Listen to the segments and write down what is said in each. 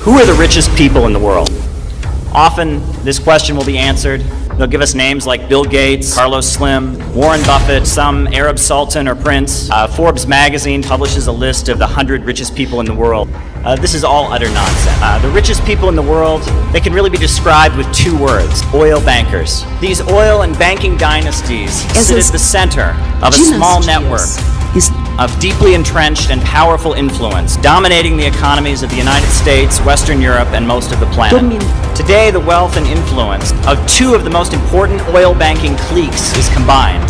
Who are the richest people in the world? Often, this question will be answered. They'll give us names like Bill Gates, Carlos Slim, Warren Buffett, some Arab sultan or prince. Forbes magazine publishes a list of the 100 richest people in the world. This is all utter nonsense. The richest people in the world, they can really be described with two words: oil bankers. These oil and banking dynasties sit at the center of a small network of deeply entrenched and powerful influence, dominating the economies of the United States, Western Europe, and most of the planet. Today, the wealth and influence of two of the most important oil banking cliques is combined.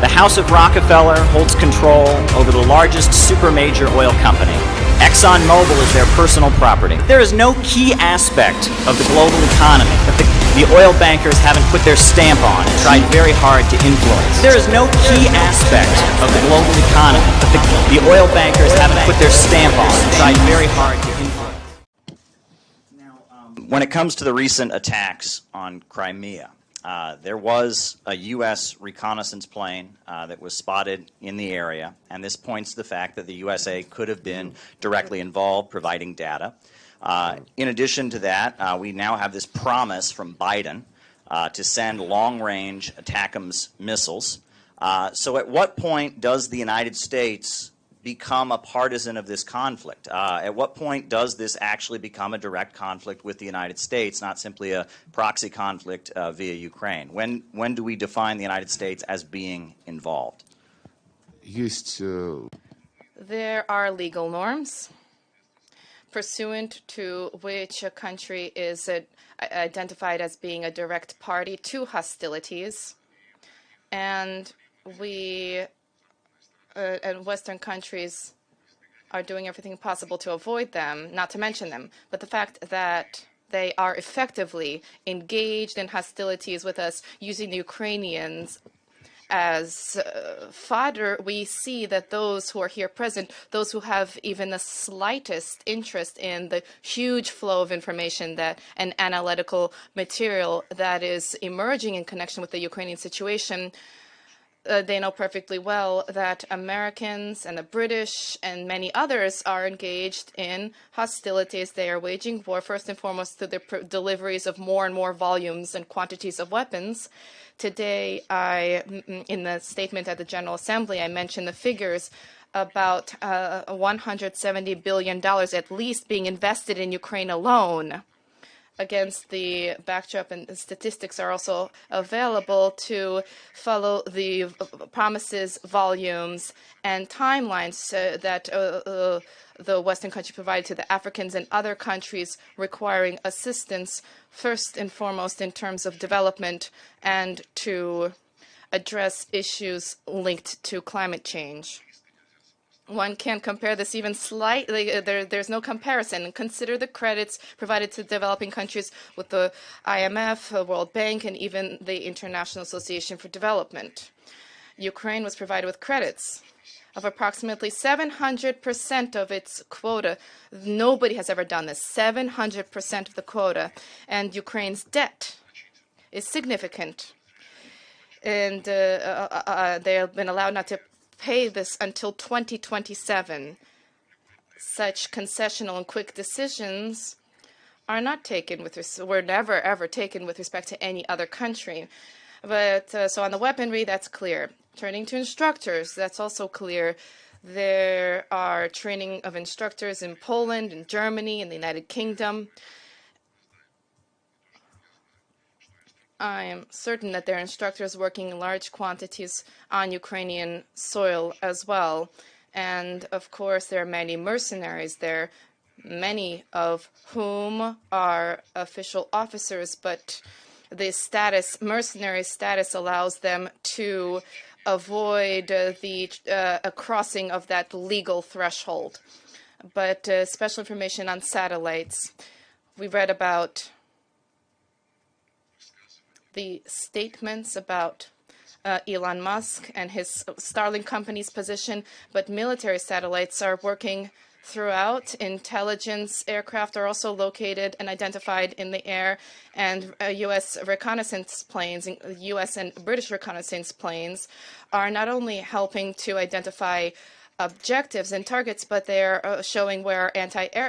The House of Rockefeller holds control over the largest super major oil company. ExxonMobil is their personal property. There is no key aspect of the global economy that the oil bankers haven't put their stamp on and tried very hard to influence. There is no key aspect of the global economy that the oil bankers haven't put their stamp on and tried very hard to influence. Now, when it comes to the recent attacks on Crimea, there was a U.S. reconnaissance plane that was spotted in the area, and this points to the fact that the USA could have been directly involved providing data. In addition to that, we now have this promise from Biden to send long-range ATACMS missiles. So at what point does the United States become a partisan of this conflict? At what point does this actually become a direct conflict with the United States, not simply a proxy conflict via Ukraine? When do we define the United States as being involved? There are legal norms pursuant to which a country is identified as being a direct party to hostilities, and and Western countries are doing everything possible to avoid them, not to mention them. But the fact that they are effectively engaged in hostilities with us using the Ukrainians as fodder, we see that those who are here present, those who have even the slightest interest in the huge flow of information that and analytical material that is emerging in connection with the Ukrainian situation, they know perfectly well that Americans and the British and many others are engaged in hostilities. They are waging war, first and foremost, through the deliveries of more and more volumes and quantities of weapons. Today, in the statement at the General Assembly, I mentioned the figures about $170 billion at least being invested in Ukraine alone. Against the backdrop, and the statistics are also available to follow the promises, volumes, and timelines that the Western country provided to the Africans and other countries requiring assistance, first and foremost in terms of development and to address issues linked to climate change. One can compare this even slightly. There's no comparison. Consider the credits provided to developing countries with the IMF, the World Bank, and even the International Association for Development. Ukraine was provided with credits of approximately 700% of its quota. Nobody has ever done this, 700% of the quota. And Ukraine's debt is significant. And they have been allowed not to pay this until 2027. Such concessional and quick decisions are not taken were never ever taken with respect to any other country. But so on the weaponry, that's clear. Turning to instructors, that's also clear. There are training of instructors in Poland, in Germany, in the United Kingdom. I am certain that there are instructors working in large quantities on Ukrainian soil as well. And of course, there are many mercenaries there, many of whom are official officers, but the mercenary status allows them to avoid a crossing of that legal threshold. But special information on satellites. We read about the statements about Elon Musk and his Starlink company's position, but military satellites are working throughout. Intelligence aircraft are also located and identified in the air, and U.S. reconnaissance planes, U.S. and British reconnaissance planes, are not only helping to identify objectives and targets, but they're showing where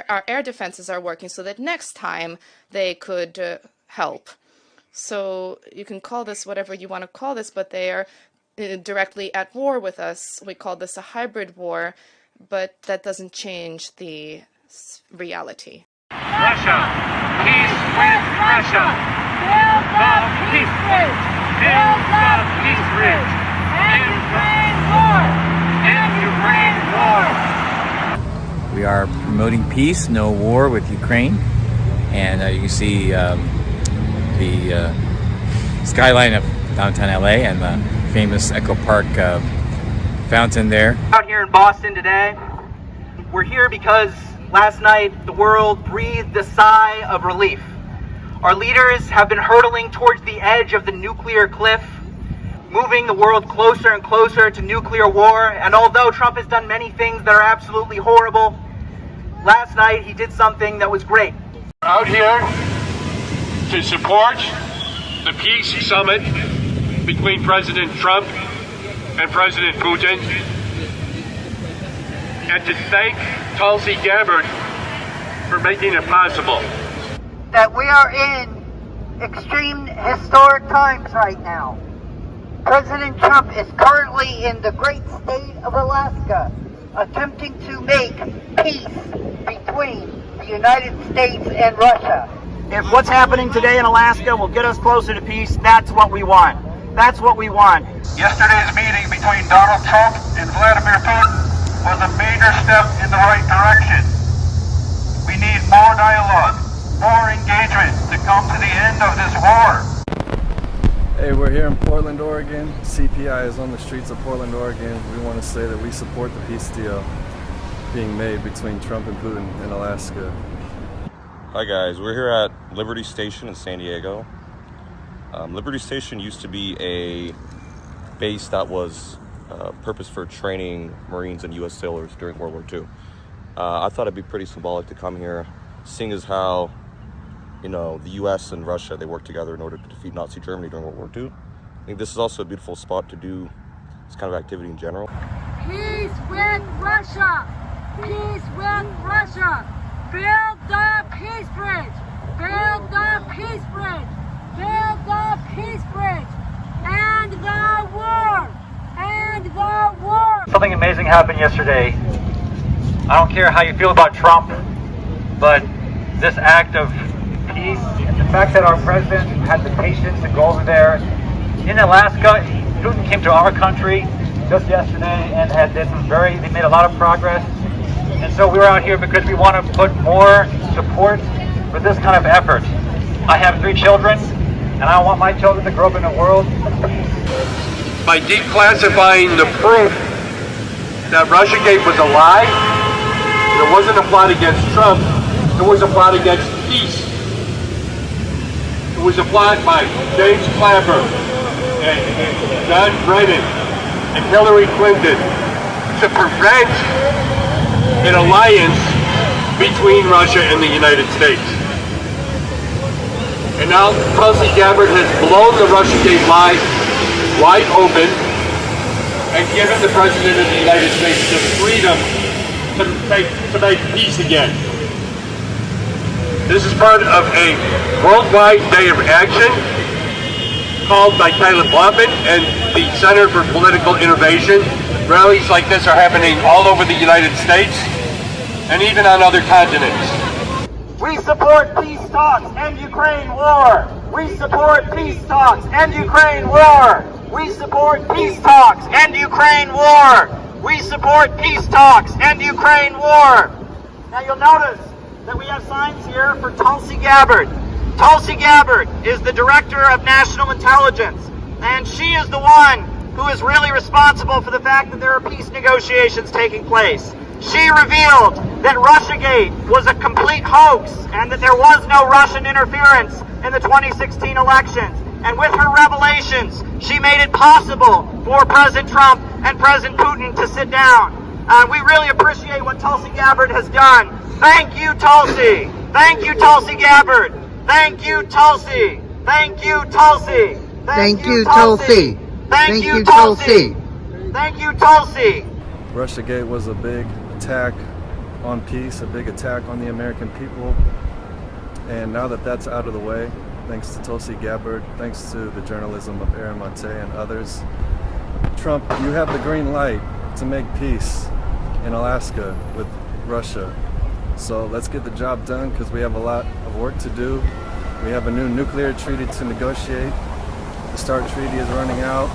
our air defenses are working so that next time they could help. So you can call this whatever you want to call this, but they are directly at war with us. We call this a hybrid war, but that doesn't change the reality. Russia, peace with Russia. Build the peace bridge. Build the peace bridge. End Ukraine war. End Ukraine war. We are promoting peace, no war with Ukraine, and you can see the skyline of downtown LA and the famous Echo Park fountain there. Out here in Boston today, we're here because last night the world breathed a sigh of relief. Our leaders have been hurtling towards the edge of the nuclear cliff, moving the world closer and closer to nuclear war. And although Trump has done many things that are absolutely horrible, last night he did something that was great. Out here to support the peace summit between President Trump and President Putin, and to thank Tulsi Gabbard for making it possible. That we are in extreme historic times right now. President Trump is currently in the great state of Alaska, attempting to make peace between the United States and Russia. If what's happening today in Alaska will get us closer to peace, that's what we want. That's what we want. Yesterday's meeting between Donald Trump and Vladimir Putin was a major step in the right direction. We need more dialogue, more engagement to come to the end of this war. Hey, we're here in Portland, Oregon. CPI is on the streets of Portland, Oregon. We want to say that we support the peace deal being made between Trump and Putin in Alaska. Hi guys, we're here at Liberty Station in San Diego. Liberty Station used to be a base that was purpose for training Marines and U.S. sailors during World War II. I thought it'd be pretty symbolic to come here, seeing as how, you know, the U.S. and Russia, they worked together in order to defeat Nazi Germany during World War II. I think this is also a beautiful spot to do this kind of activity in general. Peace with Russia! Peace with Russia! Build the peace bridge! Build the peace bridge! Build the peace bridge! End the war! End the war! Something amazing happened yesterday. I don't care how you feel about Trump, but this act of peace and the fact that our president had the patience to go over there in Alaska. Putin came to our country just yesterday and they made a lot of progress. And so we were out here because we want to put more support for this kind of effort. I have 3 children, and I want my children to grow up in a world of peace. By declassifying the proof that Russiagate was a lie, there wasn't a plot against Trump, there was a plot against peace. It was a plot by James Clapper and John Brennan and Hillary Clinton to prevent an alliance between Russia and the United States. And now Tulsi Gabbard has blown the Russiagate lie wide open and given the President of the United States the freedom to make peace again. This is part of a worldwide day of action called by Caleb Blaupin and the Center for Political Innovation. Rallies like this are happening all over the United States and even on other continents. We support peace talks and Ukraine war. We support peace talks and Ukraine war. We support peace talks and Ukraine war. We support peace talks and Ukraine war. Now you'll notice that we have signs here for Tulsi Gabbard. Tulsi Gabbard is the Director of National Intelligence, and she is the one who is really responsible for the fact that there are peace negotiations taking place. She revealed that Russiagate was a complete hoax and that there was no Russian interference in the 2016 elections. And with her revelations, she made it possible for President Trump and President Putin to sit down. We really appreciate what Tulsi Gabbard has done. Thank you, Tulsi. Thank you, Tulsi Gabbard. Thank you, Tulsi. Thank you, Tulsi. Thank you, Tulsi. Thank you, Tulsi. Thank you, Tulsi. Russiagate was a big attack on peace, a big attack on the American people. And now that that's out of the way, thanks to Tulsi Gabbard, thanks to the journalism of Aaron Monte and others, Trump, you have the green light to make peace in Alaska with Russia. So let's get the job done, because we have a lot of work to do. We have a new nuclear treaty to negotiate. The START treaty is running out.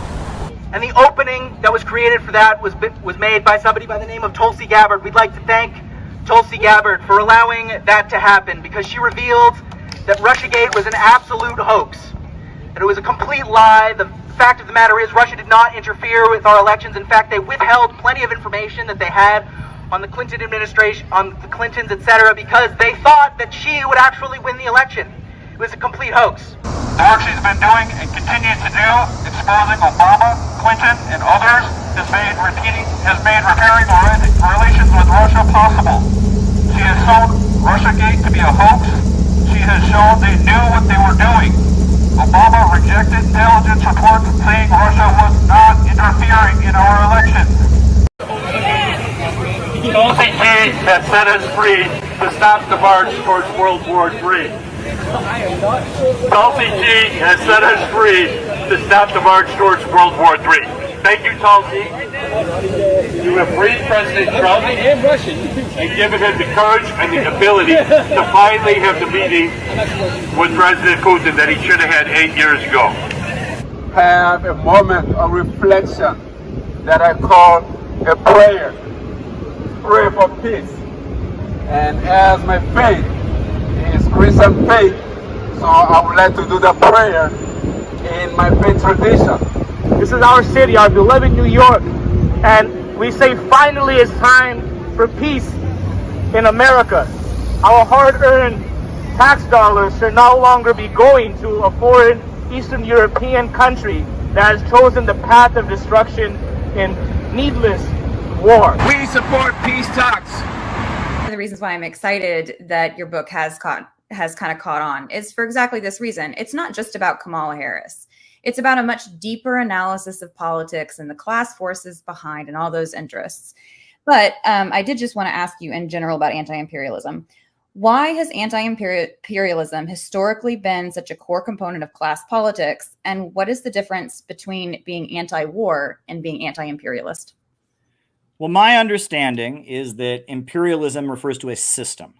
And the opening that was created for that was made by somebody by the name of Tulsi Gabbard. We'd like to thank Tulsi Gabbard for allowing that to happen, because she revealed that Russiagate was an absolute hoax. And it was a complete lie. The fact of the matter is, Russia did not interfere with our elections. In fact, they withheld plenty of information that they had on the Clinton administration, on the Clintons, etc., because they thought that she would actually win the election. It was a complete hoax. The work she's been doing and continues to do, exposing Obama, Clinton, and others, has made repairing relations with Russia possible. She has shown Russiagate to be a hoax. She has shown they knew what they were doing. Obama rejected intelligence reports saying Russia was not interfering in our elections. Tulsi G has set us free to stop the march towards World War III. Tulsi G has set us free to stop the march towards World War III. Thank you, Tulsi. You have freed President Trump and given him the courage and the ability to finally have the meeting with President Putin that he should have had 8 years ago. Have a moment of reflection that I call a prayer. Pray for peace. And as my faith is Christian faith, so I would like to do the prayer in my faith tradition. This is our city, our beloved New York, and we say finally it's time for peace in America. Our hard-earned tax dollars should no longer be going to a foreign Eastern European country that has chosen the path of destruction in needless war. We support peace talks. One of the reasons why I'm excited that your book has kind of caught on is for exactly this reason. It's not just about Kamala Harris. It's about a much deeper analysis of politics and the class forces behind and all those interests. But I did just want to ask you in general about anti-imperialism. Why has anti-imperialism historically been such a core component of class politics? And what is the difference between being anti-war and being anti-imperialist? Well, my understanding is that imperialism refers to a system.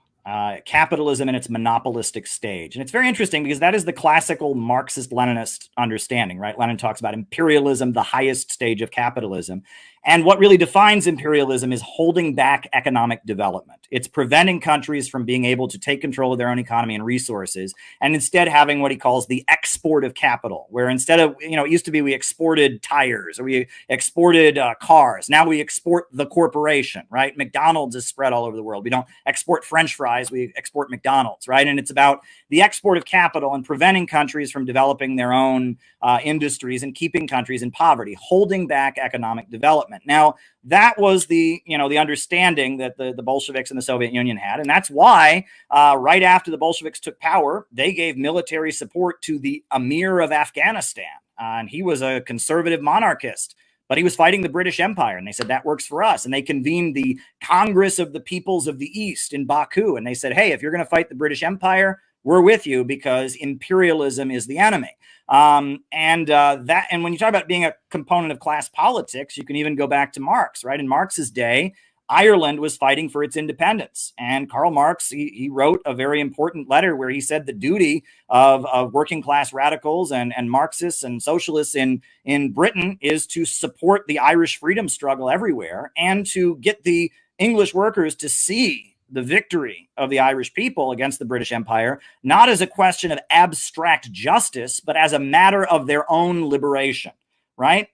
Capitalism in its monopolistic stage. And it's very interesting because that is the classical Marxist-Leninist understanding, right? Lenin talks about imperialism, the highest stage of capitalism. And what really defines imperialism is holding back economic development. It's preventing countries from being able to take control of their own economy and resources, and instead having what he calls the export of capital, where instead of, it used to be we exported tires or we exported cars. Now we export the corporation, right? McDonald's is spread all over the world. We don't export French fries, we export McDonald's, right? And it's about the export of capital and preventing countries from developing their own industries and keeping countries in poverty, holding back economic development. Now, that was the understanding that the Bolsheviks and the Soviet Union had. And that's why right after the Bolsheviks took power, they gave military support to the Emir of Afghanistan. And he was a conservative monarchist, but he was fighting the British Empire. And they said, that works for us. And they convened the Congress of the Peoples of the East in Baku. And they said, hey, if you're going to fight the British Empire, we're with you because imperialism is the enemy. And when you talk about being a component of class politics, you can even go back to Marx, right? In Marx's day, Ireland was fighting for its independence. And Karl Marx, he wrote a very important letter where he said the duty of working class radicals and Marxists and socialists in Britain is to support the Irish freedom struggle everywhere and to get the English workers to see the victory of the Irish people against the British Empire, not as a question of abstract justice, but as a matter of their own liberation, right?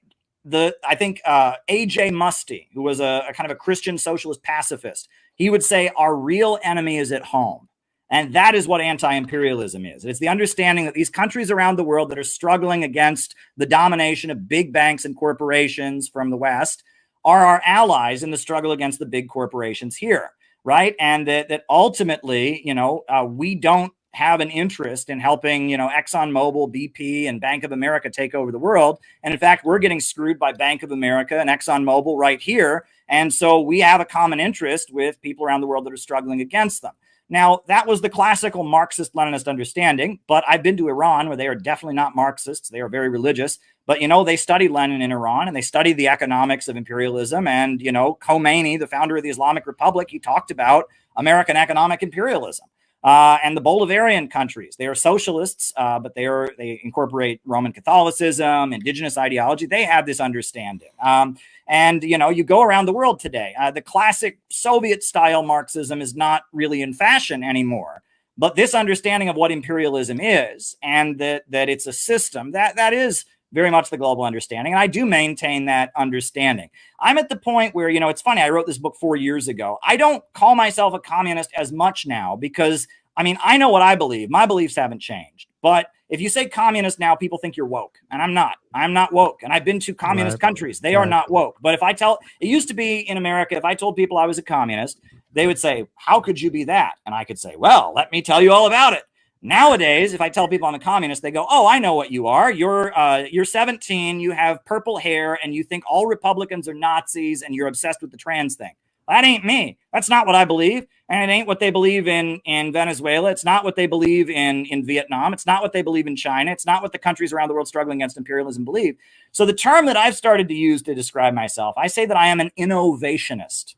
I think A.J. Muste, who was a kind of a Christian socialist pacifist, he would say our real enemy is at home. And that is what anti-imperialism is. It's the understanding that these countries around the world that are struggling against the domination of big banks and corporations from the West are our allies in the struggle against the big corporations here. Right. And that ultimately, we don't have an interest in helping, ExxonMobil, BP, and Bank of America take over the world. And in fact, we're getting screwed by Bank of America and ExxonMobil right here. And so we have a common interest with people around the world that are struggling against them. Now, that was the classical Marxist-Leninist understanding, but I've been to Iran, where they are definitely not Marxists. They are very religious. But, they studied Lenin in Iran, and they studied the economics of imperialism. And, Khomeini, the founder of the Islamic Republic, he talked about American economic imperialism. And the Bolivarian countries, they are socialists, but they incorporate Roman Catholicism, indigenous ideology. They have this understanding. And, you go around the world today, the classic Soviet-style Marxism is not really in fashion anymore. But this understanding of what imperialism is, and that it's a system, that is very much the global understanding. And I do maintain that understanding. I'm at the point where, it's funny, I wrote this book 4 years ago. I don't call myself a communist as much now because, I know what I believe. My beliefs haven't changed. But if you say communist now, people think you're woke. And I'm not. I'm not woke. And I've been to communist countries. They are not woke. But it used to be in America, if I told people I was a communist, they would say, how could you be that? And I could say, well, let me tell you all about it. Nowadays, if I tell people I'm a communist, they go, oh, I know what you are. You're 17, you have purple hair, and you think all Republicans are Nazis, and you're obsessed with the trans thing. That ain't me. That's not what I believe. And it ain't what they believe in Venezuela. It's not what they believe in Vietnam. It's not what they believe in China. It's not what the countries around the world struggling against imperialism believe. So the term that I've started to use to describe myself, I say that I am an innovationist.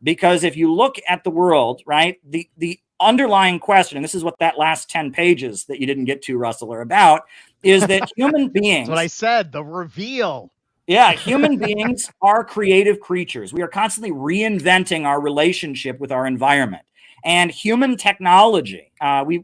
Because if you look at the world, right, the underlying question, and this is what that last 10 pages that you didn't get to, Russell, are about, is that human beings... That's what I said, the reveal. Yeah, human beings are creative creatures. We are constantly reinventing our relationship with our environment. And human technology,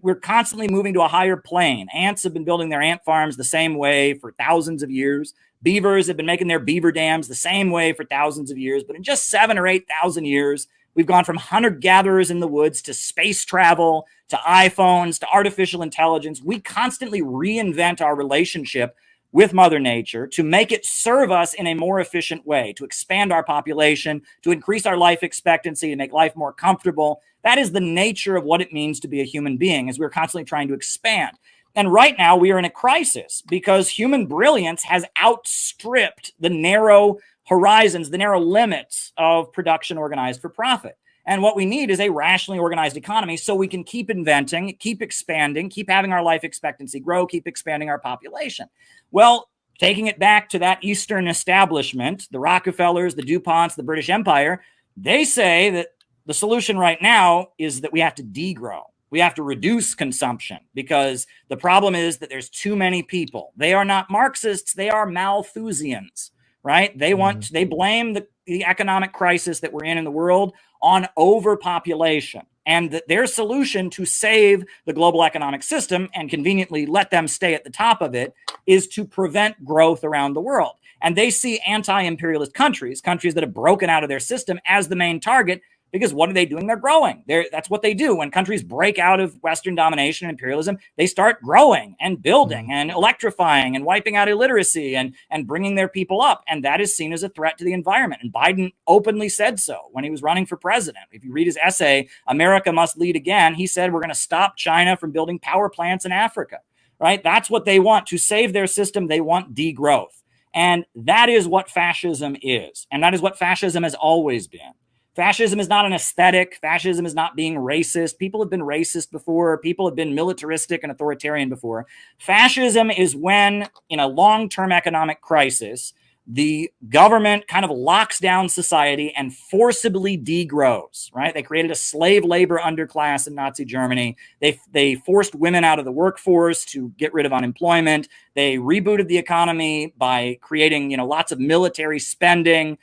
we're constantly moving to a higher plane. Ants have been building their ant farms the same way for thousands of years. Beavers have been making their beaver dams the same way for thousands of years. But in just 7,000 or 8,000 years, we've gone from hunter-gatherers in the woods to space travel, to iPhones, to artificial intelligence. We constantly reinvent our relationship with Mother Nature to make it serve us in a more efficient way, to expand our population, to increase our life expectancy, to make life more comfortable. That is the nature of what it means to be a human being, as we're constantly trying to expand. And right now we are in a crisis because human brilliance has outstripped the narrow horizons, the narrow limits of production organized for profit. And what we need is a rationally organized economy so we can keep inventing, keep expanding, keep having our life expectancy grow, keep expanding our population. Well, taking it back to that Eastern establishment, the Rockefellers, the DuPonts, the British Empire, they say that the solution right now is that we have to degrow. We have to reduce consumption because the problem is that there's too many people. They are not Marxists. They are Malthusians, right? They blame the economic crisis that we're in the world on overpopulation. And that their solution to save the global economic system and conveniently let them stay at the top of it is to prevent growth around the world. And they see anti-imperialist countries that have broken out of their system, as the main target. Because what are they doing? They're growing. That's what they do. When countries break out of Western domination and imperialism, they start growing and building and electrifying and wiping out illiteracy and bringing their people up. And that is seen as a threat to the environment. And Biden openly said so when he was running for president. If you read his essay, America Must Lead Again, he said, we're going to stop China from building power plants in Africa, right? That's what they want. To save their system, they want degrowth. And that is what fascism is. And that is what fascism has always been. Fascism is not an aesthetic. Fascism is not being racist. People have been racist before. People have been militaristic and authoritarian before. Fascism is when, in a long-term economic crisis, the government kind of locks down society and forcibly degrows, right? They created a slave labor underclass in Nazi Germany. They forced women out of the workforce to get rid of unemployment. They rebooted the economy by creating, lots of military spending.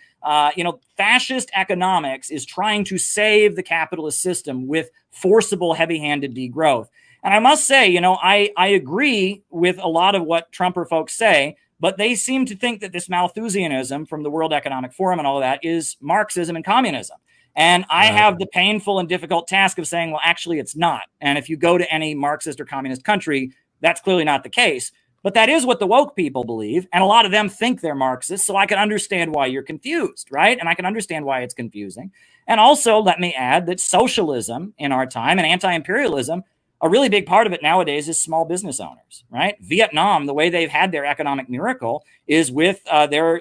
Fascist economics is trying to save the capitalist system with forcible, heavy-handed degrowth. And I must say, I agree with a lot of what Trumper folks say, but they seem to think that this Malthusianism from the World Economic Forum and all that is Marxism and communism. And I have the painful and difficult task of saying, well, actually, it's not. And if you go to any Marxist or communist country, that's clearly not the case. But that is what the woke people believe. And a lot of them think they're Marxists. So I can understand why you're confused, right? And I can understand why it's confusing. And also, let me add that socialism in our time and anti-imperialism, a really big part of it nowadays is small business owners, right? Vietnam, the way they've had their economic miracle is with their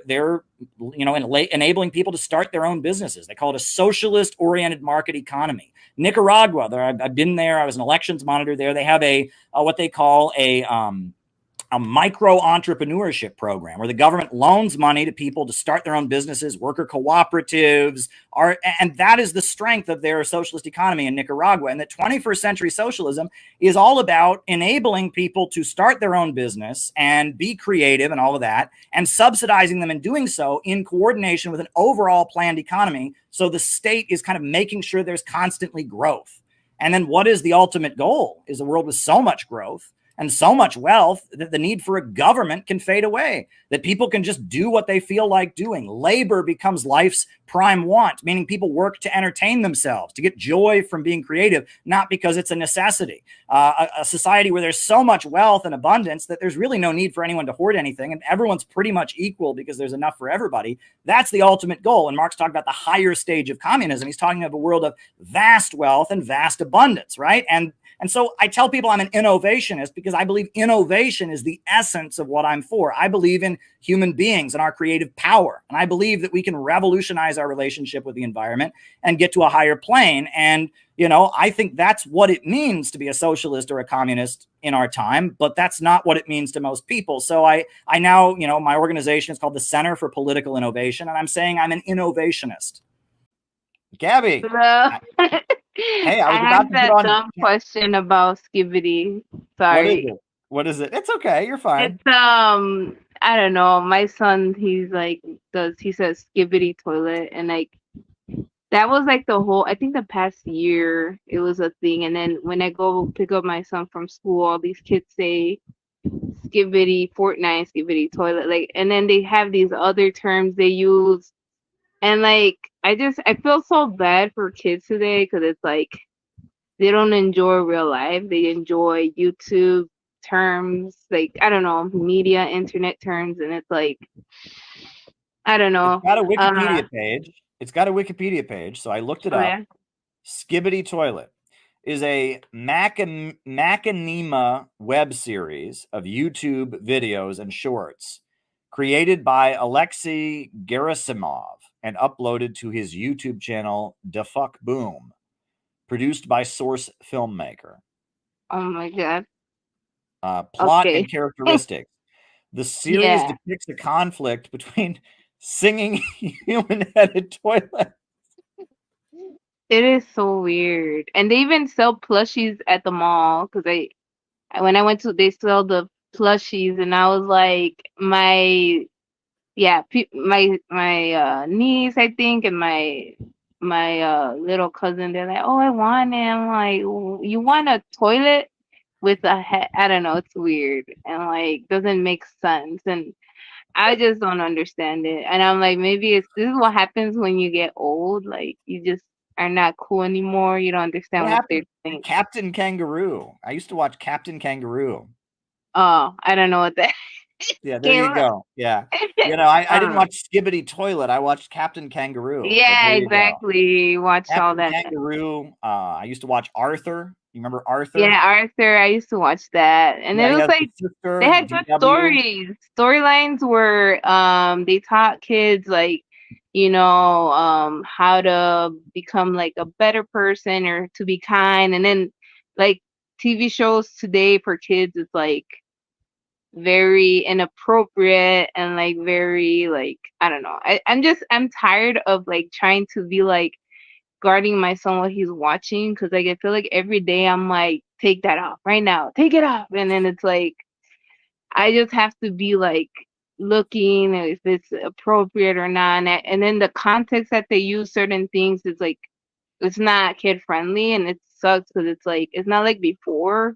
enabling people to start their own businesses. They call it a socialist-oriented market economy. Nicaragua, I've been there. I was an elections monitor there. They have what they call a micro entrepreneurship program where the government loans money to people to start their own businesses, worker cooperatives, and that is the strength of their socialist economy in Nicaragua. And the 21st century socialism is all about enabling people to start their own business and be creative and all of that, and subsidizing them in doing so in coordination with an overall planned economy. So the state is kind of making sure there's constantly growth. And then what is the ultimate goal? Is a world with so much growth and so much wealth that the need for a government can fade away, that people can just do what they feel like doing. Labor becomes life's prime want, meaning people work to entertain themselves, to get joy from being creative, not because it's a necessity. A society where there's so much wealth and abundance that there's really no need for anyone to hoard anything, and everyone's pretty much equal because there's enough for everybody. That's the ultimate goal. And Marx talked about the higher stage of communism. He's talking about a world of vast wealth and vast abundance, right? And so I tell people I'm an innovationist because I believe innovation is the essence of what I'm for. I believe in human beings and our creative power. And I believe that we can revolutionize our relationship with the environment and get to a higher plane. And, I think that's what it means to be a socialist or a communist in our time, but that's not what it means to most people. So I now, my organization is called the Center for Political Innovation, and I'm saying I'm an innovationist. Gabby. Hello. Hey, I was I about have to that put on. dumb question about Skibidi. Sorry. What is it? It's okay. You're fine. It's I don't know. My son, he says Skibidi toilet, and that was I think the past year it was a thing. And then when I go pick up my son from school, all these kids say Skibidi Fortnite, Skibidi toilet, and then they have these other terms they use. And I feel so bad for kids today because it's they don't enjoy real life. They enjoy YouTube terms, I don't know, media, internet terms. And it's I don't know. It's got a Wikipedia page. It's got a Wikipedia page. So I looked it up. Yeah. Skibidi Toilet is a machinima web series of YouTube videos and shorts created by Alexei Gerasimov and uploaded to his YouTube channel, Da Fuck Boom, produced by Source Filmmaker. Oh my God. Plot and characteristics. The series depicts a conflict between singing human-headed toilets. It is so weird. And they even sell plushies at the mall because when I went to, they sell the plushies, and I was my niece, I think, and my little cousin, they're like, oh, I want it. I'm like, you want a toilet with a head? I don't know, it's weird and doesn't make sense, and I just don't understand it. And I'm like, maybe this is what happens when you get old. You just are not cool anymore. You don't understand what they're saying. Captain Kangaroo. I used to watch Captain Kangaroo. Oh, I don't know what that. Yeah, there you go. Yeah. I didn't watch Skibidi Toilet. I watched Captain Kangaroo. Yeah, exactly. Watched Captain all that. Kangaroo. I used to watch Arthur. You remember Arthur? Yeah, Arthur. I used to watch that. And it was they had good stories. Storylines where they taught kids how to become a better person or to be kind. And then TV shows today for kids is very inappropriate and very I don't know. I'm tired of trying to be guarding my son while he's watching, because I feel every day I'm take that off right now, take it off, and then it's I just have to be looking if it's appropriate or not, and then the context that they use certain things is it's not kid friendly, and it sucks because it's it's not before.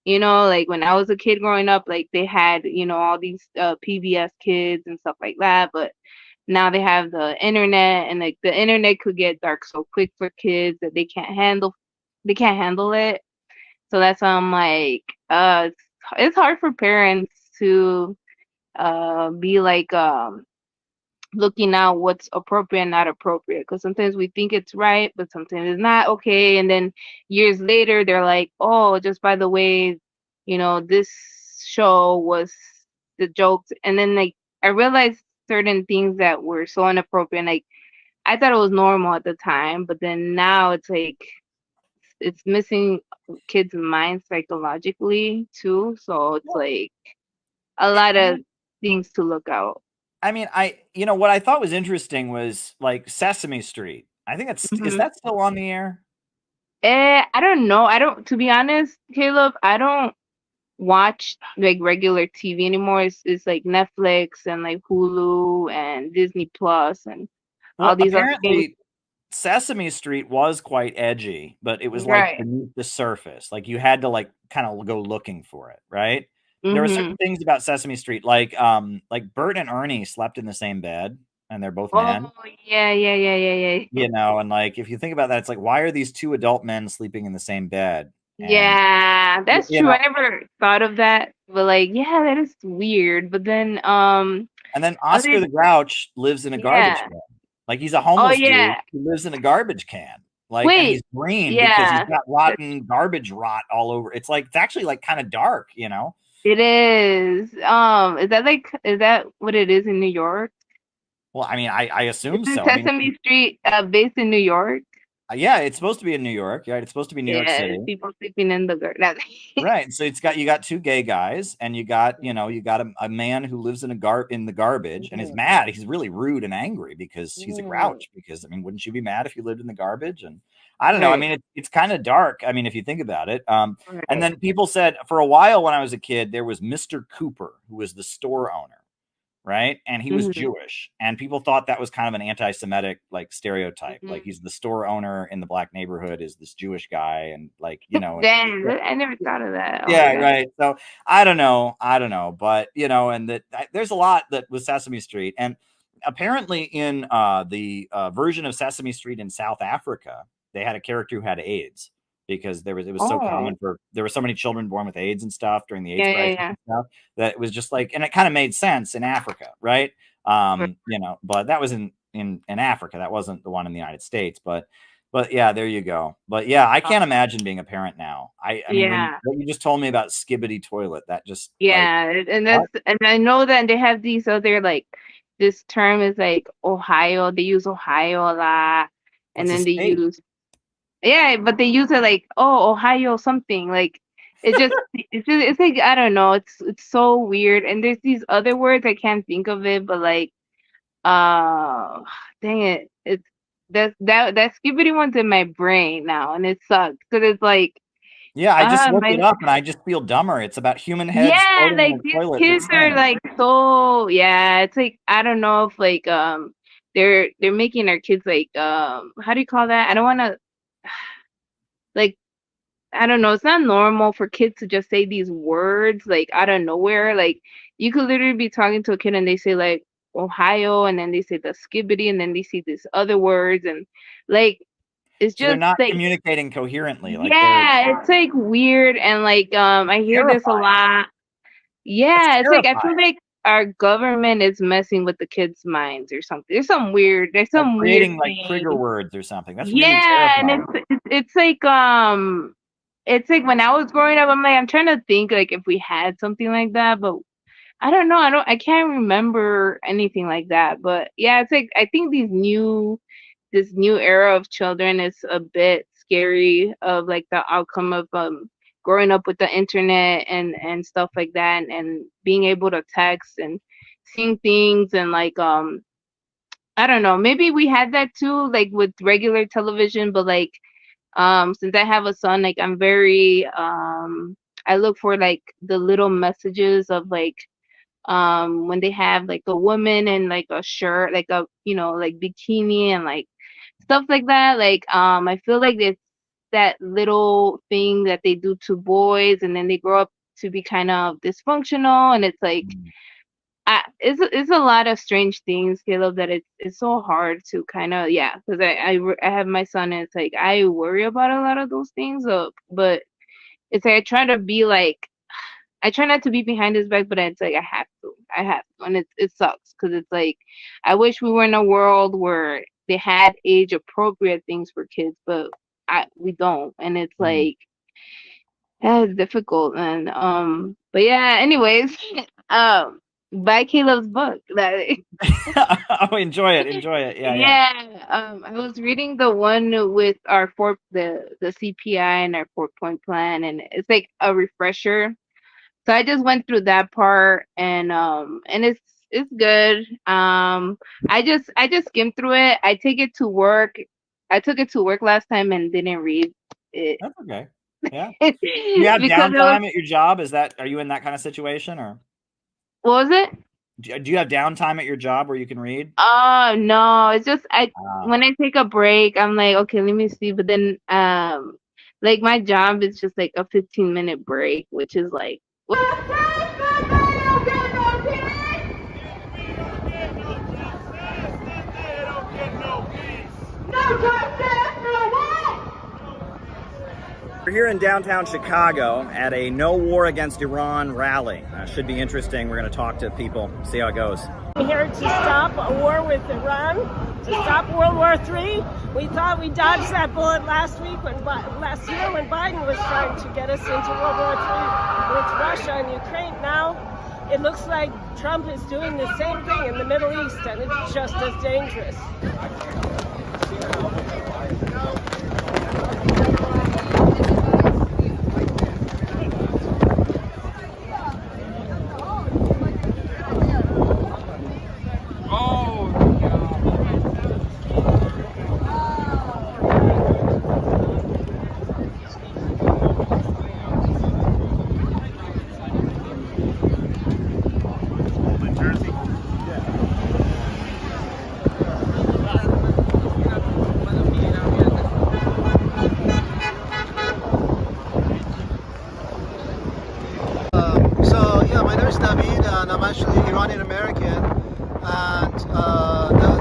When I was a kid growing up, they had, all these PBS kids and stuff like that. But now they have the internet, and the internet could get dark so quick for kids that they can't handle it. So that's why I'm it's hard for parents to be looking out what's appropriate and not appropriate, because sometimes we think it's right but sometimes it's not okay, and then years later they're like, oh, just by the way, this show was the jokes, and then like I realized certain things that were so inappropriate, like I thought it was normal at the time, but then now it's like it's missing kids' minds psychologically too, so it's like a lot of things to look out. I mean, what I thought was interesting was like Sesame Street. I think is that still on the air? I don't know. To be honest, Caleb, I don't watch like regular TV anymore. It's like Netflix and like Hulu and Disney Plus and all these other things. Sesame Street was quite edgy, but it was Right. like beneath the surface. Like you had to like kind of go looking for it, right? There were certain things about Sesame Street, like Bert and Ernie slept in the same bed, and they're both men. Oh yeah. And like if you think about that, it's like, why are these two adult men sleeping in the same bed? And, yeah, that's true. I never thought of that, but like, yeah, that is weird. But then, and then Oscar the Grouch lives in a garbage can. Like he's a homeless dude who lives in a garbage can. Like and he's green because he's got rotten garbage rot all over. It's actually like kind of dark, It is. Is that what it is in New York? Well, I mean, I assume so. Sesame Street based in New York? Yeah, it's supposed to be in New York. Right, it's supposed to be New York City. People sleeping in the garden. Right. So you got two gay guys, and you got a man who lives in the garbage and is mad. He's really rude and angry because he's a grouch. Because I mean, wouldn't you be mad if you lived in the garbage? And I don't know. I mean, it's kind of dark. I mean, if you think about it. And then people said for a while when I was a kid, there was Mr. Cooper, who was the store owner. Right. And he was Jewish, and people thought that was kind of an anti-Semitic like stereotype. Like he's the store owner in the black neighborhood is this Jewish guy. And like, Damn, I never thought of that. Yeah. Right. So I don't know. But, and that there's a lot that was Sesame Street. And apparently in the version of Sesame Street in South Africa, they had a character who had AIDS. Because it was so common there were so many children born with AIDS and stuff during the AIDS crisis and stuff that it was just like, and it kind of made sense in Africa, right? But that was in Africa. That wasn't the one in the United States, but yeah, there you go. But yeah, I can't imagine being a parent now. I mean, what you just told me about Skibbity Toilet, that just and I know that they have these other like this term is like Ohio. They use Ohio a lot, and then they use. Yeah, but they use it like, oh, Ohio something. Like it's like I don't know, it's so weird. And there's these other words I can't think of it, but like dang it. It's that Skibbity one's in my brain now, and it sucks. Because it's like I just looked it up and I just feel dumber. It's about human heads. Yeah, like these kids are like so it's like I don't know if like they're making our kids like how do you call that? I don't wanna like I don't know, it's not normal for kids to just say these words like out of nowhere. Like you could literally be talking to a kid and they say like Ohio, and then they say the Skibbity, and then they see these other words, and like it's just they're not like communicating coherently. Like it's like weird, and like I hear this a lot. Yeah, it's like I feel like our government is messing with the kids' minds or something. There's some weird creating weird like trigger words or something. That's really and terrifying. it's like when I was growing up, I'm trying to think like if we had something like that, but I don't know. I can't remember anything like that. But yeah, it's like I think this new era of children is a bit scary of like the outcome of growing up with the internet and stuff like that, and being able to text and seeing things, and like I don't know, maybe we had that too like with regular television, but like since I have a son, like I'm very I look for like the little messages of like when they have like a woman in like a shirt, like a like bikini and like stuff like that, like I feel like it's that little thing that they do to boys, and then they grow up to be kind of dysfunctional, and it's like it's a lot of strange things, Caleb, that it's so hard to kind of because I have my son, and it's like I worry about a lot of those things, but it's like I try not to be behind his back, but it's like I I have to, and it sucks because it's like I wish we were in a world where they had age appropriate things for kids, but we don't, and it's like it's difficult. And but yeah, anyways, buy Caleb's book. Oh, enjoy it. Yeah. I was reading the one with our the CPI and our 4-point plan, and it's like a refresher. So I just went through that part, and it's good. I just skimmed through it. I take it to work. I took it to work last time and didn't read it. That's okay. Yeah. You have downtime at your job? Are you in that kind of situation, or what was it? Do you have downtime at your job where you can read? Oh no, it's just when I take a break, I'm like, okay, let me see. But then like my job is just like a 15-minute break, which is like We're here in downtown Chicago at a No War Against Iran rally. Should be interesting. We're going to talk to people, see how it goes. We're here to stop a war with Iran, to stop World War III. We thought we dodged that bullet last year when Biden was trying to get us into World War III with Russia and Ukraine. Now it looks like Trump is doing the same thing in the Middle East, and it's just as dangerous. I'm actually Iranian American, and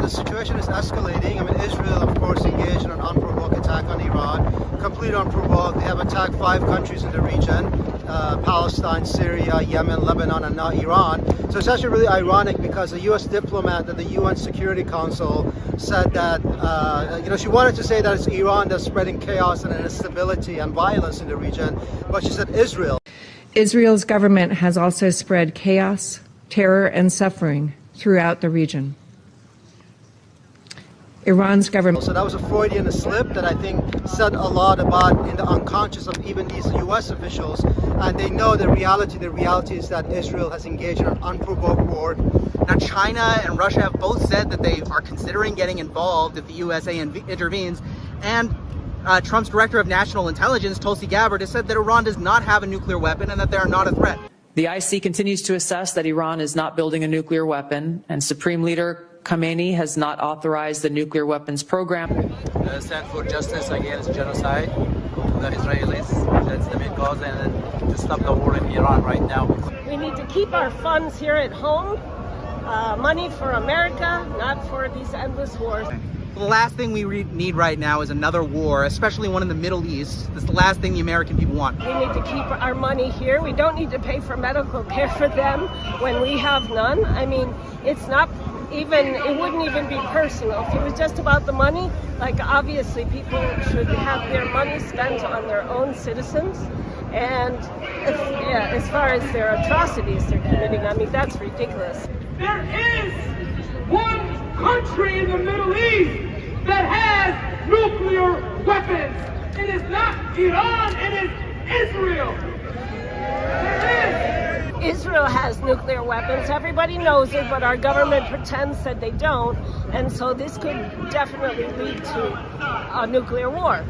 the situation is escalating. I mean, Israel, of course, engaged in an unprovoked attack on Iran, completely unprovoked. They have attacked 5 countries in the region: Palestine, Syria, Yemen, Lebanon, and now Iran. So it's actually really ironic because a U.S. diplomat at the UN Security Council said that she wanted to say that it's Iran that's spreading chaos and instability and violence in the region, but she said Israel. Israel's government has also spread chaos, terror, and suffering throughout the region. Iran's government. So that was a Freudian slip that I think said a lot about in the unconscious of even these U.S. officials, and they know the reality. The reality is that Israel has engaged in an unprovoked war. Now, China and Russia have both said that they are considering getting involved if the USA intervenes, and Trump's director of national intelligence, Tulsi Gabbard, has said that Iran does not have a nuclear weapon and that they are not a threat. The IC continues to assess that Iran is not building a nuclear weapon, and Supreme Leader Khamenei has not authorized the nuclear weapons program. Stand for justice against genocide of the Israelis. That's the main cause, and to stop the war in Iran right now. We need to keep our funds here at home. Money for America, not for these endless wars. The last thing we need right now is another war, especially one in the Middle East. That's the last thing the American people want. We need to keep our money here. We don't need to pay for medical care for them when we have none. I mean, it's not even, it wouldn't even be personal. If it was just about the money, like obviously people should have their money spent on their own citizens. And as far as their atrocities they're committing, I mean, that's ridiculous. There is one country in the Middle East that has nuclear weapons. It is not Iran, it is Israel. Israel has nuclear weapons. Everybody knows it, but our government pretends that they don't. And so this could definitely lead to a nuclear war,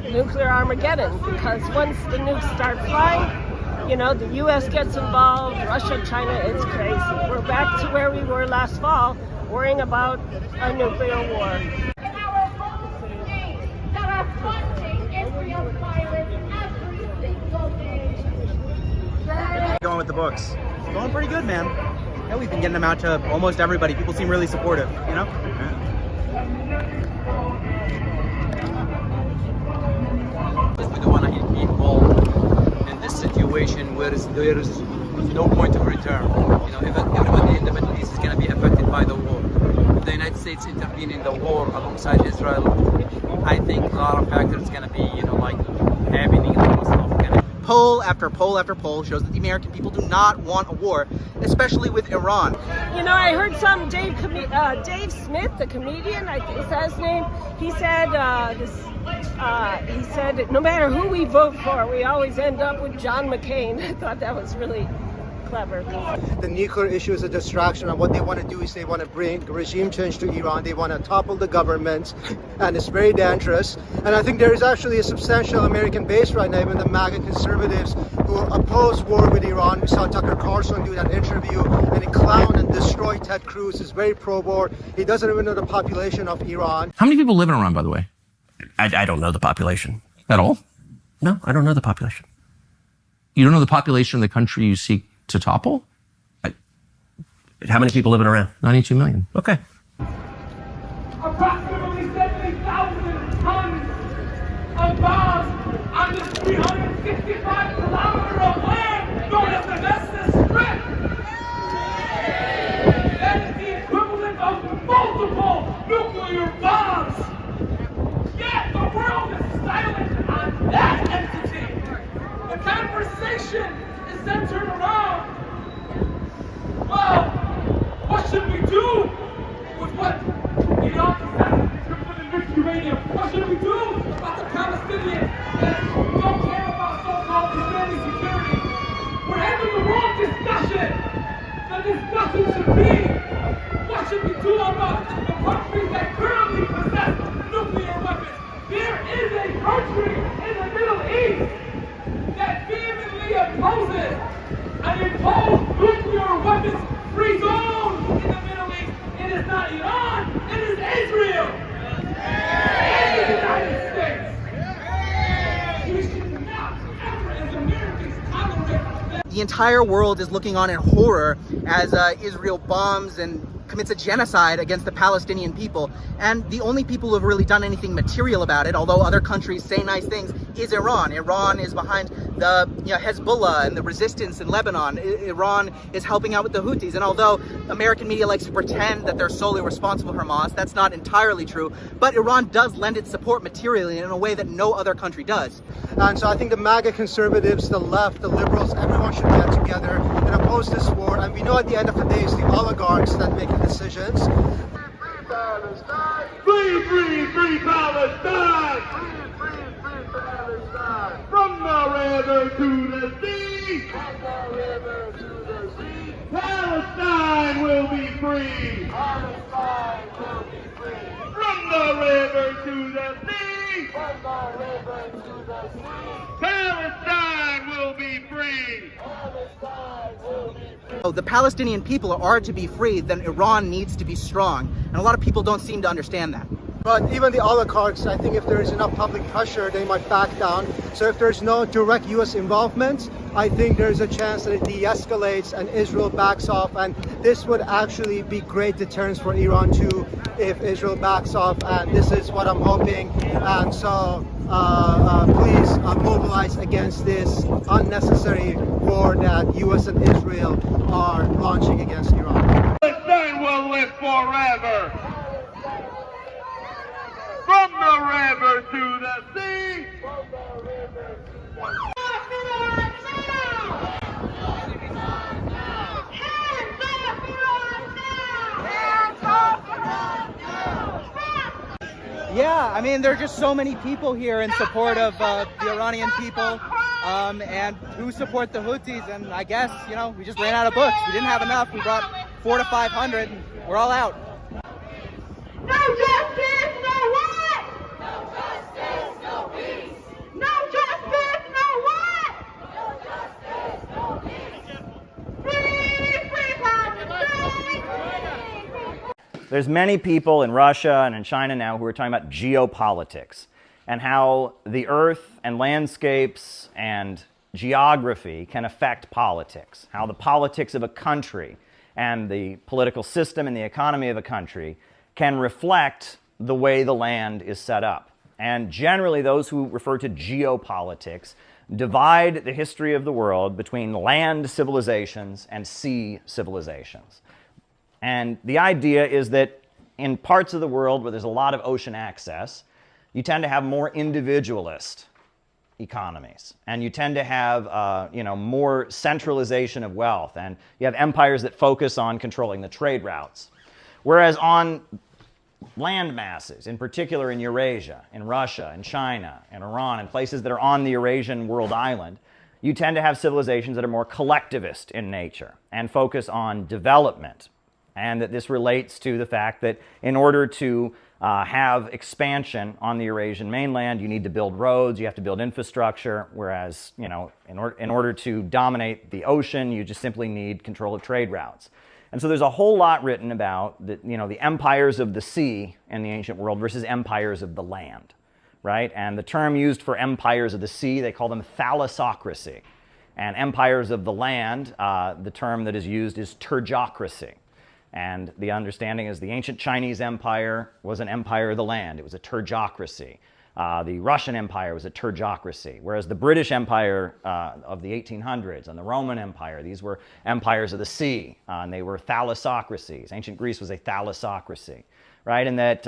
nuclear Armageddon, because once the nukes start flying, you know, the U.S. gets involved, Russia, China, it's crazy. We're back to where we were last fall, worrying about a nuclear war. Going with the books? It's going pretty good, man. Yeah, we've been getting them out to almost everybody. People seem really supportive, you know? We don't want to hit people in this situation where there is with no point of return. You know, everybody in the Middle East is going to be affected by the war. If the United States intervene in the war alongside Israel, I think a lot of factors going to be, you know, like happening, a lot of stuff. Poll after poll after poll shows that the American people do not want a war, especially with Iran. You know, I heard some Dave Smith, the comedian, I think is that his name. He said no matter who we vote for, we always end up with John McCain. I thought that was really clever. The nuclear issue is a distraction, and what they want to do is they want to bring regime change to Iran. They want to topple the government, and it's very dangerous. And I think there is actually a substantial American base right now, even the MAGA conservatives who oppose war with Iran. We saw Tucker Carlson do that interview, and he clowned and destroyed Ted Cruz. He's very pro-war. He doesn't even know the population of Iran. How many people live in Iran, by the way? I don't know the population. At all? No, I don't know the population. You don't know the population of the country you seek to topple? How many people live in Iran? 92 million. Okay. Approximately 70,000 tons of bombs on this 365 kilometer of land known as the Gaza Strip. That is the equivalent of multiple nuclear bombs. Yet the world is silent on that entity. The conversation is centered around, well, what should we do with what Iran possesses in terms of enriched uranium? What should we do about the Palestinians that don't care about so-called Israeli security? We're having the wrong discussion. The discussion should be, what should we do about the countries that currently possess nuclear weapons? There is a country in the Middle East that vehemently opposes an imposed nuclear weapons free zone in the Middle East. It is not Iran, it is Israel. And the United States. We should not ever, as Americans, tolerate that. The entire world is looking on in horror as Israel bombs and commits a genocide against the Palestinian people. And the only people who have really done anything material about it, although other countries say nice things, is Iran. Iran is behind the Hezbollah and the resistance in Lebanon. Iran is helping out with the Houthis. And although American media likes to pretend that they're solely responsible for Hamas, that's not entirely true. But Iran does lend its support materially in a way that no other country does. And so I think the MAGA conservatives, the left, the liberals, everyone should get together and oppose this war. And we know at the end of the day it's the oligarchs that make the decisions. Free, free, free Palestine! Free, free, free Palestine! From the river to the sea! From the river to the sea! Palestine will be free! Palestine will be free! From the river to the sea! From the river to the sea! Palestine will be free! Palestine will be free! If the Palestinian people are to be free, then Iran needs to be strong. And a lot of people don't seem to understand that. But even the oligarchs, I think if there is enough public pressure, they might back down. So if there's no direct U.S. involvement, I think there's a chance that it de-escalates and Israel backs off. And this would actually be great deterrence for Iran too, if Israel backs off. And this is what I'm hoping. And so please mobilize against this unnecessary war that U.S. and Israel are launching against Iran. Palestine will live forever! From the river to the sea! From the river to the sea! Yeah, I mean, there are just so many people here in support of the Iranian people and who support the Houthis. And I guess, you know, we just ran out of books. We didn't have enough. We brought 400 to 500 and we're all out. No justice, no what? No justice, no peace. No justice, no what? No justice, no peace. Free, free Palestine! There's many people in Russia and in China now who are talking about geopolitics and how the earth and landscapes and geography can affect politics, how the politics of a country and the political system and the economy of a country can reflect the way the land is set up. And generally, those who refer to geopolitics divide the history of the world between land civilizations and sea civilizations. And the idea is that in parts of the world where there's a lot of ocean access, you tend to have more individualist economies, and you tend to have more centralization of wealth, and you have empires that focus on controlling the trade routes. Whereas on land masses, in particular in Eurasia, in Russia, in China, in Iran, and places that are on the Eurasian world island, you tend to have civilizations that are more collectivist in nature and focus on development. And that this relates to the fact that in order to have expansion on the Eurasian mainland, you need to build roads, you have to build infrastructure, whereas in order to dominate the ocean, you just simply need control of trade routes. And so there's a whole lot written about the empires of the sea in the ancient world versus empires of the land, right? And the term used for empires of the sea, they call them thalassocracy. And empires of the land, the term that is used is turgocracy. And the understanding is the ancient Chinese empire was an empire of the land. It was a turgocracy. The Russian Empire was a turgocracy, whereas the British Empire of the 1800s and the Roman Empire, these were empires of the sea, and they were thalassocracies. Ancient Greece was a thalassocracy, right? And that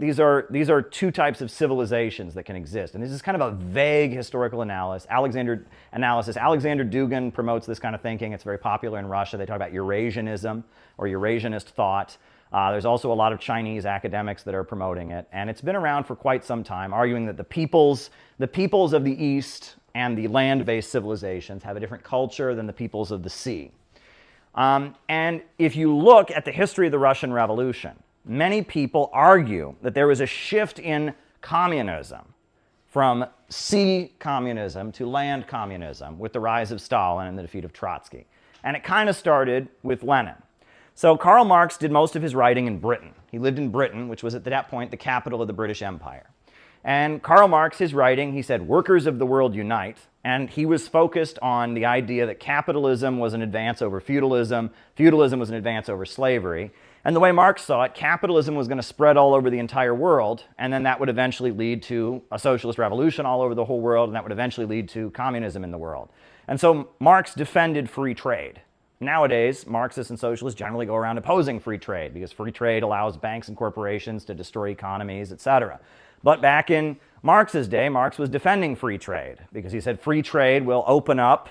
these are two types of civilizations that can exist. And this is kind of a vague historical analysis. Alexander Dugin promotes this kind of thinking. It's very popular in Russia. They talk about Eurasianism or Eurasianist thought. There's also a lot of Chinese academics that are promoting it, and it's been around for quite some time, arguing that the peoples of the East and the land-based civilizations have a different culture than the peoples of the sea. And if you look at the history of the Russian Revolution, many people argue that there was a shift in communism from sea communism to land communism with the rise of Stalin and the defeat of Trotsky. And it kind of started with Lenin. So Karl Marx did most of his writing in Britain. He lived in Britain, which was at that point the capital of the British Empire. And Karl Marx, his writing, he said, "Workers of the world unite." And he was focused on the idea that capitalism was an advance over feudalism, feudalism was an advance over slavery. And the way Marx saw it, capitalism was going to spread all over the entire world, and then that would eventually lead to a socialist revolution all over the whole world, and that would eventually lead to communism in the world. And so Marx defended free trade. Nowadays, Marxists and socialists generally go around opposing free trade because free trade allows banks and corporations to destroy economies, etc. But back in Marx's day, Marx was defending free trade because he said free trade will open up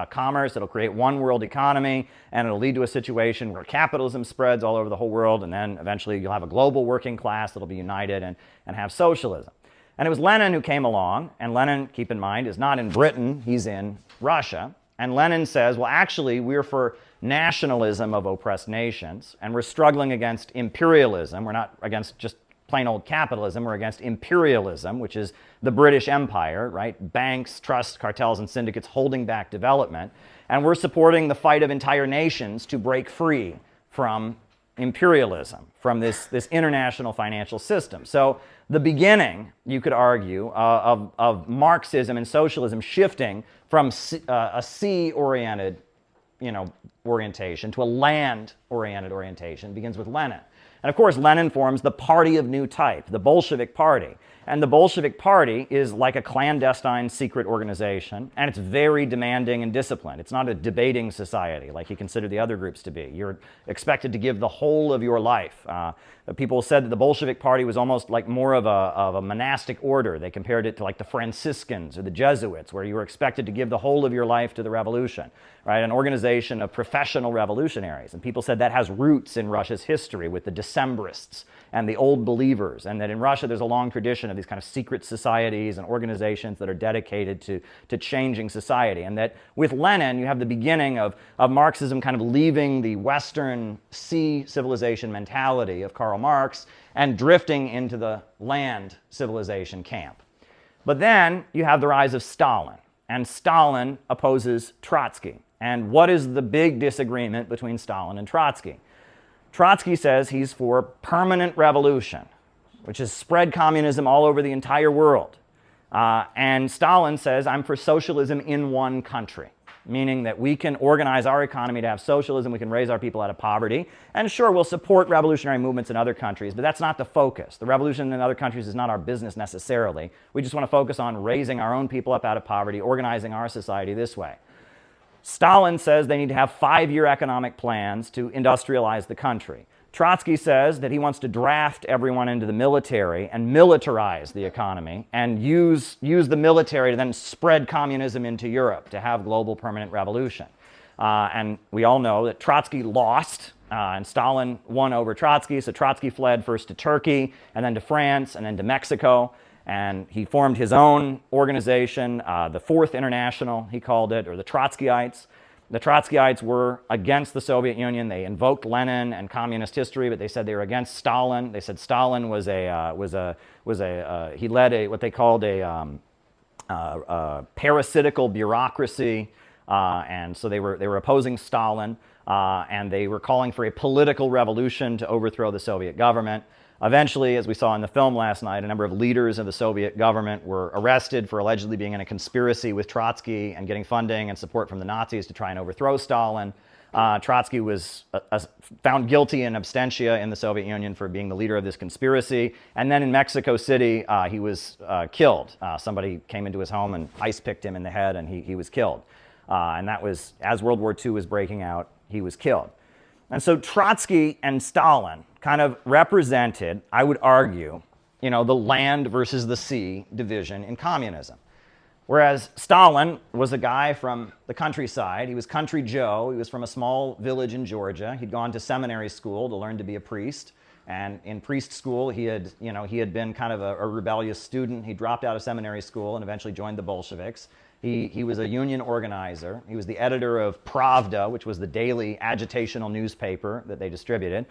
commerce, it'll create one world economy, and it'll lead to a situation where capitalism spreads all over the whole world, and then eventually you'll have a global working class that'll be united and have socialism. And it was Lenin who came along, and Lenin, keep in mind, is not in Britain, he's in Russia. And Lenin says, well, actually, we're for nationalism of oppressed nations, and we're struggling against imperialism. We're not against just plain old capitalism. We're against imperialism, which is the British Empire, right? Banks, trusts, cartels, and syndicates holding back development. And we're supporting the fight of entire nations to break free from imperialism, from this international financial system. So the beginning, you could argue, of Marxism and socialism shifting from a sea-oriented orientation to a land-oriented orientation begins with Lenin. And of course, Lenin forms the party of new type, the Bolshevik Party. And the Bolshevik Party is like a clandestine secret organization, and it's very demanding and disciplined. It's not a debating society like he considered the other groups to be. You're expected to give the whole of your life. People said that the Bolshevik Party was almost like more of a monastic order. They compared it to like the Franciscans or the Jesuits, where you were expected to give the whole of your life to the revolution, right? An organization of professional revolutionaries. And people said that has roots in Russia's history with the Decembrists and the Old Believers, and that in Russia there's a long tradition of these kind of secret societies and organizations that are dedicated to changing society. And that with Lenin, you have the beginning of Marxism kind of leaving the Western sea civilization mentality of Karl Marx and drifting into the land civilization camp. But then you have the rise of Stalin, and Stalin opposes Trotsky. And what is the big disagreement between Stalin and Trotsky? Trotsky says he's for permanent revolution, which is spread communism all over the entire world. And Stalin says, I'm for socialism in one country. meaning that we can organize our economy to have socialism, we can raise our people out of poverty, and sure, we'll support revolutionary movements in other countries, but that's not the focus. The revolution in other countries is not our business necessarily. We just want to focus on raising our own people up out of poverty, organizing our society this way. Stalin says they need to have 5-year economic plans to industrialize the country. Trotsky says that he wants to draft everyone into the military and militarize the economy and use the military to then spread communism into Europe to have global permanent revolution. And we all know that Trotsky lost and Stalin won over Trotsky, so Trotsky fled first to Turkey and then to France and then to Mexico. And he formed his own organization, the Fourth International, he called it, or the Trotskyites. The Trotskyites were against the Soviet Union. They invoked Lenin and communist history, but they said they were against Stalin. They said Stalin he led what they called a parasitical bureaucracy, and so they were opposing Stalin, and they were calling for a political revolution to overthrow the Soviet government. Eventually, as we saw in the film last night, a number of leaders of the Soviet government were arrested for allegedly being in a conspiracy with Trotsky and getting funding and support from the Nazis to try and overthrow Stalin. Trotsky was found guilty in absentia in the Soviet Union for being the leader of this conspiracy. And then in Mexico City, he was killed. Somebody came into his home and ice-picked him in the head, and he was killed. And that was, as World War II was breaking out, he was killed. And so Trotsky and Stalin kind of represented, I would argue, the land versus the sea division in communism. Whereas Stalin was a guy from the countryside. He was Country Joe. He was from a small village in Georgia. He'd gone to seminary school to learn to be a priest. And in priest school, he had been kind of a rebellious student. He dropped out of seminary school and eventually joined the Bolsheviks. He was a union organizer. He was the editor of Pravda, which was the daily agitational newspaper that they distributed.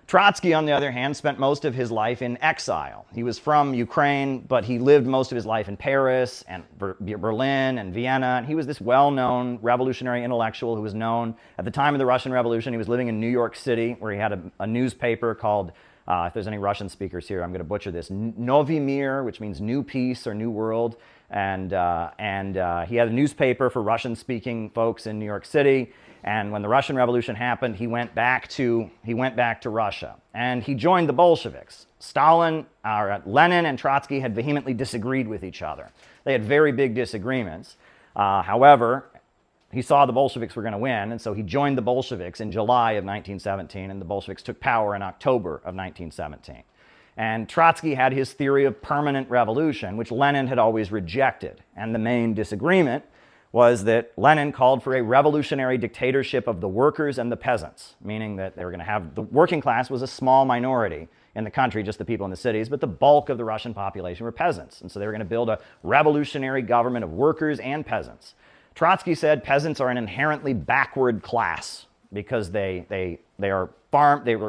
Trotsky, on the other hand, spent most of his life in exile. He was from Ukraine, but he lived most of his life in Paris and Berlin and Vienna. And he was this well-known revolutionary intellectual who was known at the time of the Russian Revolution. He was living in New York City, where he had a newspaper called, if there's any Russian speakers here, I'm going to butcher this, Novy Mir, which means New Peace or New World. And he had a newspaper for Russian-speaking folks in New York City. And when the Russian Revolution happened, he went back to Russia, and he joined the Bolsheviks. Lenin and Trotsky had vehemently disagreed with each other. They had very big disagreements. However, he saw the Bolsheviks were going to win, and so he joined the Bolsheviks in July of 1917, and the Bolsheviks took power in October of 1917. And Trotsky had his theory of permanent revolution, which Lenin had always rejected. And the main disagreement was that Lenin called for a revolutionary dictatorship of the workers and the peasants, meaning that they were going to have the working class was a small minority in the country, just the people in the cities, but the bulk of the Russian population were peasants. And so they were going to build a revolutionary government of workers and peasants. Trotsky said peasants are an inherently backward class because they were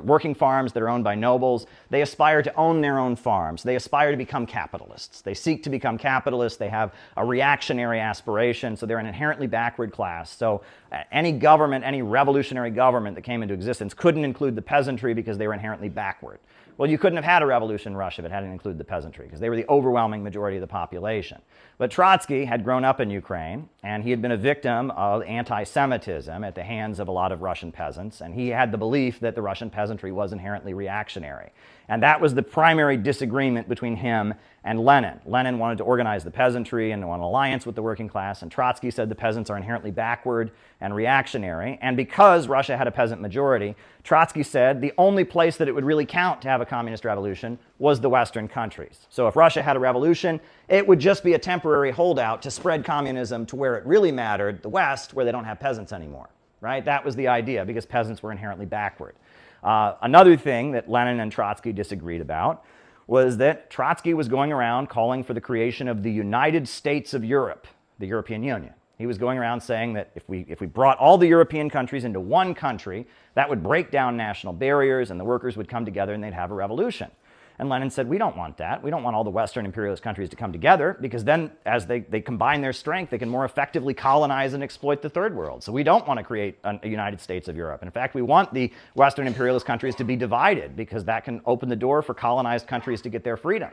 working farms that are owned by nobles. They aspire to own their own farms. They aspire to become capitalists. They seek to become capitalists. They have a reactionary aspiration, so they're an inherently backward class. So any government, any revolutionary government that came into existence couldn't include the peasantry because they were inherently backward. Well, you couldn't have had a revolution in Russia if it hadn't included the peasantry, because they were the overwhelming majority of the population. But Trotsky had grown up in Ukraine, and he had been a victim of anti-Semitism at the hands of a lot of Russian peasants, and he had the belief that the Russian peasantry was inherently reactionary. And that was the primary disagreement between him and Lenin. Lenin wanted to organize the peasantry and want an alliance with the working class, and Trotsky said the peasants are inherently backward and reactionary. And because Russia had a peasant majority, Trotsky said the only place that it would really count to have a communist revolution was the Western countries. So if Russia had a revolution, it would just be a temporary holdout to spread communism to where it really mattered, the West, where they don't have peasants anymore. Right? That was the idea, because peasants were inherently backward. Another thing that Lenin and Trotsky disagreed about was that Trotsky was going around calling for the creation of the United States of Europe, the European Union. He was going around saying that if we brought all the European countries into one country, that would break down national barriers and the workers would come together and they'd have a revolution. And Lenin said, we don't want that. We don't want all the Western imperialist countries to come together, because then as they combine their strength, they can more effectively colonize and exploit the third world. So we don't want to create a United States of Europe. In fact, we want the Western imperialist countries to be divided, because that can open the door for colonized countries to get their freedom.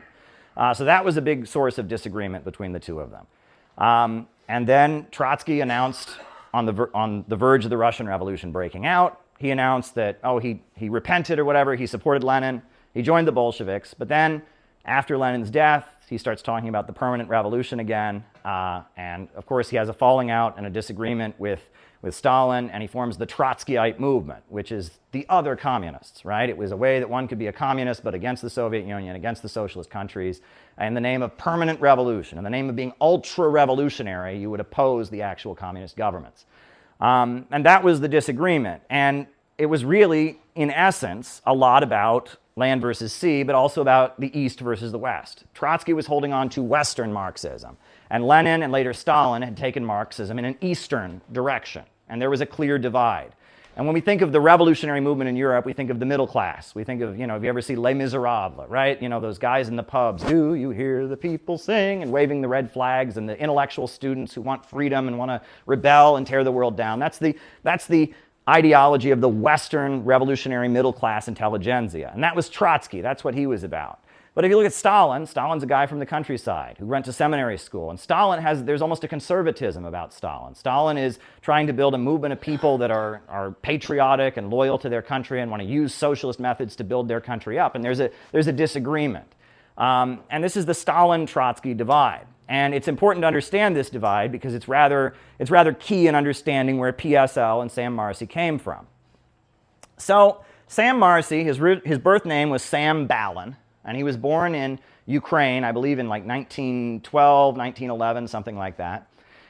So that was a big source of disagreement between the two of them. And then Trotsky announced on the verge of the Russian Revolution breaking out, he announced that, he repented or whatever, he supported Lenin, he joined the Bolsheviks, but then after Lenin's death, he starts talking about the permanent revolution again, and of course he has a falling out and a disagreement with Stalin, and he forms the Trotskyite movement, which is the other communists, right? It was a way that one could be a communist, but against the Soviet Union, against the socialist countries, in the name of permanent revolution, in the name of being ultra-revolutionary, you would oppose the actual communist governments. And that was the disagreement, and it was really, in essence, a lot about land versus sea, but also about the East versus the West. Trotsky was holding on to Western Marxism, and Lenin and later Stalin had taken Marxism in an Eastern direction, and there was a clear divide. And when we think of the revolutionary movement in Europe, we think of the middle class. We think of, if you ever see Les Miserables, right? Those guys in the pubs, do you hear the people sing, and waving the red flags, and the intellectual students who want freedom and want to rebel and tear the world down. That's the ideology of the Western revolutionary middle class intelligentsia. And that was Trotsky. That's what he was about. But if you look at Stalin, Stalin's a guy from the countryside who went to seminary school. And there's almost a conservatism about Stalin. Stalin is trying to build a movement of people that are patriotic and loyal to their country and want to use socialist methods to build their country up. And there's a disagreement. And this is the Stalin-Trotsky divide. And it's important to understand this divide because it's rather key in understanding where PSL and Sam Marcy came from. So Sam Marcy, his birth name was Sam Balin, and he was born in Ukraine, I believe in like 1912, 1911, something like that.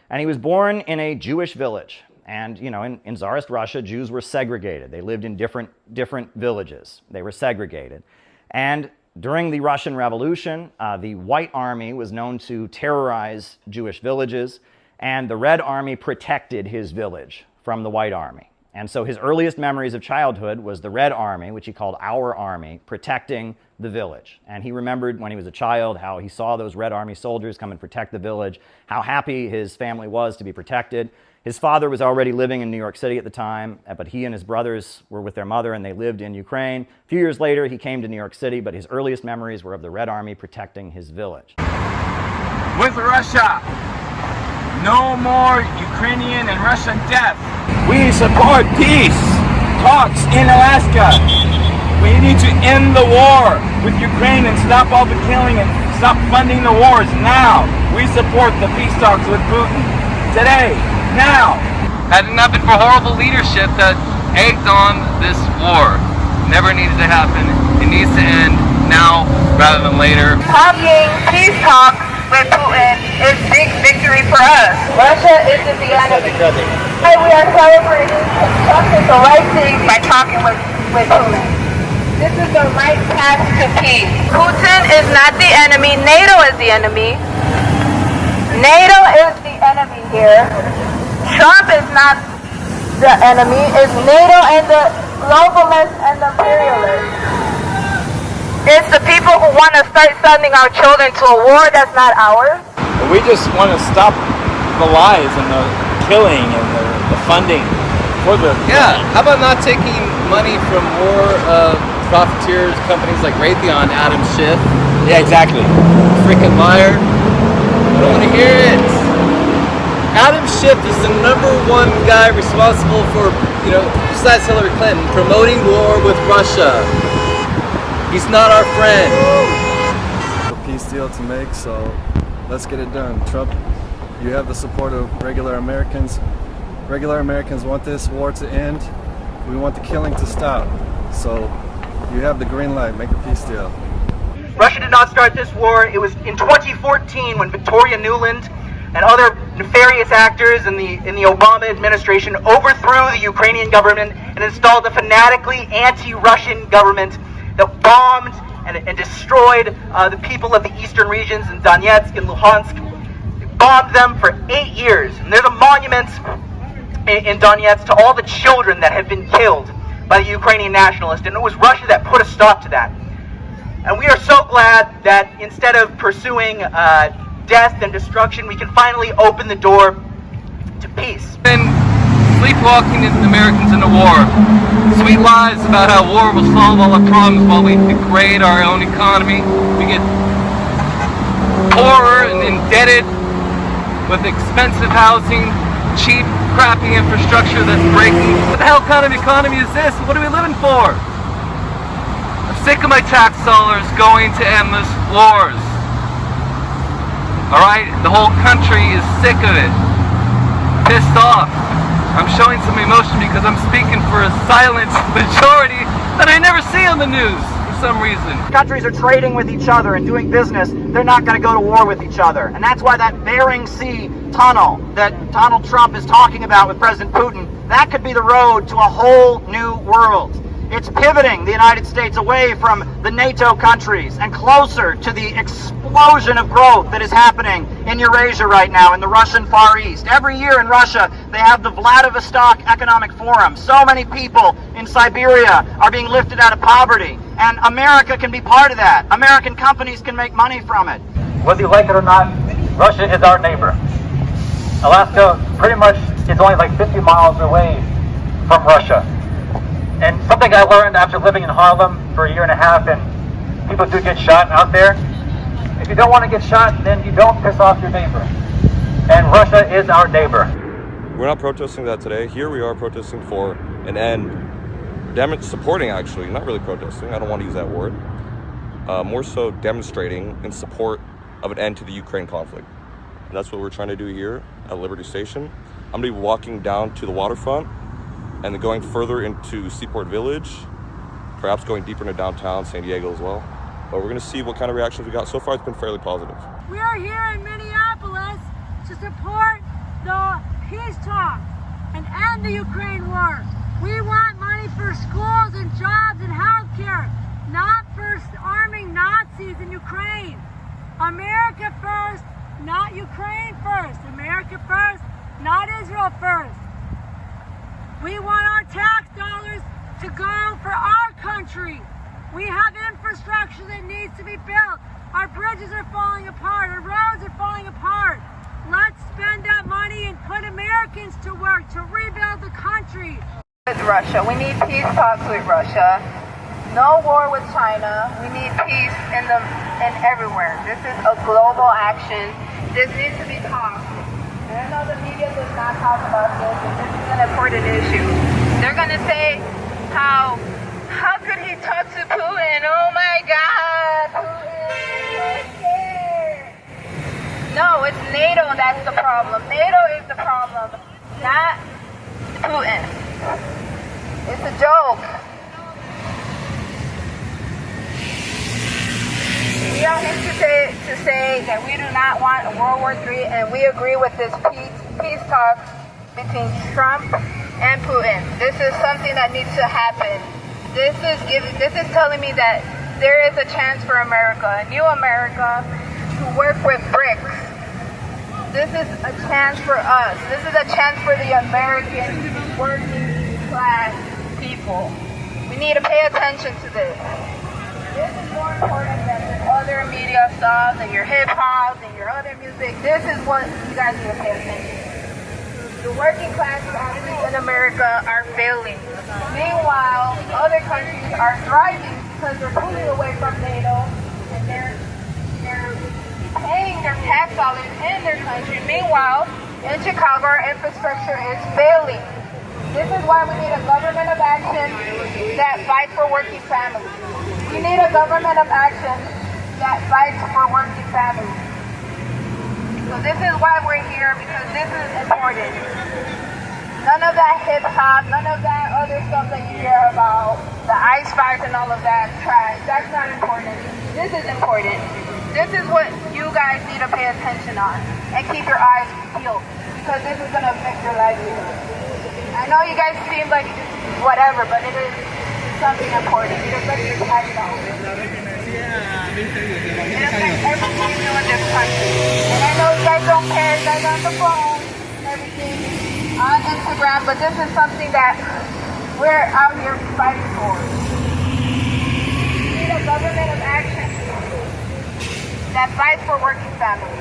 And he was born in a Jewish village. And in Tsarist Russia, Jews were segregated. They lived in different villages. They were segregated. And during the Russian Revolution, the White Army was known to terrorize Jewish villages, and the Red Army protected his village from the White Army. And so his earliest memories of childhood was the Red Army, which he called our army, protecting the village. And he remembered when he was a child how he saw those Red Army soldiers come and protect the village, how happy his family was to be protected. His father was already living in New York City at the time, but he and his brothers were with their mother and they lived in Ukraine. A few years later, he came to New York City, but his earliest memories were of the Red Army protecting his village. With Russia, no more Ukrainian and Russian death. We support peace talks in Alaska. We need to end the war with Ukraine and stop all the killing and stop funding the wars now. We support the peace talks with Putin today. Now, Had it not been for horrible leadership that egged on this war, never needed to happen. It needs to end now rather than later. Having peace talks with Putin is big victory for us. Russia isn't the enemy. We are celebrating Trump is the right thing by talking with Putin. This is the right path to peace. Putin is not the enemy. NATO is the enemy. NATO is the enemy here. Trump is not the enemy. It's NATO and the globalists and the imperialists. It's the people who want to start sending our children to a war that's not ours. We just want to stop the lies and the killing and the funding for the... Yeah, how about not taking money from more profiteers, companies like Raytheon, Adam Schiff? Yeah, exactly. Freaking liar. I don't want to hear it. Adam Schiff is the #1 guy responsible for, besides Hillary Clinton, promoting war with Russia. He's not our friend. A peace deal to make, so let's get it done. Trump, you have the support of regular Americans. Regular Americans want this war to end. We want the killing to stop. So you have the green light. Make a peace deal. Russia did not start this war. It was in 2014 when Victoria Nuland and other nefarious actors in the Obama administration overthrew the Ukrainian government and installed a fanatically anti-Russian government that bombed and destroyed the people of the eastern regions in Donetsk and Luhansk. It bombed them for 8 years. And there's a monument in Donetsk to all the children that have been killed by the Ukrainian nationalists, and it was Russia that put a stop to that. And we are so glad that instead of pursuing death and destruction, we can finally open the door to peace. Been sleepwalking Americans into war. Sweet lies about how war will solve all our problems while we degrade our own economy. We get poorer and indebted with expensive housing, cheap, crappy infrastructure that's breaking. What the hell kind of economy is this? What are we living for? I'm sick of my tax dollars going to endless wars. Alright? The whole country is sick of it. Pissed off. I'm showing some emotion because I'm speaking for a silent majority that I never see on the news for some reason. Countries are trading with each other and doing business. They're not going to go to war with each other. And that's why that Bering Sea tunnel that Donald Trump is talking about with President Putin, that could be the road to a whole new world. It's pivoting the United States away from the NATO countries and closer to the explosion of growth that is happening in Eurasia right now, in the Russian Far East. Every year in Russia, they have the Vladivostok Economic Forum. So many people in Siberia are being lifted out of poverty, and America can be part of that. American companies can make money from it. Whether you like it or not, Russia is our neighbor. Alaska pretty much is only like 50 miles away from Russia. And something I learned after living in Harlem for a year and a half, and people do get shot out there. If you don't want to get shot, then you don't piss off your neighbor. And Russia is our neighbor. We're not protesting that today. Here we are protesting for an end. Supporting, actually, not really protesting. I don't want to use that word. More so demonstrating in support of an end to the Ukraine conflict. And that's what we're trying to do here at Liberty Station. I'm going to be walking down to the waterfront and then going further into Seaport Village, perhaps going deeper into downtown San Diego as well. But we're going to see what kind of reactions we got. So far, it's been fairly positive. We are here in Minneapolis to support the peace talks and end the Ukraine war. We want money for schools and jobs and healthcare, not for arming Nazis in Ukraine. America first, not Ukraine first. America first, not Israel first. We want our tax dollars to go for our country. We have infrastructure that needs to be built. Our bridges are falling apart. Our roads are falling apart. Let's spend that money and put Americans to work to rebuild the country. With Russia, we need peace talks with Russia. No war with China. We need peace in everywhere. This is a global action. This needs to be talked. And I know the media does not talk about this, and this is an important issue. They're going to say how could he talk to Putin? Oh my God, Putin is so scared. No, it's NATO that's the problem. NATO is the problem, not Putin. It's a joke. We are here to say that we do not want a World War III, and we agree with this peace talk between Trump and Putin. This is something that needs to happen. This is telling me that there is a chance for America, a new America, to work with BRICS. This is a chance for us. This is a chance for the American working class people. We need to pay attention to this. This is more important than this other media stuff and your hip hop and your other music. This is what you guys need to pay attention to. The working class families in America are failing. Meanwhile, other countries are thriving because they're pulling away from NATO and they're paying their tax dollars in their country. Meanwhile, in Chicago, our infrastructure is failing. This is why we need a government of action that fights for working families. We need a government of action that fights for working families. So this is why we're here, because this is important. None of that hip hop, none of that other stuff that you hear about, the ice fights and all of that trash, that's not important. This is important. This is what you guys need to pay attention on and keep your eyes peeled, because this is going to affect your livelihood. I know you guys seem like whatever, but it is something important. It affects your tax dollars. It affects everything you do in this country. And I know you guys don't care, you guys are on the phone and everything on Instagram, but this is something that we're out here fighting for. We need a government of action that fights for working families.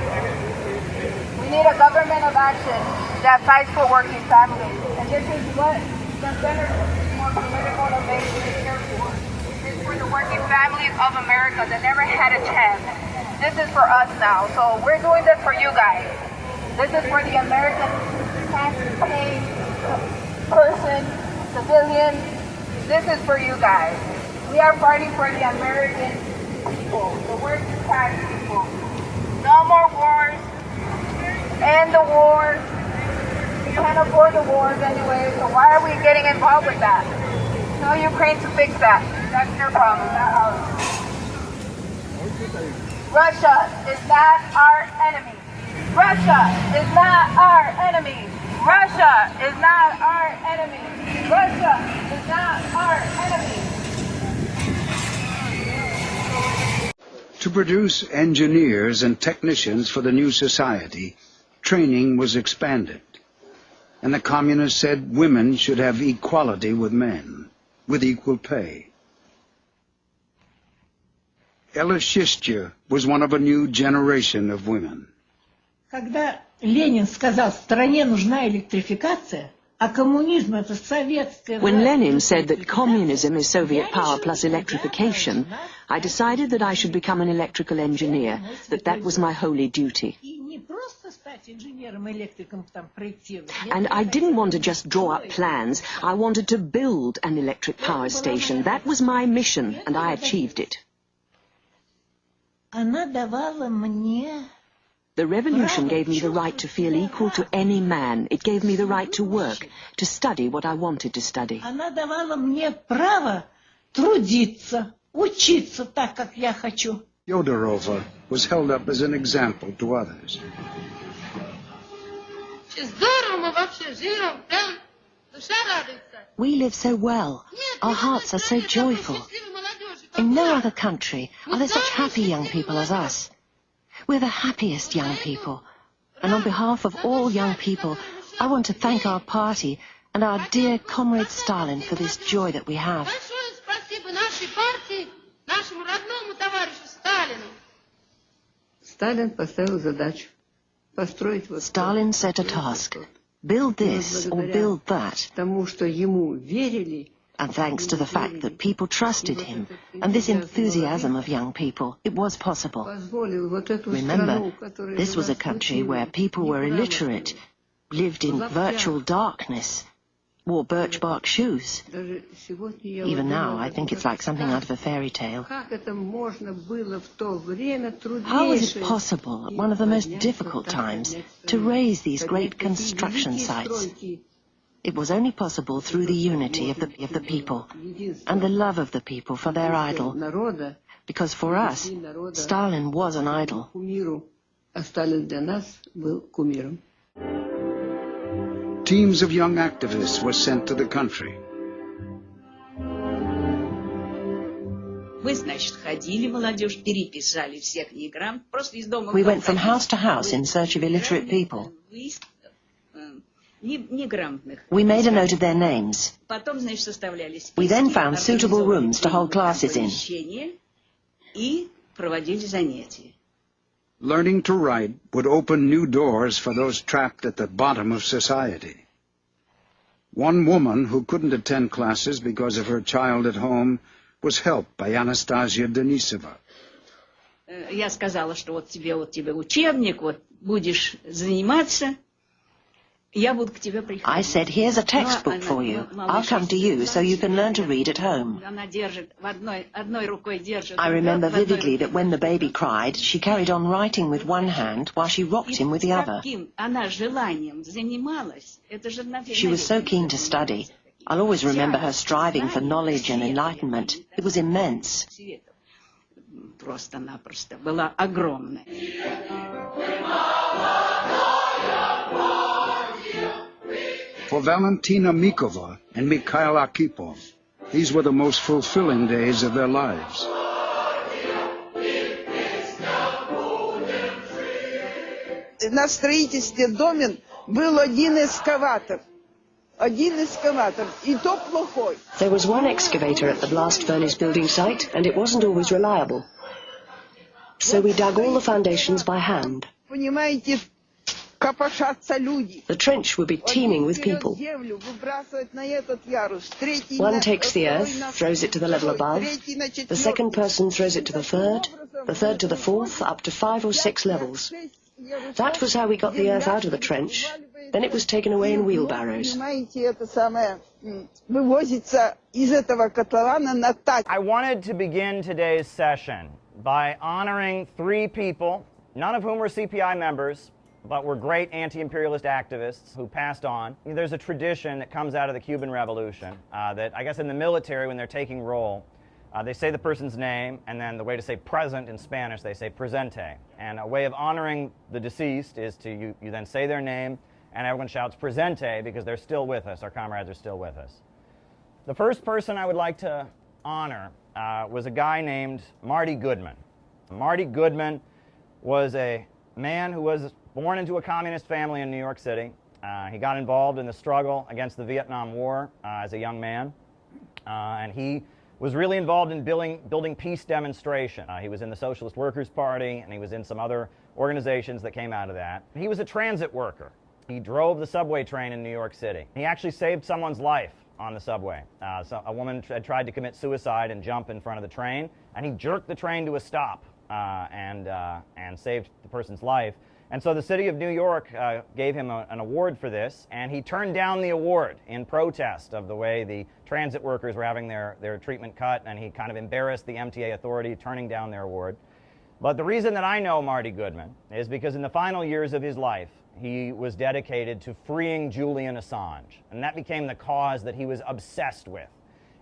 We need a government of action that fights for working families. And this is what the Center for Political Innovation is here for. This is for the working families of America that never had a chance. This is for us now. So we're doing this for you guys. This is for the American tax-paying person, civilian, this is for you guys. We are fighting for the American people, the working class people. No more wars. End the wars. We can't afford the wars anyway, so why are we getting involved with that? Tell Ukraine to fix that. That's your problem, not ours. Russia is not our enemy. Russia is not our enemy. Russia is not our enemy. Russia is not our enemy. To produce engineers and technicians for the new society, training was expanded. And the communists said women should have equality with men, with equal pay. Ella Shishcha was one of a new generation of women. Когда Ленин сказал, стране нужна электрификация, а коммунизм это советская... When Lenin said that communism is Soviet power plus electrification, I decided that I should become an electrical engineer, that was my holy duty. And I didn't want to just draw up plans, I wanted to build an electric power station. That was my mission, and I achieved it. Она давала мне... The revolution gave me the right to feel equal to any man. It gave me the right to work, to study what I wanted to study. Она давала мне право трудиться, учиться так, как я хочу. Fyodorova was held up as an example to others. We live so well. Our hearts are so joyful. In no other country are there such happy young people as us. We're the happiest young people. And on behalf of all young people, I want to thank our party and our dear comrade Stalin for this joy that we have. Stalin set a task. Build this or build that. And thanks to the fact that people trusted him and this enthusiasm of young people, it was possible. Remember, this was a country where people were illiterate, lived in virtual darkness, wore birch bark shoes. Even now, I think it's like something out of a fairy tale. How was it possible at one of the most difficult times to raise these great construction sites? It was only possible through the unity of the people and the love of the people for their idol. Because for us, Stalin was an idol. Teams of young activists were sent to the country. We went from house to house in search of illiterate people. We made a note of their names. We then found suitable rooms to hold classes in. Learning to write would open new doors for those trapped at the bottom of society. One woman who couldn't attend classes because of her child at home was helped by Anastasia Denisova. Я сказала, что вот тебе учебник, вот будешь заниматься. I said, here's a textbook for you. I'll come to you so you can learn to read at home. I remember vividly that when the baby cried, she carried on writing with one hand while she rocked him with the other. She was so keen to study. I'll always remember her striving for knowledge and enlightenment. It was immense. Просто-напросто была огромная. For Valentina Mikova and Mikhail Arkhipov, these were the most fulfilling days of their lives. На строительстве домен был один эскаватор. И то плохой. There was one excavator at the blast furnace building site, and it wasn't always reliable. So we dug all the foundations by hand. Понимаете, копошатся люди. The trench would be teeming with people. One takes the earth, throws it to the level above. The second person throws it to the third to the fourth, up to 5 or 6 levels. That was how we got the earth out of the trench. Then it was taken away in wheelbarrows. Понимаете, это самое, вывозится из этого котлована на тачке. I wanted to begin today's session by honoring 3 people, none of whom were CPI members, but were great anti-imperialist activists who passed on. There's a tradition that comes out of the Cuban Revolution that I guess in the military when they're taking roll, they say the person's name, and then the way to say present in Spanish, they say presente. And a way of honoring the deceased is to you then say their name, and everyone shouts presente because they're still with us, our comrades are still with us. The first person I would like to honor was a guy named Marty Goodman. Marty Goodman was a man who was born into a communist family in New York City. He got involved in the struggle against the Vietnam War as a young man, and he was really involved in building peace demonstration. He was in the Socialist Workers' Party, and he was in some other organizations that came out of that. He was a transit worker. He drove the subway train in New York City. He actually saved someone's life on the subway. So a woman had tried to commit suicide and jump in front of the train, and he jerked the train to a stop and saved the person's life. And so the city of New York gave him an award for this, and he turned down the award in protest of the way the transit workers were having their treatment cut, and he kind of embarrassed the MTA authority turning down their award. But the reason that I know Marty Goodman is because in the final years of his life, he was dedicated to freeing Julian Assange, and that became the cause that he was obsessed with.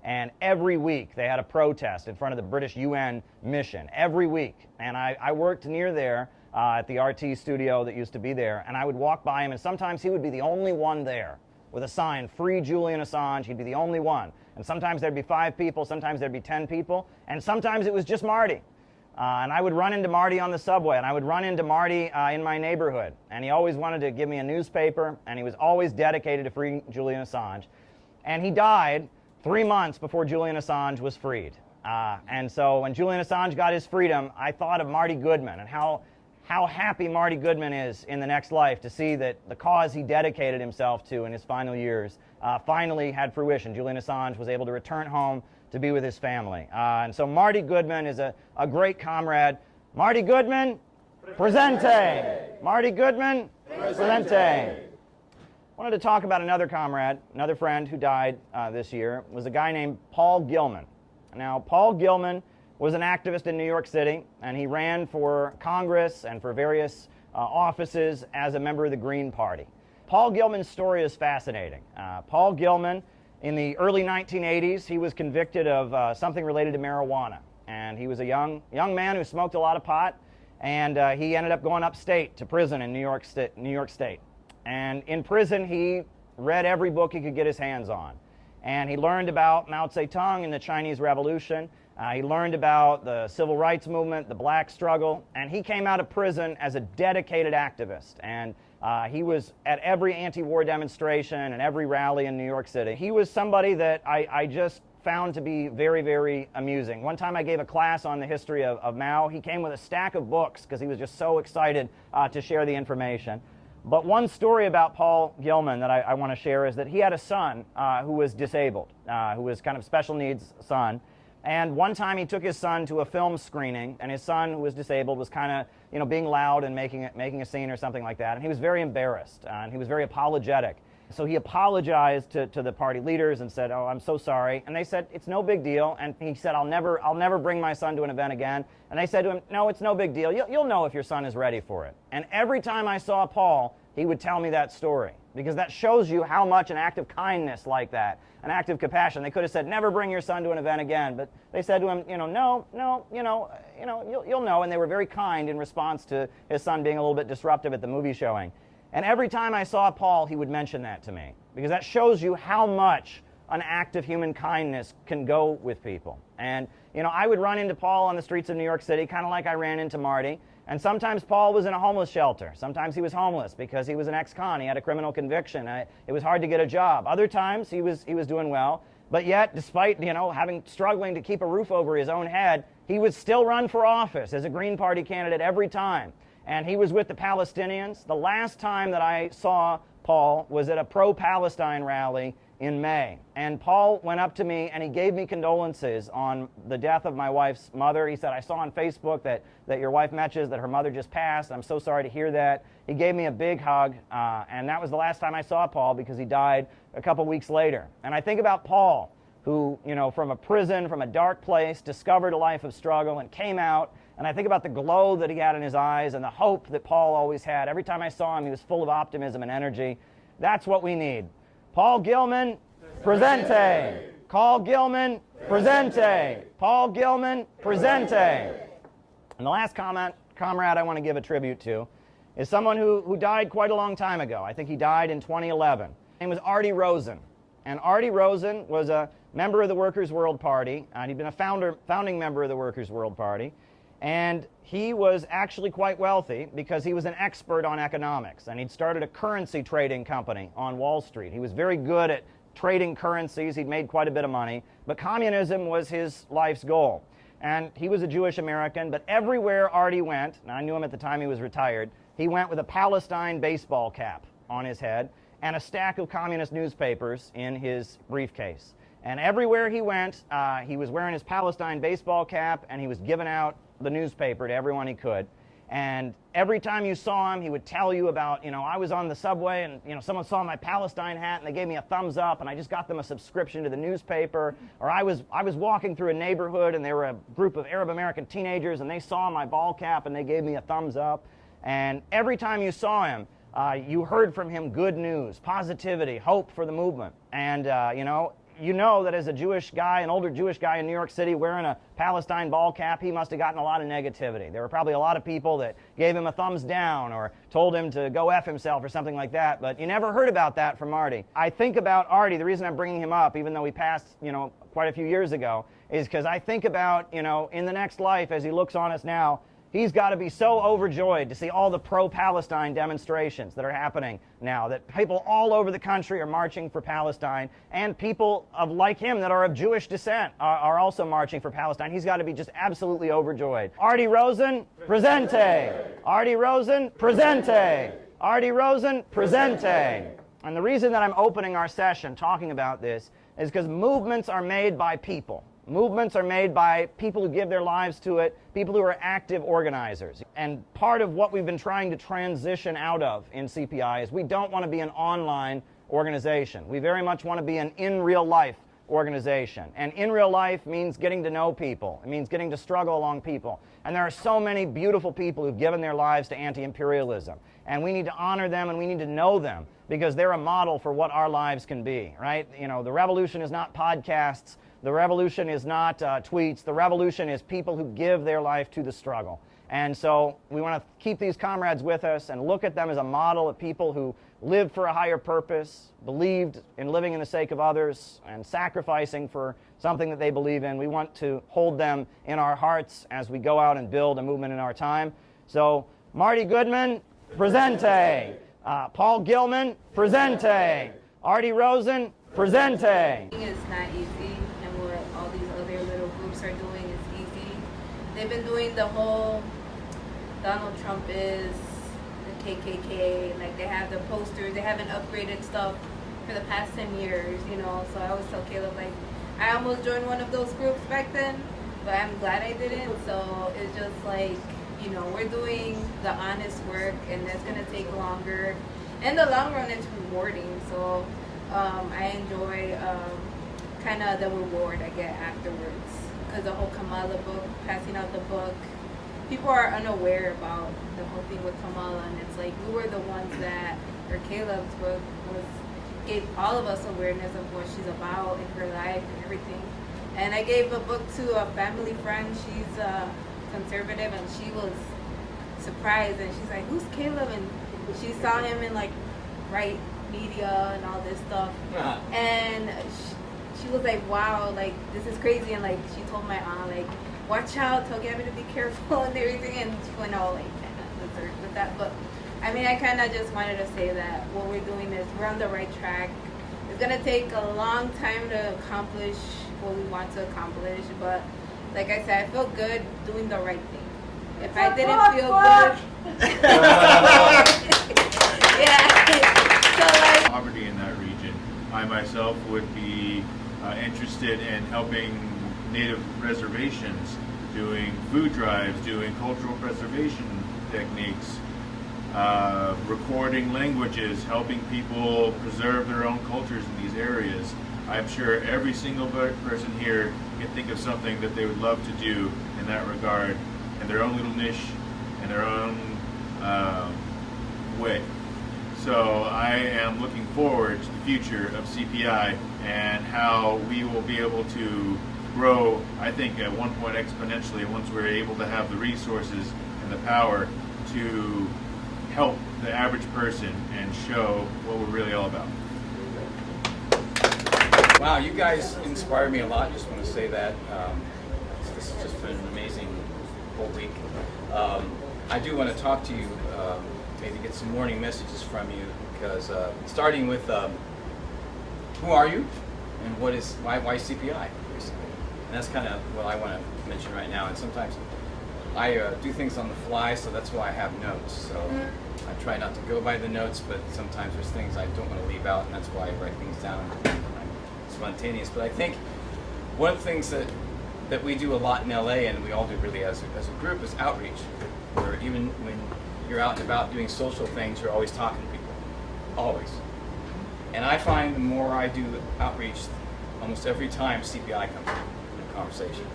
And every week they had a protest in front of the British UN mission, every week. And I worked near there at the RT studio that used to be there, and I would walk by him, and sometimes he would be the only one there with a sign, Free Julian Assange. He'd be the only one. And sometimes there'd be 5 people, sometimes there'd be 10 people, and sometimes it was just Marty. And I would run into Marty on the subway, and I would run into Marty in my neighborhood. And he always wanted to give me a newspaper, and he was always dedicated to freeing Julian Assange. And he died 3 months before Julian Assange was freed. And so when Julian Assange got his freedom, I thought of Marty Goodman and how happy Marty Goodman is in the next life to see that the cause he dedicated himself to in his final years finally had fruition. Julian Assange was able to return home to be with his family. And so Marty Goodman is a great comrade. Marty Goodman, presente! Marty Goodman, presente! I wanted to talk about another comrade, another friend who died this year. It was a guy named Paul Gilman. Now, Paul Gilman was an activist in New York City, and he ran for Congress and for various offices as a member of the Green Party. Paul Gilman's story is fascinating. Paul Gilman, in the early 1980s, he was convicted of something related to marijuana. And he was a young man who smoked a lot of pot, and he ended up going upstate to prison in New York State. And in prison, he read every book he could get his hands on. And he learned about Mao Zedong and the Chinese Revolution. He learned about the civil rights movement, the black struggle, and he came out of prison as a dedicated activist. And he was at every anti-war demonstration and every rally in New York City. He was somebody that I just found to be very, very amusing. One time I gave a class on the history of Mao. He came with a stack of books because he was just so excited to share the information. But one story about Paul Gilman that I want to share is that he had a son who was disabled, who was kind of special needs son. And one time he took his son to a film screening, and his son, who was disabled, was kind of, being loud and making a scene or something like that. And he was very embarrassed, and he was very apologetic. So he apologized to the party leaders and said, "Oh, I'm so sorry." And they said, "It's no big deal." And he said, "I'll never bring my son to an event again." And they said to him, "No, it's no big deal. You'll know if your son is ready for it." And every time I saw Paul, he would tell me that story, because that shows you how much an act of kindness like that, an act of compassion. They could have said, "Never bring your son to an event again," but they said to him, "No, you'll know." And they were very kind in response to his son being a little bit disruptive at the movie showing. And every time I saw Paul, he would mention that to me, because that shows you how much an act of human kindness can go with people. And, I would run into Paul on the streets of New York City, kind of like I ran into Marty. And sometimes Paul was in a homeless shelter. Sometimes he was homeless because he was an ex-con. He had a criminal conviction. It was hard to get a job. Other times he was doing well. But yet, despite, struggling to keep a roof over his own head, he would still run for office as a Green Party candidate every time. And he was with the Palestinians. The last time that I saw Paul was at a pro-Palestine rally in May. And Paul went up to me and he gave me condolences on the death of my wife's mother. He said, I saw on Facebook that your wife mentions that her mother just passed. I'm so sorry to hear that. He gave me a big hug, and that was the last time I saw Paul because he died a couple weeks later. And I think about Paul, who, you know, from a prison, from a dark place, discovered a life of struggle and came out. And I think about the glow that he had in his eyes and the hope that Paul always had. Every time I saw him, he was full of optimism and energy. That's what we need. Paul Gilman, presente. Paul Gilman, presente. Paul Gilman, presente. And the last comrade I want to give a tribute to is someone who died quite a long time ago. I think he died in 2011. His name was Artie Rosen. And Artie Rosen was a member of the Workers' World Party, and he'd been a founding member of the Workers' World Party. And he was actually quite wealthy because he was an expert on economics, and he'd started a currency trading company on Wall Street. He was very good at trading currencies. He'd made quite a bit of money, but communism was his life's goal. And he was a Jewish American, but everywhere Artie went, and I knew him at the time he was retired, he went with a Palestine baseball cap on his head and a stack of communist newspapers in his briefcase. And everywhere he went, he was wearing his Palestine baseball cap, and he was giving out the newspaper to everyone he could. And every time you saw him, he would tell you about, you know, I was on the subway and, you know, someone saw my Palestine hat and they gave me a thumbs up and I just got them a subscription to the newspaper. Or I was walking through a neighborhood and there were a group of Arab American teenagers and they saw my ball cap and they gave me a thumbs up. And every time you saw him, you heard from him good news, positivity, hope for the movement. And, you know that as a Jewish guy, an older Jewish guy in New York City wearing a Palestine ball cap, he must have gotten a lot of negativity. There were probably a lot of people that gave him a thumbs down or told him to go F himself or something like that, but you never heard about that from Artie. I think about Artie, the reason I'm bringing him up, even though he passed, quite a few years ago, is because I think about, in the next life as he looks on us now, he's got to be so overjoyed to see all the pro-Palestine demonstrations that are happening now, that people all over the country are marching for Palestine, and people like him that are of Jewish descent are also marching for Palestine. He's got to be just absolutely overjoyed. Artie Rosen, presente. Artie Rosen, presente. Artie Rosen, presente. And the reason that I'm opening our session talking about this is because movements are made by people. Movements are made by people who give their lives to it, people who are active organizers. And part of what we've been trying to transition out of in CPI is we don't want to be an online organization. We very much want to be an in real life organization. And in real life means getting to know people. It means getting to struggle along people. And there are so many beautiful people who've given their lives to anti-imperialism. And we need to honor them and we need to know them because they're a model for what our lives can be, right? The revolution is not podcasts. The revolution is not tweets. The revolution is people who give their life to the struggle. And so we want to keep these comrades with us and look at them as a model of people who lived for a higher purpose, believed in living in the sake of others, and sacrificing for something that they believe in. We want to hold them in our hearts as we go out and build a movement in our time. So Marty Goodman, presente. Paul Gilman, presente. Artie Rosen, presente. It's not easy, and what all these other little groups are doing is easy. They've been doing the whole Donald Trump is the KKK, like they have the posters, they haven't upgraded stuff for the past 10 years, so I always tell Caleb, like, I almost joined one of those groups back then, but I'm glad I didn't, so it's just like, we're doing the honest work, and that's going to take longer. In the long run, it's rewarding, so I enjoy kind of the reward I get afterwards. Because the whole Kamala book, passing out the book, people are unaware about the whole thing with Kamala, and it's like we were the ones that, or Caleb's book gave all of us awareness of what she's about in her life and everything. And I gave a book to a family friend. She's conservative, and she was surprised, and she's like, "Who's Caleb?" And she saw him in like right media and all this stuff, and she was like, "Wow, like this is crazy." And like she told my aunt, like, "Watch out, tell Gabby to be careful," and everything. And she went all like kind of berserk with that. But I mean, I kind of just wanted to say that what we're doing is we're on the right track. It's gonna take a long time to accomplish what we want to accomplish, but like I said, I feel good doing the right thing. If I didn't feel good, yeah. So like poverty in that region, I myself would be interested in helping Native reservations, doing food drives, doing cultural preservation techniques, recording languages, helping people preserve their own cultures in these areas. I'm sure every single person here can think of something that they would love to do in that regard, in their own little niche, in their own way. So I am looking forward to the future of CPI and how we will be able to grow, I think, at one point exponentially once we're able to have the resources and the power to help the average person and show what we're really all about. Wow, you guys inspire me a lot. Just want to say that. This has just been an amazing whole week. I do want to talk to you, maybe get some warning messages from you, because starting with who are you and what is why CPI, basically. And that's kind of what I want to mention right now. And sometimes I do things on the fly, so that's why I have notes. So I try not to go by the notes, but sometimes there's things I don't want to leave out, and that's why I write things down. I'm spontaneous. But I think one of the things that we do a lot in LA, and we all do really as a group, is outreach. Where even when you're out and about doing social things, you're always talking to people. Always. And I find the more I do outreach, almost every time CPI comes up in a conversation.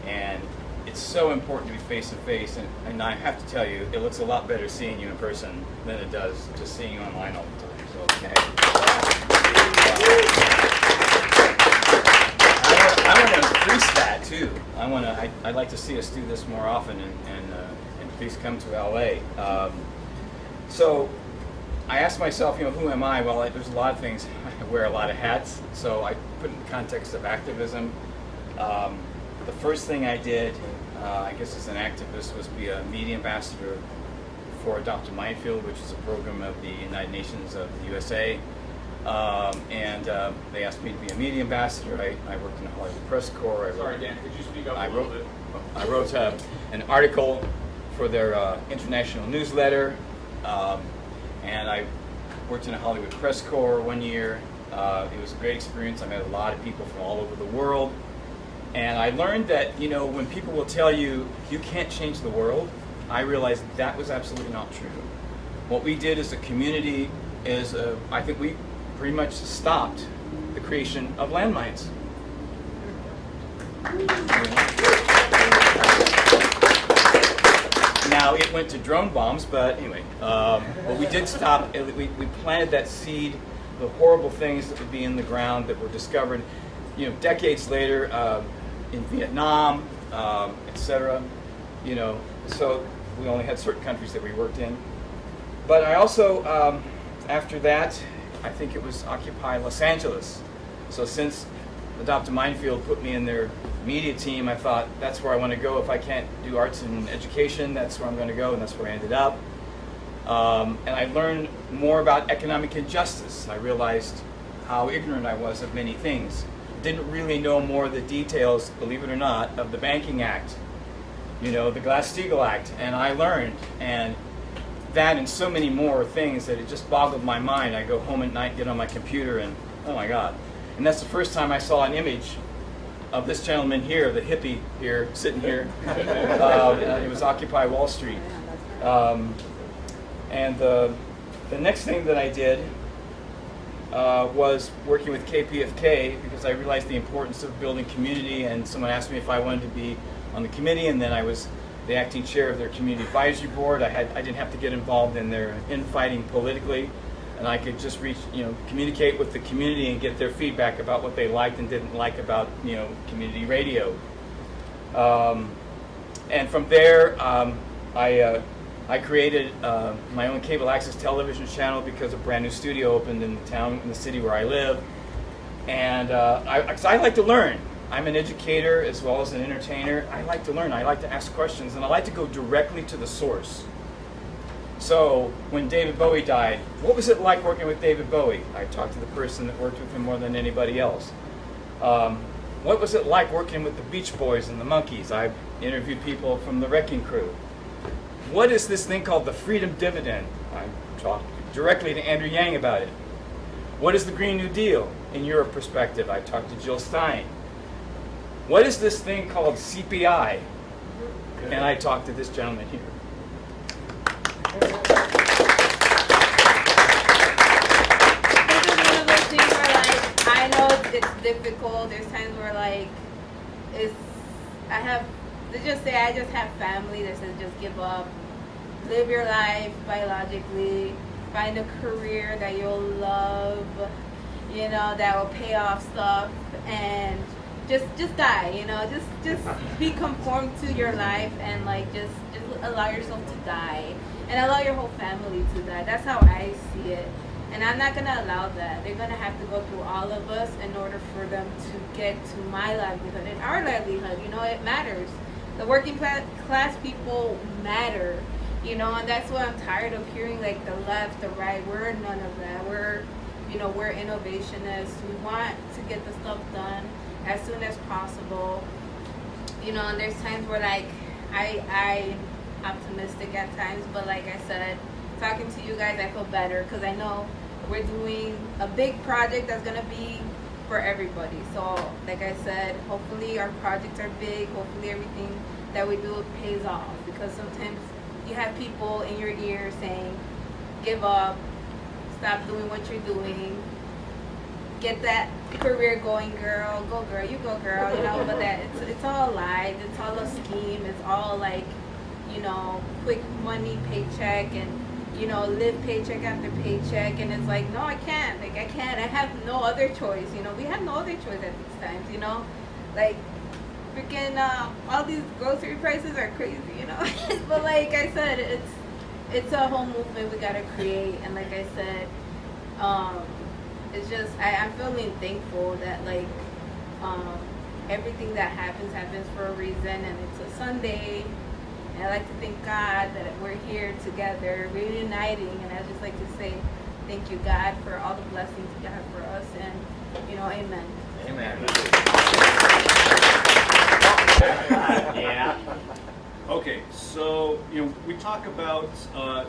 And it's so important to be face to face, and I have to tell you, it looks a lot better seeing you in person than it does just seeing you online all the time. So, okay. I want to increase that too. I'd like to see us do this more often, and please come to LA. So I asked myself, who am I? Well, there's a lot of things. I wear a lot of hats, so I put in the context of activism. The first thing I did, I guess as an activist, was be a media ambassador for Adopt a Minefield, which is a program of the United Nations of the USA. And they asked me to be a media ambassador. I worked in the Hollywood Press Corps. Sorry, Dan, could you speak up a little bit? I wrote an article for their international newsletter, and I worked in the Hollywood Press Corps 1 year. It was a great experience. I met a lot of people from all over the world. And I learned that, when people will tell you, you can't change the world, I realized that was absolutely not true. What we did as a community is, I think we pretty much stopped the creation of landmines. Now, it went to drone bombs, but anyway, but we did stop, we planted that seed, the horrible things that would be in the ground that were discovered, decades later, in Vietnam, etc. So we only had certain countries that we worked in. But I also, after that, I think it was Occupy Los Angeles. So since Adopt a Minefield put me in their media team, I thought that's where I want to go. If I can't do arts and education, that's where I'm going to go, and that's where I ended up. And I learned more about economic injustice. I realized how ignorant I was of many things. Didn't really know more of the details, believe it or not, of the Banking Act, the Glass-Steagall Act, and I learned, and that and so many more things that it just boggled my mind. I go home at night, get on my computer, and oh my God. And that's the first time I saw an image of this gentleman here, the hippie here, sitting here. It was Occupy Wall Street. And the next thing that I did was working with KPFK, because I realized the importance of building community, and someone asked me if I wanted to be on the committee, and then I was the acting chair of their community advisory board. I didn't have to get involved in their infighting politically, and I could just communicate with the community and get their feedback about what they liked and didn't like about community radio. And from there, I created my own cable access television channel because a brand new studio opened in the city where I live. And because I like to learn. I'm an educator as well as an entertainer. I like to learn. I like to ask questions, and I like to go directly to the source. So when David Bowie died, what was it like working with David Bowie? I talked to the person that worked with him more than anybody else. What was it like working with the Beach Boys and the Monkees? I interviewed people from the Wrecking Crew. What is this thing called the Freedom Dividend? I talked directly to Andrew Yang about it. What is the Green New Deal in your perspective? I talked to Jill Stein. What is this thing called CPI? And I talked to this gentleman here. This is one of those things where, like, I know it's difficult. There's times where, like, I just have family that says just give up. Live your life biologically. Find a career that you'll love, you know, that will pay off stuff, and just die, you know, just be conformed to your life, and like just allow yourself to die, and allow your whole family to die. That's how I see it. And I'm not gonna allow that. They're gonna have to go through all of us in order for them to get to my livelihood and our livelihood. You know, it matters. The working class people matter. You know, and that's what I'm tired of hearing, like the left, the right. We're none of that. We're innovationists. We want to get the stuff done as soon as possible. You know, and there's times where, like, I'm optimistic at times, but like I said, talking to you guys, I feel better because I know we're doing a big project that's gonna be for everybody. So, like I said, hopefully our projects are big. Hopefully everything that we do pays off, because sometimes you have people in your ear saying, give up, stop doing what you're doing, get that career going, girl, go girl, you go girl, you know, but that it's all lies, it's all a scheme, it's all like, you know, quick money paycheck, and, you know, live paycheck after paycheck, and it's like, no, I can't, like, I have no other choice, you know, we have no other choice at these times, you know, like, freaking all these grocery prices are crazy, you know. But like I said, it's a whole movement we gotta create, and like I said, it's just I'm feeling thankful that like everything that happens for a reason, and it's a Sunday, and I like to thank God that we're here together, reuniting, and I just like to say thank you, God, for all the blessings you have for us, and you know, amen. Amen. Yeah. Okay, so we talk about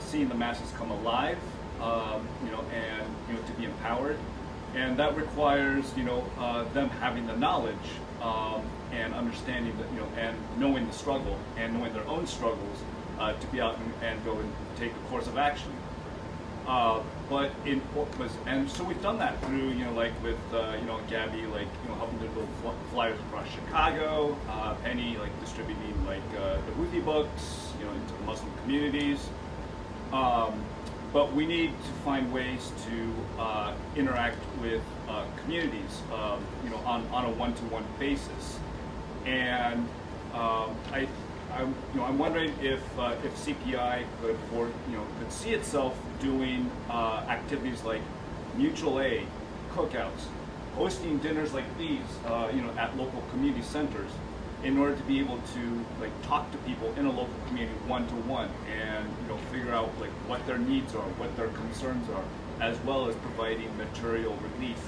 seeing the masses come alive, and to be empowered, and that requires them having the knowledge and understanding that and knowing the struggle and knowing their own struggles to be out and go and take a course of action. And so we've done that through, like with, Gabby, like, helping to build flyers across Chicago, Penny, like, distributing, like, the Houthi books, into the Muslim communities. But we need to find ways to interact with communities, on a one-to-one basis. And I'm wondering if CPI could see itself doing activities like mutual aid, cookouts, hosting dinners like these, at local community centers, in order to be able to talk to people in a local community one-to-one, and figure out what their needs are, what their concerns are, as well as providing material relief,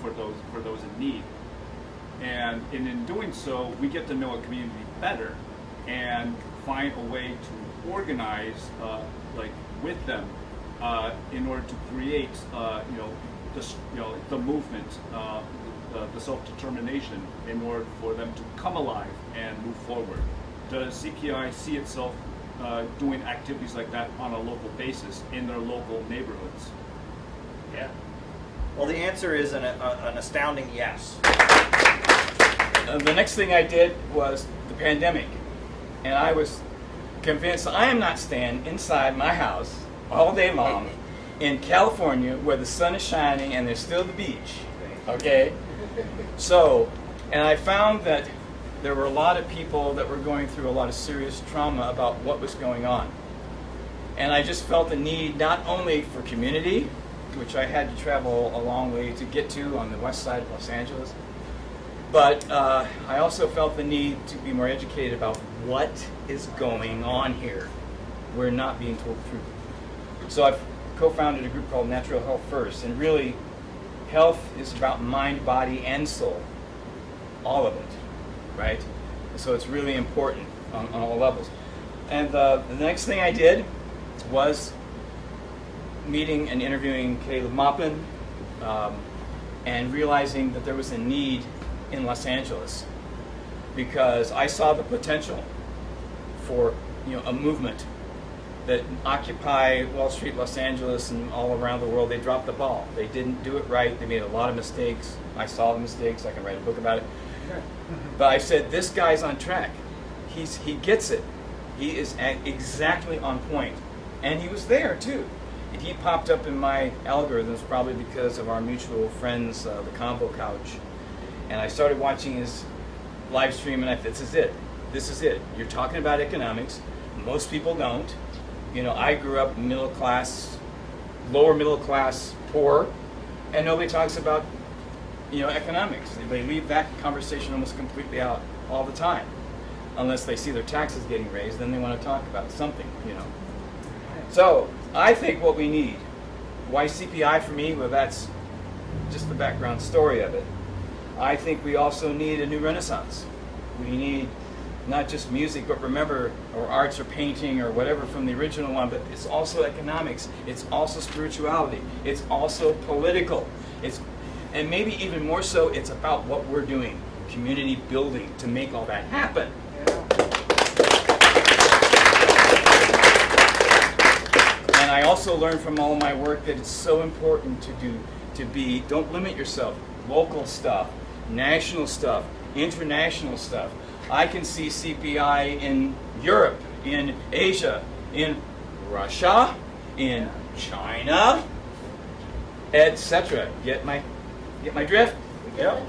for those in need. And in doing so, we get to know a community better and find a way to organize, with them, in order to create, the movement, the self-determination, in order for them to come alive and move forward. Does CPI see itself doing activities like that on a local basis in their local neighborhoods? Yeah. Well, the answer is an astounding yes. The next thing I did was the pandemic, and I was convinced I am not staying inside my house all day long in California where the sun is shining and there's still the beach, okay? So, and I found that there were a lot of people that were going through a lot of serious trauma about what was going on. And I just felt the need not only for community, which I had to travel a long way to get to on the west side of Los Angeles, but I also felt the need to be more educated about what is going on here. We're not being told the truth. So I've co-founded a group called Natural Health First, and really, health is about mind, body, and soul. All of it, right? So it's really important on all levels. And the next thing I did was meeting and interviewing Caleb Maupin and realizing that there was a need in Los Angeles, because I saw the potential for a movement that Occupy Wall Street, Los Angeles, and all around the world. They dropped the ball. They didn't do it right. They made a lot of mistakes. I saw the mistakes. I can write a book about it. But I said, this guy's on track. He gets it. He is exactly on point. And he was there too. And he popped up in my algorithms probably because of our mutual friends, the Combo Couch. And I started watching his live stream, and I thought, this is it. This is it. You're talking about economics. Most people don't. I grew up middle class, lower middle class, poor, and nobody talks about, economics. They leave that conversation almost completely out all the time, unless they see their taxes getting raised. Then they want to talk about something, So I think what we need, why CPI for me? Well, that's just the background story of it. I think we also need a new renaissance. We need not just music, but remember, or arts or painting or whatever from the original one, but it's also economics, it's also spirituality, it's also political, and maybe even more so, it's about what we're doing, community building, to make all that happen. And I also learned from all my work that it's so important don't limit yourself. Local stuff, national stuff, international stuff. I can see CPI in Europe, in Asia, in Russia, in China, etc. Get my drift? Yep.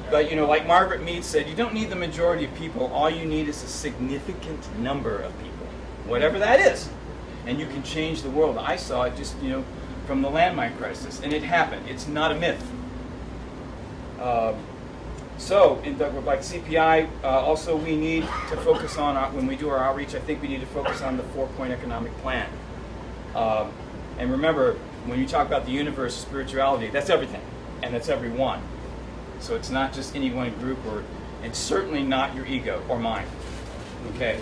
But like Margaret Mead said, you don't need the majority of people. All you need is a significant number of people, whatever that is, and you can change the world. I saw it just from the landmine crisis, and it happened. It's not a myth. So, like CPI, also we need to focus on, when we do our outreach, I think we need to focus on the 4-point economic plan. And remember, when you talk about the universe, spirituality, that's everything, and that's everyone. So it's not just any one group, and certainly not your ego or mine. Okay,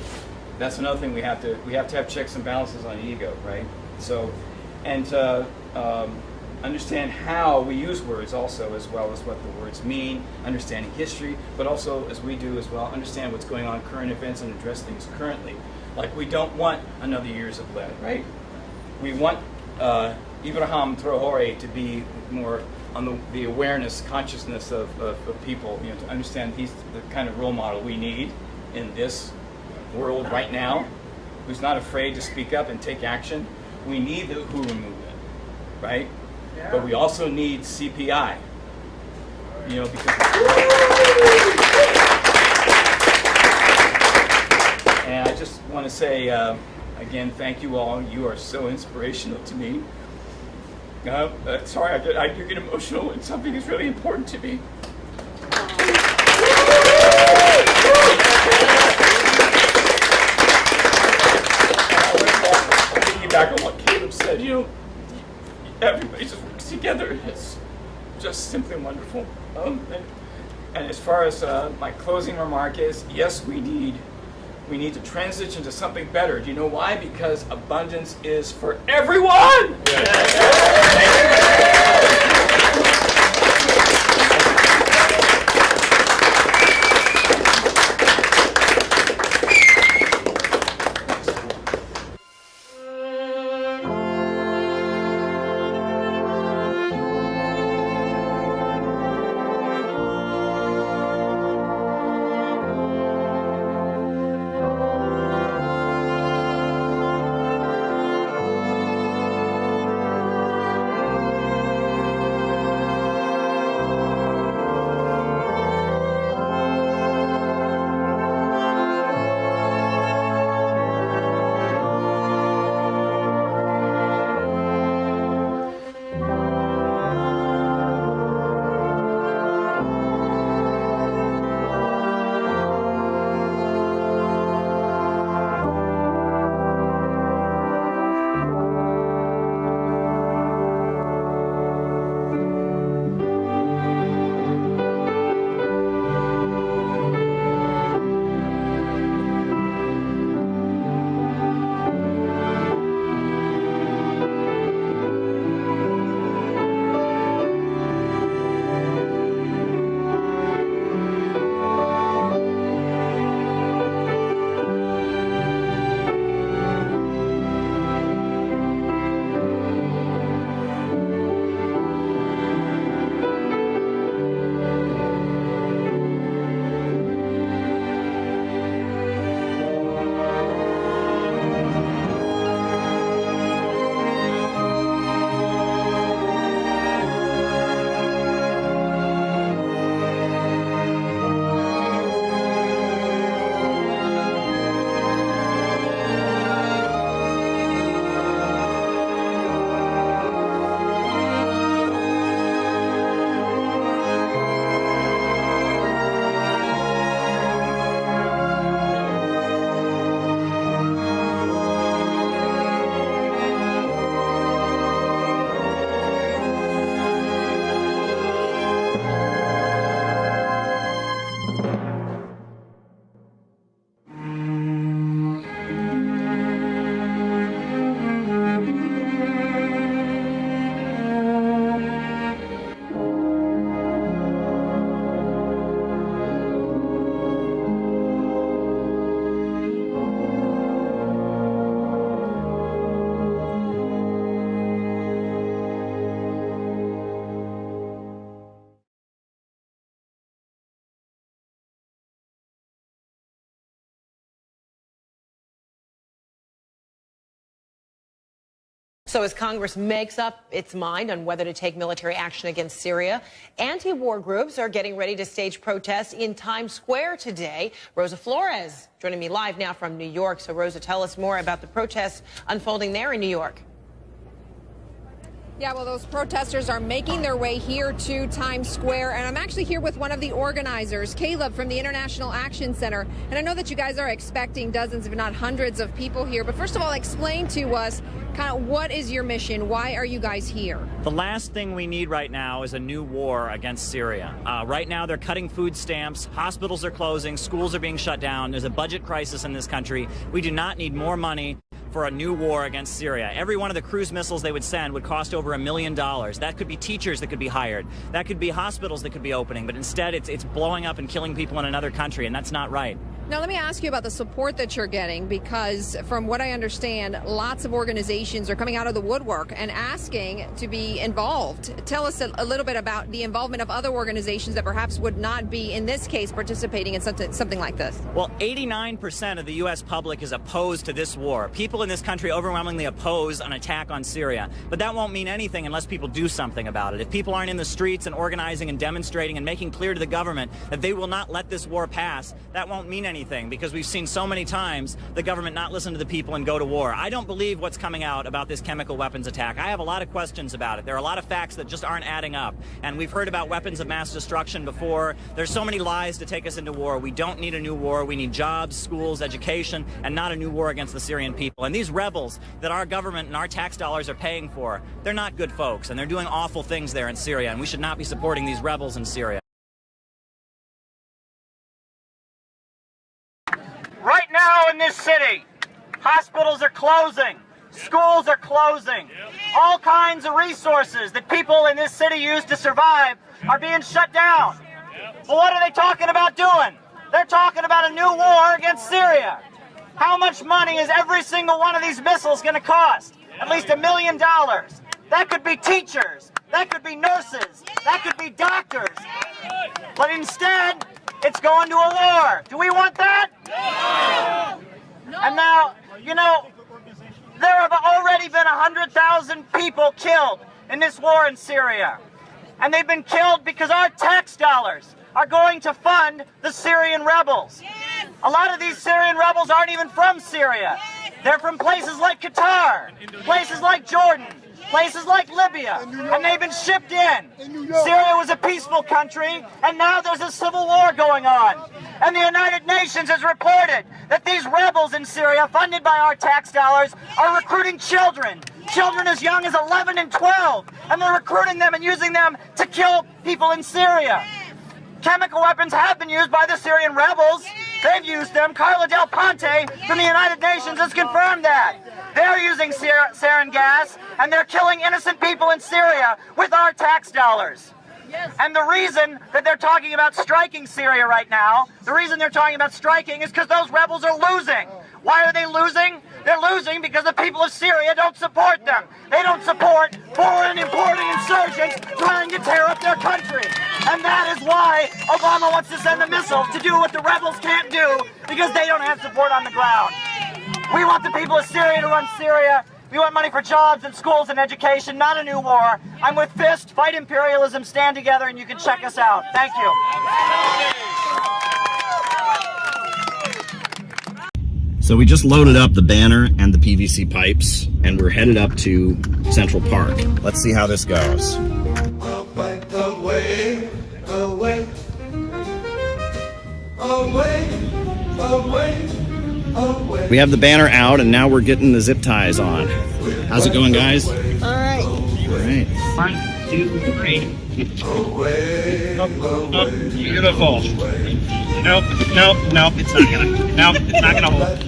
that's another thing we have to have checks and balances on ego, right? So, and understand how we use words also, as well as what the words mean, understanding history, but also, as we do as well, understand what's going on, current events, and address things currently. Like, we don't want another years of lead, right? We want Ibrahim Traore to be more on the awareness, consciousness of people, to understand he's the kind of role model we need in this world right now, who's not afraid to speak up and take action. We need the Uhuru movement, right? Yeah. But we also need CPI, because... And I just want to say, again, thank you all. You are so inspirational to me. Sorry, I do get emotional when something is really important to me. Back on what Caleb said, everybody just works together. It's just simply wonderful. And as far as my closing remark is, yes, we need to transition to something better. Do you know why? Because abundance is for everyone. So as Congress makes up its mind on whether to take military action against Syria, anti-war groups are getting ready to stage protests in Times Square today. Rosa Flores joining me live now from New York. So Rosa, tell us more about the protests unfolding there in New York. Yeah, well, those protesters are making their way here to Times Square, and I'm actually here with one of the organizers, Caleb from the International Action Center. And I know that you guys are expecting dozens, if not hundreds, of people here. But first of all, explain to us kind of what is your mission? Why are you guys here? The last thing we need right now is a new war against Syria. Right now, they're cutting food stamps, hospitals are closing, schools are being shut down. There's a budget crisis in this country. We do not need more money for a new war against Syria. Every one of the cruise missiles they would send would cost over $1 million. That could be teachers that could be hired. That could be hospitals that could be opening. But instead, it's blowing up and killing people in another country, and that's not right. Now, let me ask you about the support that you're getting, because from what I understand, lots of organizations are coming out of the woodwork and asking to be involved. Tell us a little bit about the involvement of other organizations that perhaps would not be, in this case, participating in something like this. Well, 89% of the U.S. public is opposed to this war. People in this country overwhelmingly oppose an attack on Syria. But that won't mean anything unless people do something about it. If people aren't in the streets and organizing and demonstrating and making clear to the government that they will not let this war pass, that won't mean anything, because we've seen so many times the government not listen to the people and go to war. I don't believe what's coming out about this chemical weapons attack. I have a lot of questions about it. There are a lot of facts that just aren't adding up. And we've heard about weapons of mass destruction before. There's so many lies to take us into war. We don't need a new war. We need jobs, schools, education, and not a new war against the Syrian people. And these rebels that our government and our tax dollars are paying for, they're not good folks, and they're doing awful things there in Syria, and we should not be supporting these rebels in Syria. Right now in this city, hospitals are closing, schools are closing, all kinds of resources that people in this city use to survive are being shut down. Well, what are they talking about doing? They're talking about a new war against Syria. How much money is every single one of these missiles going to cost? At least $1 million. That could be teachers, that could be nurses, that could be doctors. But instead, it's going to a war. Do we want that? No. And now, you know, there have already been 100,000 people killed in this war in Syria. And they've been killed because our tax dollars are going to fund the Syrian rebels. A lot of these Syrian rebels aren't even from Syria. They're from places like Qatar, places like Jordan, places like Libya, and they've been shipped in. Syria was a peaceful country, and now there's a civil war going on. And the United Nations has reported that these rebels in Syria, funded by our tax dollars, are recruiting children as young as 11 and 12, and they're recruiting them and using them to kill people in Syria. Chemical weapons have been used by the Syrian rebels. They've used them. Carla Del Ponte from the United Nations has confirmed that. They're using sarin gas, and they're killing innocent people in Syria with our tax dollars. Yes. And the reason that they're talking about striking Syria right now, the reason they're talking about striking is because those rebels are losing. Why are they losing? They're losing because the people of Syria don't support them. They don't support foreign importing insurgents trying to tear up their country. And that is why Obama wants to send the missiles to do what the rebels can't do, because they don't have support on the ground. We want the people of Syria to run Syria. We want money for jobs and schools and education, not a new war. I'm with FIST, Fight Imperialism, stand together, and you can check us out. Thank you. So we just loaded up the banner and the PVC pipes, and we're headed up to Central Park. Let's see how this goes. Away, away, away, away, away. We have the banner out, and now we're getting the zip ties on. How's it going, guys? All right. All right. 1, 2, 3. Away, away, beautiful. Nope, it's not gonna. Nope, it's not gonna hold.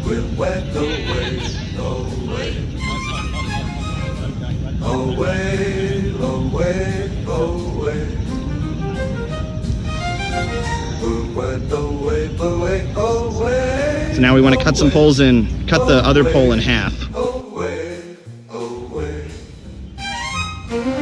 We'll wet away, away, away, away. We'll wet away, away, away. So now we want to cut some poles in, cut the other pole in half. Away, away. Okay.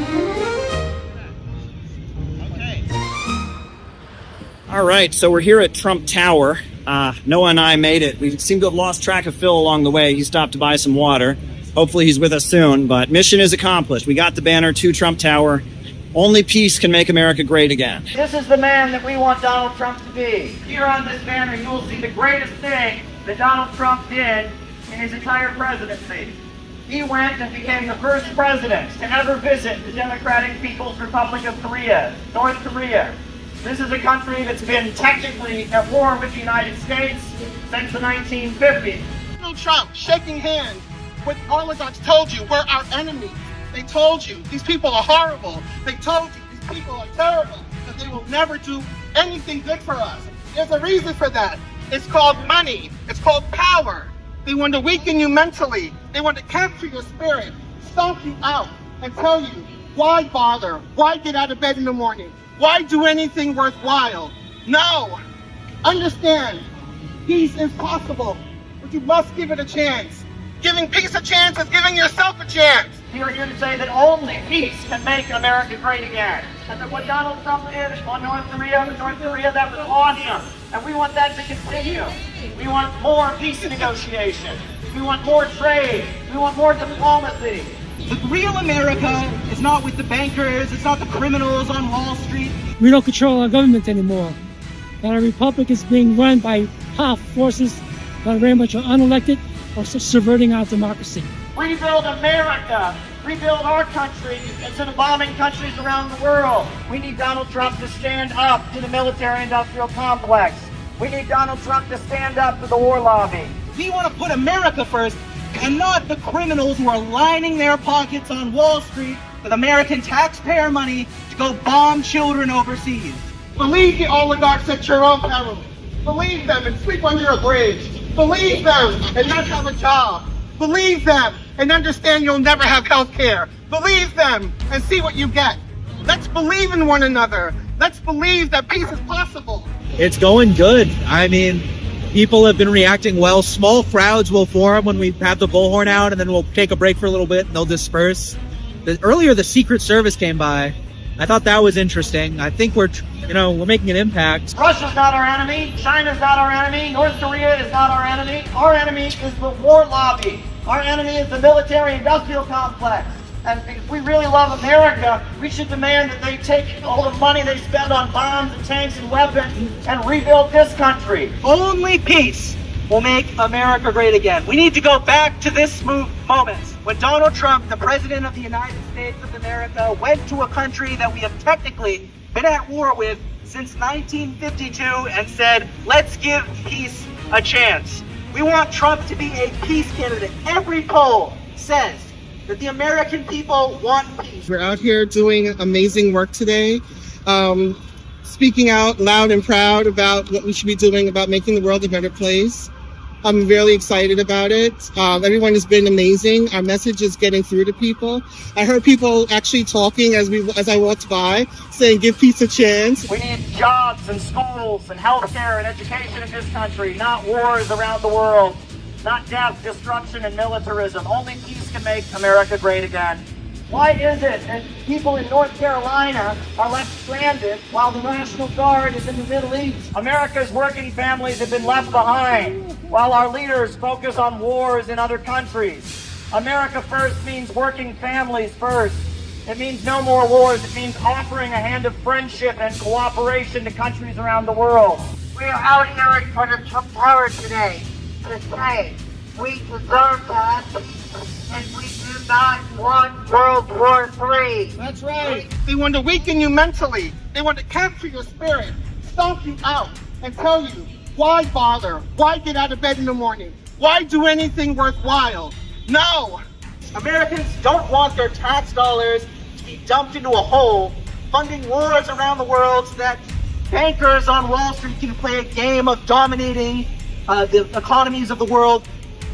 right, so we're here at Trump Tower. Noah and I made it. We seem to have lost track of Phil along the way. He stopped to buy some water. Hopefully he's with us soon, but mission is accomplished. We got the banner to Trump Tower. Only peace can make America great again. This is the man that we want Donald Trump to be. Here on this banner, you will see the greatest thing that Donald Trump did in his entire presidency. He went and became the first president to ever visit the Democratic People's Republic of Korea, North Korea. This is a country that's been technically at war with the United States since the 1950s. Donald Trump shaking hands with oligarchs told you we're our enemies. They told you these people are horrible. They told you these people are terrible, that they will never do anything good for us. There's a reason for that. It's called money. It's called power. They want to weaken you mentally. They want to capture your spirit, stomp you out, and tell you, why bother? Why get out of bed in the morning? Why do anything worthwhile? No. Understand, peace is possible, but you must give it a chance. Giving peace a chance is giving yourself a chance. We are here to say that only peace can make America great again. And that what Donald Trump did on North Korea, that was awesome. And we want that to continue. We want more peace negotiations. We want more trade. We want more diplomacy. The real America is not with the bankers, it's not the criminals on Wall Street. We don't control our government anymore. And our republic is being run by powerful forces that are very much unelected or subverting our democracy. Rebuild America. Rebuild our country instead of bombing countries around the world. We need Donald Trump to stand up to the military-industrial complex. We need Donald Trump to stand up to the war lobby. We want to put America first and not the criminals who are lining their pockets on Wall Street with American taxpayer money to go bomb children overseas. Believe the oligarchs at your own peril. Believe them and sleep under a bridge. Believe them and not have a job. Believe them and understand you'll never have health care. Believe them and see what you get. Let's believe in one another. Let's believe that peace is possible. It's going good. I mean, people have been reacting well. Small crowds will form when we have the bullhorn out, and then we'll take a break for a little bit and they'll disperse. Earlier, the Secret Service came by. I thought that was interesting. I think we're making an impact. Russia's not our enemy. China's not our enemy. North Korea is not our enemy. Our enemy is the war lobby. Our enemy is the military-industrial complex. And if we really love America, we should demand that they take all the money they spend on bombs and tanks and weapons and rebuild this country. Only peace will make America great again. We need to go back to this moment when Donald Trump, the President of the United States of America, went to a country that we have technically been at war with since 1952 and said, let's give peace a chance. We want Trump to be a peace candidate. Every poll says that the American people want peace. We're out here doing amazing work today, speaking out loud and proud about what we should be doing about making the world a better place. I'm really excited about it. Everyone has been amazing. Our message is getting through to people. I heard people actually talking as I walked by, saying give peace a chance. We need jobs and schools and healthcare and education in this country, not wars around the world, not death, destruction, and militarism. Only peace can make America great again. Why is it that people in North Carolina are left stranded while the National Guard is in the Middle East? America's working families have been left behind while our leaders focus on wars in other countries. America first means working families first. It means no more wars. It means offering a hand of friendship and cooperation to countries around the world. We are out here in front of Trump Tower today to say we deserve that and we do not want World War III. That's right. They want to weaken you mentally. They want to capture your spirit, stomp you out, and tell you, why bother? Why get out of bed in the morning? Why do anything worthwhile? No. Americans don't want their tax dollars to be dumped into a hole, funding wars around the world so that bankers on Wall Street can play a game of dominating the economies of the world,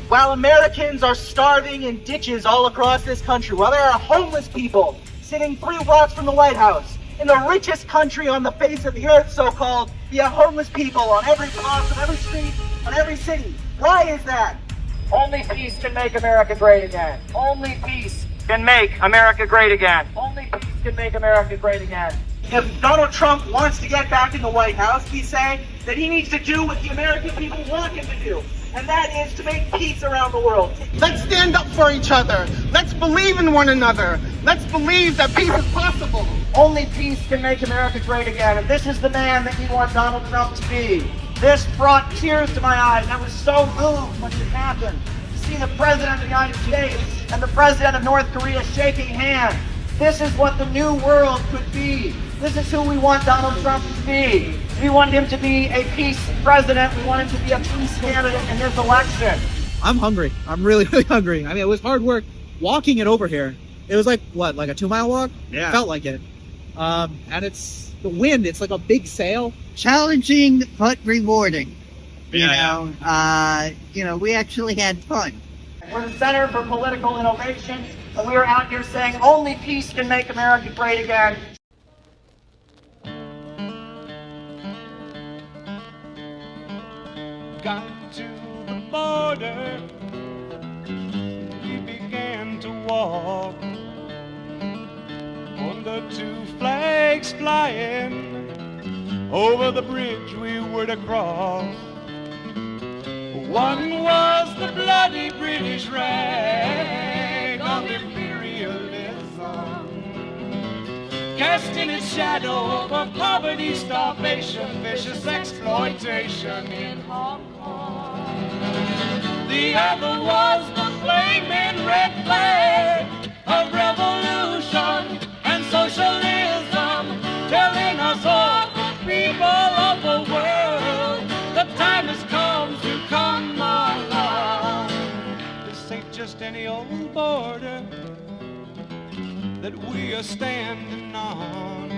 while Americans are starving in ditches all across this country, while there are homeless people sitting 3 blocks from the White House. In the richest country on the face of the earth, so-called, you have homeless people on every block, on every street, on every city. Why is that? Only peace can make America great again. Only peace can make America great again. Only peace can make America great again. If Donald Trump wants to get back in the White House, we say that he needs to do what the American people want him to do, and that is to make peace around the world. Let's stand up for each other. Let's believe in one another. Let's believe that peace is possible. Only peace can make America great again, and this is the man that we want Donald Trump to be. This brought tears to my eyes, and I was so moved when it happened. To see the President of the United States and the President of North Korea shaking hands. This is what the new world could be. This is who we want Donald Trump to be. We want him to be a peace president. We want him to be a peace candidate in this election. I'm hungry. I'm really, really hungry. I mean, it was hard work walking it over here. It was like, what, like a 2-mile walk? Yeah. Felt like it. And it's the wind. It's like a big sail. Challenging but rewarding. Yeah. We actually had fun. We're the Center for Political Innovation, and we are out here saying only peace can make America great again. Got to the border, we began to walk on the 2 flags flying over the bridge we were to cross. One was the bloody British rag of imperialism, casting its shadow over poverty, starvation, vicious exploitation in Hong Kong. The other was the flaming red flag of revolution and socialism, telling us all, the people of the world, the time has come to come along. This ain't just any old border that we are standing on.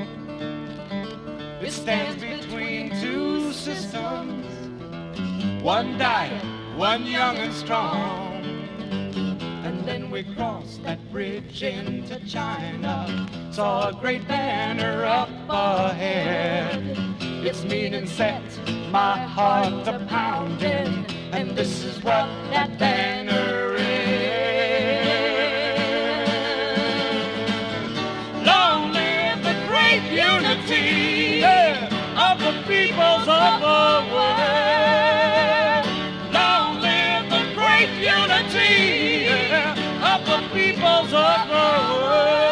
It stands between 2 systems, one dying, one young and strong. And then we crossed that bridge into China, saw a great banner up ahead. Its meaning set my heart a pounding, and this is what that banner is. Long live the great unity of the peoples of the world. Long live the great unity of the peoples of the world.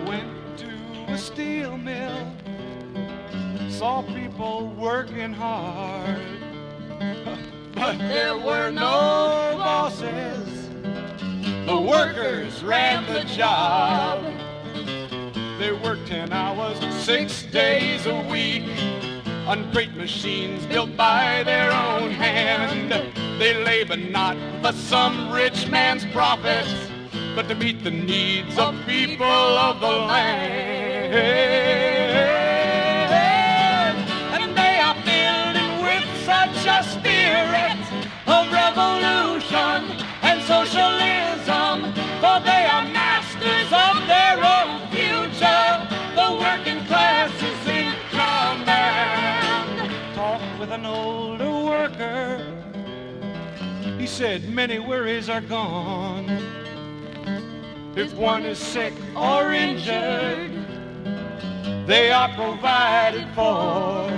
Went to a steel mill, saw people working hard, but there were no bosses. The workers ran the job. They worked 10 hours, 6 days a week, on great machines built by their own hand. They labored not for some rich man's profits, but to meet the needs of people of the land. And they are building with such a spirit of revolution and socialism, for they are masters of their own future. The working class is in command. Talked with an older worker. He said many worries are gone. If one is sick or injured, they are provided for.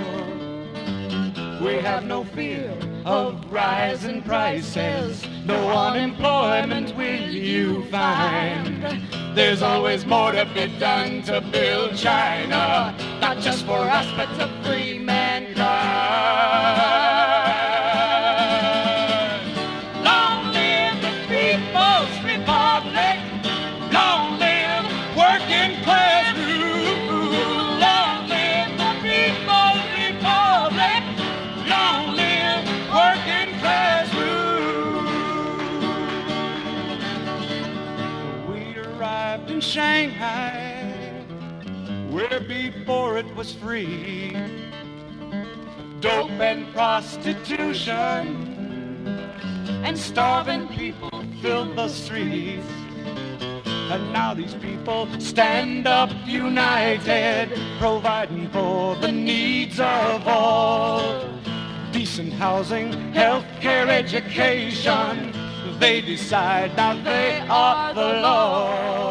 We have no fear of rising prices, no unemployment will you find. There's always more to be done to build China, not just for us but to free mankind. Long live the People's Republic, long live working class rule. Long live the People's Republic, long live working class rule. We arrived in Shanghai, where before it was free. Dope and prostitution and starving people filled the streets. And now these people stand up united, providing for the needs of all. Decent housing, health care, education, they decide now they are the law.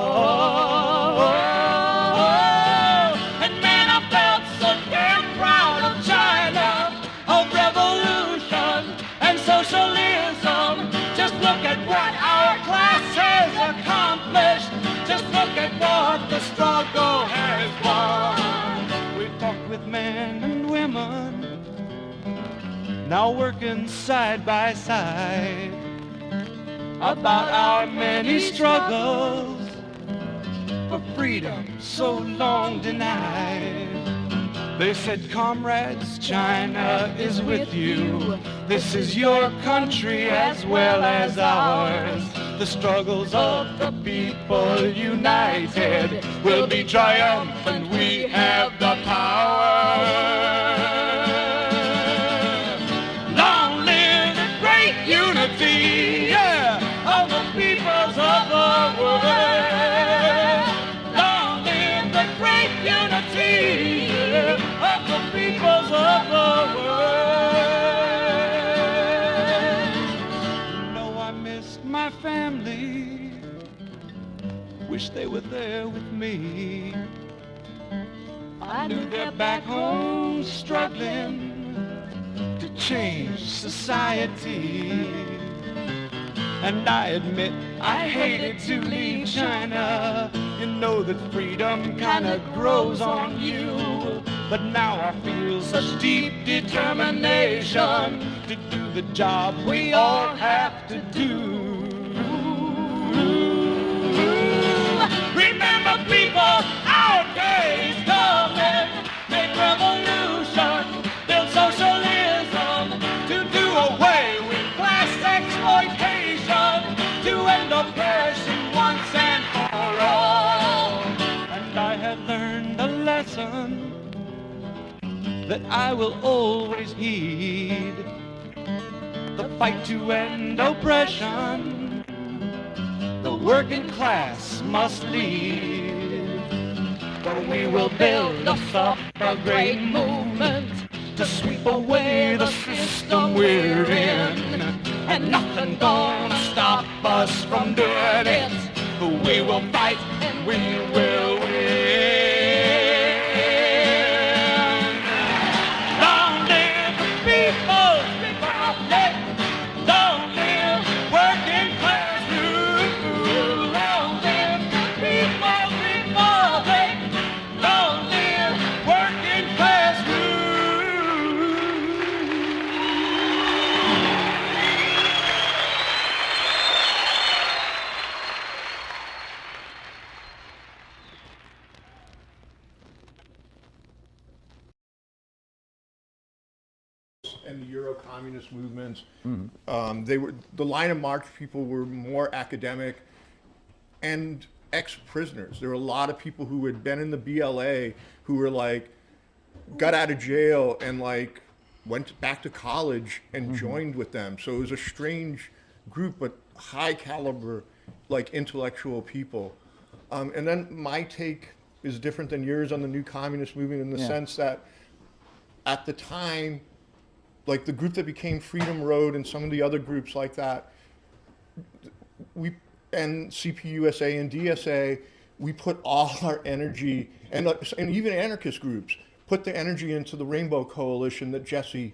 women, now working side by side, about our many struggles for freedom so long denied. They said, comrades, China is with you. This is your country as well as ours. The struggles of the people united will be triumphant. We have the power. Long live the great unity, yeah, of the peoples of the world. Long live the great unity, yeah, of the peoples of the world. No, I missed my family, wish they were there with me. I knew they're back home struggling to change society. And I admit I hated to leave China. You know that freedom kinda grows on you. But now I feel such deep determination to do the job we all have to do. Remember, people, our day's coming. Make revolution, build socialism, to do away with class exploitation, to end oppression once and for all. And I had learned a lesson that I will always heed. The fight to end oppression, the working class must lead. But we will build us up a great movement to sweep away the system we're in. And nothing gonna stop us from doing it. We will fight and we will win. Long live the people, republic. Long live working class rule. Long live the people's republic. Long live working class rule. And the Euro-communist movements, they were, the Line of March people were more academic and ex-prisoners. There were a lot of people who had been in the BLA who were like, got out of jail and like went back to college and joined with them. So it was a strange group, but high caliber, like intellectual people. And then my take is different than yours on the new communist movement in the sense that at the time, like the group that became Freedom Road and some of the other groups like that, we, and CPUSA and DSA, we put all our energy, and even anarchist groups, put the energy into the Rainbow Coalition that Jesse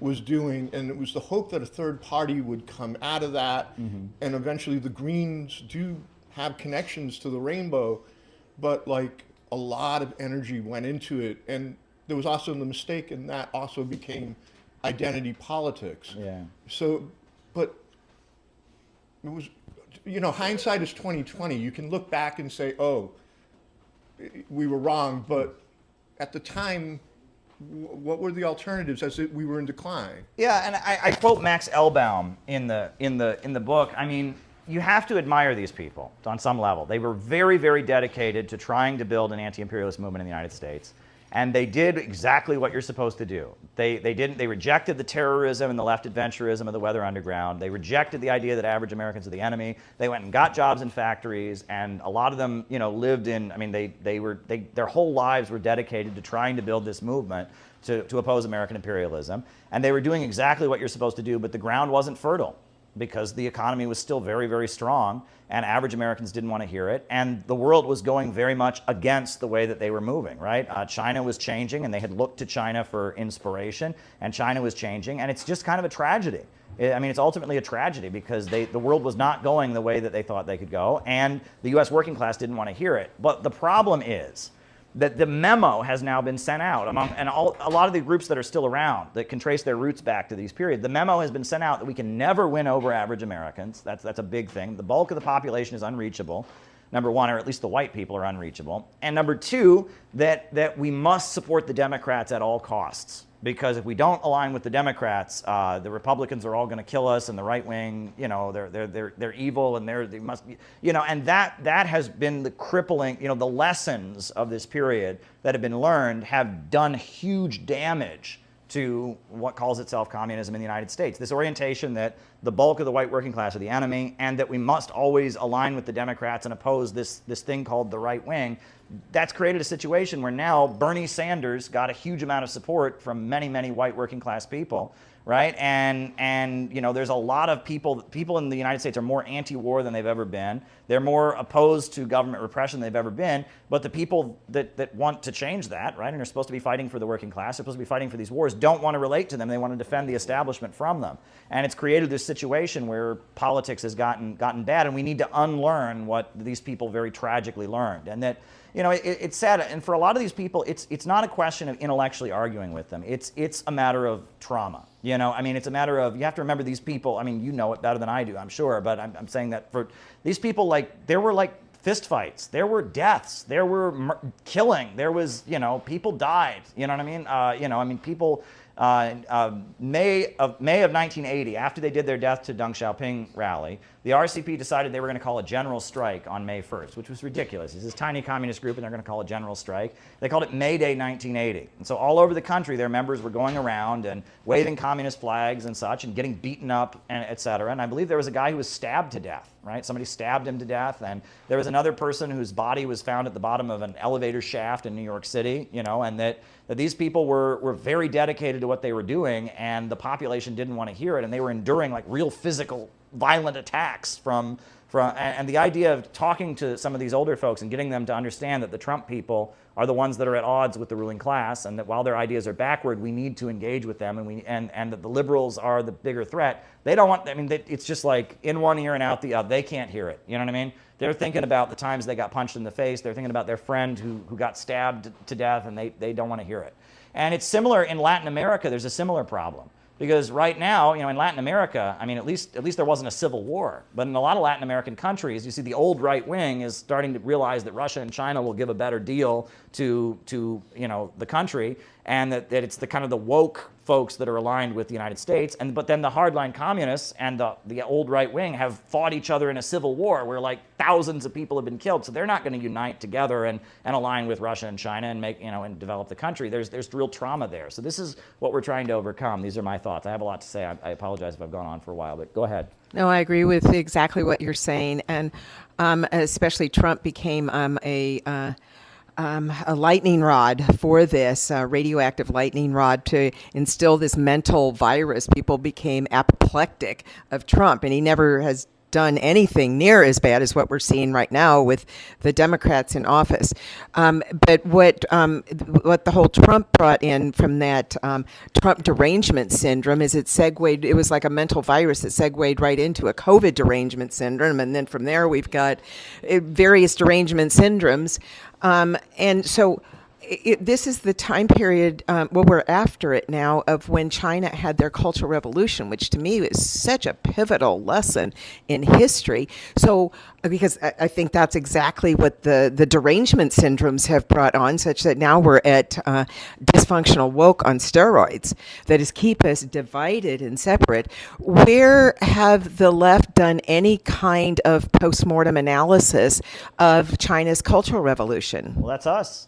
was doing, and it was the hope that a third party would come out of that, and eventually the Greens do have connections to the Rainbow, but like a lot of energy went into it, and there was also the mistake, and that also became identity politics. Yeah. So, but it was, you know, hindsight is 20/20. You can look back and say, oh, we were wrong, but at the time, what were the alternatives as we were in decline? Yeah, and I quote Max Elbaum in the book. I mean, you have to admire these people on some level. They were very, very dedicated to trying to build an anti-imperialist movement in the United States. And they did exactly what you're supposed to do. They rejected the terrorism and the left adventurism of the Weather Underground. They rejected the idea that average Americans are the enemy. They went and got jobs in factories, and a lot of them, you know, lived in, I mean, their whole lives were dedicated to trying to build this movement to oppose American imperialism. And they were doing exactly what you're supposed to do, but the ground wasn't fertile because the economy was still very, very strong, and average Americans didn't want to hear it, and the world was going very much against the way that they were moving, right? China was changing, and they had looked to China for inspiration, and China was changing, and it's just kind of a tragedy. I mean, it's ultimately a tragedy because the world was not going the way that they thought they could go, and the U.S. working class didn't want to hear it. But the problem is that the memo has now been sent out and a lot of the groups that are still around that can trace their roots back to these periods. The memo has been sent out that we can never win over average Americans. That's a big thing. The bulk of the population is unreachable. Number one, or at least the white people are unreachable. And number two, that we must support the Democrats at all costs. Because if we don't align with the Democrats, the Republicans are all going to kill us, and the right wing, they're evil, and they must be, and that has been the crippling, the lessons of this period that have been learned have done huge damage to what calls itself communism in the United States. This orientation that the bulk of the white working class are the enemy, and that we must always align with the Democrats and oppose this thing called the right wing. That's created a situation where now Bernie Sanders got a huge amount of support from many, many white working class people, right? And there's a lot of people in the United States are more anti-war than they've ever been. They're more opposed to government repression than they've ever been. But the people that want to change that, right, and are supposed to be fighting for the working class, they're supposed to be fighting for these wars, don't want to relate to them. They want to defend the establishment from them. And it's created this situation where politics has gotten bad, and we need to unlearn what these people very tragically learned. And that, it's sad, and for a lot of these people, it's not a question of intellectually arguing with them. It's a matter of trauma. It's a matter of, you have to remember these people, you know it better than I do, I'm sure, but I'm saying that for these people, there were fist fights, there were deaths, there were killing, there was, people died, people, May of 1980, after they did their Death to Deng Xiaoping rally, the RCP decided they were going to call a general strike on May 1st, which was ridiculous. It's this tiny communist group, and they're going to call a general strike. They called it May Day 1980. And so all over the country, their members were going around and waving communist flags and such, and getting beaten up, and et cetera. And I believe there was a guy who was stabbed to death, right? Somebody stabbed him to death, and there was another person whose body was found at the bottom of an elevator shaft in New York City, and that these people were very dedicated to what they were doing, and the population didn't want to hear it, and they were enduring real physical, violent attacks from and the idea of talking to some of these older folks and getting them to understand that the Trump people are the ones that are at odds with the ruling class, and that while their ideas are backward, we need to engage with them, and that the liberals are the bigger threat. They don't want, it's just in one ear and out the other. They can't hear it. You know what I mean? They're thinking about the times they got punched in the face. They're thinking about their friend who got stabbed to death, and they don't want to hear it. And it's similar in Latin America. There's a similar problem. Because right now, in Latin America, at least there wasn't a civil war. But in a lot of Latin American countries, you see the old right wing is starting to realize that Russia and China will give a better deal to the country, and that it's the kind of the woke folks that are aligned with the United States. But then the hardline communists and the old right wing have fought each other in a civil war where thousands of people have been killed. So they're not going to unite together and align with Russia and China and make and develop the country. There's real trauma there. So this is what we're trying to overcome. These are my thoughts. I have a lot to say. I apologize if I've gone on for a while, but go ahead. No, I agree with exactly what you're saying, and especially Trump became a lightning rod for this, radioactive lightning rod to instill this mental virus. People became apoplectic of Trump, and he never has done anything near as bad as what we're seeing right now with the Democrats in office. But what the whole Trump brought in from that Trump derangement syndrome is it was like a mental virus that segued right into a COVID derangement syndrome. And then from there, we've got various derangement syndromes. And so this is the time period, we're after it now, of when China had their Cultural Revolution, which to me is such a pivotal lesson in history. So, because I think that's exactly what the derangement syndromes have brought on, such that now we're at dysfunctional woke on steroids, that is keep us divided and separate. Where have the left done any kind of postmortem analysis of China's Cultural Revolution? Well, that's us.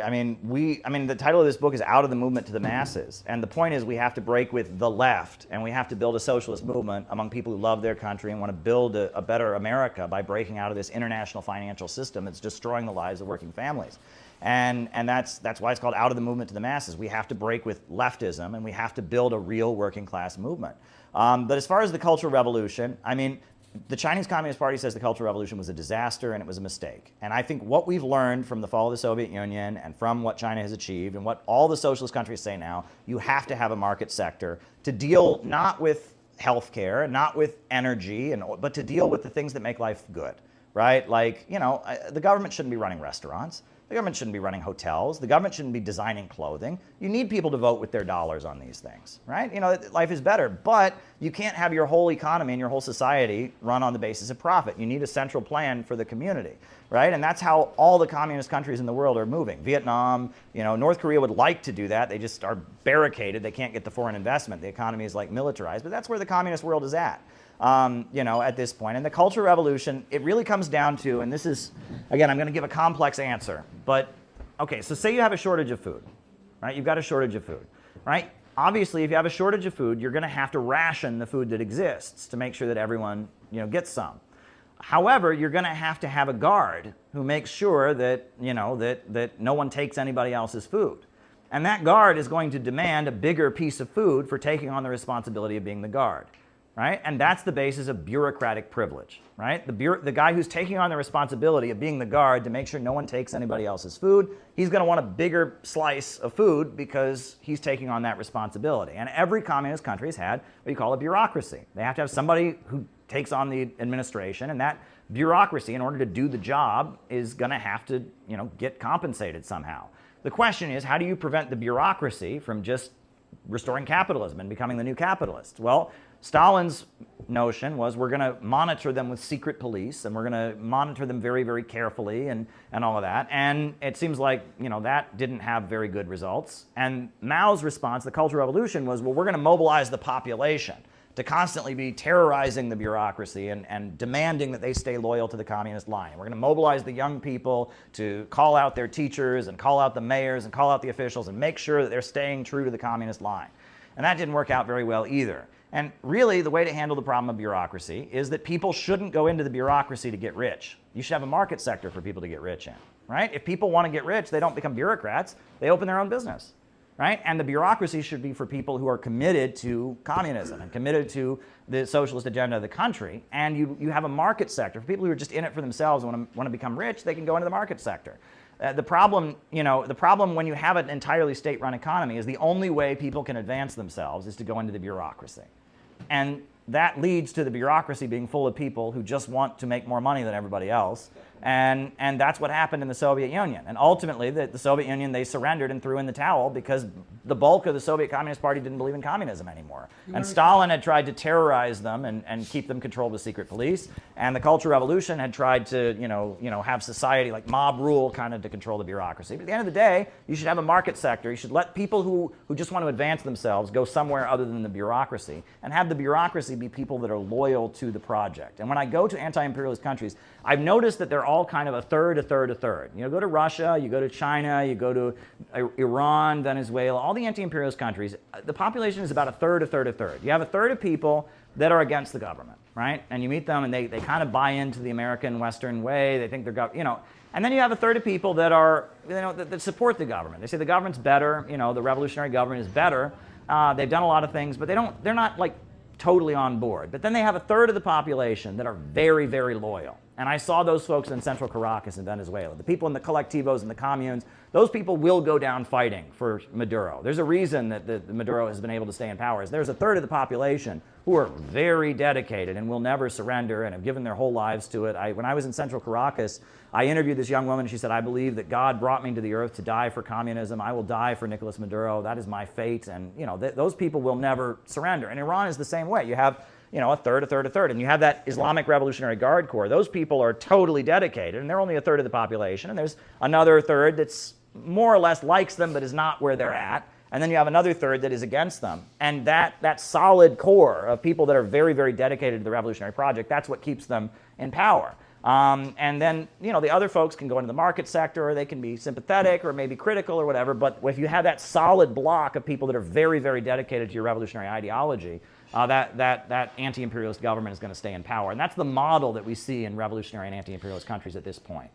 The title of this book is Out of the Movement to the Masses. And the point is we have to break with the left, and we have to build a socialist movement among people who love their country and want to build a better America by breaking out of this international financial system that's destroying the lives of working families. And that's why it's called Out of the Movement to the Masses. We have to break with leftism, and we have to build a real working class movement. But as far as the Cultural Revolution, the Chinese Communist Party says the Cultural Revolution was a disaster and it was a mistake. And I think what we've learned from the fall of the Soviet Union and from what China has achieved and what all the socialist countries say now, you have to have a market sector to deal not with healthcare, not with energy, but to deal with the things that make life good, right? The government shouldn't be running restaurants. The government shouldn't be running hotels. The government shouldn't be designing clothing. You need people to vote with their dollars on these things, right? Life is better, but you can't have your whole economy and your whole society run on the basis of profit. You need a central plan for the community, right? And that's how all the communist countries in the world are moving. Vietnam, North Korea would like to do that. They just are barricaded. They can't get the foreign investment. The economy is like militarized, but that's where the communist world is at. At this point. And the Cultural Revolution, it really comes down to, and this is, again, I'm going to give a complex answer, but okay, so say you have a shortage of food, right? You've got a shortage of food, right? Obviously, if you have a shortage of food, you're going to have to ration the food that exists to make sure that everyone, gets some. However, you're going to have a guard who makes sure that, that no one takes anybody else's food. And that guard is going to demand a bigger piece of food for taking on the responsibility of being the guard. Right? And that's the basis of bureaucratic privilege, right? The guy who's taking on the responsibility of being the guard to make sure no one takes anybody else's food, he's going to want a bigger slice of food because he's taking on that responsibility. And every communist country has had what you call a bureaucracy. They have to have somebody who takes on the administration, and that bureaucracy, in order to do the job, is going to have to, get compensated somehow. The question is, how do you prevent the bureaucracy from just restoring capitalism and becoming the new capitalists? Well, Stalin's notion was we're going to monitor them with secret police, and we're going to monitor them very, very carefully and all of that. And it seems like, that didn't have very good results. And Mao's response, the Cultural Revolution, was, well, we're going to mobilize the population to constantly be terrorizing the bureaucracy and demanding that they stay loyal to the communist line. We're going to mobilize the young people to call out their teachers and call out the mayors and call out the officials and make sure that they're staying true to the communist line. And that didn't work out very well either. And really, the way to handle the problem of bureaucracy is that people shouldn't go into the bureaucracy to get rich. You should have a market sector for people to get rich in, right? If people want to get rich, they don't become bureaucrats. They open their own business, right? And the bureaucracy should be for people who are committed to communism and committed to the socialist agenda of the country. And you have a market sector. For people who are just in it for themselves and want to become rich, they can go into the market sector. The problem when you have an entirely state-run economy is the only way people can advance themselves is to go into the bureaucracy. And that leads to the bureaucracy being full of people who just want to make more money than everybody else. And that's what happened in the Soviet Union. And ultimately, the Soviet Union, they surrendered and threw in the towel because the bulk of the Soviet Communist Party didn't believe in communism anymore. And Stalin had tried to terrorize them and keep them controlled with secret police. And the Cultural Revolution had tried to, have society like mob rule kind of to control the bureaucracy. But at the end of the day, you should have a market sector. You should let people who just want to advance themselves go somewhere other than the bureaucracy, and have the bureaucracy be people that are loyal to the project. And when I go to anti-imperialist countries, I've noticed that they're all kind of a third, a third, a third. Go to Russia, you go to China, you go to Iran, Venezuela, all the anti-imperialist countries, the population is about a third, a third, a third. You have a third of people that are against the government, right? And you meet them and they kind of buy into the American Western way. They think they're, and then you have a third of people that are, that support the government. They say the government's better, the revolutionary government is better. They've done a lot of things, but they're not like totally on board. But then they have a third of the population that are very, very loyal. And I saw those folks in Central Caracas in Venezuela. The people in the colectivos and the communes, those people will go down fighting for Maduro. There's a reason that the Maduro has been able to stay in power. There's a third of the population who are very dedicated and will never surrender and have given their whole lives to it. When I was in Central Caracas, I interviewed this young woman. She said, I believe that God brought me to the earth to die for communism. I will die for Nicolas Maduro. That is my fate. And those people will never surrender. And Iran is the same way. You have a third, a third, a third. And you have that Islamic Revolutionary Guard Corps. Those people are totally dedicated, and they're only a third of the population. And there's another third that's more or less likes them but is not where they're at. And then you have another third that is against them. And that solid core of people that are very, very dedicated to the revolutionary project, that's what keeps them in power. And then, the other folks can go into the market sector, or they can be sympathetic or maybe critical or whatever. But if you have that solid block of people that are very, very dedicated to your revolutionary ideology, that anti-imperialist government is going to stay in power. And that's the model that we see in revolutionary and anti-imperialist countries at this point.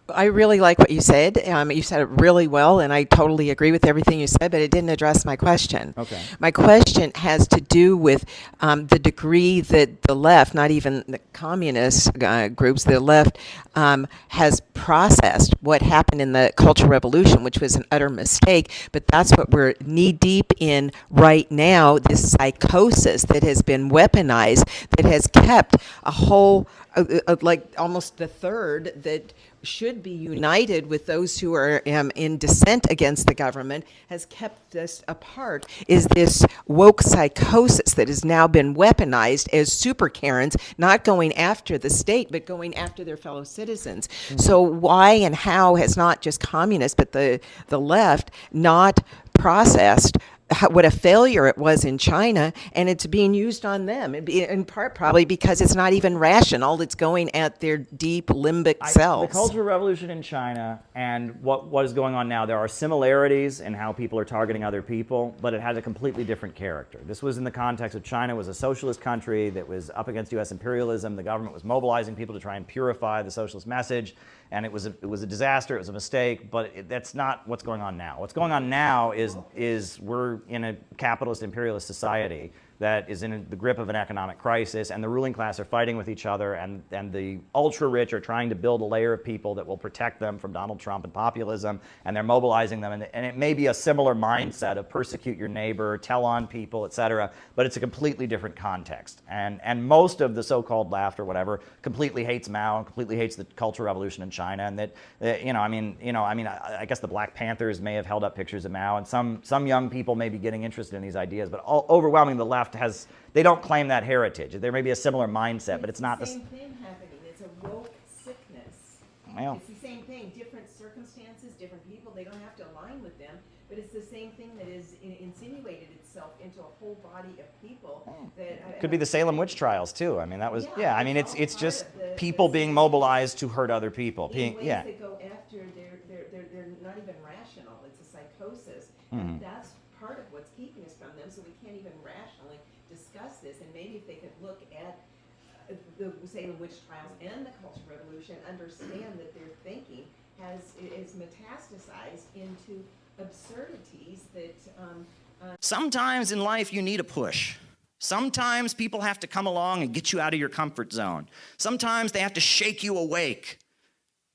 I really like what you said. You said it really well, and I totally agree with everything you said, but it didn't address my question. Okay. My question has to do with the degree that the left, not even the communist groups, the left has processed what happened in the Cultural Revolution, which was an utter mistake, but that's what we're knee-deep in right now, this psychosis that has been weaponized, that has kept a whole, like almost a third that should be united with those who are in dissent against the government has kept us apart is this woke psychosis that has now been weaponized as super Karens, not going after the state, but going after their fellow citizens. So why and how has not just communists, but the left not processed what a failure it was in China, and it's being used on them, in part probably because it's not even rational. It's going at their deep limbic selves. The Cultural Revolution in China and what is going on now, there are similarities in how people are targeting other people, but it has a completely different character. This was in the context of China was a socialist country that was up against U.S. imperialism. The government was mobilizing people to try and purify the socialist message, and it was a disaster. It was a mistake, but that's not what's going on now. What's going on now is we're in a capitalist imperialist society that is in the grip of an economic crisis, and the ruling class are fighting with each other, and the ultra-rich are trying to build a layer of people that will protect them from Donald Trump and populism, and they're mobilizing them, and it may be a similar mindset of persecute your neighbor, tell on people, etc., but it's a completely different context. And most of the so-called left or whatever completely hates Mao and completely hates the Cultural Revolution in China, and I guess the Black Panthers may have held up pictures of Mao, and some young people may be getting interested in these ideas, but overwhelmingly the left they don't claim that heritage. There may be a similar mindset, but it's not the same thing happening. It's a woke sickness. Well, it's the same thing. Different circumstances, different people. They don't have to align with them, but it's the same thing that is insinuated itself into a whole body of people. That could be the Salem witch trials too. I mean, that was it's just people being mobilized to hurt other people. In ways that go after they're not even rational. It's a psychosis. And that's part of what's keeping us from them. So we can't even rationally discuss this. And maybe if they could look at the Salem witch trials and the Cultural Revolution, understand that their thinking is metastasized into absurdities that. Sometimes in life you need a push. Sometimes people have to come along and get you out of your comfort zone. Sometimes they have to shake you awake.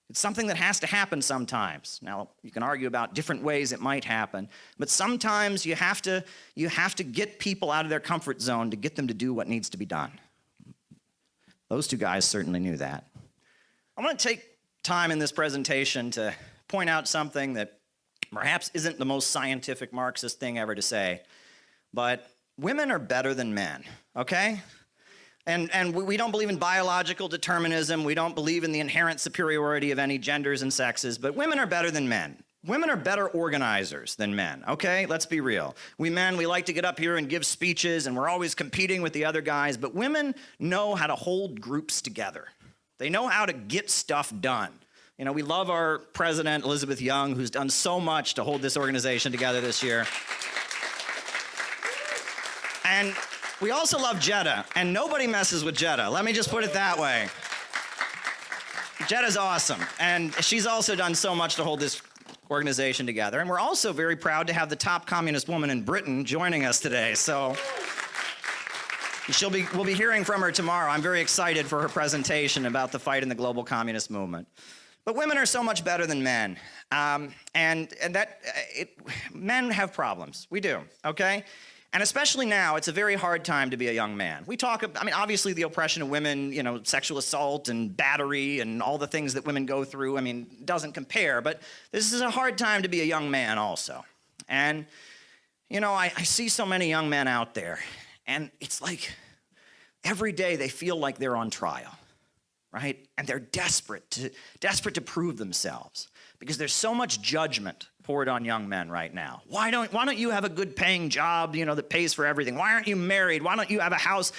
It's something that has to happen sometimes. Now, you can argue about different ways it might happen, but sometimes you have to get people out of their comfort zone to get them to do what needs to be done. Those two guys certainly knew that. I want to take time in this presentation to point out something that perhaps isn't the most scientific Marxist thing ever to say, but women are better than men, okay? And we don't believe in biological determinism. We don't believe in the inherent superiority of any genders and sexes, but women are better than men. Women are better organizers than men, okay? Let's be real. We men, we like to get up here and give speeches, and we're always competing with the other guys, but women know how to hold groups together. They know how to get stuff done. You know, we love our president, Elizabeth Young, who's done so much to hold this organization together this year. And we also love Jetta, and nobody messes with Jetta. Let me just put it that way. Jetta's awesome, and she's also done so much to hold this organization together. And we're also very proud to have the top communist woman in Britain joining us today. So we'll be hearing from her tomorrow. I'm very excited for her presentation about the fight in the global communist movement. But women are so much better than men, men have problems. We do, okay? And especially now, it's a very hard time to be a young man. We talk, obviously the oppression of women, sexual assault and battery and all the things that women go through, doesn't compare. But this is a hard time to be a young man also. And, I see so many young men out there, and it's like every day they feel like they're on trial, right? And they're desperate to prove themselves because there's so much judgment poured on young men right now. Why don't you have a good paying job, that pays for everything? Why aren't you married? Why don't you have a house?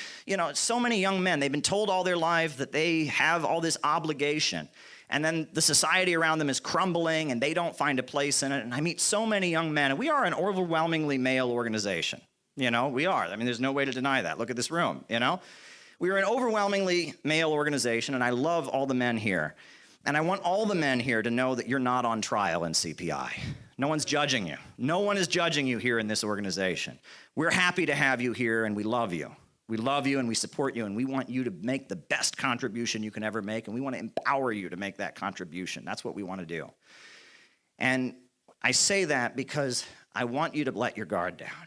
So many young men, they've been told all their life that they have all this obligation. And then the society around them is crumbling and they don't find a place in it. And I meet so many young men, and we are an overwhelmingly male organization. We are. There's no way to deny that. Look at this room, We are an overwhelmingly male organization, and I love all the men here. And I want all the men here to know that you're not on trial in CPI. No one's judging you. No one is judging you here in this organization. We're happy to have you here, and we love you. We love you, and we support you, and we want you to make the best contribution you can ever make, and we want to empower you to make that contribution. That's what we want to do. And I say that because I want you to let your guard down.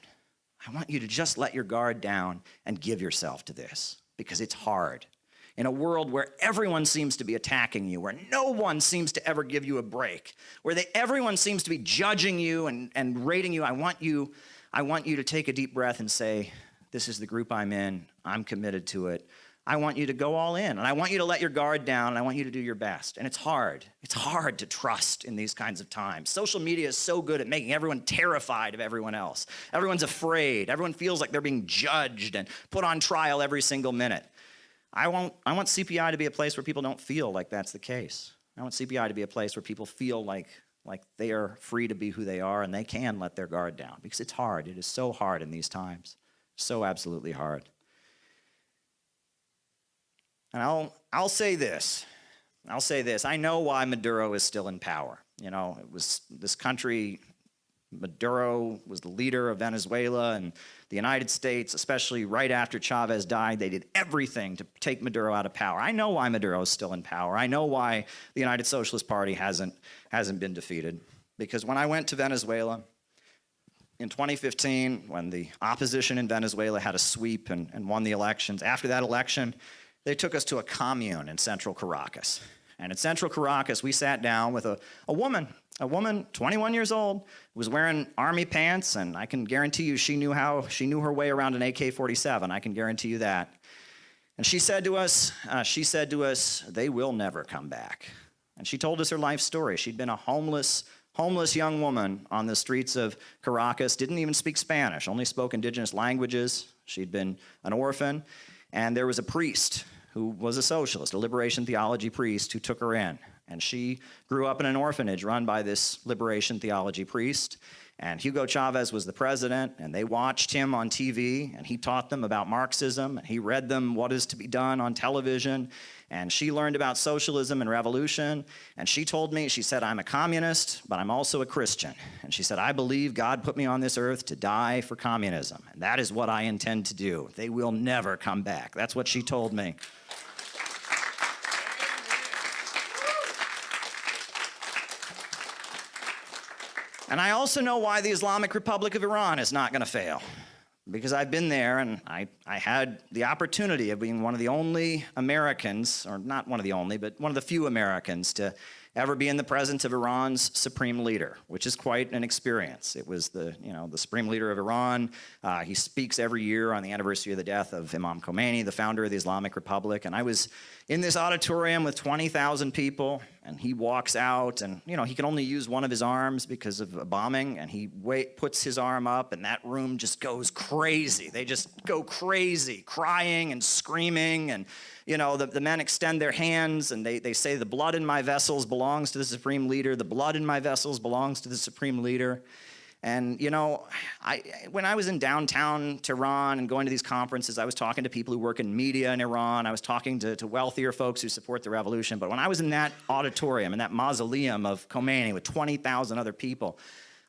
I want you to just let your guard down and give yourself to this, because it's hard. in a world where everyone seems to be attacking you, where no one seems to ever give you a break, where everyone seems to be judging you and rating you, I want you to take a deep breath and say, this is the group I'm in. I'm committed to it. I want you to go all in, and I want you to let your guard down, and I want you to do your best. And it's hard. It's hard to trust in these kinds of times. Social media is so good at making everyone terrified of everyone else. Everyone's afraid. Everyone feels like they're being judged and put on trial every single minute. I want CPI to be a place where people don't feel like that's the case. I want CPI to be a place where people feel like they are free to be who they are and they can let their guard down, because it's hard. It is so hard in these times. So absolutely hard. And I'll say this. I know why Maduro is still in power. You know, it was this country, Maduro was the leader of Venezuela, and the United States, especially right after Chavez died, they did everything to take Maduro out of power. I know why Maduro is still in power. I know why the United Socialist Party hasn't been defeated. Because when I went to Venezuela in 2015, when the opposition in Venezuela had a sweep and won the elections, after that election, they took us to a commune in central Caracas. And in central Caracas, we sat down with a woman, 21 years old, was wearing army pants, and I can guarantee you she knew her way around an AK-47. I can guarantee you that. And she said to us, they will never come back. And she told us her life story. She'd been a homeless young woman on the streets of Caracas, didn't even speak Spanish, only spoke indigenous languages. She'd been an orphan. And there was a priest who was a socialist, a liberation theology priest, who took her in. And she grew up in an orphanage run by this liberation theology priest. And Hugo Chavez was the president, and they watched him on TV, and he taught them about Marxism, and he read them what is to be done on television. And she learned about socialism and revolution. And she told me, she said, I'm a communist, but I'm also a Christian. And she said, I believe God put me on this earth to die for communism. And that is what I intend to do. They will never come back. That's what she told me. And I also know why the Islamic Republic of Iran is not going to fail. Because I've been there, and I had the opportunity of being one of the only Americans, or not one of the only, but one of the few Americans to ever be in the presence of Iran's supreme leader, which is quite an experience. It was the supreme leader of Iran. He speaks every year on the anniversary of the death of Imam Khomeini, the founder of the Islamic Republic. And I was in this auditorium with 20,000 people, and he walks out, and he can only use one of his arms because of a bombing, and he puts his arm up, and that room just goes crazy. They just go crazy, crying and screaming, and the men extend their hands, and they say, the blood in my vessels belongs to the supreme leader. The blood in my vessels belongs to the supreme leader. And, when I was in downtown Tehran and going to these conferences, I was talking to people who work in media in Iran. I was talking to wealthier folks who support the revolution. But when I was in that auditorium, in that mausoleum of Khomeini with 20,000 other people,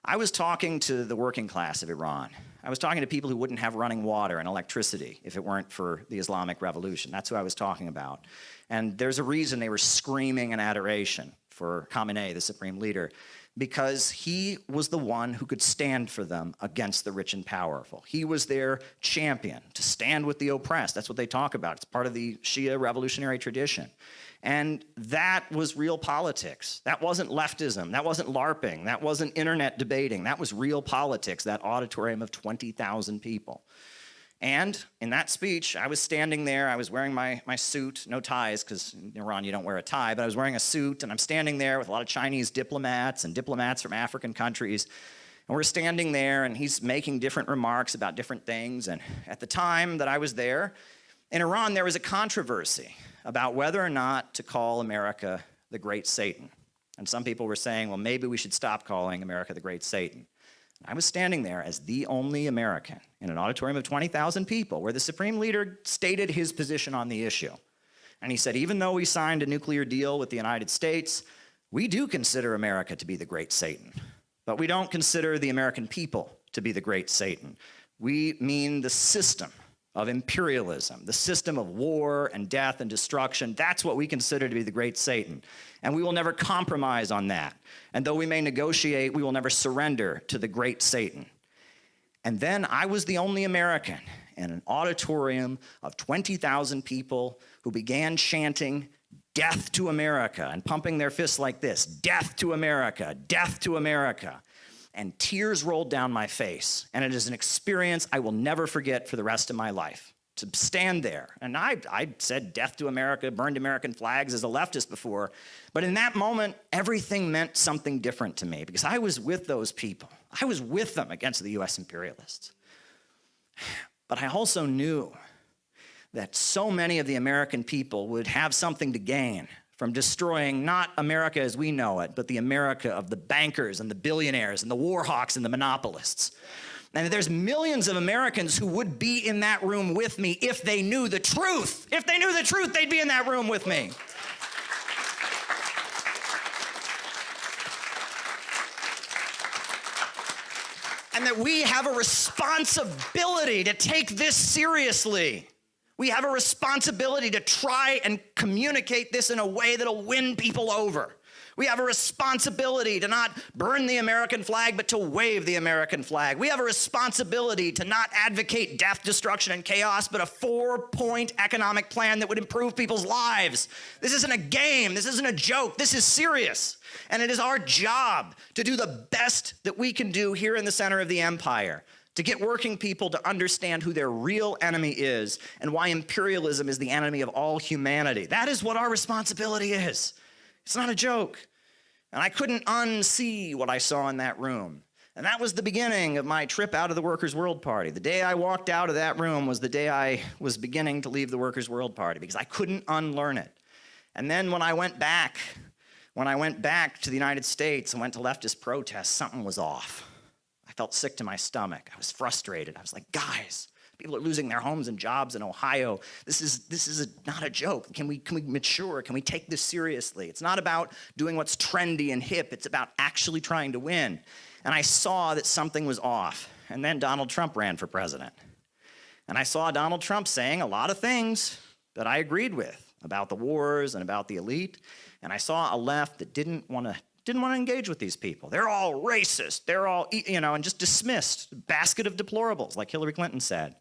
I was talking to the working class of Iran. I was talking to people who wouldn't have running water and electricity if it weren't for the Islamic Revolution. That's who I was talking about. And there's a reason they were screaming in adoration for Khamenei, the supreme leader, because he was the one who could stand for them against the rich and powerful. He was their champion, to stand with the oppressed. That's what they talk about. It's part of the Shia revolutionary tradition. And that was real politics. That wasn't leftism. That wasn't LARPing. That wasn't internet debating. That was real politics, that auditorium of 20,000 people. And in that speech, I was standing there. I was wearing my suit, no ties, because in Iran you don't wear a tie, but I was wearing a suit, and I'm standing there with a lot of Chinese diplomats and diplomats from African countries. And we're standing there, and he's making different remarks about different things. And at the time that I was there, in Iran, there was a controversy about whether or not to call America the Great Satan. And some people were saying, well, maybe we should stop calling America the Great Satan. I was standing there as the only American in an auditorium of 20,000 people where the supreme leader stated his position on the issue. And he said, even though we signed a nuclear deal with the United States, we do consider America to be the Great Satan. But we don't consider the American people to be the Great Satan. We mean the system of imperialism, the system of war and death and destruction. That's what we consider to be the Great Satan. And we will never compromise on that. And though we may negotiate, we will never surrender to the Great Satan. And then I was the only American in an auditorium of 20,000 people who began chanting, "Death to America," and pumping their fists like this, "Death to America, death to America." And tears rolled down my face. And it is an experience I will never forget for the rest of my life. To stand there. And I said "death to America," burned American flags as a leftist before. But in that moment, everything meant something different to me because I was with those people. I was with them against the US imperialists. But I also knew that so many of the American people would have something to gain from destroying not America as we know it, but the America of the bankers and the billionaires and the war hawks and the monopolists. And there's millions of Americans who would be in that room with me if they knew the truth. If they knew the truth, they'd be in that room with me. And that we have a responsibility to take this seriously. We have a responsibility to try and communicate this in a way that'll win people over. We have a responsibility to not burn the American flag, but to wave the American flag. We have a responsibility to not advocate death, destruction, and chaos, but a 4-point economic plan that would improve people's lives. This isn't a game. This isn't a joke. This is serious. And it is our job to do the best that we can do here in the center of the empire, to get working people to understand who their real enemy is and why imperialism is the enemy of all humanity. That is what our responsibility is. It's not a joke. And I couldn't unsee what I saw in that room. And that was the beginning of my trip out of the Workers' World Party. The day I walked out of that room was the day I was beginning to leave the Workers' World Party because I couldn't unlearn it. And then when I went back to the United States and went to leftist protests, something was off. I felt sick to my stomach. I was frustrated. I was like, guys, people are losing their homes and jobs in Ohio. This is not a joke. Can we mature? Can we take this seriously? It's not about doing what's trendy and hip. It's about actually trying to win. And I saw that something was off. And then Donald Trump ran for president. And I saw Donald Trump saying a lot of things that I agreed with about the wars and about the elite. And I saw a left that didn't want to engage with these people. They're all racist. They're all, and just dismissed. Basket of deplorables, like Hillary Clinton said.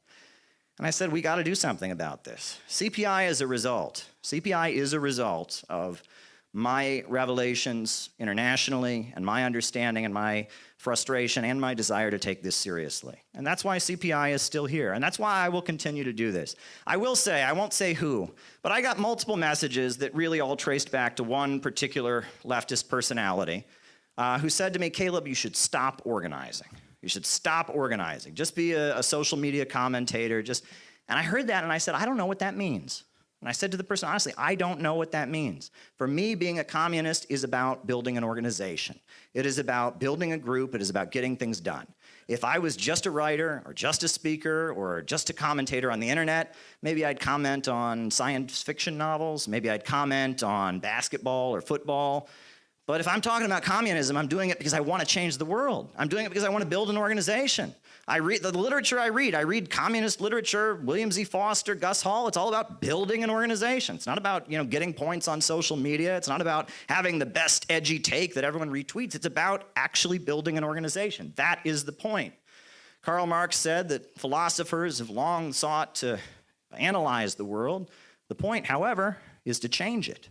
And I said, we got to do something about this. CPI is a result. CPI is a result of my revelations internationally and my understanding and my frustration and my desire to take this seriously. And that's why CPI is still here. And that's why I will continue to do this. I will say, I won't say who, but I got multiple messages that really all traced back to one particular leftist personality who said to me, Caleb, you should stop organizing. You should stop organizing. Just be a social media commentator. And I heard that and I said, I don't know what that means. And I said to the person, honestly, I don't know what that means. For me, being a communist is about building an organization. It is about building a group. It is about getting things done. If I was just a writer or just a speaker or just a commentator on the internet, maybe I'd comment on science fiction novels. Maybe I'd comment on basketball or football. But if I'm talking about communism, I'm doing it because I want to change the world. I'm doing it because I want to build an organization. I read the literature I read communist literature, William Z. Foster, Gus Hall. It's all about building an organization. It's not about, getting points on social media. It's not about having the best edgy take that everyone retweets. It's about actually building an organization. That is the point. Karl Marx said that philosophers have long sought to analyze the world. The point, however, is to change it.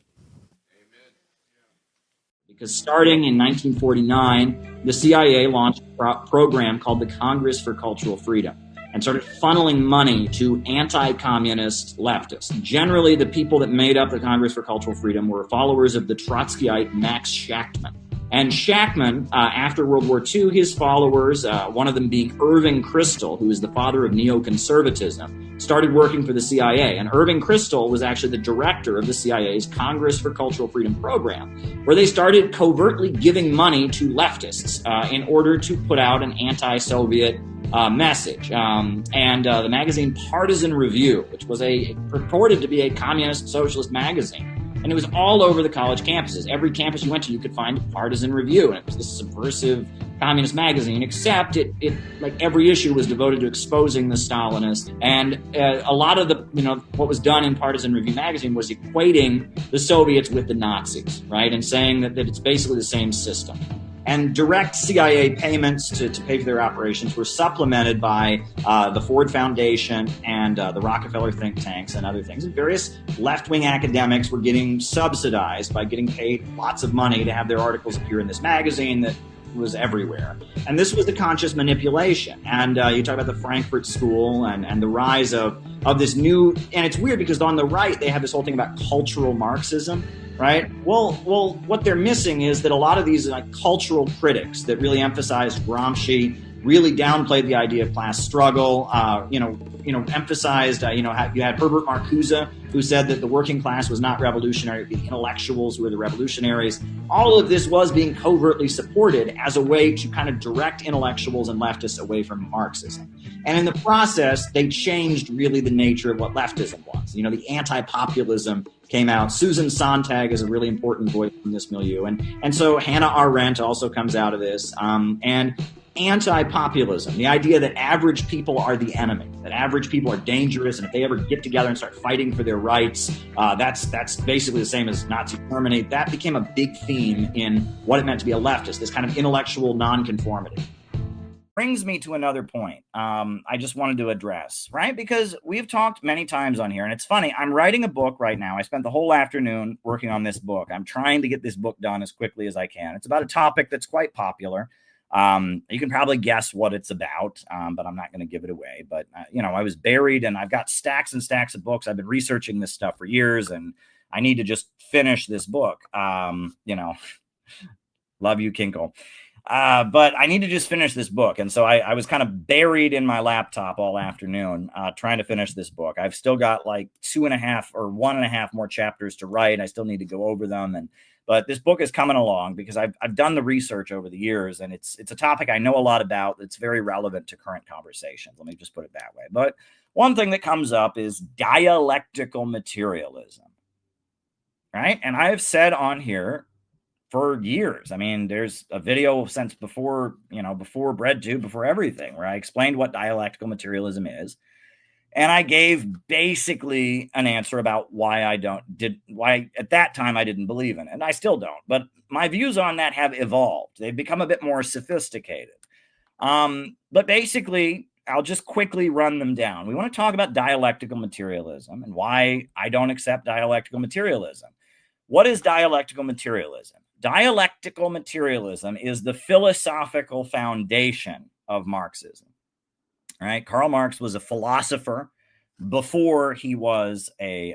Because starting in 1949, the CIA launched a program called the Congress for Cultural Freedom and started funneling money to anti-communist leftists. Generally, the people that made up the Congress for Cultural Freedom were followers of the Trotskyite Max Shachtman. And Shachtman, after World War II, his followers, one of them being Irving Kristol, who is the father of neoconservatism, started working for the CIA. And Irving Kristol was actually the director of the CIA's Congress for Cultural Freedom program, where they started covertly giving money to leftists in order to put out an anti-Soviet message. And the magazine Partisan Review, which was purported to be a communist socialist magazine, and it was all over the college campuses. Every campus you went to, you could find Partisan Review, and it was this subversive communist magazine, except it like every issue was devoted to exposing the Stalinists. And a lot of what was done in Partisan Review magazine was equating the Soviets with the Nazis, right? And saying that it's basically the same system. And direct CIA payments to pay for their operations were supplemented by the Ford Foundation and the Rockefeller think tanks and other things. And various left-wing academics were getting subsidized by getting paid lots of money to have their articles appear in this magazine that was everywhere. And this was the conscious manipulation. And you talk about the Frankfurt School and the rise of this new, and it's weird because on the right, they have this whole thing about cultural Marxism, right? Well, what they're missing is that a lot of these cultural critics that really emphasized Gramsci really downplayed the idea of class struggle, emphasized, you had Herbert Marcuse, who said that the working class was not revolutionary, the intellectuals were the revolutionaries. All of this was being covertly supported as a way to kind of direct intellectuals and leftists away from Marxism. And in the process, they changed really the nature of what leftism was. The anti-populism came out. Susan Sontag is a really important voice in this milieu. And so Hannah Arendt also comes out of this. And anti-populism, the idea that average people are the enemy, that average people are dangerous, and if they ever get together and start fighting for their rights, that's basically the same as Nazi Germany. That became a big theme in what it meant to be a leftist, this kind of intellectual nonconformity. Brings me to another point I just wanted to address, right? Because we've talked many times on here, and it's funny, I'm writing a book right now. I spent the whole afternoon working on this book. I'm trying to get this book done as quickly as I can. It's about a topic that's quite popular. You can probably guess what it's about, but I'm not going to give it away. But, I was buried and I've got stacks and stacks of books. I've been researching this stuff for years and I need to just finish this book. Love you, Kinkle. But I need to just finish this book. And so I was kind of buried in my laptop all afternoon trying to finish this book. I've still got like 2.5 or 1.5 more chapters to write. I still need to go over them. But this book is coming along because I've done the research over the years, and it's a topic I know a lot about that's very relevant to current conversations. Let me just put it that way. But one thing that comes up is dialectical materialism, right? And I have said on here for years, I mean, there's a video since before BreadTube, before everything, where I explained what dialectical materialism is. And I gave basically an answer about why at that time I didn't believe in it. And I still don't. But my views on that have evolved. They've become a bit more sophisticated. But basically, I'll just quickly run them down. We want to talk about dialectical materialism and why I don't accept dialectical materialism. What is dialectical materialism? Dialectical materialism is the philosophical foundation of Marxism. Right, Karl Marx was a philosopher before he was a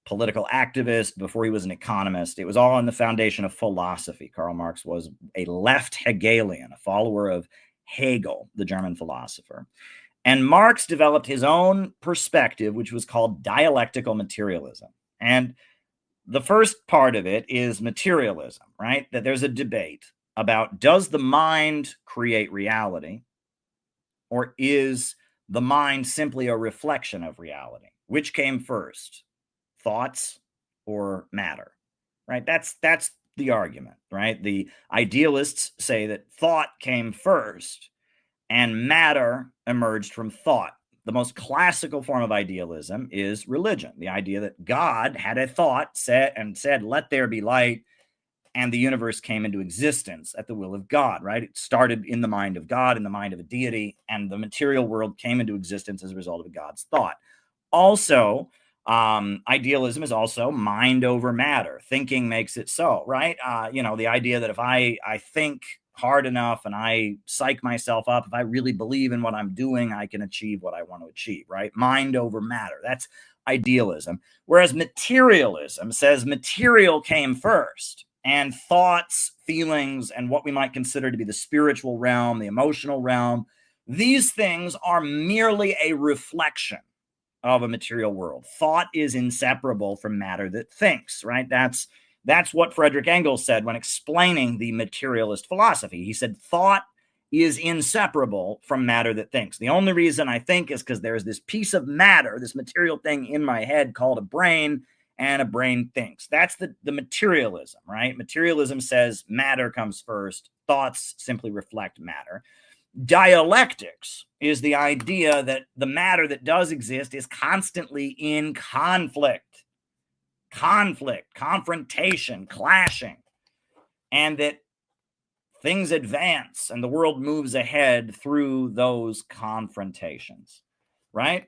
political activist, before he was an economist. It was all on the foundation of philosophy. Karl Marx was a left Hegelian, a follower of Hegel, the German philosopher. And Marx developed his own perspective, which was called dialectical materialism. And the first part of it is materialism, right? That there's a debate about, does the mind create reality, or is the mind simply a reflection of reality? Which came first, thoughts or matter? Right? That's the argument, right? The idealists say that thought came first and matter emerged from thought. The most classical form of idealism is religion, the idea that God had a thought, said, let there be light, and the universe came into existence at the will of God, right? It started in the mind of God, in the mind of a deity, and the material world came into existence as a result of God's thought. Also, idealism is also mind over matter. Thinking makes it so, right? The idea that if I think hard enough and I psych myself up, if I really believe in what I'm doing, I can achieve what I want to achieve, right? Mind over matter. That's idealism. Whereas materialism says material came first. And thoughts, feelings, and what we might consider to be the spiritual realm, the emotional realm, these things are merely a reflection of a material world. Thought is inseparable from matter that thinks, right? That's what Friedrich Engels said when explaining the materialist philosophy. He said, thought is inseparable from matter that thinks. The only reason I think is because there's this piece of matter, this material thing in my head called a brain, and a brain thinks. That's the materialism, right? Materialism says matter comes first. Thoughts simply reflect matter. Dialectics is the idea that the matter that does exist is constantly in conflict conflict, confrontation, clashing, and that things advance and the world moves ahead through those confrontations, right?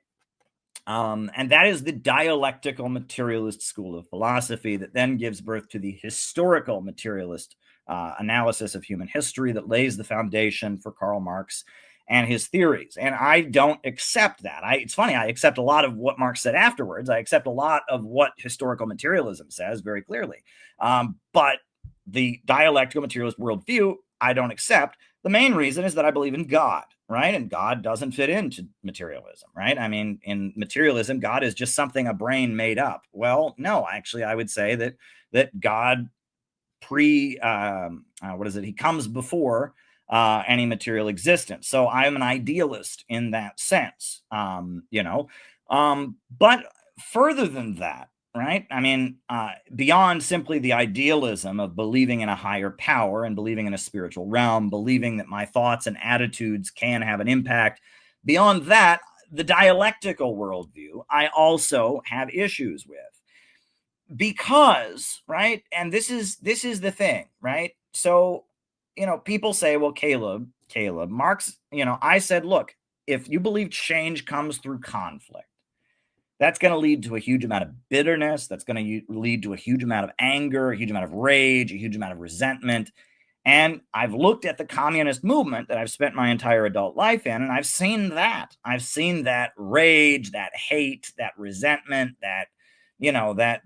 And that is the dialectical materialist school of philosophy that then gives birth to the historical materialist analysis of human history that lays the foundation for Karl Marx and his theories. And I don't accept that. It's funny, I accept a lot of what Marx said afterwards. I accept a lot of what historical materialism says very clearly. But the dialectical materialist worldview, I don't accept. The main reason is that I believe in God, right? And God doesn't fit into materialism, right? I mean, in materialism, God is just something a brain made up. Well, no, actually, I would say that God he comes before any material existence. So I'm an idealist in that sense, but further than that, right? I mean, beyond simply the idealism of believing in a higher power and believing in a spiritual realm, believing that my thoughts and attitudes can have an impact, beyond that, the dialectical worldview, I also have issues with. Because, right, and this is the thing, right? So, people say, well, Caleb, Marx, I said, look, if you believe change comes through conflict, that's going to lead to a huge amount of bitterness. That's going to lead to a huge amount of anger, a huge amount of rage, a huge amount of resentment. And I've looked at the communist movement that I've spent my entire adult life in, and I've seen that. I've seen that rage, that hate, that resentment, that that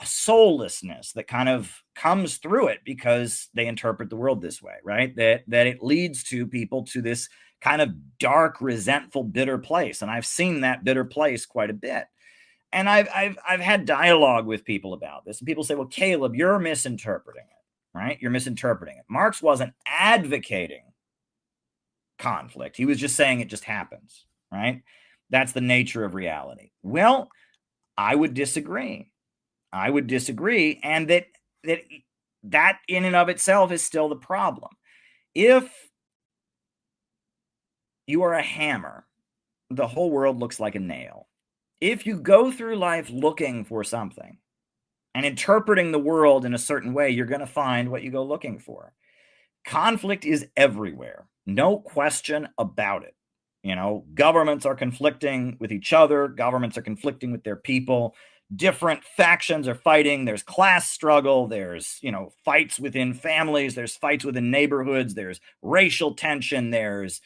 soullessness that kind of comes through it because they interpret the world this way, right? That it leads to people to this kind of dark, resentful, bitter place. And I've seen that bitter place quite a bit. And I've had dialogue with people about this. And people say, well, Caleb, you're misinterpreting it, right? You're misinterpreting it. Marx wasn't advocating conflict. He was just saying it just happens, right? That's the nature of reality. Well, I would disagree. And that in and of itself is still the problem. If you are a hammer, the whole world looks like a nail. If you go through life looking for something and interpreting the world in a certain way, you're going to find what you go looking for. Conflict is everywhere. No question about it. Governments are conflicting with each other. Governments are conflicting with their people. Different factions are fighting. There's class struggle. There's, fights within families. There's fights within neighborhoods. There's racial tension. There's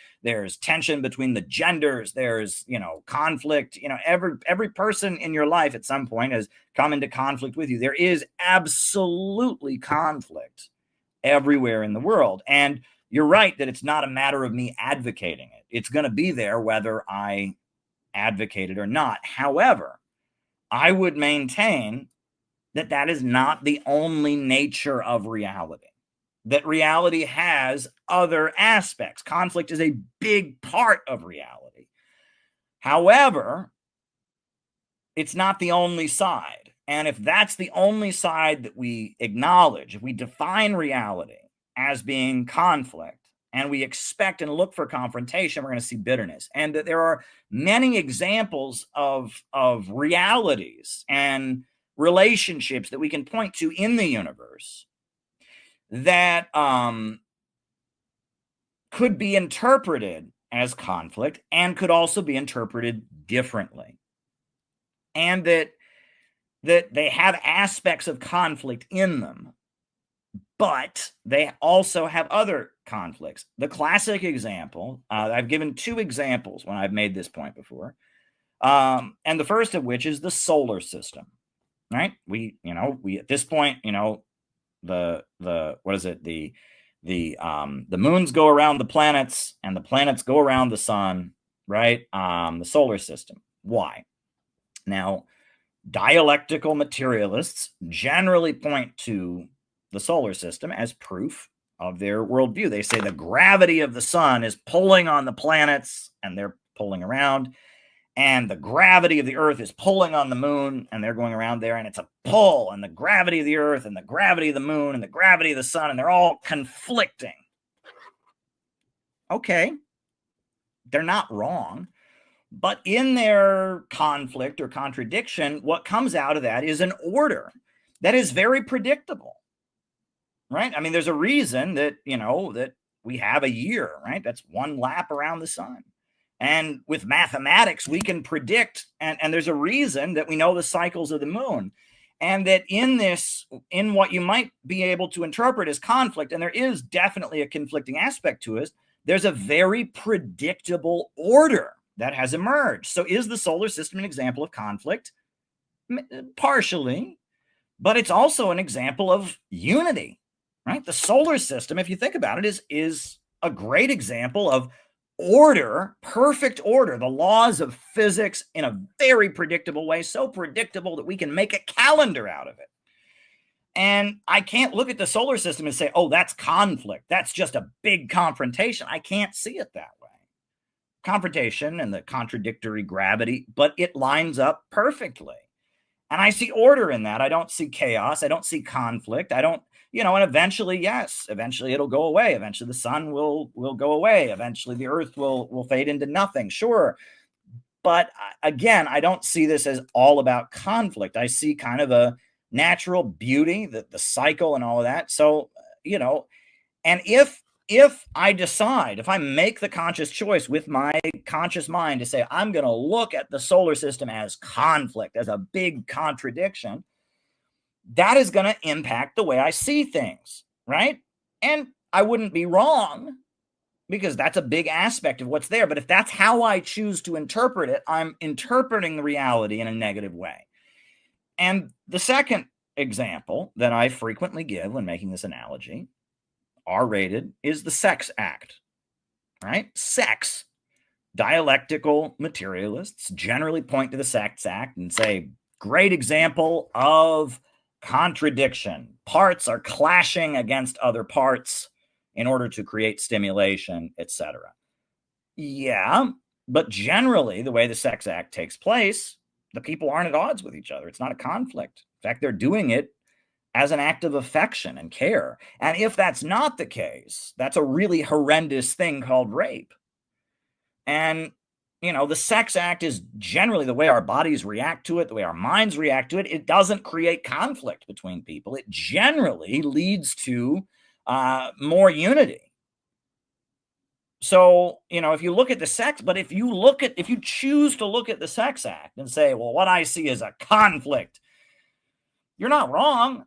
tension between the genders. There's, conflict. Every person in your life at some point has come into conflict with you. There is absolutely conflict everywhere in the world. And you're right that it's not a matter of me advocating it. It's going to be there whether I advocate it or not. However, I would maintain that that is not the only nature of reality, that reality has other aspects. Conflict is a big part of reality. However, it's not the only side. And if that's the only side that we acknowledge, if we define reality as being conflict, and we expect and look for confrontation, we're going to see bitterness. And that there are many examples of realities and relationships that we can point to in the universe that could be interpreted as conflict and could also be interpreted differently. And that they have aspects of conflict in them, but they also have other conflicts. The classic example, I've given two examples when I've made this point before, and the first of which is the solar system, right? We at this point, the moons go around the planets and the planets go around the sun, right? The solar system. Why? Now, dialectical materialists generally point to the solar system as proof of their worldview. They say the gravity of the sun is pulling on the planets and they're pulling around, and the gravity of the earth is pulling on the moon and they're going around there, and it's a pull, and the gravity of the earth and the gravity of the moon and the gravity of the sun, and they're all conflicting. Okay, they're not wrong, But in their conflict or contradiction, what comes out of that is an order that is very predictable, right? I mean, there's a reason that, that we have a year, right? That's one lap around the sun. And with mathematics, we can predict, and there's a reason that we know the cycles of the moon. And that in what you might be able to interpret as conflict, and there is definitely a conflicting aspect to it, there's a very predictable order that has emerged. So is the solar system an example of conflict? Partially, but it's also an example of unity, right? The solar system, if you think about it, is a great example of order, perfect order, the laws of physics in a very predictable way, so predictable that we can make a calendar out of it. And I can't look at the solar system and say, oh, that's conflict. That's just a big confrontation. I can't see it that way. Confrontation and the contradictory gravity, but it lines up perfectly. And I see order in that. I don't see chaos. I don't see conflict. I don't, and eventually, yes, eventually it'll go away. Eventually the sun will go away. Eventually the earth will fade into nothing. Sure. But again, I don't see this as all about conflict. I see kind of a natural beauty, the cycle and all of that. So, and if I decide, if I make the conscious choice with my conscious mind to say, I'm going to look at the solar system as conflict, as a big contradiction, that is going to impact the way I see things, right? And I wouldn't be wrong because that's a big aspect of what's there. But if that's how I choose to interpret it, I'm interpreting the reality in a negative way. And the second example that I frequently give when making this analogy, R-rated, is the sex act, right? Sex. Dialectical materialists generally point to the sex act and say, great example of contradiction. Parts are clashing against other parts in order to create stimulation, etc. Yeah, but generally, the way the sex act takes place, the people aren't at odds with each other. It's not a conflict. In fact, they're doing it as an act of affection and care. And if that's not the case, that's a really horrendous thing called rape. And, the sex act is generally the way our bodies react to it, the way our minds react to it. It doesn't create conflict between people. It generally leads to more unity. So, if you look at the sex, but if you choose to look at the sex act and say, well, what I see is a conflict, you're not wrong.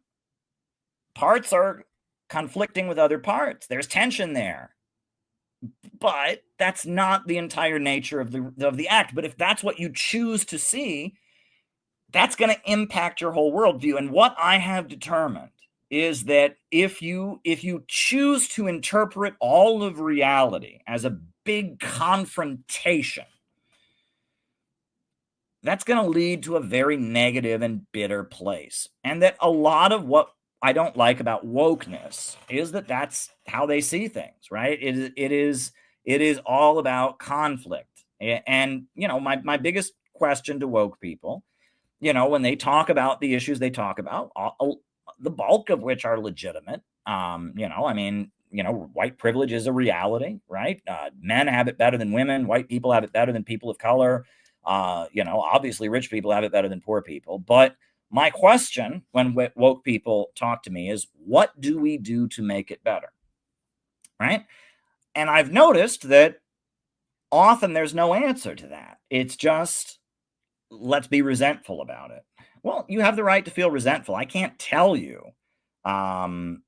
Parts are conflicting with other parts. There's tension there. But that's not the entire nature of the act. But if that's what you choose to see, that's going to impact your whole worldview. And what I have determined is that if you choose to interpret all of reality as a big confrontation, that's going to lead to a very negative and bitter place. And that a lot of what I don't like about wokeness is that that's how they see things, right? It is all about conflict. And, my biggest question to woke people, when they talk about the issues they talk about, the bulk of which are legitimate, white privilege is a reality, right? Men have it better than women. White people have it better than people of color. Obviously rich people have it better than poor people. But my question when woke people talk to me is, what do we do to make it better? Right? And I've noticed that often there's no answer to that. It's just, let's be resentful about it. Well, you have the right to feel resentful. I can't tell you not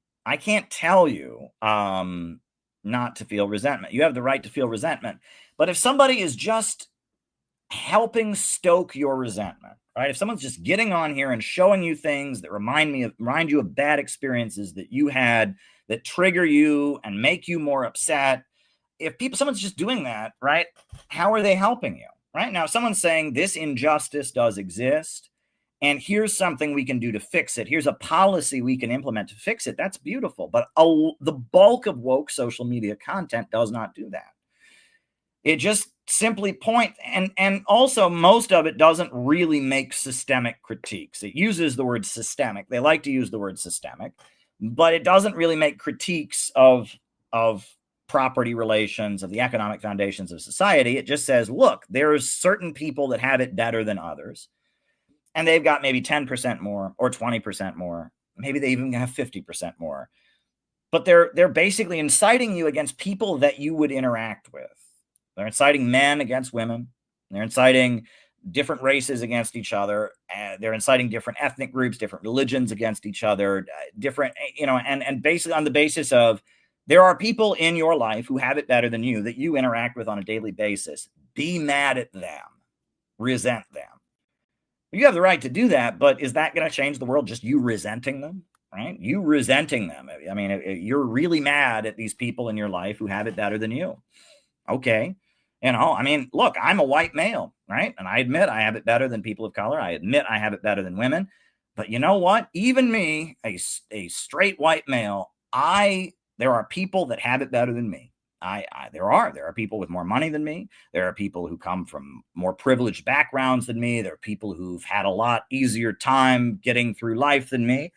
to feel resentment. You have the right to feel resentment. But if somebody is just helping stoke your resentment, right? If someone's just getting on here and showing you things that remind you of bad experiences that you had that trigger you and make you more upset, someone's just doing that, right? How are they helping you, right? Now, if someone's saying this injustice does exist, and here's something we can do to fix it, here's a policy we can implement to fix it, that's beautiful. But the bulk of woke social media content does not do that. It just simply points, and also most of it doesn't really make systemic critiques. It uses the word systemic. They like to use the word systemic, but it doesn't really make critiques of property relations, of the economic foundations of society. It just says, look, there's certain people that have it better than others, and they've got maybe 10% more or 20% more. Maybe they even have 50% more. But they're basically inciting you against people that you would interact with. They're inciting men against women. They're inciting different races against each other. They're inciting different ethnic groups, different religions against each other, different, and basically on the basis of there are people in your life who have it better than you that you interact with on a daily basis. Be mad at them. Resent them. You have the right to do that, but is that going to change the world? Just you resenting them, right? You resenting them. I mean, you're really mad at these people in your life who have it better than you. Okay. I mean, look, I'm a white male, right? And I admit I have it better than people of color. I admit I have it better than women. But you know what? Even me, a straight white male, there are people that have it better than me. There are people with more money than me. There are people who come from more privileged backgrounds than me. There are people who've had a lot easier time getting through life than me.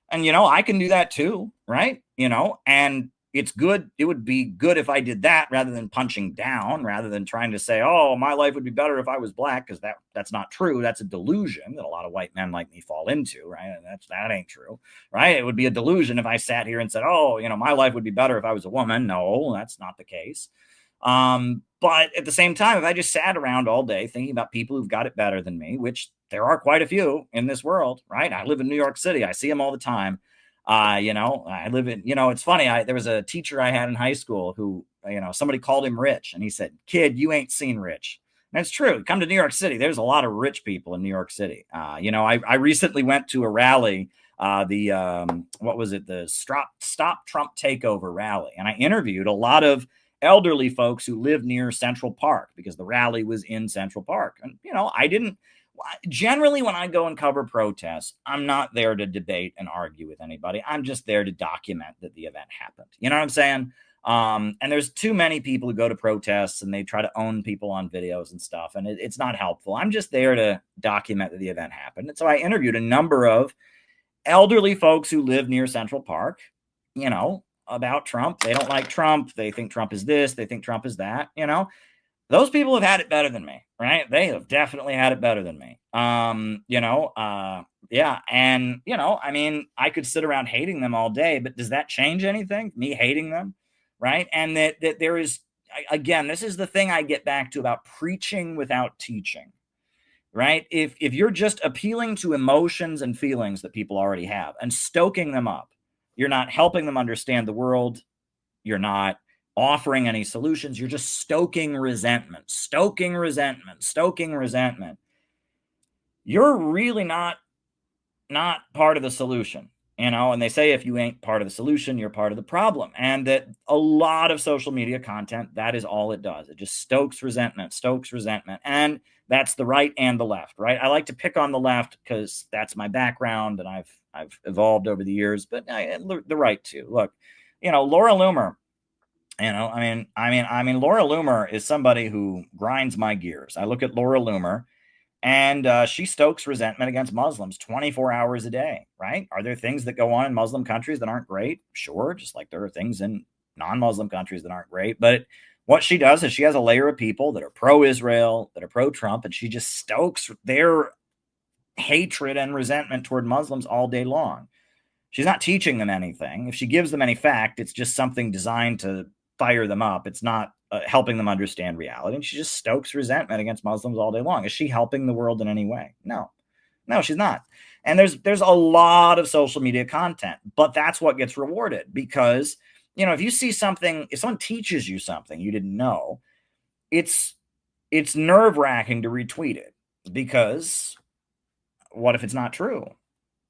And, I can do that too, right? And it's good. It would be good if I did that rather than punching down, rather than trying to say, oh, my life would be better if I was black, because that's not true. That's a delusion that a lot of white men like me fall into, right? And that ain't true, right? It would be a delusion if I sat here and said, oh, my life would be better if I was a woman. No, that's not the case. But at the same time, if I just sat around all day thinking about people who've got it better than me, which there are quite a few in this world, right? I live in New York City. I see them all the time. I live in, it's funny. There was a teacher I had in high school who, somebody called him rich, and he said, kid, you ain't seen rich. And it's true. Come to New York City. There's a lot of rich people in New York City. I recently went to a rally, the Stop Trump Takeover rally. And I interviewed a lot of elderly folks who live near Central Park, because the rally was in Central Park. And, generally when I go and cover protests, I'm not there to debate and argue with anybody. I'm just there to document that the event happened. You know what I'm saying? And there's too many people who go to protests and they try to own people on videos and stuff. And it's not helpful. I'm just there to document that the event happened. And so I interviewed a number of elderly folks who live near Central Park, about Trump. They don't like Trump. They think Trump is this. They think Trump is that, Those people have had it better than me, right? They have definitely had it better than me. Yeah. And, I mean, I could sit around hating them all day, but does that change anything? Me hating them, right? And that there is, again, this is the thing I get back to about preaching without teaching, right? If you're just appealing to emotions and feelings that people already have and stoking them up, you're not helping them understand the world. You're not offering any solutions. You're just stoking resentment. You're really not part of the solution, and they say if you ain't part of the solution, you're part of the problem. And that a lot of social media content, that is all it does. It just stokes resentment. And that's the right and the left, right? I like to pick on the left because that's my background and I've evolved over the years, but the right too. Look, Laura Loomer, Laura Loomer is somebody who grinds my gears. I look at Laura Loomer, and she stokes resentment against Muslims 24 hours a day, right? Are there things that go on in Muslim countries that aren't great? Sure, just like there are things in non-Muslim countries that aren't great. But what she does is she has a layer of people that are pro-Israel, that are pro-Trump, and she just stokes their hatred and resentment toward Muslims all day long. She's not teaching them anything. If she gives them any fact, it's just something designed to fire them up. It's not helping them understand reality. And she just stokes resentment against Muslims all day long. Is she helping the world in any way? No, she's not. And there's a lot of social media content, but that's what gets rewarded because, if you see something, if someone teaches you something you didn't know, it's nerve-wracking to retweet it because what if it's not true?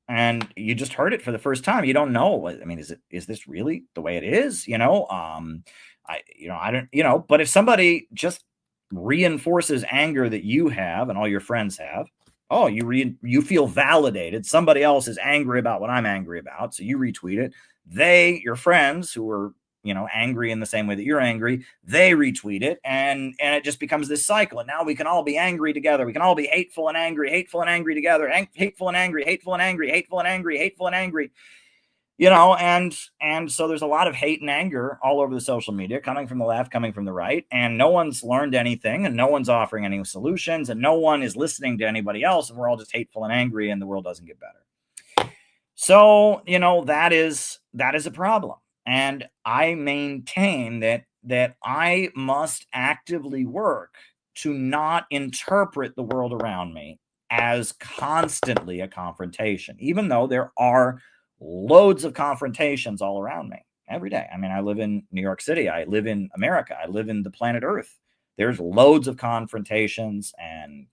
And you just heard it for the first time. You don't know. I mean, is this really the way it is? But if somebody just reinforces anger that you have and all your friends have, you feel validated. Somebody else is angry about what I'm angry about. So you retweet it. Your friends who are, angry in the same way that you're angry, they retweet it. And it just becomes this cycle. And now we can all be angry together. We can all be hateful and angry together. Hateful and angry, hateful and angry, hateful and angry, hateful and angry, hateful and angry. and so there's a lot of hate and anger all over the social media, coming from the left, coming from the right, and no one's learned anything, and no one's offering any solutions, and no one is listening to anybody else, and we're all just hateful and angry, and the world doesn't get better. So, that is a problem. And I maintain that I must actively work to not interpret the world around me as constantly a confrontation, even though there are loads of confrontations all around me every day. I mean, I live in New York City. I live in America. I live in the planet Earth. There's loads of confrontations and,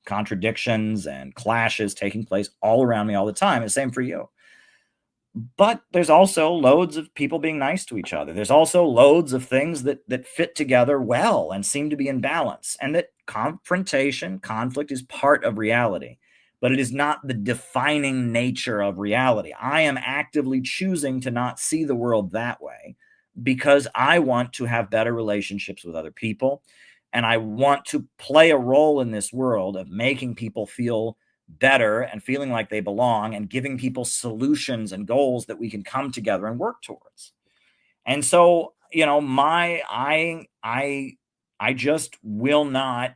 contradictions and clashes taking place all around me all the time. And same for you. But there's also loads of people being nice to each other. There's also loads of things that fit together well and seem to be in balance, and that conflict is part of reality. But it is not the defining nature of reality. I am actively choosing to not see the world that way because I want to have better relationships with other people. And I want to play a role in this world of making people feel better and feeling like they belong and giving people solutions and goals that we can come together and work towards. And so, I just will not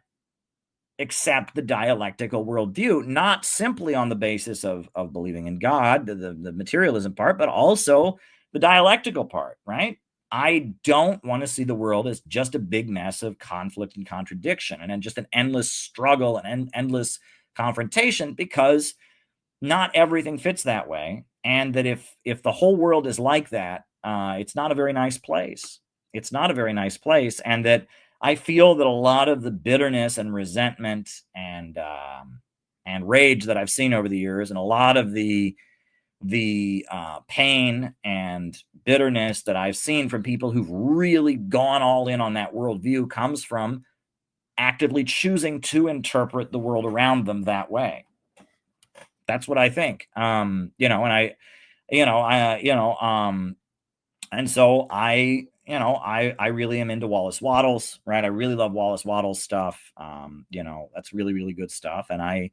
accept the dialectical worldview, not simply on the basis of believing in God, the materialism part, but also the dialectical part, right? I don't want to see the world as just a big mess of conflict and contradiction and then just an endless struggle and endless confrontation, because not everything fits that way. And that if the whole world is like that, it's not a very nice place. It's not a very nice place. And that I feel that a lot of the bitterness and resentment and rage that I've seen over the years, and a lot of the pain and bitterness that I've seen from people who've really gone all in on that worldview, comes from actively choosing to interpret the world around them that way. That's what I think. And so I really am into Wallace Wattles, right? I really love Wallace Wattles stuff. That's really, really good stuff. And I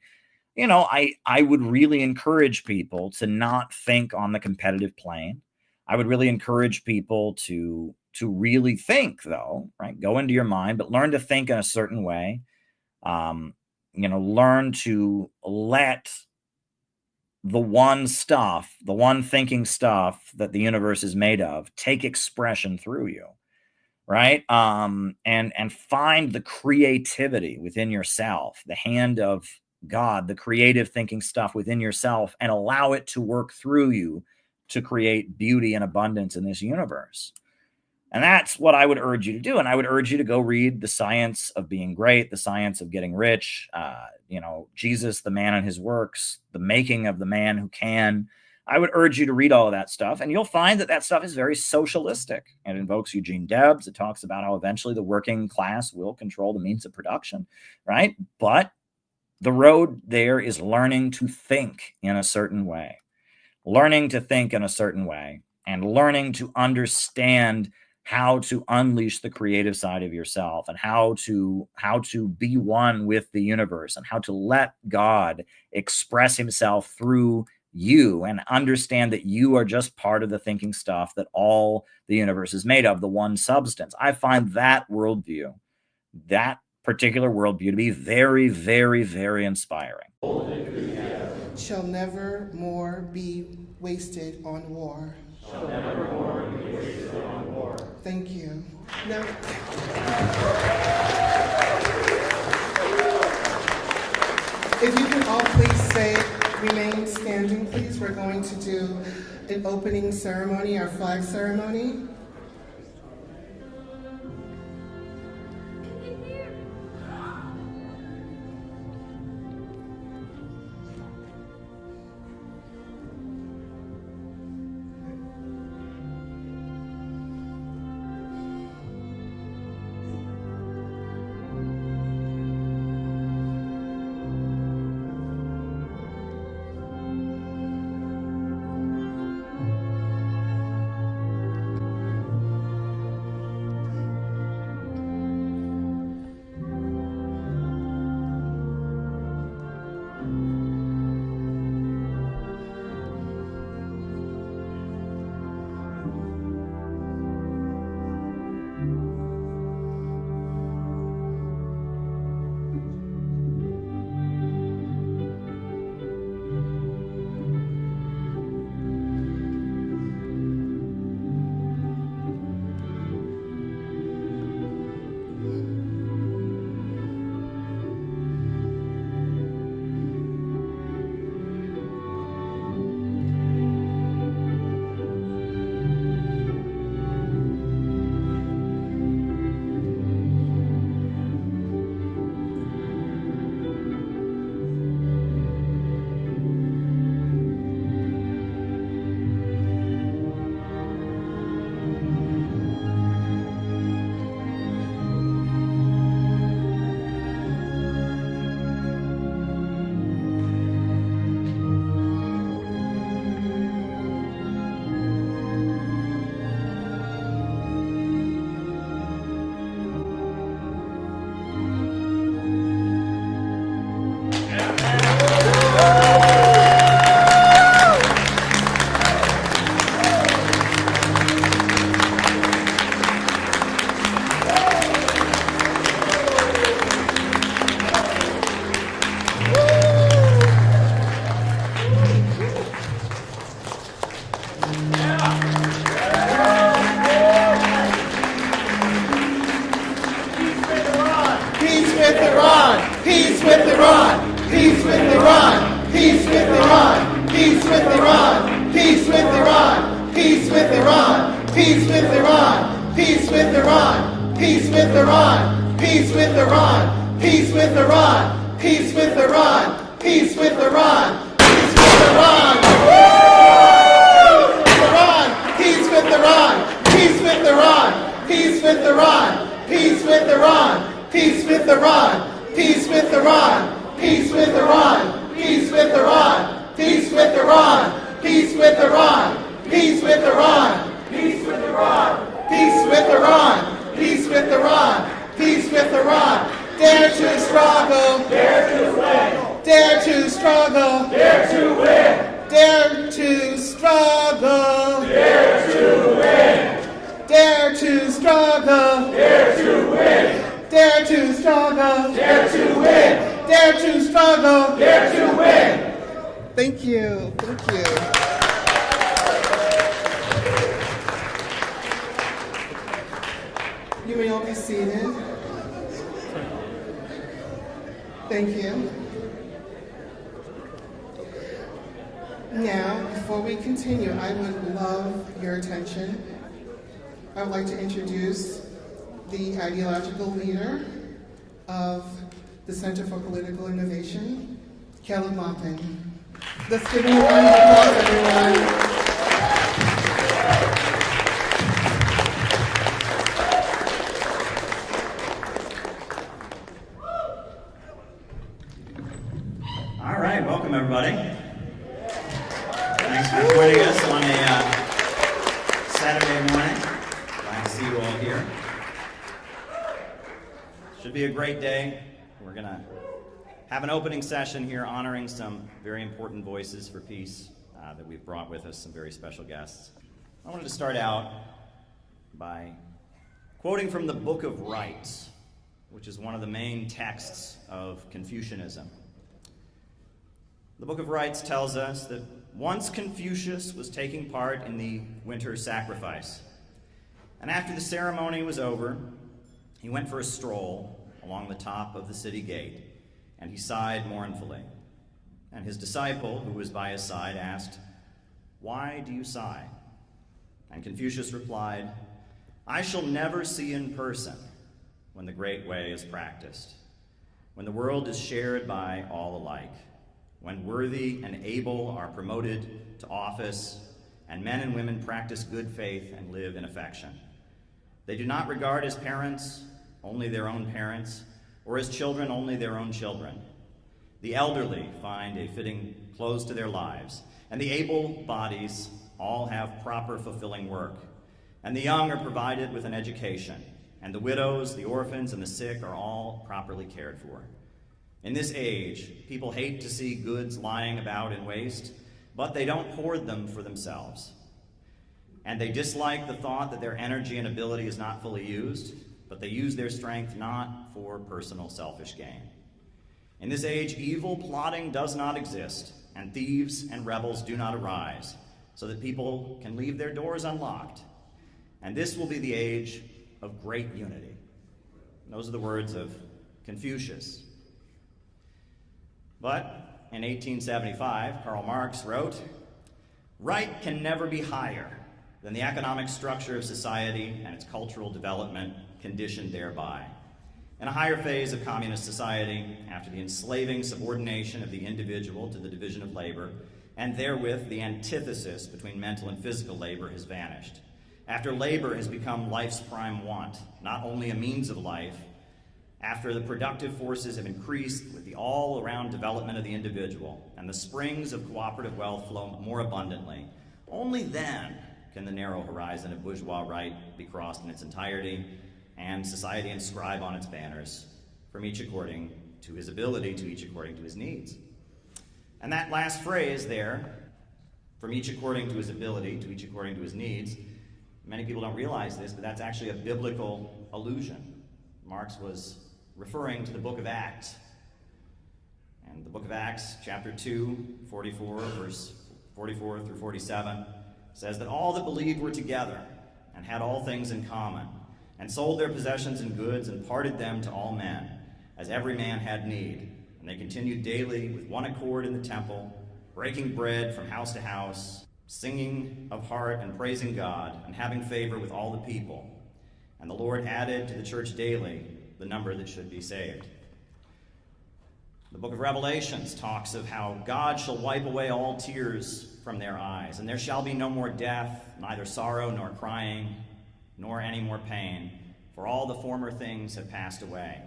would really encourage people to not think on the competitive plane. I would really encourage people to really think, though, right? Go into your mind, but learn to think in a certain way. Learn to let the one thinking stuff that the universe is made of take expression through you, right? And find the creativity within yourself, the hand of God, the creative thinking stuff within yourself, and allow it to work through you to create beauty and abundance in this universe. And that's what I would urge you to do. And I would urge you to go read The Science of Being Great, The Science of Getting Rich, Jesus, the Man and His Works, The Making of the Man Who Can. I would urge you to read all of that stuff. And you'll find that stuff is very socialistic. It invokes Eugene Debs. It talks about how eventually the working class will control the means of production, right? But the road there is learning to think in a certain way, learning to think in a certain way, and learning to understand how to unleash the creative side of yourself, and how to be one with the universe, and how to let God express himself through you, and understand that you are just part of the thinking stuff that all the universe is made of, the one substance. I find that worldview, that particular worldview, to be very, very, very inspiring. Shall never more be wasted on war. Shall never more be wasted on war. Thank you. Now, if you can all please remain standing, please. We're going to do an opening ceremony, our flag ceremony. Iran, peace with Iran, peace with Iran, peace with Iran, peace with Iran, peace with Iran, peace with Iran, peace with Iran, peace with Iran, peace with Iran, peace with Iran, peace with Iran. Iran, peace with Iran, peace with Iran, peace with Iran, peace with Iran, peace with Iran, peace with Iran, peace with Iran, peace with Iran, peace with Iran, peace with Iran, peace with Iran, peace with Iran, peace with Iran, peace with Iran, peace with Iran. Dare to struggle, dare to win. Dare to struggle, dare to win. Dare to struggle, dare to win. Dare to struggle, dare to win. Dare to struggle, dare to win. Dare to struggle, dare to win. Thank you, thank you. You may all be seated. Thank you. Now, before we continue, I would love your attention. I would like to introduce the ideological leader of the Center for Political Innovation, Caleb Maupin. Let's give him a round of applause, everyone. All right, welcome everybody. Thanks for joining us on a Saturday morning. Glad to see you all here. Should be a great day. We're going to have an opening session here honoring some very important voices for peace that we've brought with us, some very special guests. I wanted to start out by quoting from the Book of Rites, which is one of the main texts of Confucianism. The Book of Rites tells us that once Confucius was taking part in the winter sacrifice, and after the ceremony was over, he went for a stroll along the top of the city gate, and he sighed mournfully. And his disciple, who was by his side, asked, "Why do you sigh?" And Confucius replied, "I shall never see in person when the great way is practiced, when the world is shared by all alike, when worthy and able are promoted to office, and men and women practice good faith and live in affection. They do not regard as parents only their own parents, or as children only their own children. The elderly find a fitting close to their lives, and the able bodies all have proper fulfilling work, and the young are provided with an education, and the widows, the orphans, and the sick are all properly cared for. In this age, people hate to see goods lying about in waste, but they don't hoard them for themselves. And they dislike the thought that their energy and ability is not fully used, but they use their strength not for personal selfish gain. In this age, evil plotting does not exist, and thieves and rebels do not arise, so that people can leave their doors unlocked. And this will be the age of great unity." And those are the words of Confucius. But in 1875, Karl Marx wrote, "Right can never be higher than the economic structure of society and its cultural development conditioned thereby. In a higher phase of communist society, after the enslaving subordination of the individual to the division of labor, and therewith the antithesis between mental and physical labor has vanished. After labor has become life's prime want, not only a means of life, after the productive forces have increased with the all-around development of the individual, and the springs of cooperative wealth flow more abundantly, only then can the narrow horizon of bourgeois right be crossed in its entirety, and society inscribe on its banners, from each according to his ability, to each according to his needs." And that last phrase there, from each according to his ability, to each according to his needs, many people don't realize this, but that's actually a biblical allusion. Marx was referring to the book of Acts. And the book of Acts, chapter 2, 44, verse 44 through 47, says that all that believed were together and had all things in common, and sold their possessions and goods and parted them to all men, as every man had need. And they continued daily with one accord in the temple, breaking bread from house to house, singing of heart and praising God, and having favor with all the people. And the Lord added to the church daily the number that should be saved. The book of Revelations talks of how God shall wipe away all tears from their eyes, and there shall be no more death, neither sorrow nor crying, nor any more pain, for all the former things have passed away.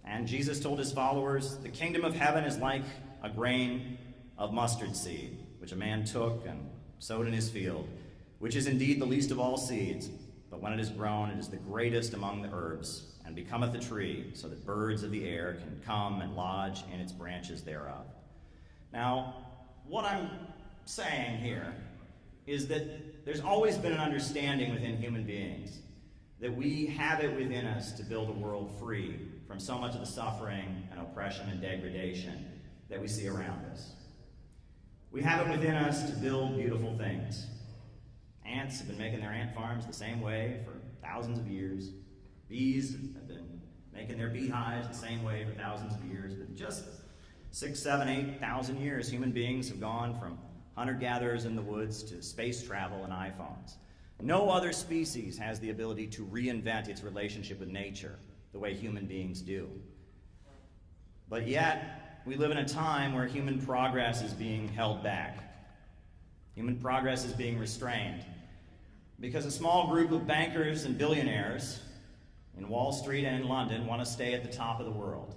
And Jesus told his followers, the kingdom of heaven is like a grain of mustard seed, which a man took and sowed in his field, which is indeed the least of all seeds, but when it is grown, it is the greatest among the herbs, and becometh a tree, so that birds of the air can come and lodge in its branches thereof. Now, what I'm saying here is that there's always been an understanding within human beings that we have it within us to build a world free from so much of the suffering and oppression and degradation that we see around us. We have it within us to build beautiful things. Ants have been making their ant farms the same way for thousands of years. Bees have been making their beehives the same way for thousands of years. But just 6,000, 7,000, 8,000 years, human beings have gone from hunter-gatherers in the woods to space travel and iPhones. No other species has the ability to reinvent its relationship with nature the way human beings do. But yet, we live in a time where human progress is being held back. Human progress is being restrained because a small group of bankers and billionaires in Wall Street and in London want to stay at the top of the world.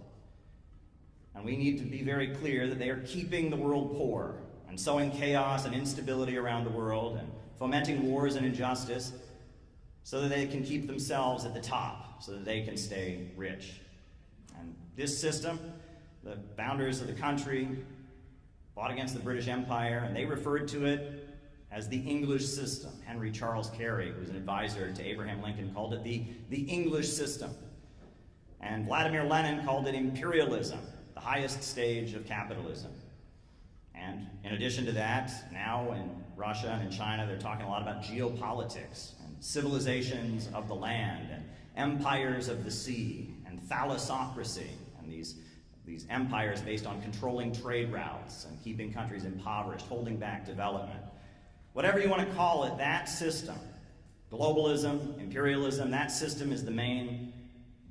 And we need to be very clear that they are keeping the world poor and sowing chaos and instability around the world and fomenting wars and injustice so that they can keep themselves at the top, so that they can stay rich. And this system, the founders of the country fought against the British Empire, and they referred to it as the English system. Henry Charles Carey, who was an advisor to Abraham Lincoln, called it the English system. And Vladimir Lenin called it imperialism, the highest stage of capitalism. And in addition to that, now in Russia and in China, they're talking a lot about geopolitics and civilizations of the land and empires of the sea and thalassocracy and these empires based on controlling trade routes and keeping countries impoverished, holding back development. Whatever you want to call it, that system, globalism, imperialism, that system is the main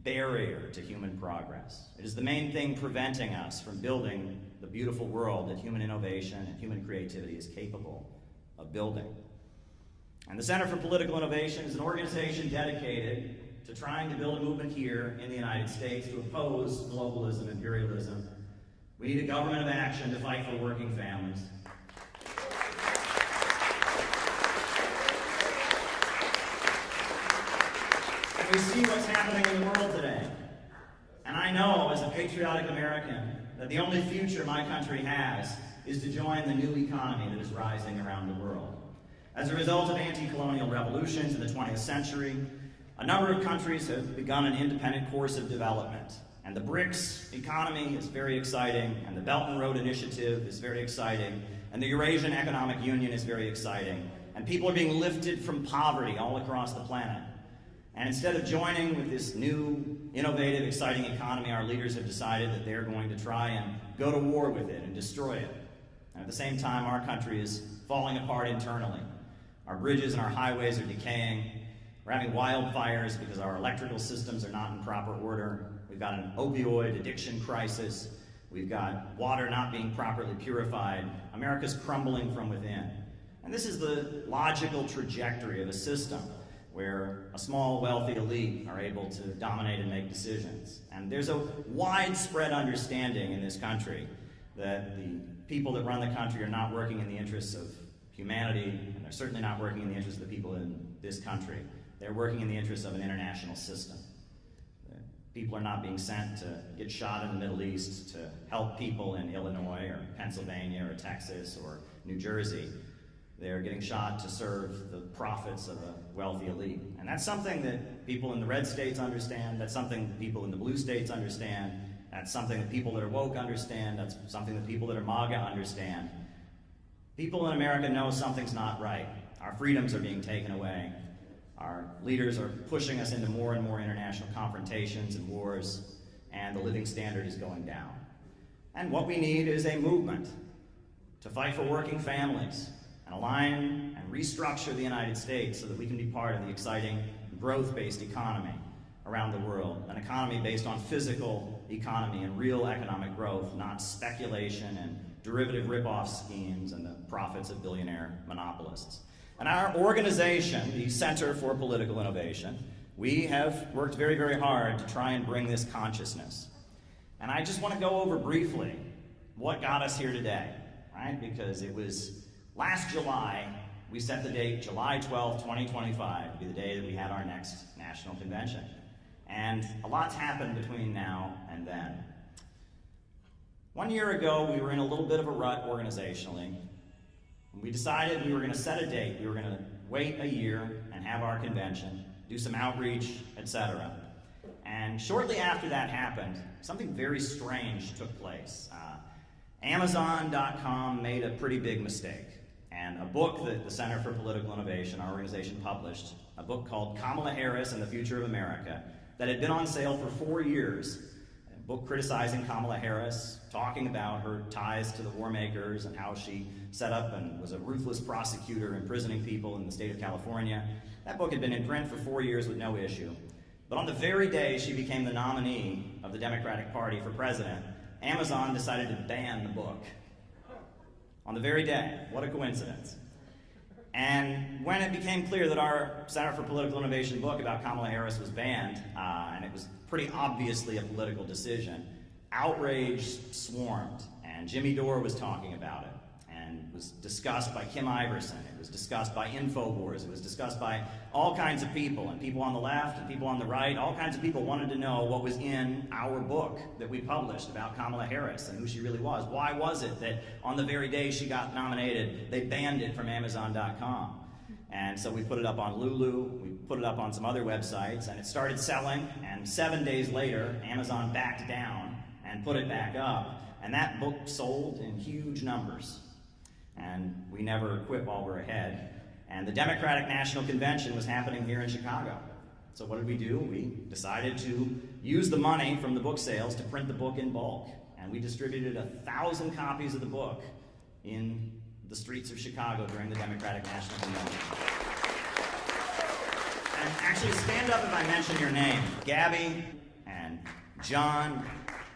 barrier to human progress. It is the main thing preventing us from building the beautiful world that human innovation and human creativity is capable of building. And the Center for Political Innovation is an organization dedicated to trying to build a movement here in the United States to oppose globalism, imperialism. We need a government of action to fight for working families. And we see what's happening in the world today. And I know, as a patriotic American, that the only future my country has is to join the new economy that is rising around the world. As a result of anti-colonial revolutions in the 20th century, a number of countries have begun an independent course of development. And the BRICS economy is very exciting, and the Belt and Road Initiative is very exciting, and the Eurasian Economic Union is very exciting. And people are being lifted from poverty all across the planet. And instead of joining with this new, innovative, exciting economy, our leaders have decided that they're going to try and go to war with it and destroy it. And at the same time, our country is falling apart internally. Our bridges and our highways are decaying. We're having wildfires because our electrical systems are not in proper order. We've got an opioid addiction crisis. We've got water not being properly purified. America's crumbling from within. And this is the logical trajectory of a system where a small, wealthy elite are able to dominate and make decisions. And there's a widespread understanding in this country that the people that run the country are not working in the interests of humanity, and they're certainly not working in the interests of the people in this country. They're working in the interests of an international system. People are not being sent to get shot in the Middle East to help people in Illinois or Pennsylvania or Texas or New Jersey. They're getting shot to serve the profits of a wealthy elite. And that's something that people in the red states understand. That's something that people in the blue states understand. That's something that people that are woke understand. That's something that people that are MAGA understand. People in America know something's not right. Our freedoms are being taken away. Our leaders are pushing us into more and more international confrontations and wars, and the living standard is going down. And what we need is a movement to fight for working families and align and restructure the United States so that we can be part of the exciting growth-based economy around the world, an economy based on physical economy and real economic growth, not speculation and derivative rip-off schemes and the profits of billionaire monopolists. And our organization, the Center for Political Innovation, we have worked very, very hard to try and bring this consciousness. And I just want to go over briefly what got us here today, right? Because it was last July, we set the date, July 12th, 2025, to be the day that we had our next national convention. And a lot's happened between now and then. 1 year ago, we were in a little bit of a rut organizationally. We decided we were going to set a date. We were going to wait a year and have our convention, do some outreach, etc. And shortly after that happened, something very strange took place. Amazon.com made a pretty big mistake. And a book that the Center for Political Innovation, our organization, published, a book called Kamala Harris and the Future of America, that had been on sale for 4 years, a book criticizing Kamala Harris, talking about her ties to the war makers and how she set up and was a ruthless prosecutor imprisoning people in the state of California. That book had been in print for 4 years with no issue. But on the very day she became the nominee of the Democratic Party for president, Amazon decided to ban the book. On the very day. What a coincidence. And when it became clear that our Center for Political Innovation book about Kamala Harris was banned, and it was pretty obviously a political decision, outrage swarmed, and Jimmy Dore was talking about it, and was discussed by Kim Iverson, it was discussed by InfoWars, it was discussed by all kinds of people, and people on the left and people on the right, all kinds of people wanted to know what was in our book that we published about Kamala Harris and who she really was. Why was it that on the very day she got nominated, they banned it from Amazon.com? And so we put it up on Lulu, we put it up on some other websites, and it started selling, and 7 days later, Amazon backed down and put it back up, and that book sold in huge numbers. And we never quit while we're ahead. And the Democratic National Convention was happening here in Chicago. So what did we do? We decided to use the money from the book sales to print the book in bulk. And we distributed 1,000 copies of the book in the streets of Chicago during the Democratic National Convention. And actually, stand up if I mention your name. Gabby and John,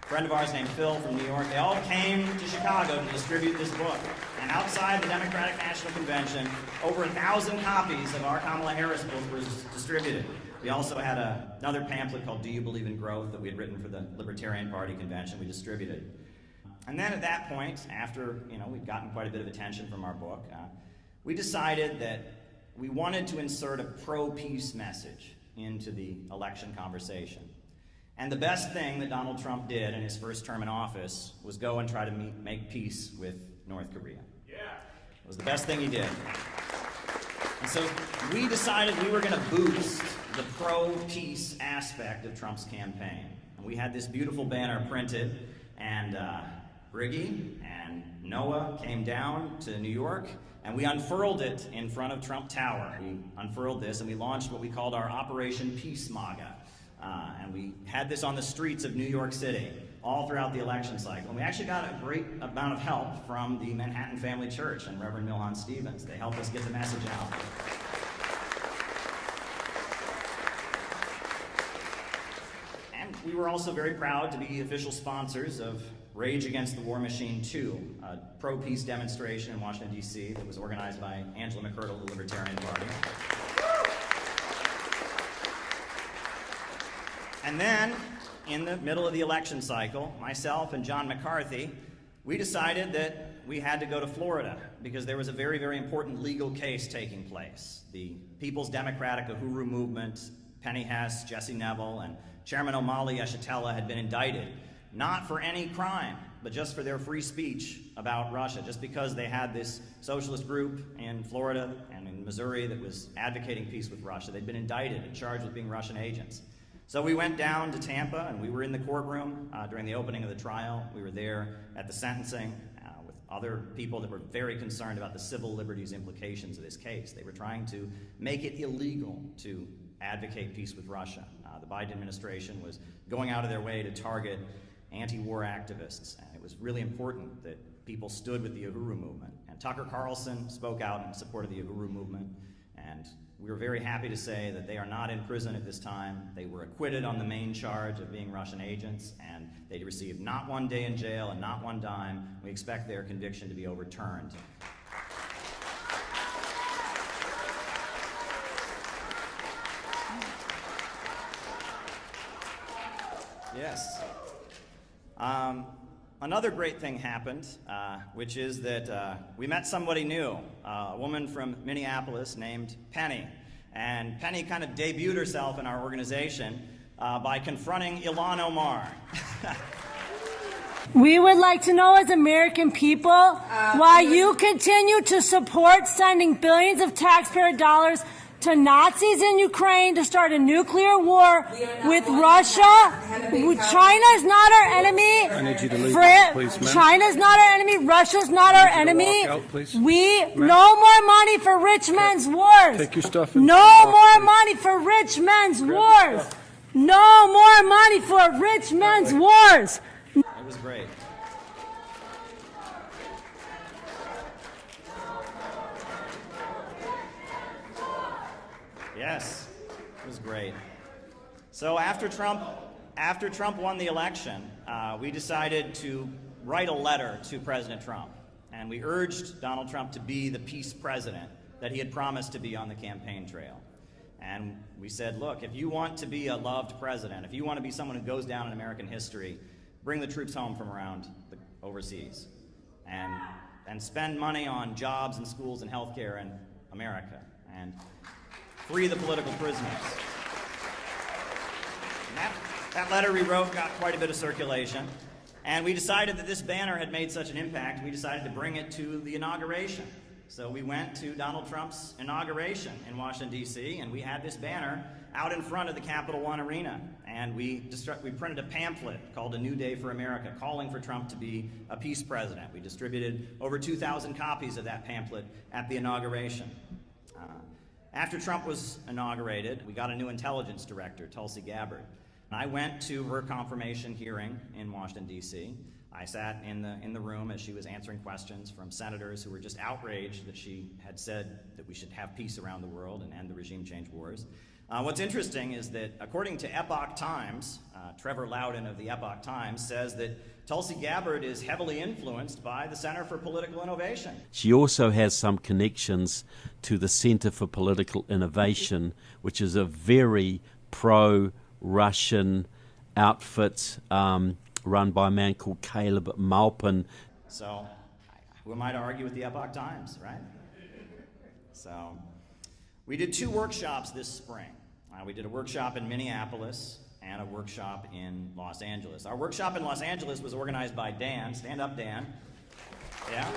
a friend of ours named Phil from New York, they all came to Chicago to distribute this book. And outside the Democratic National Convention, over 1,000 copies of our Kamala Harris book was distributed. We also had another pamphlet called Do You Believe in Growth that we had written for the Libertarian Party convention we distributed. And then at that point, after we'd gotten quite a bit of attention from our book, we decided that we wanted to insert a pro-peace message into the election conversation. And the best thing that Donald Trump did in his first term in office was go and try to make peace with North Korea. Yeah. It was the best thing he did. And so we decided we were going to boost the pro-peace aspect of Trump's campaign. And we had this beautiful banner printed, and Briggy and Noah came down to New York, and we unfurled it in front of Trump Tower. We unfurled this, and we launched what we called our Operation Peace MAGA. And we had this on the streets of New York City all throughout the election cycle. And we actually got a great amount of help from the Manhattan Family Church and Reverend Milhan Stevens. They helped us get the message out. And we were also very proud to be official sponsors of Rage Against the War Machine 2, a pro-peace demonstration in Washington, D.C. that was organized by Angela McCurdle of the Libertarian Party. And then, in the middle of the election cycle, myself and John McCarthy, we decided that we had to go to Florida because there was a very, very important legal case taking place. The People's Democratic Uhuru Movement, Penny Hess, Jesse Neville, and Chairman Omali Yeshitela had been indicted, not for any crime, but just for their free speech about Russia, just because they had this socialist group in Florida and in Missouri that was advocating peace with Russia. They'd been indicted and charged with being Russian agents. So we went down to Tampa, and we were in the courtroom during the opening of the trial. We were there at the sentencing with other people that were very concerned about the civil liberties implications of this case. They were trying to make it illegal to advocate peace with Russia. The Biden administration was going out of their way to target anti-war activists. And it was really important that people stood with the Uhuru movement. And Tucker Carlson spoke out in support of the Uhuru movement. And we were very happy to say that they are not in prison at this time. They were acquitted on the main charge of being Russian agents, and they received not 1 day in jail and not 1 dime. We expect their conviction to be overturned. Yes. Another great thing happened, which is that we met somebody new, a woman from Minneapolis named Penny. And Penny kind of debuted herself in our organization by confronting Ilhan Omar. We would like to know, as American people, why you continue to support sending billions of taxpayer dollars to Nazis in Ukraine to start a nuclear war with Russia. China is not our enemy. I need you to leave, please, ma'am. China's not our enemy. Russia's not our enemy. Walk out, please. No more money for rich men's wars. Take your stuff and No walk, more please. money for rich men's wars. No more money for rich men's wars. It was great. Yes, it was great. So after Trump won the election, we decided to write a letter to President Trump, and we urged Donald Trump to be the peace president that he had promised to be on the campaign trail. And we said, look, if you want to be a loved president, if you want to be someone who goes down in American history, bring the troops home from around overseas, and spend money on jobs and schools and healthcare in America, and free the political prisoners. And that letter we wrote got quite a bit of circulation, and we decided that this banner had made such an impact, we decided to bring it to the inauguration. So we went to Donald Trump's inauguration in Washington, D.C., and we had this banner out in front of the Capital One Arena, and we printed a pamphlet called A New Day for America, calling for Trump to be a peace president. We distributed over 2,000 copies of that pamphlet at the inauguration. After Trump was inaugurated, we got a new intelligence director, Tulsi Gabbard. And I went to her confirmation hearing in Washington, D.C. I sat in the room as she was answering questions from senators who were just outraged that she had said that we should have peace around the world and end the regime change wars. What's interesting is that according to Epoch Times, Trevor Loudon of the Epoch Times says that Tulsi Gabbard is heavily influenced by the Center for Political Innovation. She also has some connections to the Center for Political Innovation, which is a very pro-Russian outfit run by a man called Caleb Maupin. So, who am I to argue with the Epoch Times, right? So, we did 2 workshops this spring. We did a workshop in Minneapolis and a workshop in Los Angeles. Our workshop in Los Angeles was organized by Dan. Stand up, Dan. Yeah.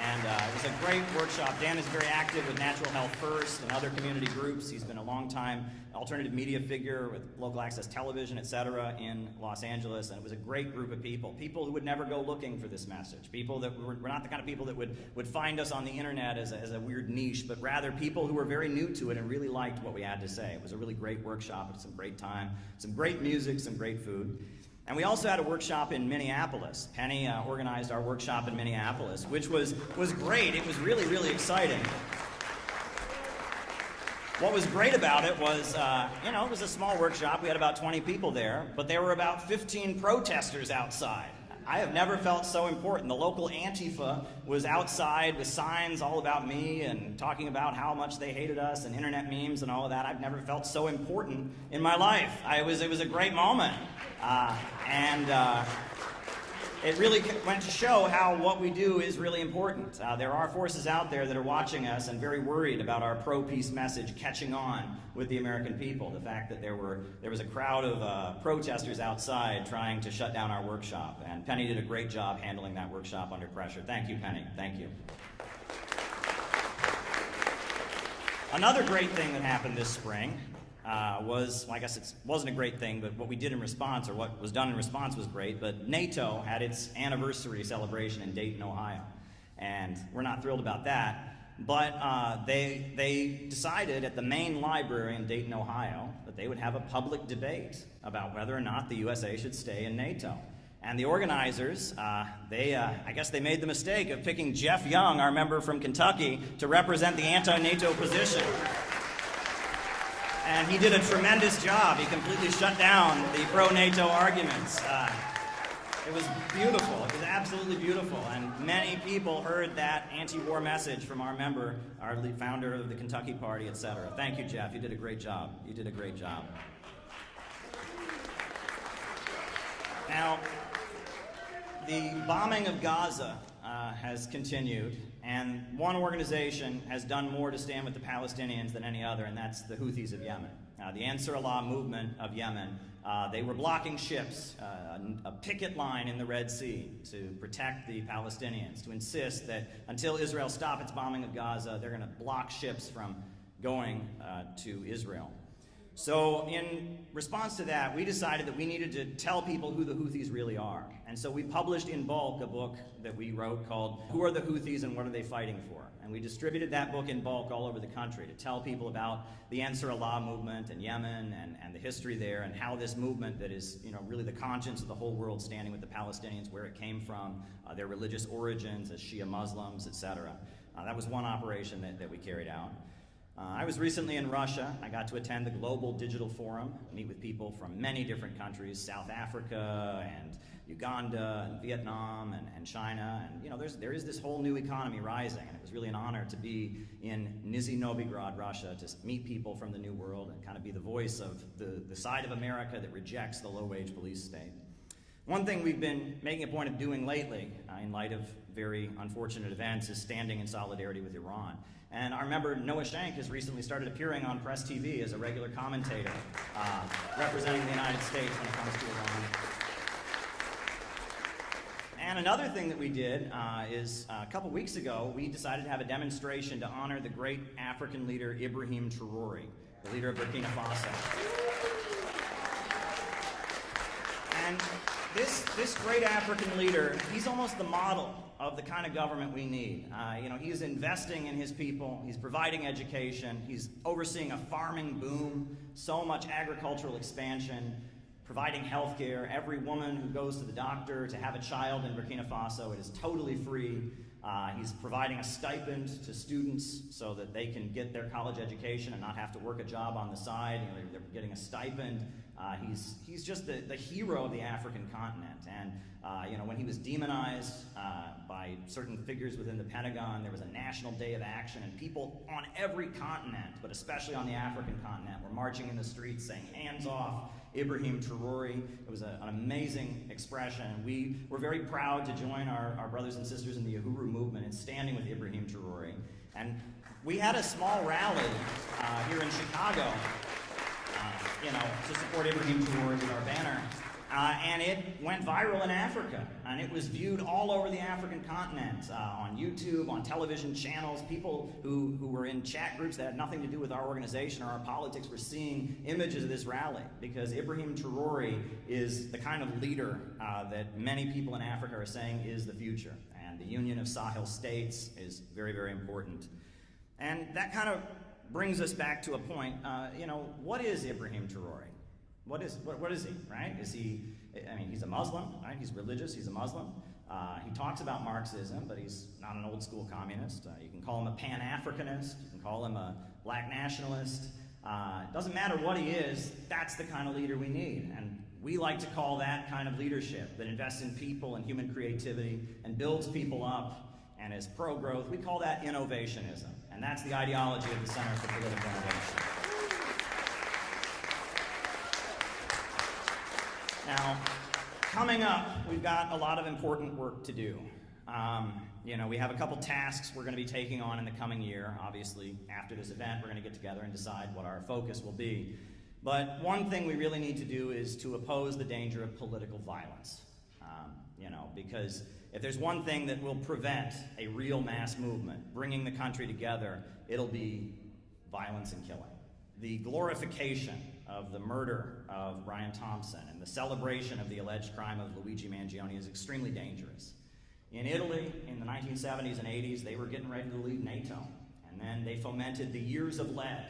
And it was a great workshop. Dan is very active with Natural Health First and other community groups. He's been a long-time alternative media figure with local access television, etc., in Los Angeles, and it was a great group of people who would never go looking for this message, people that were not the kind of people that would find us on the internet as a weird niche, but rather people who were very new to it and really liked what we had to say. It was a really great workshop. It was some great time, some great music, some great food. And we also had a workshop in Minneapolis. Penny organized our workshop in Minneapolis, which was great. It was really, really exciting. What was great about it was, it was a small workshop. We had about 20 people there, but there were about 15 protesters outside. I have never felt so important. The local Antifa was outside with signs all about me and talking about how much they hated us and internet memes and all of that. I've never felt so important in my life. It was a great moment. It really went to show how what we do is really important. There are forces out there that are watching us and very worried about our pro-peace message catching on with the American people. The fact that there was a crowd of protesters outside trying to shut down our workshop. And Penny did a great job handling that workshop under pressure. Thank you, Penny. Thank you. Another great thing that happened this spring was, well, I guess it wasn't a great thing, but what we did in response, or what was done in response was great, but NATO had its anniversary celebration in Dayton, Ohio. And we're not thrilled about that, But they decided at the main library in Dayton, Ohio, that they would have a public debate about whether or not the USA should stay in NATO. And the organizers, I guess they made the mistake of picking Jeff Young, our member from Kentucky, to represent the anti-NATO position. And he did a tremendous job. He completely shut down the pro-NATO arguments. It was beautiful. It was absolutely beautiful. And many people heard that anti-war message from our member, our lead founder of the Kentucky Party, etc. Thank you, Jeff. You did a great job. You did a great job. Now, the bombing of Gaza has continued, and one organization has done more to stand with the Palestinians than any other, and that's the Houthis of Yemen. The Ansar Allah movement of Yemen, they were blocking ships, a picket line in the Red Sea to protect the Palestinians, to insist that until Israel stops its bombing of Gaza, they're going to block ships from going to Israel. So in response to that, we decided that we needed to tell people who the Houthis really are. And so we published in bulk a book that we wrote called Who Are the Houthis and What Are They Fighting For? And we distributed that book in bulk all over the country to tell people about the Ansar Allah movement in Yemen and the history there, and how this movement that is, really the conscience of the whole world standing with the Palestinians, where it came from, their religious origins as Shia Muslims, etc. That was one operation that we carried out. I was recently in Russia. I got to attend the Global Digital Forum, meet with people from many different countries, South Africa and Uganda and Vietnam and China. And there is this whole new economy rising, and it was really an honor to be in Nizhny Novgorod, Russia, to meet people from the New World and kind of be the voice of the side of America that rejects the low-wage police state. One thing we've been making a point of doing lately, in light of very unfortunate events, is standing in solidarity with Iran. And our member Noah Shank has recently started appearing on Press TV as a regular commentator, representing the United States when it comes to Iran. And another thing that we did is a couple weeks ago, we decided to have a demonstration to honor the great African leader Ibrahim Traoré, the leader of Burkina Faso. And this great African leader, he's almost the model of the kind of government we need. He's investing in his people, he's providing education, he's overseeing a farming boom, so much agricultural expansion, providing health care. Every woman who goes to the doctor to have a child in Burkina Faso, it is totally free. He's providing a stipend to students so that they can get their college education and not have to work a job on the side. They're getting a stipend. He's just the hero of the African continent. And when he was demonized by certain figures within the Pentagon, there was a national day of action, and people on every continent, but especially on the African continent, were marching in the streets saying, "Hands off Ibrahim Traoré." It was an amazing expression, and we were very proud to join our brothers and sisters in the Uhuru movement in standing with Ibrahim Traoré. And we had a small rally here in Chicago, to support Ibrahim Traoré with our banner. And it went viral in Africa, and it was viewed all over the African continent, on YouTube, on television channels. People who were in chat groups that had nothing to do with our organization or our politics were seeing images of this rally, because Ibrahim Traoré is the kind of leader that many people in Africa are saying is the future, and the Union of Sahel States is very, very important. And that kind of brings us back to a point, what is Ibrahim Traoré? What is he, right? He's a Muslim, right? He's religious, he's a Muslim. He talks about Marxism, but he's not an old school communist. You can call him a Pan-Africanist, you can call him a black nationalist. It doesn't matter what he is, that's the kind of leader we need. And we like to call that kind of leadership that invests in people and human creativity and builds people up and is pro-growth. We call that innovationism. And that's the ideology of the Center for Political Innovation. Now, coming up, we've got a lot of important work to do. We have a couple tasks we're going to be taking on in the coming year. Obviously, after this event, we're going to get together and decide what our focus will be. But one thing we really need to do is to oppose the danger of political violence. Because if there's one thing that will prevent a real mass movement, bringing the country together, it'll be violence and killing. The glorification of the murder of Brian Thompson and the celebration of the alleged crime of Luigi Mangione is extremely dangerous. In Italy, in the 1970s and 80s, they were getting ready to leave NATO. And then they fomented the Years of Lead.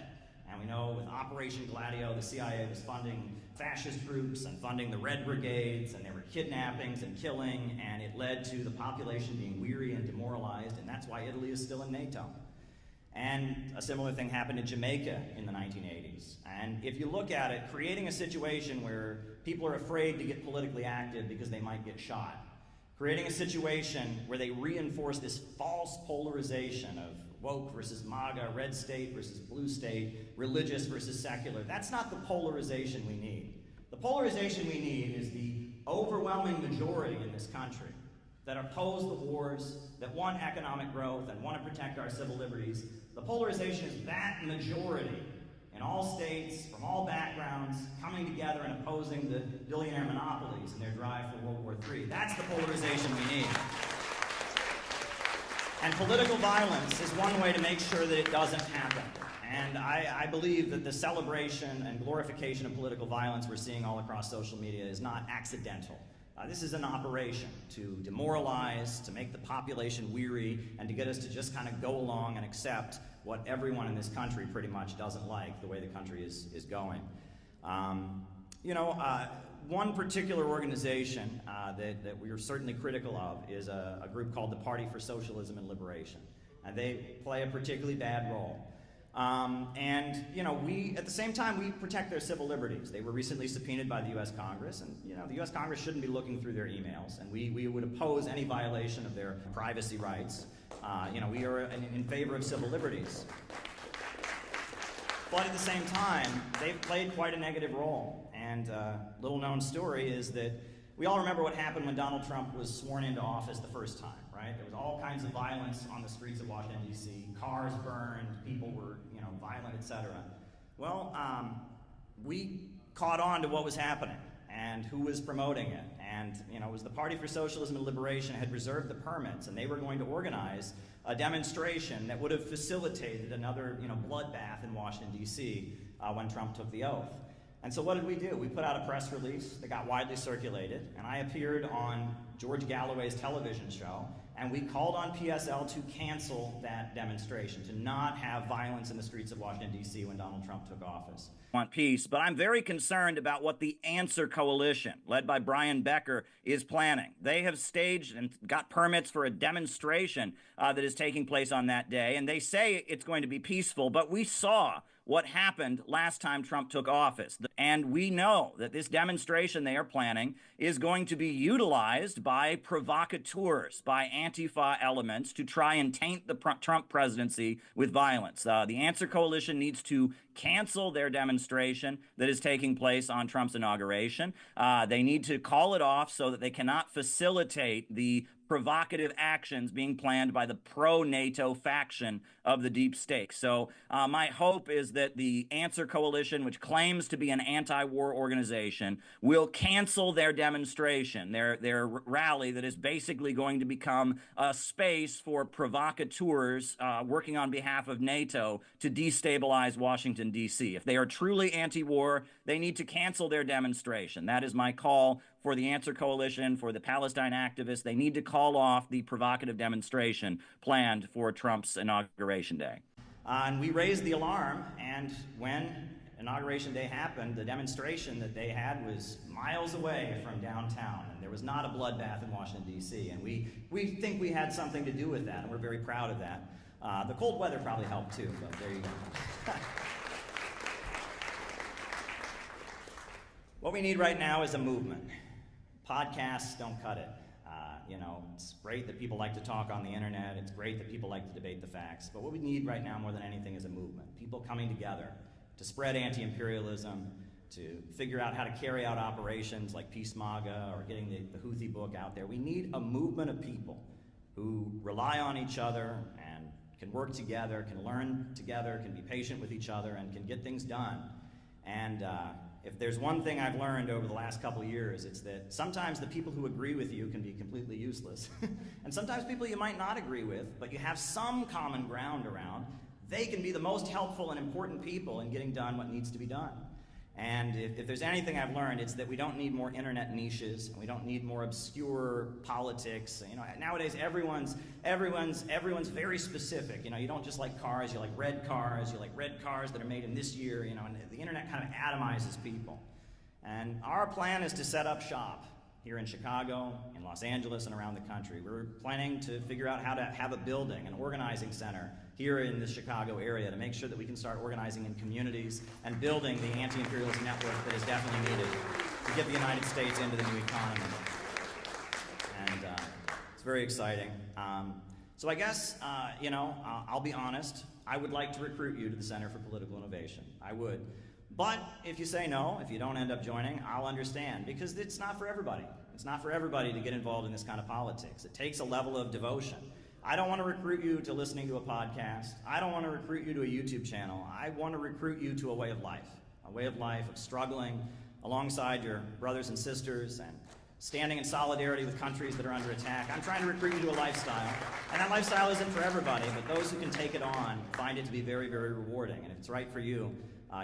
And we know with Operation Gladio, the CIA was funding fascist groups and funding the Red Brigades, and there were kidnappings and killing, and it led to the population being weary and demoralized, and that's why Italy is still in NATO. And a similar thing happened in Jamaica in the 1980s. And if you look at it, creating a situation where people are afraid to get politically active because they might get shot, creating a situation where they reinforce this false polarization of woke versus MAGA, red state versus blue state, religious versus secular. That's not the polarization we need. The polarization we need is the overwhelming majority in this country that oppose the wars, that want economic growth, and want to protect our civil liberties. The polarization is that majority in all states, from all backgrounds, coming together and opposing the billionaire monopolies in their drive for World War III. That's the polarization we need. And political violence is one way to make sure that it doesn't happen. And I believe that the celebration and glorification of political violence we're seeing all across social media is not accidental. This is an operation to demoralize, to make the population weary, and to get us to just kind of go along and accept what everyone in this country pretty much doesn't like, the way the country is going. One particular organization that we are certainly critical of is a group called the Party for Socialism and Liberation. And they play a particularly bad role. We, at the same time, we protect their civil liberties. They were recently subpoenaed by the U.S. Congress, and, the U.S. Congress shouldn't be looking through their emails, and we would oppose any violation of their privacy rights. We are in favor of civil liberties. But at the same time, they've played quite a negative role. And little known story is that we all remember what happened when Donald Trump was sworn into office the first time, right? There was all kinds of violence on the streets of Washington, D.C. Cars burned, people were, violent, etc. Well, we caught on to what was happening and who was promoting it. And, it was the Party for Socialism and Liberation had reserved the permits, and they were going to organize a demonstration that would have facilitated another, bloodbath in Washington, D.C. When Trump took the oath. And so what did we do? We put out a press release that got widely circulated, and I appeared on George Galloway's television show, and we called on PSL to cancel that demonstration, to not have violence in the streets of Washington, D.C. when Donald Trump took office. Want peace, but I'm very concerned about what the Answer Coalition, led by Brian Becker, is planning. They have staged and got permits for a demonstration that is taking place on that day, and they say it's going to be peaceful, but we saw what happened last time Trump took office. And we know that this demonstration they are planning is going to be utilized by provocateurs, by Antifa elements to try and taint the Trump presidency with violence. The Answer Coalition needs to cancel their demonstration that is taking place on Trump's inauguration. They need to call it off so that they cannot facilitate the provocative actions being planned by the pro-NATO faction of the deep state. So my hope is that the Answer Coalition, which claims to be an anti-war organization, will cancel their demonstration, their rally that is basically going to become a space for provocateurs working on behalf of NATO to destabilize Washington, D.C. If they are truly anti-war, they need to cancel their demonstration. That is my call for the Answer Coalition, for the Palestine activists. They need to call off the provocative demonstration planned for Trump's Inauguration Day. And we raised the alarm, and when Inauguration Day happened, the demonstration that they had was miles away from downtown, and there was not a bloodbath in Washington, D.C., and we think we had something to do with that, and we're very proud of that. The cold weather probably helped too, but there you go. What we need right now is a movement. Podcasts don't cut it. It's great that people like to talk on the internet. It's great that people like to debate the facts. But what we need right now more than anything is a movement. People coming together to spread anti-imperialism, to figure out how to carry out operations like Peace MAGA or getting the Houthi book out there. We need a movement of people who rely on each other and can work together, can learn together, can be patient with each other, and can get things done. And if there's one thing I've learned over the last couple of years, it's that sometimes the people who agree with you can be completely useless. And sometimes people you might not agree with, but you have some common ground around, they can be the most helpful and important people in getting done what needs to be done. And if there's anything I've learned, it's that we don't need more internet niches, and we don't need more obscure politics. You know, nowadays everyone's very specific. You know, you don't just like cars, you like red cars, that are made in this year. You know, and the internet kind of atomizes people. And our plan is to set up shop here in Chicago, in Los Angeles, and around the country. We're planning to figure out how to have a building, an organizing center here in the Chicago area to make sure that we can start organizing in communities and building the anti-imperialist network that is definitely needed to get the United States into the new economy. And it's very exciting. So I guess, I'll be honest, I would like to recruit you to the Center for Political Innovation. I would. But if you say no, if you don't end up joining, I'll understand, because it's not for everybody. It's not for everybody to get involved in this kind of politics. It takes a level of devotion. I don't want to recruit you to listening to a podcast. I don't want to recruit you to a YouTube channel. I want to recruit you to a way of life of struggling alongside your brothers and sisters and standing in solidarity with countries that are under attack. I'm trying to recruit you to a lifestyle, and that lifestyle isn't for everybody, but those who can take it on find it to be very, very rewarding. And if it's right for you,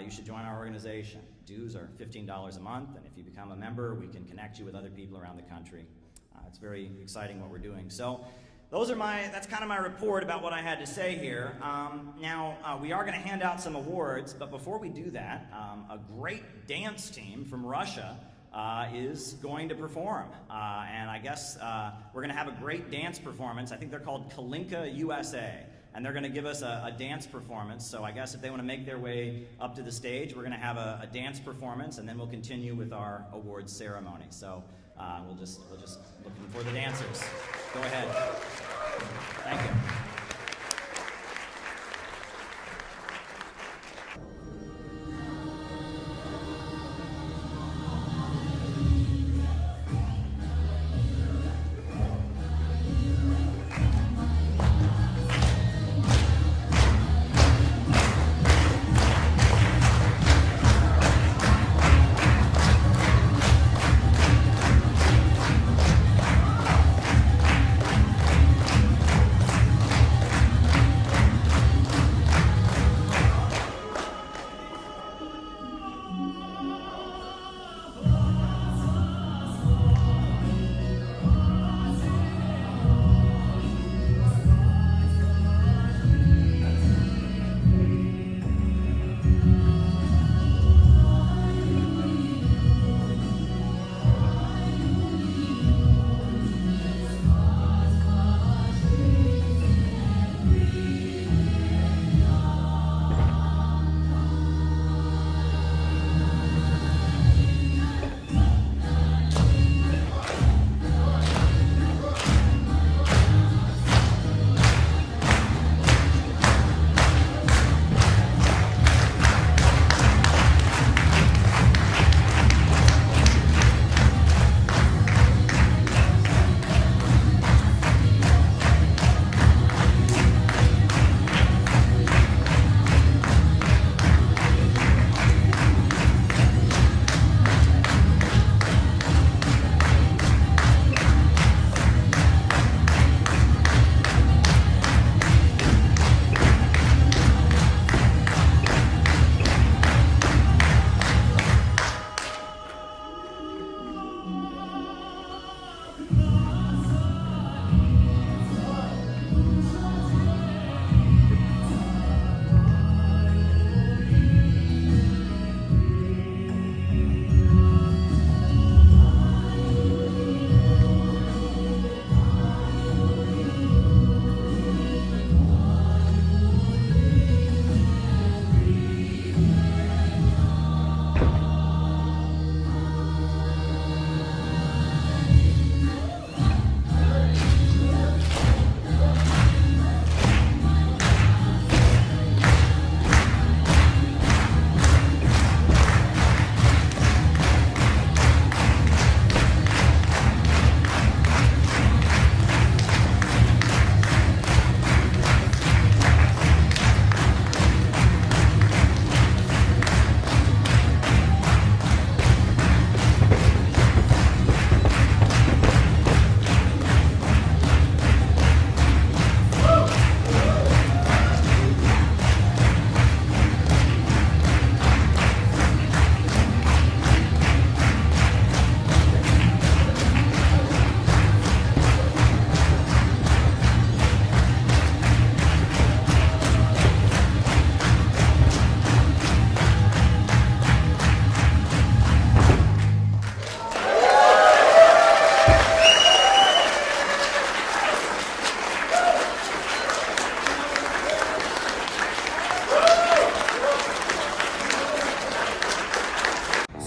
you should join our organization. Dues are $15 a month, and if you become a member, we can connect you with other people around the country. It's very exciting what we're doing. So that's kind of my report about what I had to say here. Now, we are going to hand out some awards, but before we do that, a great dance team from Russia is going to perform. And I guess we're going to have a great dance performance. I think they're called Kalinka USA. And they're going to give us a dance performance. So I guess if they want to make their way up to the stage, we're going to have a dance performance, and then we'll continue with our awards ceremony. So we'll just looking for the dancers. Go ahead. Thank you.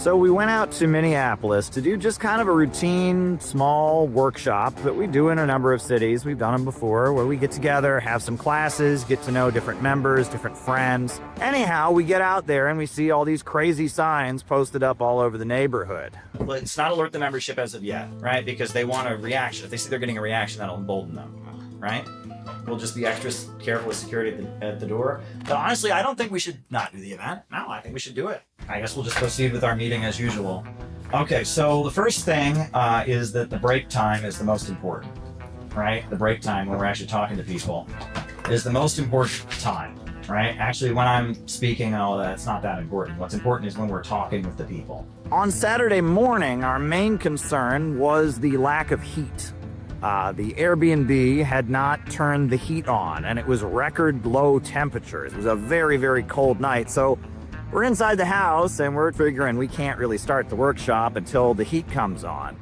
So we went out to Minneapolis to do just kind of a routine, small workshop that we do in a number of cities. We've done them before, where we get together, have some classes, get to know different members, different friends. Anyhow, we get out there and we see all these crazy signs posted up all over the neighborhood. Let's not alert the membership as of yet, right? Because they want a reaction. If they see they're getting a reaction, that'll embolden them, right? We'll just be extra careful with security at the door. But honestly, I don't think we should not do the event. No, I think we should do it. I guess we'll just proceed with our meeting as usual. Okay, so the first thing is that the break time is the most important, right? The break time when we're actually talking to people is the most important time, right? Actually, when I'm speaking and all that, it's not that important. What's important is when we're talking with the people. On Saturday morning, our main concern was the lack of heat. The Airbnb had not turned the heat on, and it was record low temperatures. It was a very, very cold night, so we're inside the house, and we're figuring we can't really start the workshop until the heat comes on.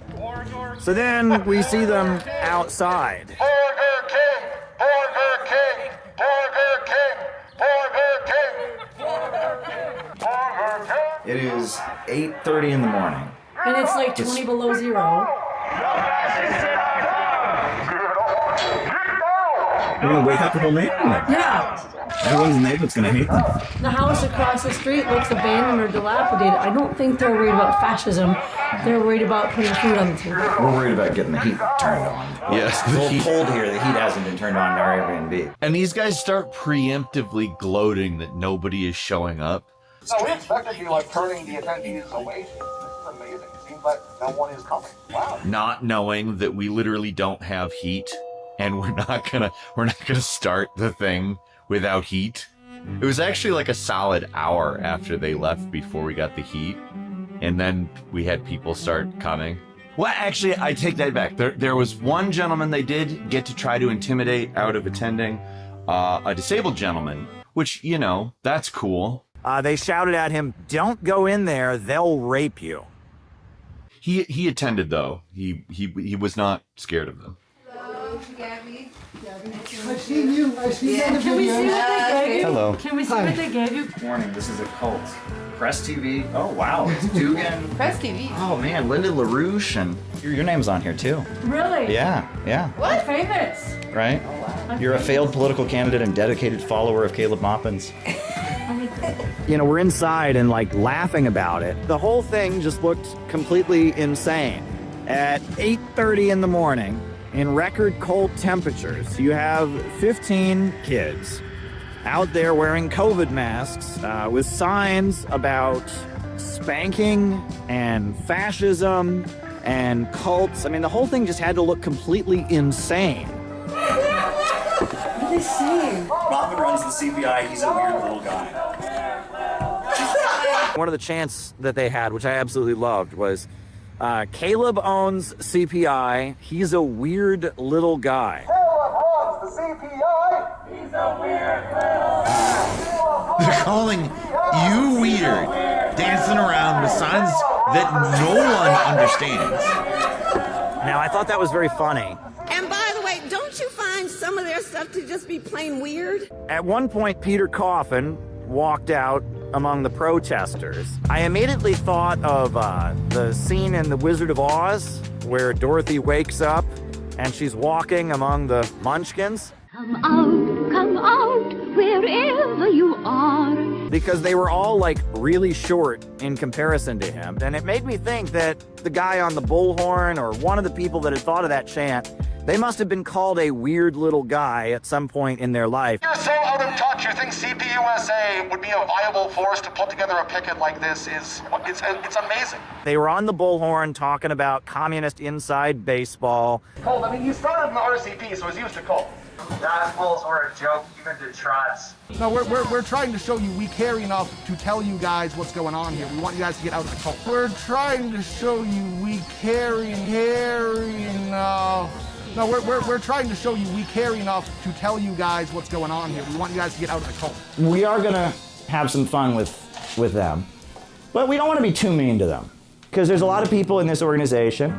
So then we see them outside. Burger King! Burger King! Burger King! Burger King! Burger King! It is 8:30 in the morning. And it's like 20 below zero. You're gonna wake up the whole neighborhood. Yeah. Everyone's in the neighborhood's gonna hate them. The house across the street looks abandoned or dilapidated. I don't think they're worried about fascism. They're worried about putting food on the table. We're worried about getting the heat turned on. Yes, It's a little cold here. The heat hasn't been turned on in our Airbnb. And these guys start preemptively gloating that nobody is showing up. So we expected you like turning the attendees away. This is amazing. It seems like no one is coming. Wow. Not knowing that we literally don't have heat and we're not gonna start the thing without heat. It was actually like a solid hour after they left before we got the heat, and then we had people start coming. Well, actually, I take that back. There was one gentleman they did get to try to intimidate out of attending, a disabled gentleman, which, you know, that's cool. They shouted at him, "Don't go in there, they'll rape you." He attended though. He was not scared of them. Gabby. I've seen you. I've seen you on the Can we see video. what they gave you? Hello. Can we see what they gave you? Morning. This is a cult. Press TV. Oh wow, it's Dugan. Press TV. Oh man, Linda LaRouche, and your name's on here too. Really? Yeah. What? Famous. Right? You're a failed political candidate and dedicated follower of Caleb Maupin's. You know, we're inside and like laughing about it. The whole thing just looked completely insane. At 8:30 in the morning, in record cold temperatures, you have 15 kids out there wearing COVID masks with signs about spanking and fascism and cults. I mean, the whole thing just had to look completely insane. What are they saying? Maupin runs the CPI. He's a weird little guy. One of the chants that they had, which I absolutely loved, was Caleb owns CPI. He's a weird little guy. Caleb runs the CPI. He's a weird little guy. They're calling you weird, dancing around with signs that no one understands. Now, I thought that was very funny. And by the way, don't you find some of their stuff to just be plain weird? At one point, Peter Coffin walked out among the protesters. I immediately thought of the scene in The Wizard of Oz where Dorothy wakes up and she's walking among the munchkins. Come out, wherever you are. Because they were all like really short in comparison to him. And it made me think that the guy on the bullhorn or one of the people that had thought of that chant, they must have been called a weird little guy at some point in their life. You're so out of touch. You think CPUSA would be a viable force to put together a picket like this? It's amazing. They were on the bullhorn talking about communist inside baseball. Colt, I mean, you started in the RCP, so it's used to Colt. Gospels were a joke even to Trots. No, we're trying to show you we care enough to tell you guys what's going on here. We want you guys to get out of the cult. We're trying to show you we care enough. No, we're trying to show you we care enough to tell you guys what's going on here. We want you guys to get out of the cult. We are gonna have some fun with them, but we don't want to be too mean to them because there's a lot of people in this organization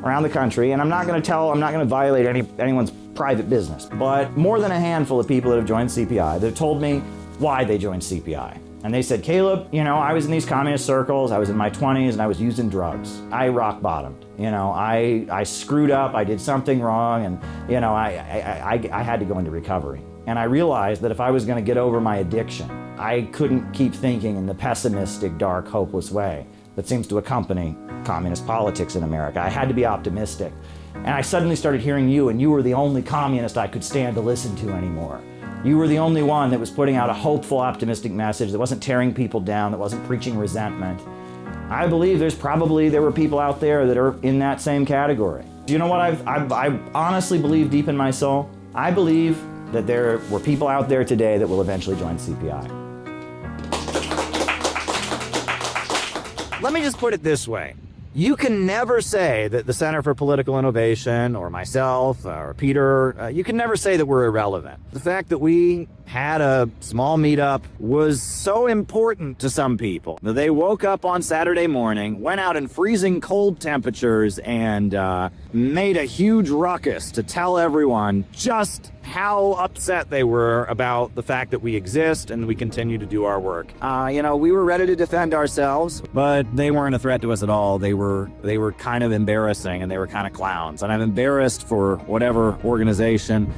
around the country, and I'm not gonna violate anyone's private business, but more than a handful of people that have joined CPI that have told me why they joined CPI. And they said, Caleb, I was in these communist circles, I was in my 20s, and I was using drugs. I rock bottomed. I screwed up, I did something wrong, and, I had to go into recovery. And I realized that if I was going to get over my addiction, I couldn't keep thinking in the pessimistic, dark, hopeless way that seems to accompany communist politics in America. I had to be optimistic. And I suddenly started hearing you, and you were the only communist I could stand to listen to anymore. You were the only one that was putting out a hopeful, optimistic message that wasn't tearing people down, that wasn't preaching resentment. I believe there were people out there that are in that same category. Do you know what I honestly believe deep in my soul? I believe that there were people out there today that will eventually join CPI. Let me just put it this way. You can never say that the Center for Political Innovation or myself or Peter, you can never say that we're irrelevant. The fact that we had a small meetup was so important to some people that they woke up on Saturday morning, went out in freezing cold temperatures, and made a huge ruckus to tell everyone just how upset they were about the fact that we exist and we continue to do our work. We were ready to defend ourselves, but they weren't a threat to us at all. They were kind of embarrassing, and they were kind of clowns. And I'm embarrassed for whatever organization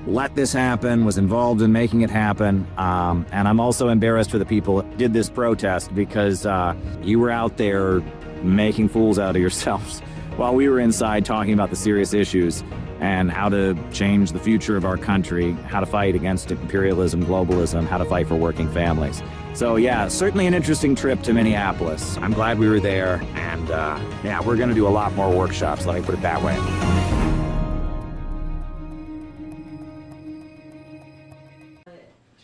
let this happen, was involved in making it happen. And I'm also embarrassed for the people that did this protest, because you were out there making fools out of yourselves while we were inside talking about the serious issues and how to change the future of our country, how to fight against imperialism, globalism, how to fight for working families. So yeah, certainly an interesting trip to Minneapolis. I'm glad we were there, and we're gonna do a lot more workshops, let me put it that way.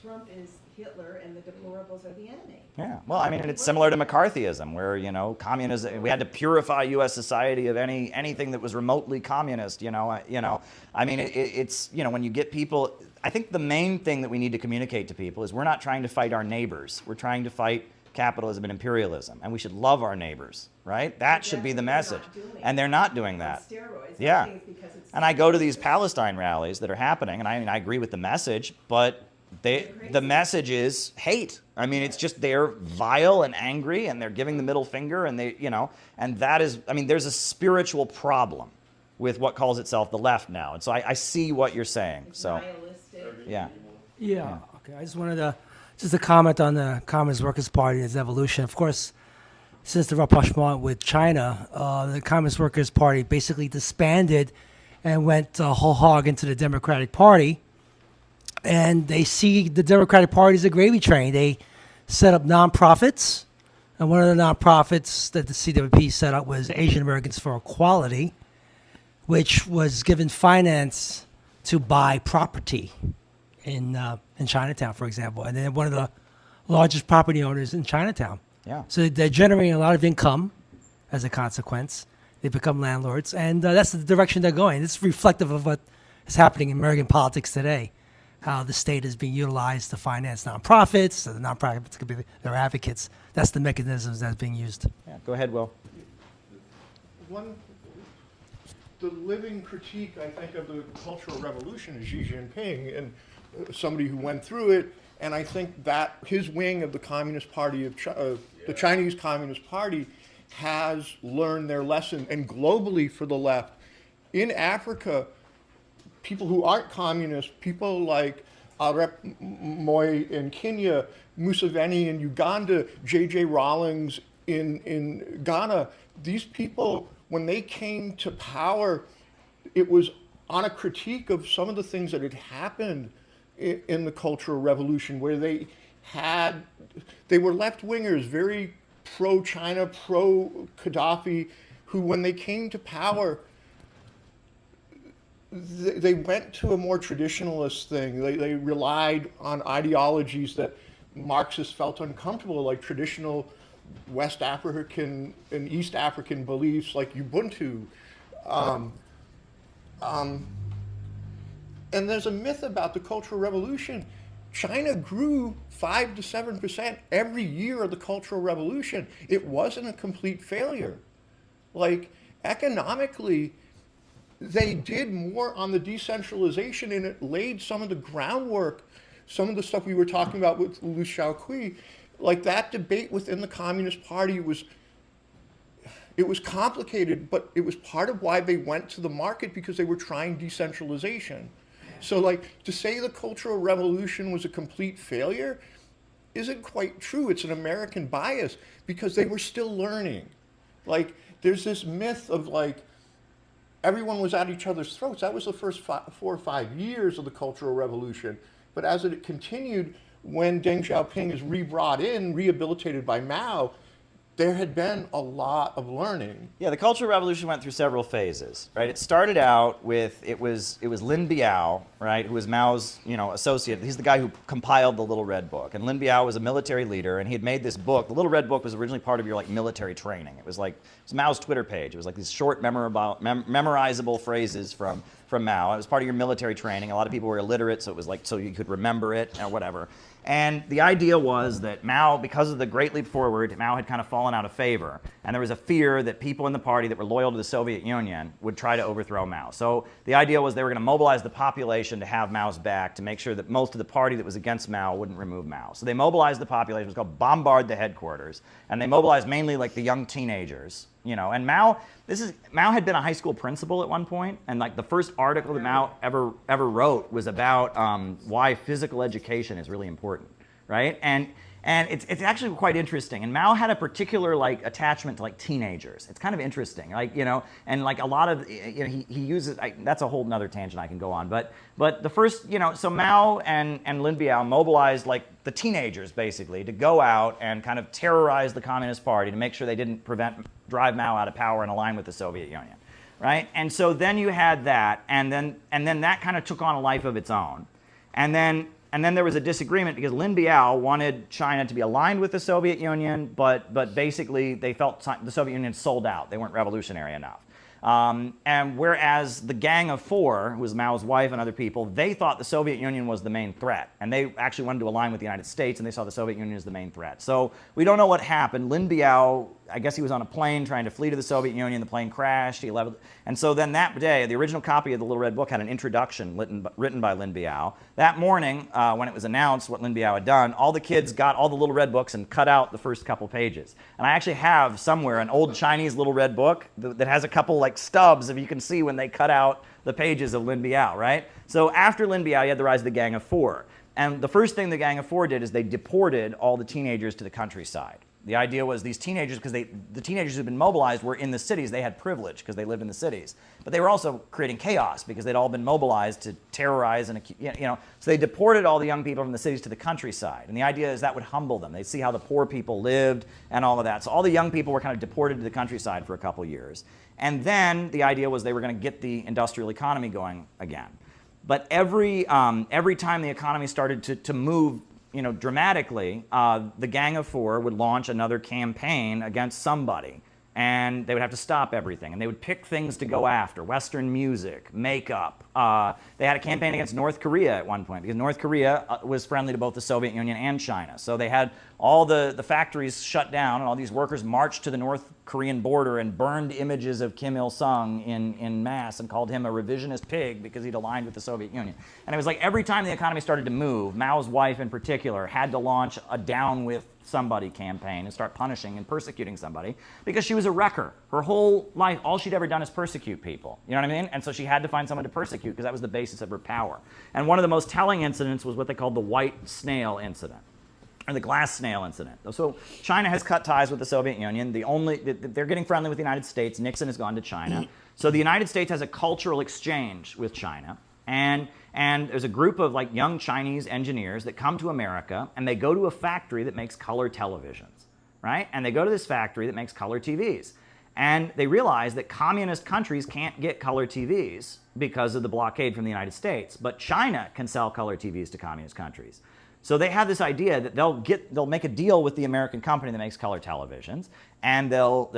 Trump is Hitler and the deplorables are the enemy. Yeah, well, it's similar to McCarthyism, where, communism, we had to purify U.S. society of anything that was remotely communist, it's, when you get people, I think the main thing that we need to communicate to people is we're not trying to fight our neighbors. We're trying to fight capitalism and imperialism, and we should love our neighbors, right? That should be the message. And they're not doing that. Yeah. And I go to these Palestine rallies that are happening, and I agree with the message, but the message is hate. It's just they're vile and angry, and they're giving the middle finger, and and that is, there's a spiritual problem with what calls itself the left now. And so I see what you're saying. So, yeah. Yeah. Okay. I just wanted to comment on the Communist Workers' Party and its evolution. Of course, since the rapprochement with China, the Communist Workers' Party basically disbanded and went whole hog into the Democratic Party. And they see the Democratic Party as a gravy train. They set up nonprofits, and one of the nonprofits that the CWP set up was Asian Americans for Equality, which was given finance to buy property in Chinatown, for example, and they're one of the largest property owners in Chinatown. Yeah. So they're generating a lot of income as a consequence. They become landlords, and that's the direction they're going. It's reflective of what is happening in American politics today. How the state is being utilized to finance nonprofits, so the nonprofits could be their advocates. That's the mechanisms that's being used. Yeah, go ahead, Will. The living critique, I think, of the Cultural Revolution is Xi Jinping, and somebody who went through it. And I think that his wing of the Communist Party the Chinese Communist Party has learned their lesson. And globally, for the left, in Africa, people who aren't communist, people like Arap Moi in Kenya, Museveni in Uganda, J.J. Rawlings in Ghana, these people, when they came to power, it was on a critique of some of the things that had happened in the Cultural Revolution, where they were left-wingers, very pro-China, pro-Gaddafi, who, when they came to power, they went to a more traditionalist thing. They relied on ideologies that Marxists felt uncomfortable, like traditional West African and East African beliefs, like Ubuntu. And there's a myth about the Cultural Revolution. China grew 5 to 7% every year of the Cultural Revolution. It wasn't a complete failure. Like, economically, they did more on the decentralization, and it laid some of the groundwork, some of the stuff we were talking about with Liu Shaoqi, like that debate within the Communist Party it was complicated, but it was part of why they went to the market, because they were trying decentralization. So like to say the Cultural Revolution was a complete failure isn't quite true. It's an American bias, because they were still learning. Like there's this myth of like everyone was at each other's throats. That was the first 4 or 5 years of the Cultural Revolution. But as it continued, when Deng Xiaoping is re-brought in, rehabilitated by Mao, there had been a lot of learning. Yeah, the Cultural Revolution went through several phases, right? It started out with, it was Lin Biao, right, who was Mao's, associate. He's the guy who compiled the Little Red Book. And Lin Biao was a military leader, and he had made this book. The Little Red Book was originally part of your military training. It was Mao's Twitter page. It was like these short, memorizable phrases from Mao. It was part of your military training. A lot of people were illiterate, so it was so you could remember it or whatever. And the idea was that Mao, because of the Great Leap Forward, Mao had kind of fallen out of favor. And there was a fear that people in the party that were loyal to the Soviet Union would try to overthrow Mao. So the idea was they were going to mobilize the population to have Mao's back, to make sure that most of the party that was against Mao wouldn't remove Mao. So they mobilized the population. It was called Bombard the Headquarters. And they mobilized mainly the young teenagers. And Mao had been a high school principal at one point, and the first article that Mao ever wrote was about why physical education is really important, right? And it's actually quite interesting. And Mao had a particular attachment to teenagers. It's kind of interesting, and a lot of he uses. That's a whole nother tangent I can go on. But the first, so Mao and Lin Biao mobilized the teenagers basically to go out and kind of terrorize the Communist Party to make sure they didn't drive Mao out of power and align with the Soviet Union, right? And so then you had that, and then that kind of took on a life of its own, and then there was a disagreement because Lin Biao wanted China to be aligned with the Soviet Union, but basically they felt the Soviet Union sold out. They weren't revolutionary enough. And whereas the Gang of Four, who was Mao's wife and other people, they thought the Soviet Union was the main threat. And they actually wanted to align with the United States, and they saw the Soviet Union as the main threat. So we don't know what happened. Lin Biao, I guess he was on a plane trying to flee to the Soviet Union. The plane crashed. And so then that day, the original copy of the Little Red Book had an introduction written by Lin Biao. That morning, when it was announced what Lin Biao had done, all the kids got all the Little Red Books and cut out the first couple pages. And I actually have somewhere an old Chinese Little Red Book that has a couple stubs, if you can see when they cut out the pages of Lin Biao, right? So after Lin Biao, you had the rise of the Gang of Four. And the first thing the Gang of Four did is they deported all the teenagers to the countryside. The idea was these teenagers, because the teenagers who'd been mobilized were in the cities. They had privilege because they lived in the cities. But they were also creating chaos because they'd all been mobilized to terrorize and, So they deported all the young people from the cities to the countryside. And the idea is that would humble them. They'd see how the poor people lived and all of that. So all the young people were kind of deported to the countryside for a couple years. And then the idea was they were going to get the industrial economy going again. But every time the economy started to move dramatically, the Gang of Four would launch another campaign against somebody, and they would have to stop everything, and they would pick things to go after: Western music, makeup. They had a campaign against North Korea at one point because North Korea was friendly to both the Soviet Union and China. So they had all the factories shut down, and all these workers marched to the North Korean border and burned images of Kim Il-sung in mass and called him a revisionist pig because he'd aligned with the Soviet Union. And it was every time the economy started to move, Mao's wife in particular had to launch a down with somebody campaign and start punishing and persecuting somebody because she was a wrecker. Her whole life, all she'd ever done is persecute people. You know what I mean? And so she had to find someone to persecute because that was the basis of her power. And one of the most telling incidents was what they called the white snail incident, or the glass snail incident. So China has cut ties with the Soviet Union. They're getting friendly with the United States. Nixon has gone to China. So the United States has a cultural exchange with China. And there's a group of young Chinese engineers that come to America, and they go to a factory that makes color televisions, right? And they go to this factory that makes color TVs. And they realize that communist countries can't get color TVs because of the blockade from the United States, but China can sell color TVs to communist countries. So they have this idea that they'll make a deal with the American company that makes color televisions, and they'll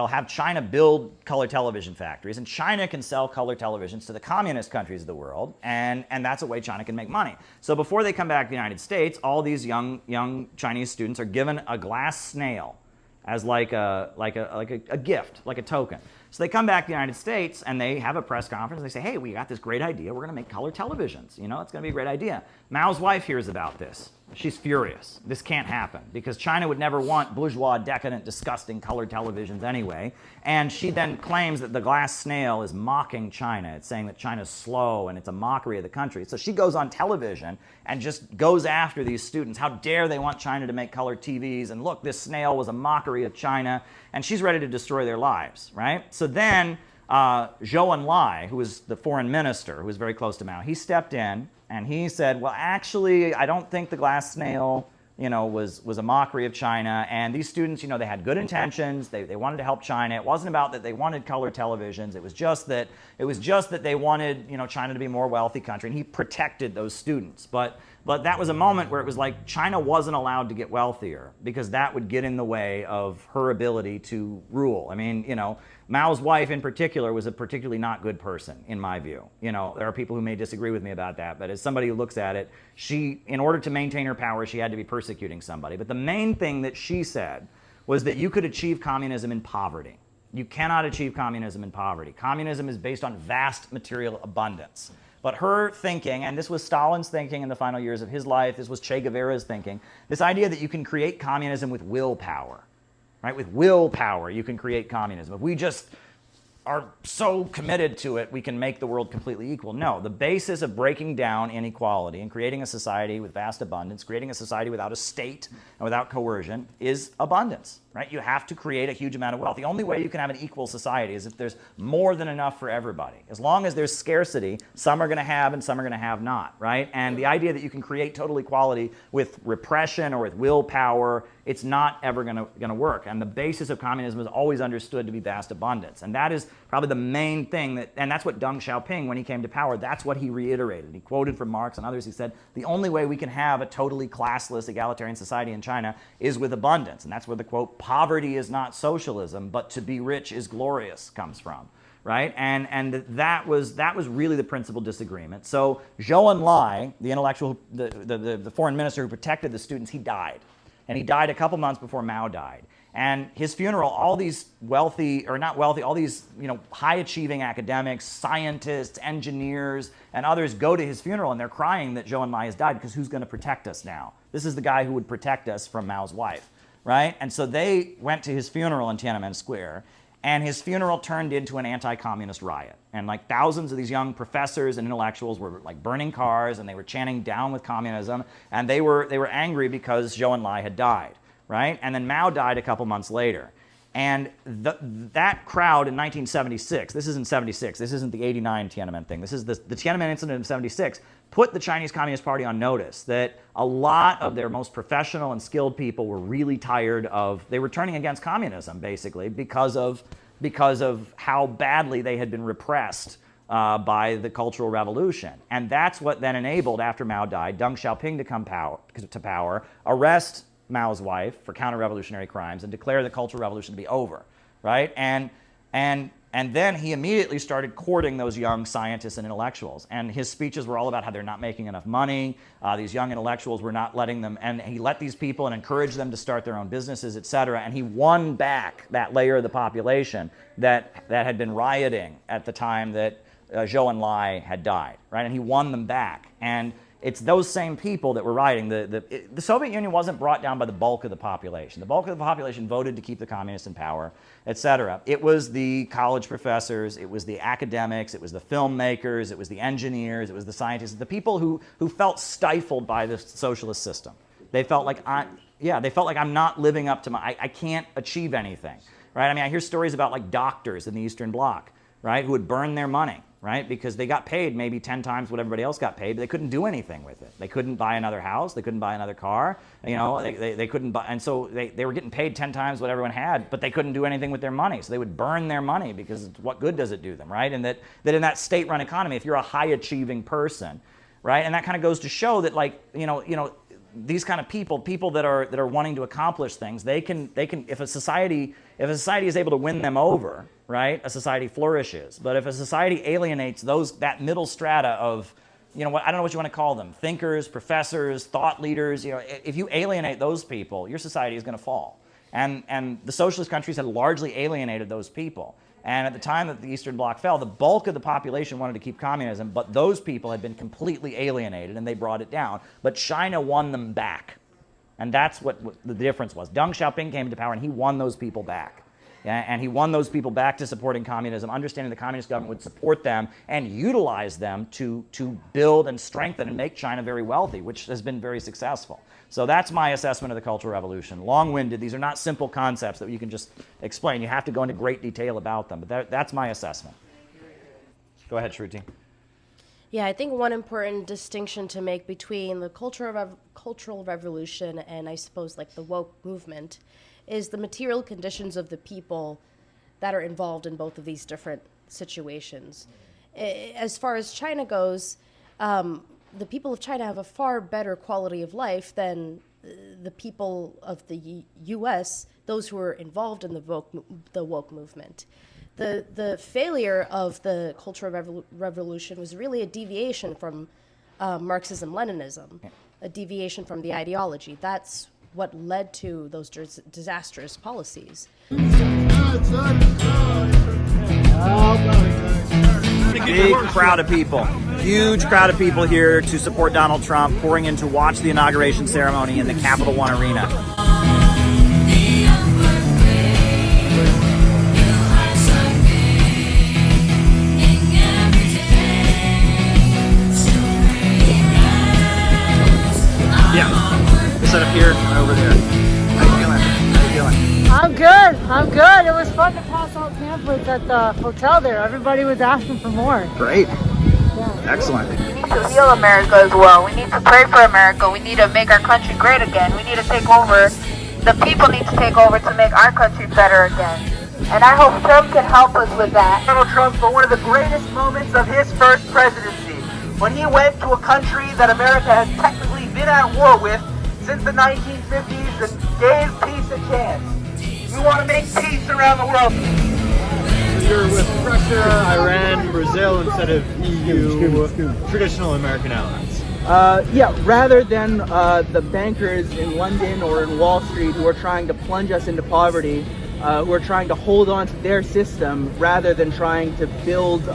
have China build color television factories, and China can sell color televisions to the communist countries of the world, and that's a way China can make money. So before they come back to the United States, all these young Chinese students are given a glass snail as like a gift, like a token. So they come back to the United States and they have a press conference. And they say, hey, we got this great idea. We're going to make color televisions. It's going to be a great idea. Mao's wife hears about this, She's furious. This can't happen because China would never want bourgeois, decadent, disgusting colored televisions anyway. And she then claims that the glass snail is mocking China. It's saying that China's slow and it's a mockery of the country. So she goes on television and just goes after these students. How dare they want China to make colored TVs? And look, this snail was a mockery of China. And she's ready to destroy their lives, right? So then Zhou Enlai, who was the foreign minister, who was very close to Mao, he stepped in and he said, well, actually, I don't think the glass snail, was a mockery of China. And these students, they had good intentions. They wanted to help China. It wasn't about that they wanted color televisions. It was just that they wanted, China to be a more wealthy country. And he protected those students. But that was a moment where it was like China wasn't allowed to get wealthier because that would get in the way of her ability to rule. I mean, Mao's wife in particular was a particularly not good person, in my view. There are people who may disagree with me about that, but as somebody who looks at it, she, in order to maintain her power, she had to be persecuting somebody. But the main thing that she said was that you could achieve communism in poverty. You cannot achieve communism in poverty. Communism is based on vast material abundance. But her thinking, and this was Stalin's thinking in the final years of his life, this was Che Guevara's thinking, this idea that you can create communism with willpower. Right? With willpower, you can create communism. If we just are so committed to it, we can make the world completely equal. No, the basis of breaking down inequality and creating a society with vast abundance, creating a society without a state and without coercion is abundance. Right? You have to create a huge amount of wealth. The only way you can have an equal society is if there's more than enough for everybody. As long as there's scarcity, some are going to have and some are going to have not. Right? And the idea that you can create total equality with repression or with willpower, it's not ever going to work. And the basis of communism is always understood to be vast abundance. And that is probably the main thing and that's what Deng Xiaoping, when he came to power, that's what he reiterated. He quoted from Marx and others. He said, the only way we can have a totally classless, egalitarian society in China is with abundance. And that's where the quote, poverty is not socialism, but to be rich is glorious comes from. Right? And that was really the principal disagreement. So Zhou Enlai, the intellectual, the foreign minister who protected the students, he died. And he died a couple months before Mao died. And his funeral, all these wealthy, or not wealthy, all these high-achieving academics, scientists, engineers, and others go to his funeral and they're crying that Zhou Enlai has died because who's going to protect us now? This is the guy who would protect us from Mao's wife, right? And so they went to his funeral in Tiananmen Square, and his funeral turned into an anti-communist riot. And like thousands of these young professors and intellectuals were like burning cars and they were chanting down with communism, and they were angry because Zhou Enlai had died, right? And then Mao died a couple months later. And that crowd in 1976, this isn't 76, this isn't the 89 Tiananmen thing, this is the Tiananmen incident of 76, put the Chinese Communist Party on notice that a lot of their most professional and skilled people were really tired of, they were turning against communism basically because of how badly they had been repressed by the Cultural Revolution. And that's what then enabled, after Mao died, Deng Xiaoping to come to power, arrest Mao's wife for counter-revolutionary crimes and declare the Cultural Revolution to be over, right? And then he immediately started courting those young scientists and intellectuals. And his speeches were all about how they're not making enough money. These young intellectuals were not letting them, and he let these people and encouraged them to start their own businesses, et cetera. And he won back that layer of the population that had been rioting at the time that Zhou Enlai had died, right? And he won them back. And it's those same people that were rioting. The Soviet Union wasn't brought down by the bulk of the population. The bulk of the population voted to keep the communists in power, et cetera. It was the college professors, it was the academics, it was the filmmakers, it was the engineers, it was the scientists, the people who felt stifled by the socialist system. They felt like I'm not living up to I can't achieve anything, right? I mean, I hear stories about like doctors in the Eastern Bloc, right, who would burn their money, right? Because they got paid maybe 10 times what everybody else got paid, but they couldn't do anything with it. They couldn't buy another house. They couldn't buy another car. They couldn't buy, and so they were getting paid 10 times what everyone had, but they couldn't do anything with their money. So they would burn their money because what good does it do them, right? And that in that state-run economy, if you're a high-achieving person, right, and that kind of goes to show that these kind of people that are wanting to accomplish things, they can if a society is able to win them over, right, a society flourishes. But if a society alienates that middle strata of, I don't know what you want to call them, thinkers, professors, thought leaders, if you alienate those people, your society is going to fall. And the socialist countries had largely alienated those people. And at the time that the Eastern Bloc fell, the bulk of the population wanted to keep communism, but those people had been completely alienated, and they brought it down. But China won them back. And that's what the difference was. Deng Xiaoping came to power, and he won those people back. And he won those people back to supporting communism, understanding the communist government would support them and utilize them to build and strengthen and make China very wealthy, which has been very successful. So that's my assessment of the Cultural Revolution. Long-winded. These are not simple concepts that you can just explain. You have to go into great detail about them. But that's my assessment. Go ahead, Shruti. Yeah, I think one important distinction to make between the Cultural Revolution and I suppose like the woke movement is the material conditions of the people that are involved in both of these different situations. As far as China goes, the people of China have a far better quality of life than the people of the U.S., those who are involved in the woke movement. The failure of the Cultural Revolution was really a deviation from Marxism-Leninism, a deviation from the ideology. That's what led to those disastrous policies. Big crowd of people, huge crowd of people here to support Donald Trump, pouring in to watch the inauguration ceremony in the Capital One Arena. Set up here and over there. How you feeling? How you feeling? I'm good. I'm good. It was fun to pass out pamphlets at the hotel there. Everybody was asking for more. Great. Yeah. Excellent. We need to heal America as well. We need to pray for America. We need to make our country great again. We need to take over. The people need to take over to make our country better again. And I hope Trump can help us with that. Donald Trump for one of the greatest moments of his first presidency, when he went to a country that America has technically been at war with since the 1950s and gave peace a chance. We want to make peace around the world. You're with Russia, Iran, Brazil instead of EU, traditional American allies. Yeah, rather than the bankers in London or in Wall Street who are trying to plunge us into poverty, who are trying to hold on to their system rather than trying to build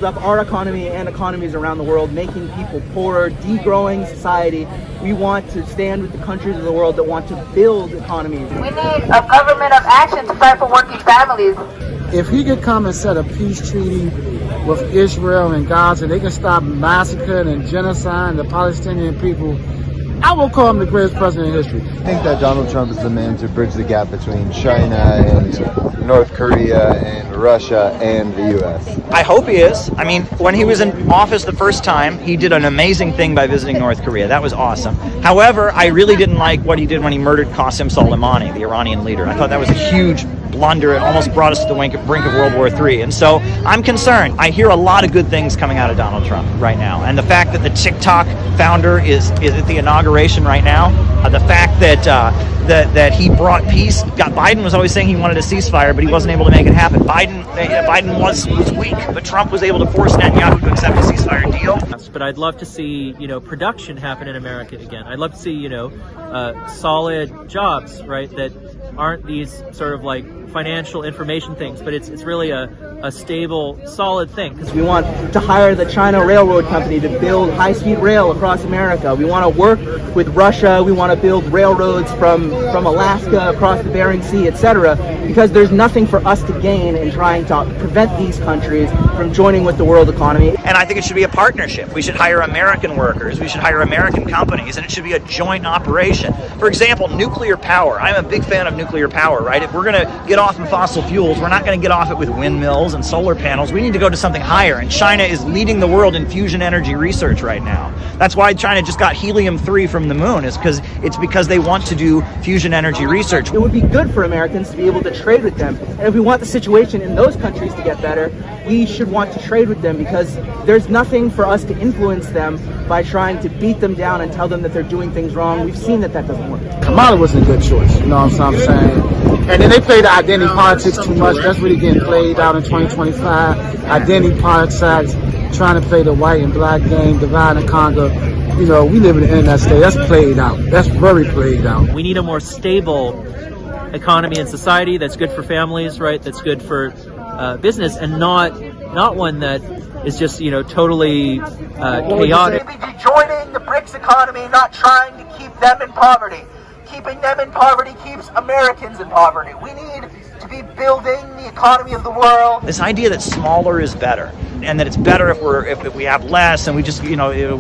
up our economy and economies around the world, making people poorer, degrowing society. We want to stand with the countries of the world that want to build economies. We need a government of action to fight for working families. If he could come and set a peace treaty with Israel and Gaza, they can stop massacring and genocide the Palestinian people, I will call him the greatest president in history. I think that Donald Trump is the man to bridge the gap between China and North Korea and Russia and the U.S. I hope he is. I mean, when he was in office the first time, he did an amazing thing by visiting North Korea. That was awesome. However, I really didn't like what he did when he murdered Qasem Soleimani, the Iranian leader. I thought that was a huge blunder. It almost brought us to the brink of World War III. And so I'm concerned. I hear a lot of good things coming out of Donald Trump right now. And the fact that the TikTok founder is at the inauguration right now, the fact that he brought peace. Biden was always saying he wanted a ceasefire, but he wasn't able to make it happen. Biden was weak, but Trump was able to force Netanyahu to accept a ceasefire deal. But I'd love to see, production happen in America again. I'd love to see, solid jobs, right, that aren't these sort of like financial information things, but it's really a stable, solid thing. We want to hire the China Railroad Company to build high-speed rail across America. We want to work with Russia. We want to build railroads from Alaska across the Bering Sea, etc. Because there's nothing for us to gain in trying to prevent these countries from joining with the world economy. And I think it should be a partnership. We should hire American workers. We should hire American companies, and it should be a joint operation. For example, nuclear power. I'm a big fan of nuclear power, right? If we're going to get off of fossil fuels, we're not going to get off it with windmills and solar panels. We need to go to something higher, and China is leading the world in fusion energy research right now. That's why China just got helium-3 from the moon, is because they want to do fusion energy research. It would be good for Americans to be able to trade with them, and if we want the situation in those countries to get better, we should want to trade with them, because there's nothing for us to influence them by trying to beat them down and tell them that they're doing things wrong. We've seen that doesn't work. Kamala was a good choice, you know what I'm saying? And then they play the identity politics too much. That's really getting played out in 2025. Identity politics, trying to play the white and black game, divide and conquer. We live in the internet state. That's played out. That's very played out. We need a more stable economy and society, that's good for families, right? That's good for business, and not one that is just, you know, totally chaotic. Maybe joining the BRICS economy, not trying to keep them in poverty. Keeping them in poverty keeps Americans in poverty. We need to be building the economy of the world. This idea that smaller is better, and that it's better if we have less, and we just we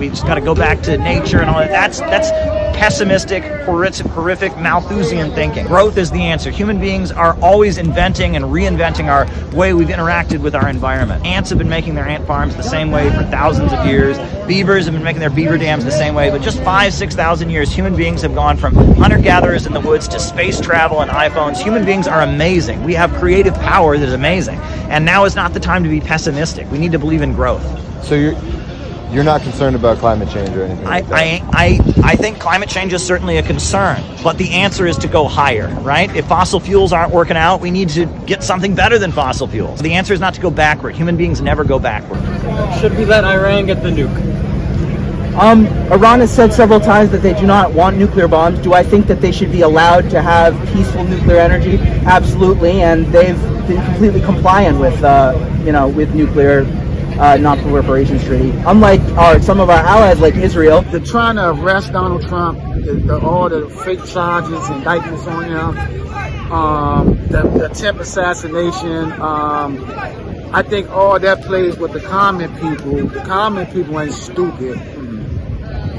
just got to go back to nature and all that. That's pessimistic, horrific Malthusian thinking. Growth is the answer. Human beings are always inventing and reinventing our way we've interacted with our environment. Ants have been making their ant farms the same way for thousands of years. Beavers have been making their beaver dams the same way. But just 5,000-6,000 years, human beings have gone from hunter-gatherers in the woods to space travel and iPhones. Human beings are amazing. We have creative power that is amazing. And now is not the time to be pessimistic. We need to believe in growth. So you're not concerned about climate change or anything like that? I think climate change is certainly a concern, but the answer is to go higher, right? If fossil fuels aren't working out, we need to get something better than fossil fuels. The answer is not to go backward. Human beings never go backward. Should we let Iran get the nuke? Iran has said several times that they do not want nuclear bombs. Do I think that they should be allowed to have peaceful nuclear energy? Absolutely, and they've been completely compliant with, with nuclear non-proliferation treaty. Unlike some of our allies, like Israel. They're trying to arrest Donald Trump, all the fake charges, indictments on him, the attempt assassination. I think all that plays with the common people. The common people ain't stupid.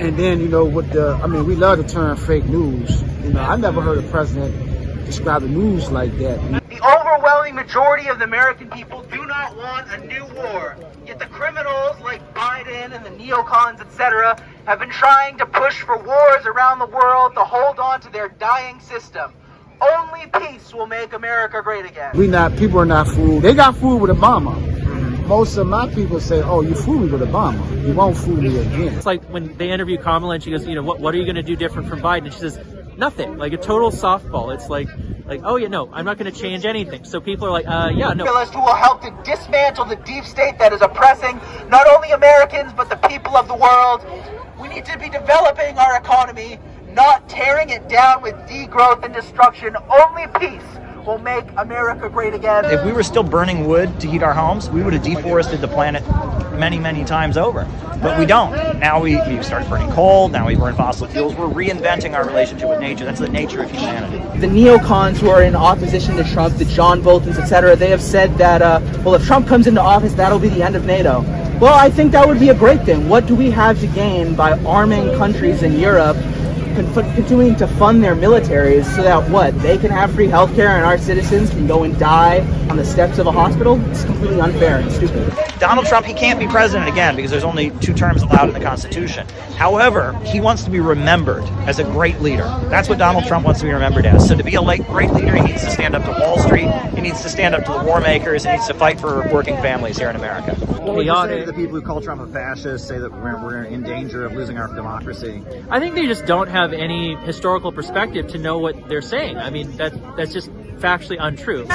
And then, we love the term fake news. I never heard a president describe the news like that. The overwhelming majority of the American people do not want a new war. Yet the criminals like Biden and the neocons, etc., have been trying to push for wars around the world to hold on to their dying system. Only peace will make America great again. People are not fooled. They got fooled with Obama. Most of my people say, oh, you fooled me with Obama. You won't fool me again. It's like when they interview Kamala and she goes, what are you going to do different from Biden? And she says, nothing. Like a total softball. It's like, oh yeah, no, I'm not going to change anything. So people are like, yeah, no. Who will help to dismantle the deep state that is oppressing not only Americans, but the people of the world. We need to be developing our economy, not tearing it down with degrowth and destruction. Only peace will make America great again. If we were still burning wood to heat our homes, we would have deforested the planet many, many times over. But we don't. Now we start burning coal, now we burn fossil fuels. We're reinventing our relationship with nature. That's the nature of humanity. The neocons who are in opposition to Trump, the John Boltons, etc., they have said that, if Trump comes into office, that'll be the end of NATO. Well, I think that would be a great thing. What do we have to gain by arming countries in Europe, continuing to fund their militaries so that they can have free healthcare and our citizens can go and die on the steps of a hospital? It's completely unfair and stupid. Donald Trump, he can't be president again because there's only 2 terms allowed in the Constitution. However, he wants to be remembered as a great leader. That's what Donald Trump wants to be remembered as. So to be a great leader, he needs to stand up to Wall Street, he needs to stand up to the war makers, he needs to fight for working families here in America. What would you say to the people who call Trump a fascist, say that we're in danger of losing our democracy? I think they just don't have any historical perspective to know what they're saying. I mean, that's just factually untrue.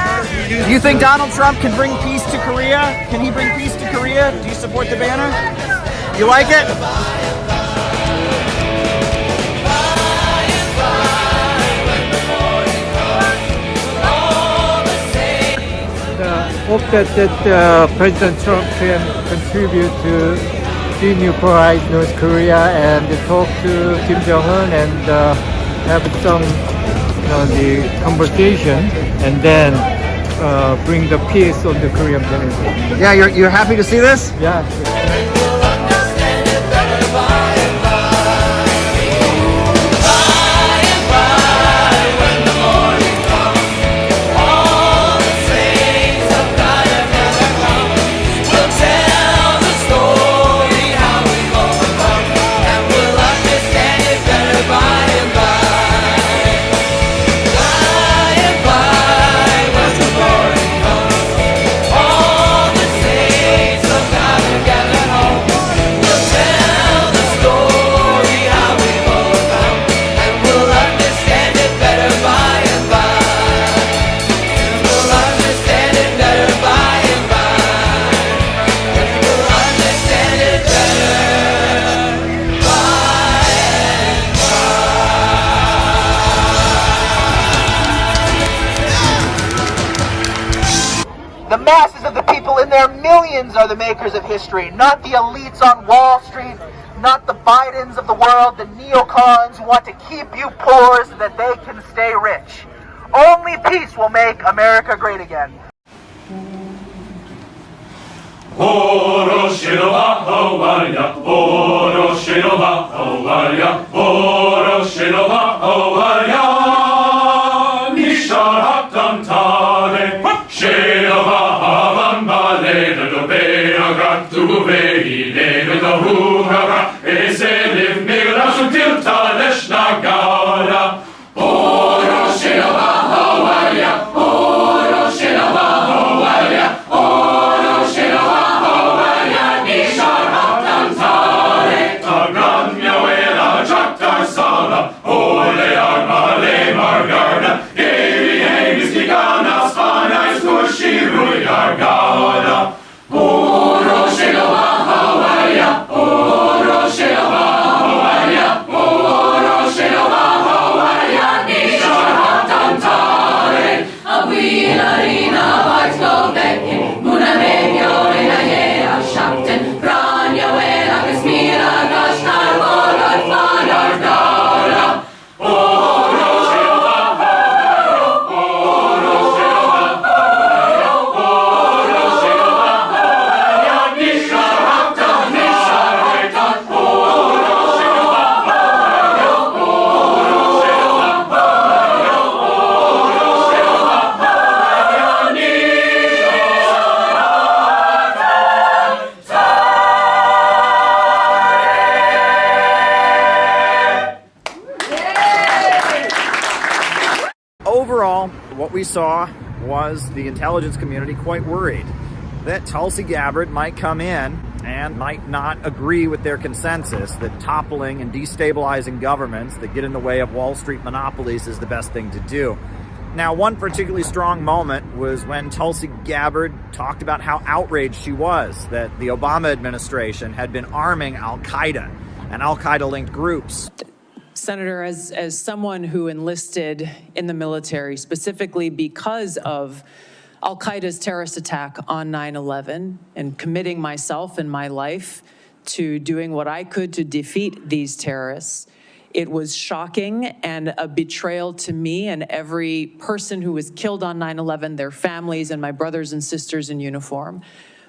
Do you think Donald Trump can bring peace to Korea? Can he bring peace to Korea? Do you support the banner? You like it? Hope that President Trump can contribute to denuclearize North Korea and talk to Kim Jong-un and have some the conversation and then bring the peace on the Korean Peninsula. Yeah, you're happy to see this? Yeah. All the saints of God together home. The masses of the people in their millions are the makers of history, not the elites on Wall Street, not the Bidens of the world, the neocons who want to keep you poor so that they can stay rich. Only peace will make America great again. Overall, what we saw was the intelligence community quite worried that Tulsi Gabbard might come in and might not agree with their consensus that toppling and destabilizing governments that get in the way of Wall Street monopolies is the best thing to do. Now, one particularly strong moment was when Tulsi Gabbard talked about how outraged she was that the Obama administration had been arming Al-Qaeda and Al-Qaeda-linked groups. Senator, as someone who enlisted in the military specifically because of Al-Qaeda's terrorist attack on 9/11 and committing myself and my life to doing what I could to defeat these terrorists, it was shocking and a betrayal to me and every person who was killed on 9/11, their families and my brothers and sisters in uniform.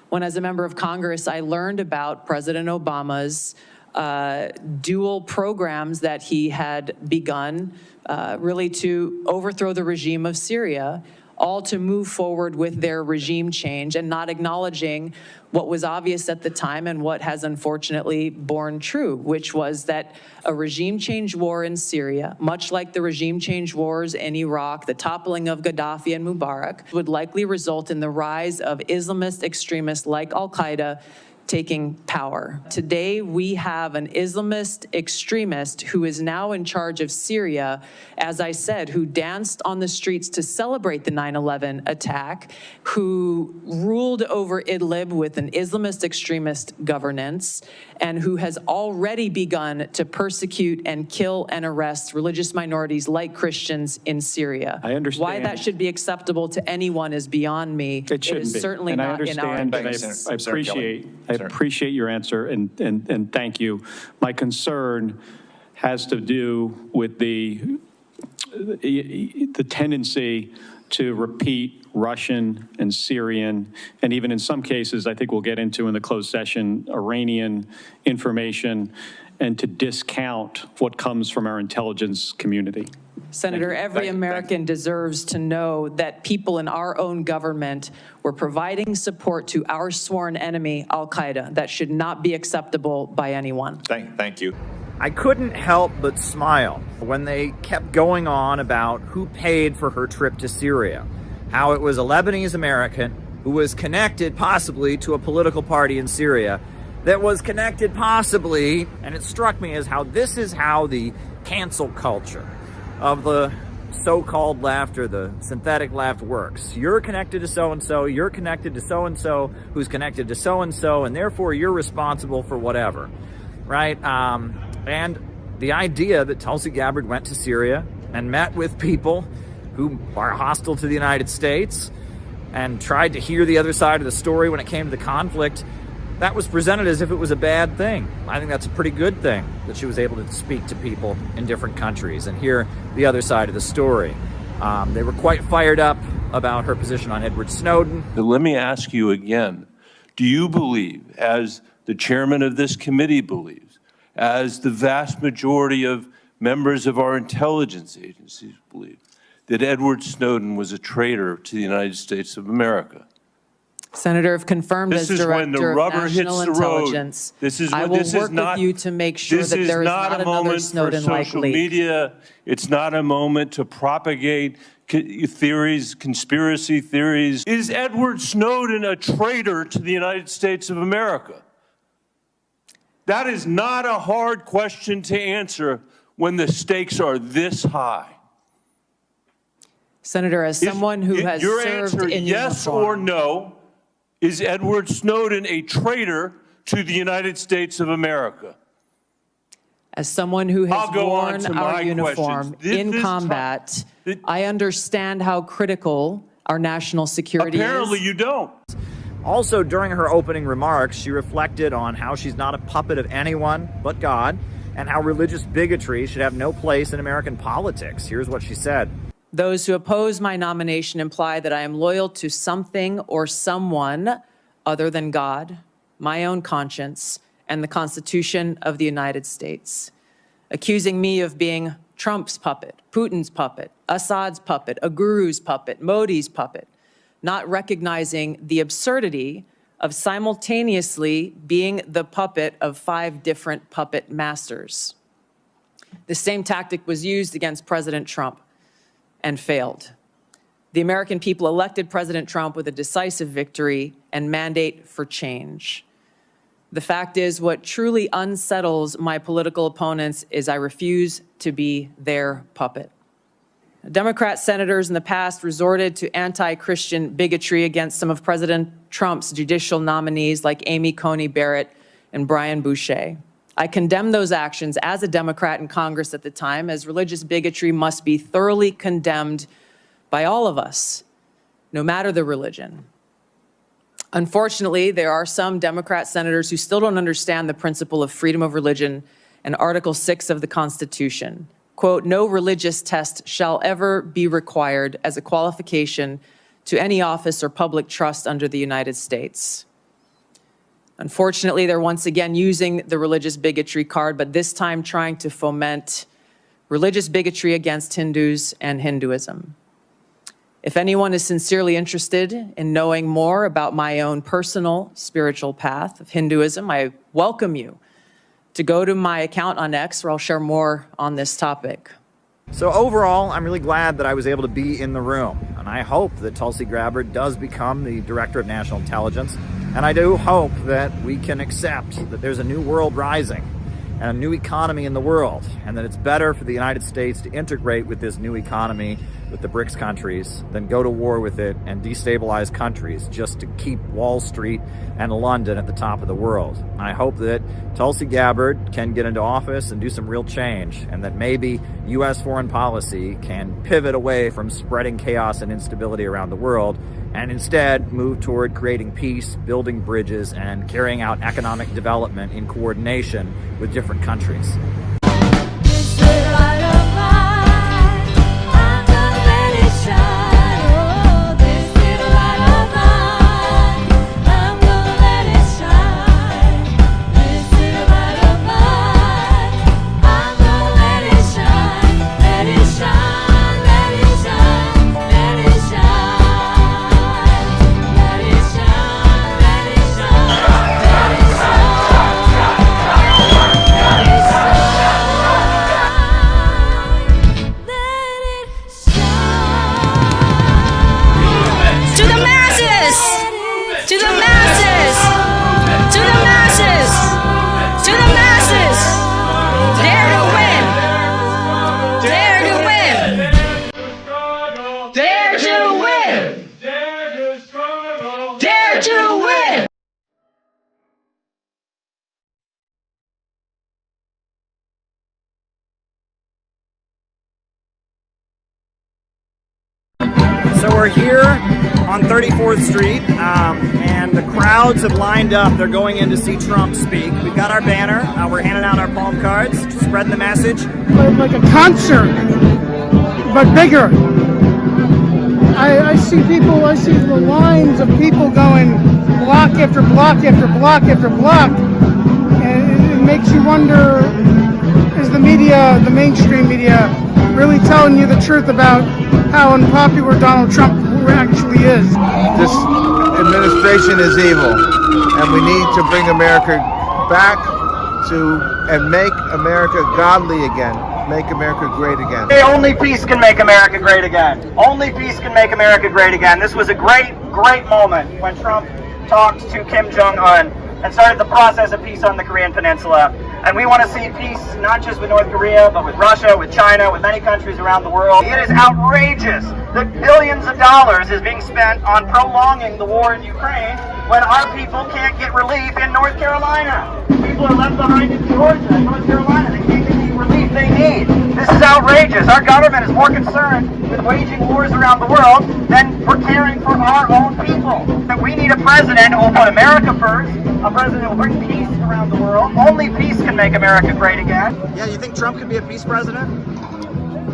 When as a member of Congress, I learned about President Obama's dual programs that he had begun really to overthrow the regime of Syria, all to move forward with their regime change and not acknowledging what was obvious at the time and what has unfortunately borne true, which was that a regime change war in Syria, much like the regime change wars in Iraq, the toppling of Gaddafi and Mubarak, would likely result in the rise of Islamist extremists like Al-Qaeda taking power. Today, we have an Islamist extremist who is now in charge of Syria, as I said, who danced on the streets to celebrate the 9/11 attack, who ruled over Idlib with an Islamist extremist governance, and who has already begun to persecute and kill and arrest religious minorities like Christians in Syria. I understand. Why that should be acceptable to anyone is beyond me. It shouldn't is be. certainly and not I in our understand, interest. I appreciate your answer and thank you. My concern has to do with the tendency to repeat Russian and Syrian, and even in some cases, I think we'll get into in the closed session, Iranian information, and to discount what comes from our intelligence community. Senator, every American deserves to know that people in our own government were providing support to our sworn enemy, Al-Qaeda. That should not be acceptable by anyone. Thank you. I couldn't help but smile when they kept going on about who paid for her trip to Syria, how it was a Lebanese American who was connected possibly to a political party in Syria that was connected possibly, and it struck me as how this is how the cancel culture of the so-called left or the synthetic left works. You're connected to so-and-so, you're connected to so-and-so, who's connected to so-and-so, and therefore you're responsible for whatever, right? And the idea that Tulsi Gabbard went to Syria and met with people who are hostile to the United States and tried to hear the other side of the story when it came to the conflict, that was presented as if it was a bad thing. I think that's a pretty good thing that she was able to speak to people in different countries and hear the other side of the story. They were quite fired up about her position on Edward Snowden. Let me ask you again, do you believe, as the chairman of this committee believes, as the vast majority of members of our intelligence agencies believe, that Edward Snowden was a traitor to the United States of America? Senator, if confirmed as This is when the Director of rubber National hits the road. Intelligence, This is I when- will this is work not- with you to make sure This that is there is not not a another moment for Snowden-like social leak. media. It's not a moment to propagate theories, conspiracy theories. Is Edward Snowden a traitor to the United States of America? That is not a hard question to answer when the stakes are this high. Senator, as someone who has Your served answer, in yes uniform, or no, is Edward Snowden a traitor to the United States of America? as someone who has I'll go on worn to our my uniform questions. in combat, I understand how critical our national security Apparently is. you don't. Also, during her opening remarks, she reflected on how she's not a puppet of anyone but God, and how religious bigotry should have no place in American politics. Here's what she said. Those who oppose my nomination imply that I am loyal to something or someone other than God, my own conscience, and the Constitution of the United States, accusing me of being Trump's puppet, Putin's puppet, Assad's puppet, a guru's puppet, Modi's puppet, not recognizing the absurdity of simultaneously being the puppet of 5 different puppet masters. The same tactic was used against President Trump and failed. The American people elected President Trump with a decisive victory and mandate for change. The fact is, what truly unsettles my political opponents is I refuse to be their puppet. Democrat senators in the past resorted to anti-Christian bigotry against some of President Trump's judicial nominees like Amy Coney Barrett and Brian Boucher. I condemn those actions as a Democrat in Congress at the time, as religious bigotry must be thoroughly condemned by all of us, no matter the religion. Unfortunately, there are some Democrat senators who still don't understand the principle of freedom of religion and Article 6 of the Constitution. Quote, no religious test shall ever be required as a qualification to any office or public trust under the United States. Unfortunately, they're once again using the religious bigotry card, but this time trying to foment religious bigotry against Hindus and Hinduism. If anyone is sincerely interested in knowing more about my own personal spiritual path of Hinduism, I welcome you to go to my account on X, where I'll share more on this topic. So overall, I'm really glad that I was able to be in the room, and I hope that Tulsi Gabbard does become the Director of National Intelligence, and I do hope that we can accept that there's a new world rising and a new economy in the world, and that it's better for the United States to integrate with this new economy with the BRICS countries than go to war with it and destabilize countries just to keep Wall Street and London at the top of the world. I hope that Tulsi Gabbard can get into office and do some real change, and that maybe U.S. foreign policy can pivot away from spreading chaos and instability around the world and instead move toward creating peace, building bridges, and carrying out economic development in coordination with different countries. on 34th Street, and the crowds have lined up. They're going in to see Trump speak. We've got our banner. We're handing out our palm cards, spreading the message. Like a concert, but bigger. I see the lines of people going block after block after block after block, and it makes you wonder, is the media, the mainstream media, really telling you the truth about how unpopular Donald Trump actually is? This administration is evil, and we need to bring America back and make America godly again. Make America great again. Only peace can make America great again. Only peace can make America great again. This was a great moment when Trump talked to Kim Jong-un and started the process of peace on the Korean Peninsula. And we want to see peace not just with North Korea, but with Russia, with China, with many countries around the world. It is outrageous that billions of dollars is being spent on prolonging the war in Ukraine when our people can't get relief in North Carolina. People are left behind in Georgia and North Carolina. They can't get the relief they need. This is outrageous. Our government is more concerned with waging wars around the world than for caring for our own people. That we need a president who will put America first, a president who will bring peace around the world. Only peace can make America great again. Yeah, you think Trump could be a peace president?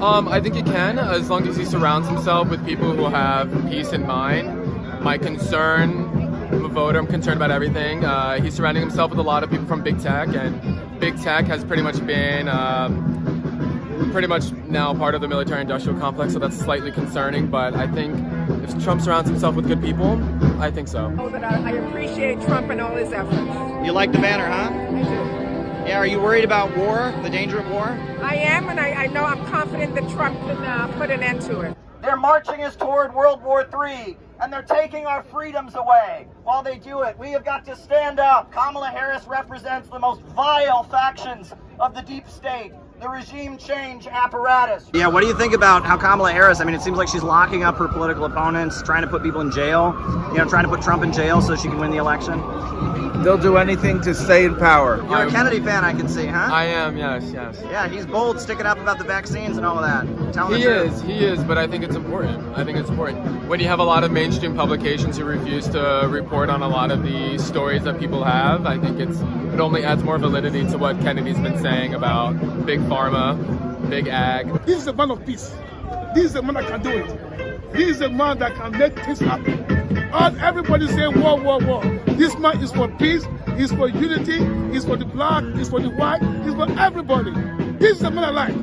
I think he can, as long as he surrounds himself with people who have peace in mind. My concern, I'm a voter, I'm concerned about everything. He's surrounding himself with a lot of people from big tech, and big tech has pretty much been now part of the military-industrial complex, so that's slightly concerning, but I think if Trump surrounds himself with good people, I think so. I appreciate Trump and all his efforts. You like the banner, huh? I do. Yeah, are you worried about war, the danger of war? I am, and I know I'm confident that Trump can put an end to it. They're marching us toward World War III, and they're taking our freedoms away. While they do it, we have got to stand up. Kamala Harris represents the most vile factions of the deep state, the regime change apparatus. Yeah, what do you think about how Kamala Harris, I mean, it seems like she's locking up her political opponents, trying to put people in jail, trying to put Trump in jail so she can win the election? They'll do anything to stay in power. You're a Kennedy fan, I can see, huh? I am, yes. Yeah, he's bold, sticking up about the vaccines and all of that. Telling He the truth. is, but I think it's important. When you have a lot of mainstream publications who refuse to report on a lot of the stories that people have, I think it only adds more validity to what Kennedy's been saying about big pharma, big ag. This is a man of peace. This is a man that can do it. He is a man that can make things happen. Everybody say war, war, war. This man is for peace, he's for unity, he's for the black, he's for the white, he's for everybody. This is a man I like.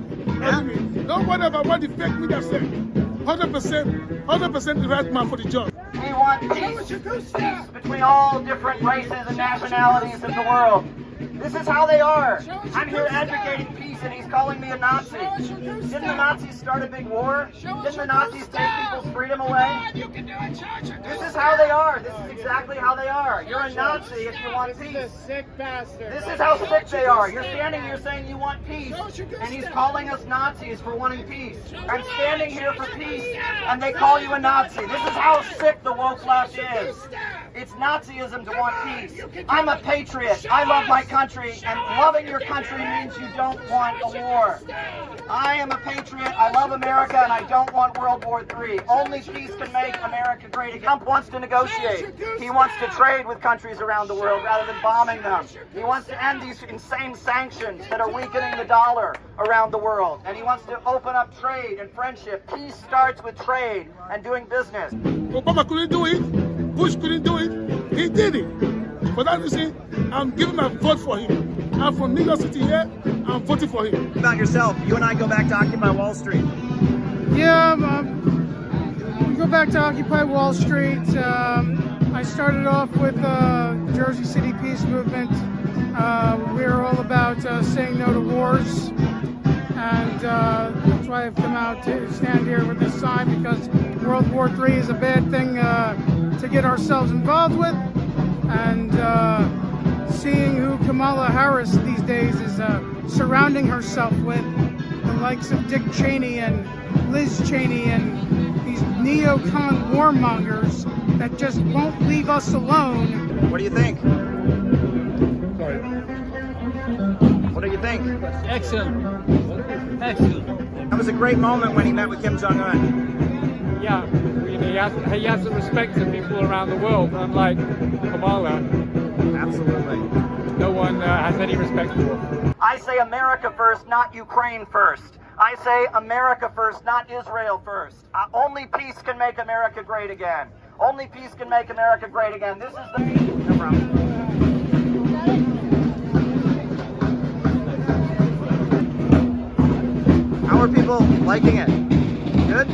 Don't worry about what the fake media say. 100% the right man for the job. We want peace between all different races and nationalities in the world. This is how they are. I'm here advocating peace and he's calling me a Nazi. Didn't the Nazis start a big war? Didn't the Nazis take people's freedom away? This is how they are. This is exactly how they are. You're a Nazi if you want peace. This is how sick they are. You're standing here saying you want peace, and he's calling us Nazis for wanting peace. I'm standing here for peace, and they call you a Nazi. This is how sick the woke left is. It's Nazism to want peace. I'm a patriot. I love my country, and loving your country means you don't want a war. I am a patriot. I love America, and I don't want World War III. Only peace can make America great again. Trump wants to negotiate. He wants to trade with countries around the world rather than bombing them. He wants to end these insane sanctions that are weakening the dollar around the world. And he wants to open up trade and friendship. Peace starts with trade and doing business. Obama couldn't do it. Bush couldn't do it. He did it. For that reason, I'm giving my vote for him. I'm from New York City here. I'm voting for him. About yourself, you and I go back to Occupy Wall Street. Yeah, we go back to Occupy Wall Street. I started off with the Jersey City Peace Movement. We're all about saying no to wars. And that's why I've come out to stand here with this sign, because World War III is a bad thing to get ourselves involved with. And seeing who Kamala Harris these days is surrounding herself with, the likes of Dick Cheney and Liz Cheney and these neocon warmongers that just won't leave us alone. What do you think? What do you think? Excellent. That was a great moment when he met with Kim Jong-un. yeah, he has the respect of people around the world, unlike Kamala. Absolutely. No one has any respect for. I say America first, not Ukraine first. I say America first, not Israel first. Only peace can make America great again. Only peace can make America great again. This is the... No problem. How are people liking it? Good?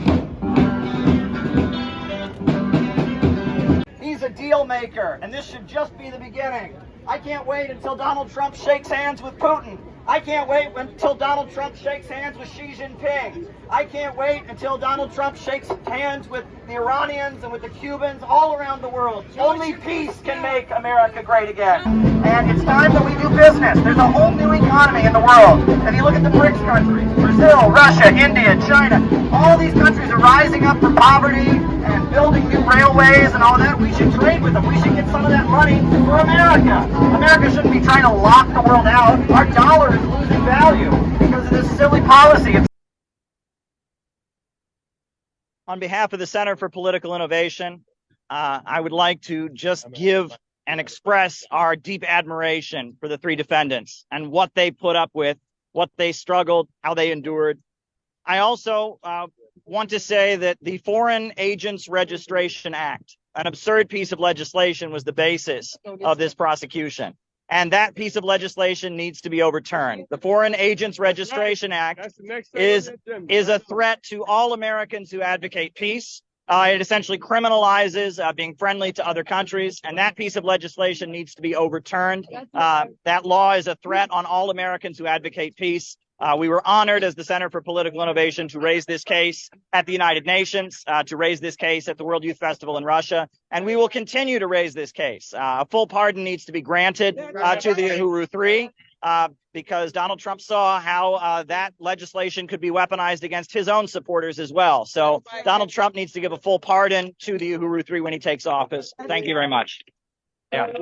He's a deal maker, and this should just be the beginning. I can't wait until Donald Trump shakes hands with Putin. I can't wait until Donald Trump shakes hands with Xi Jinping. I can't wait until Donald Trump shakes hands with the Iranians and with the Cubans all around the world. Only peace can make America great again. And it's time that we do business. There's a whole new economy in the world. If you look at the BRICS countries, Brazil, Russia, India, China, all these countries are rising up from poverty and building new railways and all that. We should trade with them. We should get some of that money for America. America shouldn't be trying to lock the world out. Our dollar is losing value because of this silly policy. On behalf of the Center for Political Innovation, I would like to just give and express our deep admiration for the three defendants and what they put up with, what they struggled, how they endured. I also want to say that the Foreign Agents Registration Act, an absurd piece of legislation, was the basis of this prosecution. And that piece of legislation needs to be overturned. The Foreign Agents Registration Act is a threat to all Americans who advocate peace. It essentially criminalizes being friendly to other countries, and that piece of legislation needs to be overturned. That law is a threat on all Americans who advocate peace. We were honored as the Center for Political Innovation to raise this case at the United Nations, to raise this case at the World Youth Festival in Russia, and we will continue to raise this case. A full pardon needs to be granted to the Uhuru Three, because Donald Trump saw how that legislation could be weaponized against his own supporters as well. So Donald Trump needs to give a full pardon to the Uhuru Three when he takes office. Thank you very much. Yeah.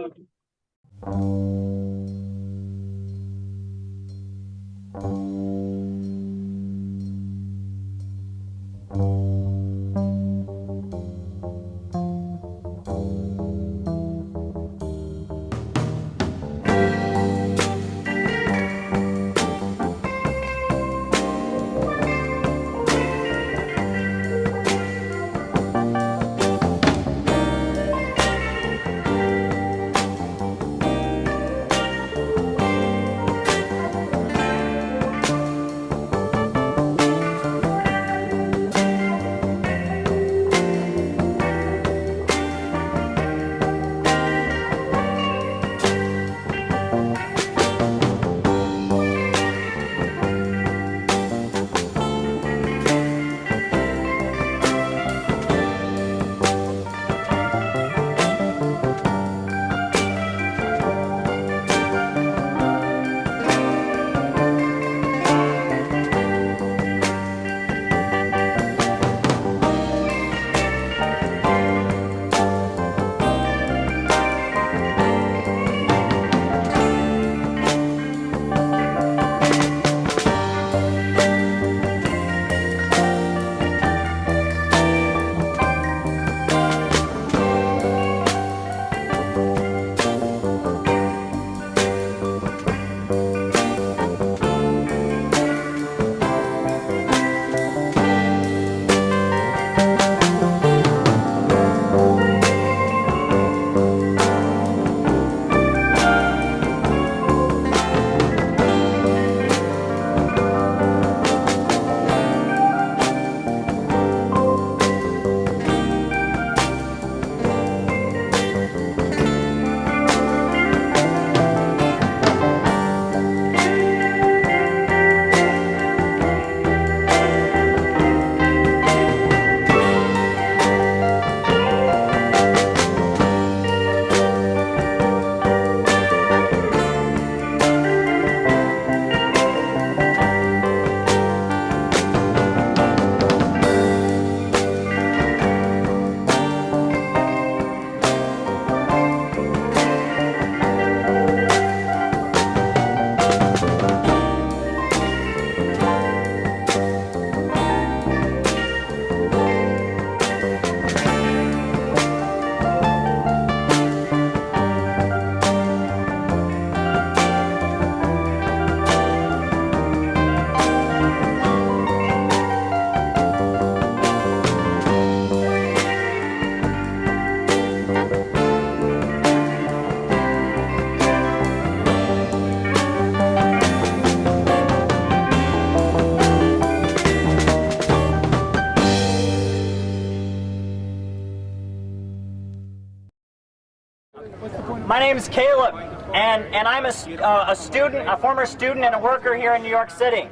My name's Caleb, and I'm a student, a former student and a worker here in New York City.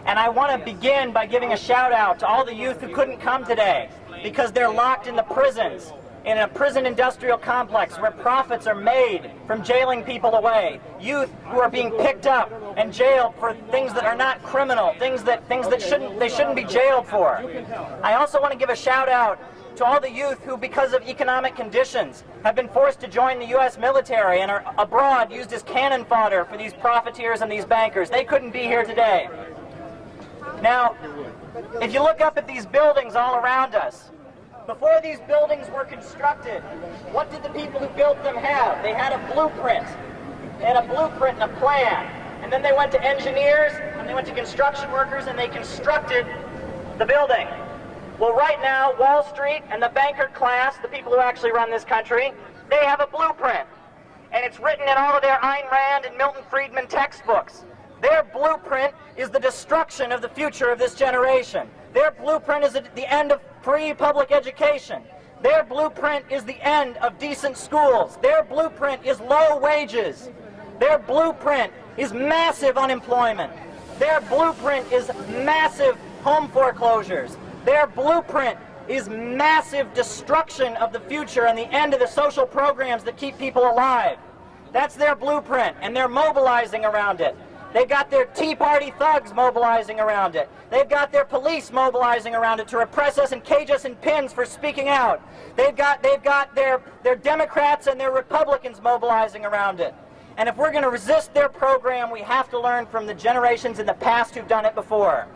And I want to begin by giving a shout out to all the youth who couldn't come today because they're locked in the prisons, in a prison industrial complex where profits are made from jailing people away. Youth who are being picked up and jailed for things that are not criminal, things that shouldn't be jailed for. I also want to give a shout out to all the youth who, because of economic conditions, have been forced to join the U.S. military and are abroad used as cannon fodder for these profiteers and these bankers. They couldn't be here today. Now, if you look up at these buildings all around us, before these buildings were constructed, what did the people who built them have? They had a blueprint. They had a blueprint and a plan. And then they went to engineers, and they went to construction workers, and they constructed the building. Well, right now, Wall Street and the banker class, the people who actually run this country, they have a blueprint. And it's written in all of their Ayn Rand and Milton Friedman textbooks. Their blueprint is the destruction of the future of this generation. Their blueprint is the end of free public education. Their blueprint is the end of decent schools. Their blueprint is low wages. Their blueprint is massive unemployment. Their blueprint is massive home foreclosures. Their blueprint is massive destruction of the future and the end of the social programs that keep people alive. That's their blueprint, and they're mobilizing around it. They've got their Tea Party thugs mobilizing around it. They've got their police mobilizing around it to repress us and cage us in pins for speaking out. They've got their Democrats and their Republicans mobilizing around it. And if we're going to resist their program, we have to learn from the generations in the past who've done it before.